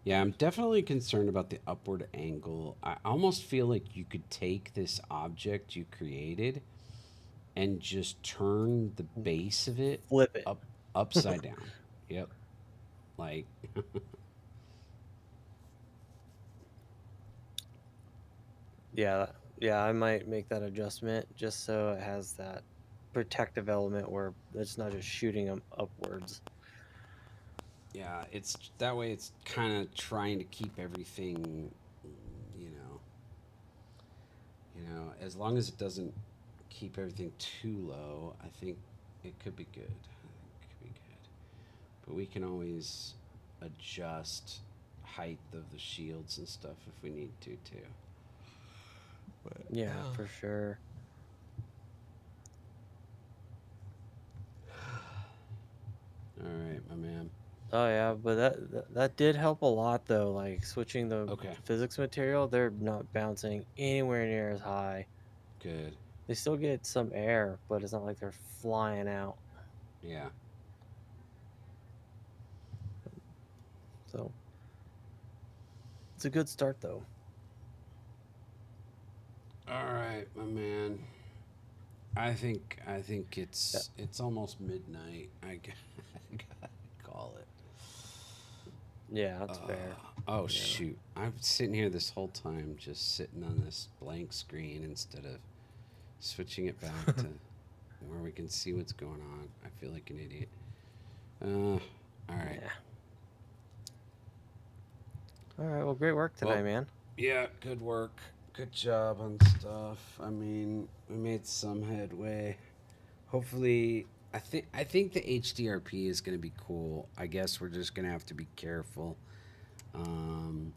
Yeah, I'm definitely concerned about the upward angle. I almost feel like you could take this object you created and just turn the base of it Flip it. upside down. Yep. Like Yeah, yeah, I might make that adjustment just so it has that protective element where it's not just shooting them upwards. yeah, it's that way it's kind of trying to keep everything, you know, as long as it doesn't keep everything too low, I think it could be good. It could be good. But we can always adjust height of the shields and stuff if we need to too. But Yeah, for sure. All right, my man. Oh yeah, but that did help a lot though. Like switching the Okay, physics material, they're not bouncing anywhere near as high. good. They still get some air, but it's not like they're flying out. Yeah. So it's a good start though. All right, my man. I think Yeah. it's almost midnight. I gotta call it. Yeah, that's fair. Oh Yeah. shoot! I'm sitting here this whole time, just sitting on this blank screen instead of switching it back to where we can see what's going on. I feel like an idiot. All right. Yeah. All right. Well, great work today, Well, man. yeah, good work. Good job on stuff. I mean, we made some headway. Hopefully, I think the HDRP is going to be cool. I guess we're just going to have to be careful. Um,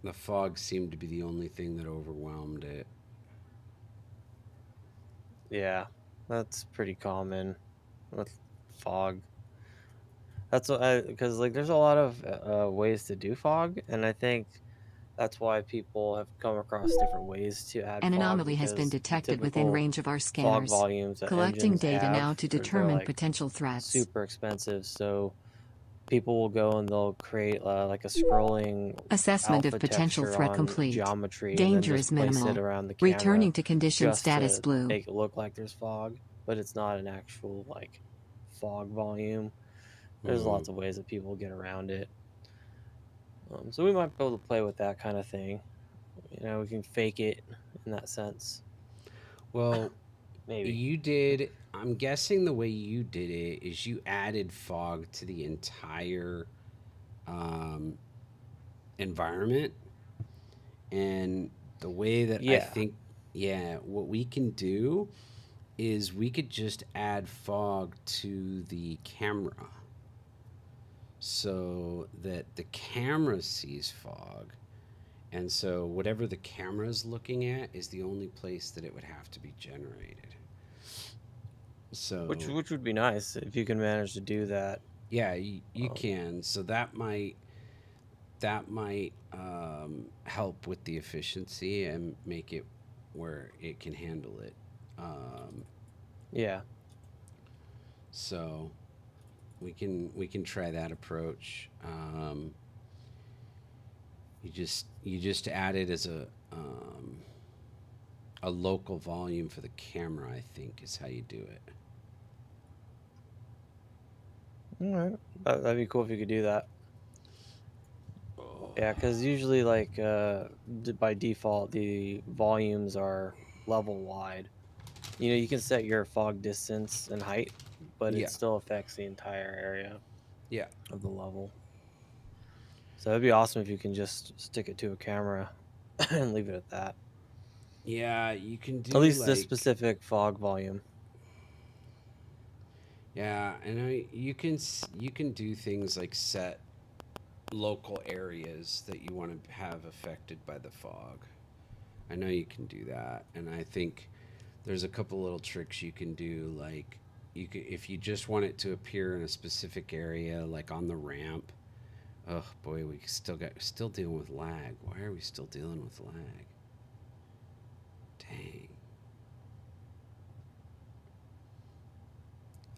the fog seemed to be the only thing that overwhelmed it. Yeah, that's pretty common with fog. That's what I because like there's a lot of ways to do fog, and I think that's why people have come across different ways to add An fog anomaly has been because the detected within typical range of our fog scanners. volumes that Collecting engines data have now to they're determine like potential threats. super expensive. So people will go and they'll create like a scrolling Assessment of alpha potential texture threat on complete. geometry and then Danger just is place it minimal. around the camera Returning to condition just status to blue. make it look like there's fog, but it's not an actual like fog volume. There's Mm-hmm. lots of ways that people get around it. So we might be able to play with that kind of thing. You know, we can fake it in that sense. Well, Maybe. you did. I'm guessing the way you did it is you added fog to the entire um, environment, and the way that I Yeah. think, yeah, what we can do is we could just add fog to the camera so that the camera sees fog. And so whatever the camera is looking at is the only place that it would have to be generated. So Which would be nice if you can manage to do that. yeah, you Um, can. So that might help with the efficiency and make it where it can handle it. Um, yeah. so we can try that approach. You just add it as a local volume for the camera. I think is how you do it. All right. That'd be cool if you could do that. Yeah, because usually, like, by default, the volumes are level wide. You know, you can set your fog distance and height, but Yeah, it still affects the entire area yeah, of the level. So it'd be awesome if you can just stick it to a camera and leave it at that. yeah. You can do At least this like specific fog volume. yeah. I know you can do things like set local areas that you want to have affected by the fog. I know you can do that, and I think there's a couple little tricks you can do. Like you could, if you just want it to appear in a specific area, like on the ramp. Oh boy, we still dealing with lag. Why are we still dealing with lag? Dang.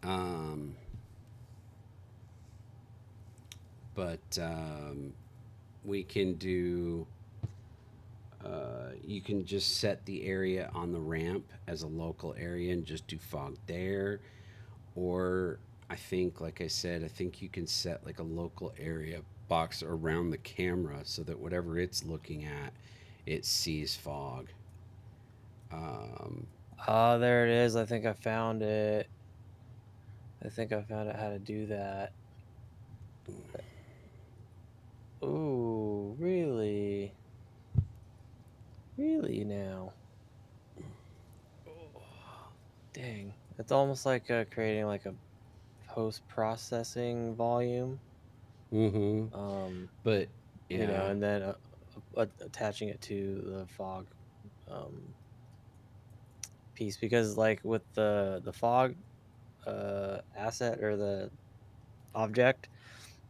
Um, but we can do. You can just set the area on the ramp as a local area and just do fog there. Or I think, like I said, I think you can set like a local area box around the camera so that whatever it's looking at, it sees fog. Um, Oh, there it is. I think I found it. I think I found out how to do that. Ooh, really? Really now? Dang. It's almost like creating like a post-processing volume. mm-hmm. But You know, yeah, and then attaching it to the fog piece because like with the fog asset or the object,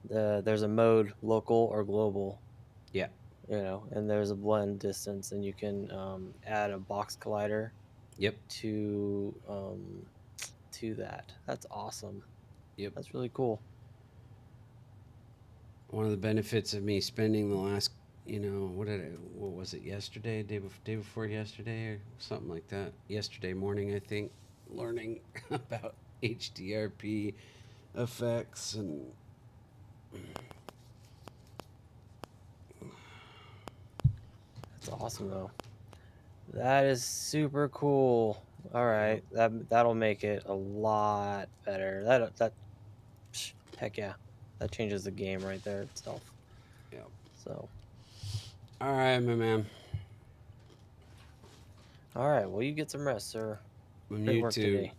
there's a mode local or global. Yeah. You know, and there's a blend distance, and you can add a box collider. Yep. To that. That's awesome. Yep. That's really cool. One of the benefits of me spending the last, what was it, yesterday, day before yesterday, or something like that, yesterday morning, I think, learning about HDRP effects and That's awesome though. That is super cool. All right, that'll make it a lot better. Heck yeah, that changes the game right there itself. yeah. So, All right, my man. all right, well, you get some rest, sir. And Great you work too. today.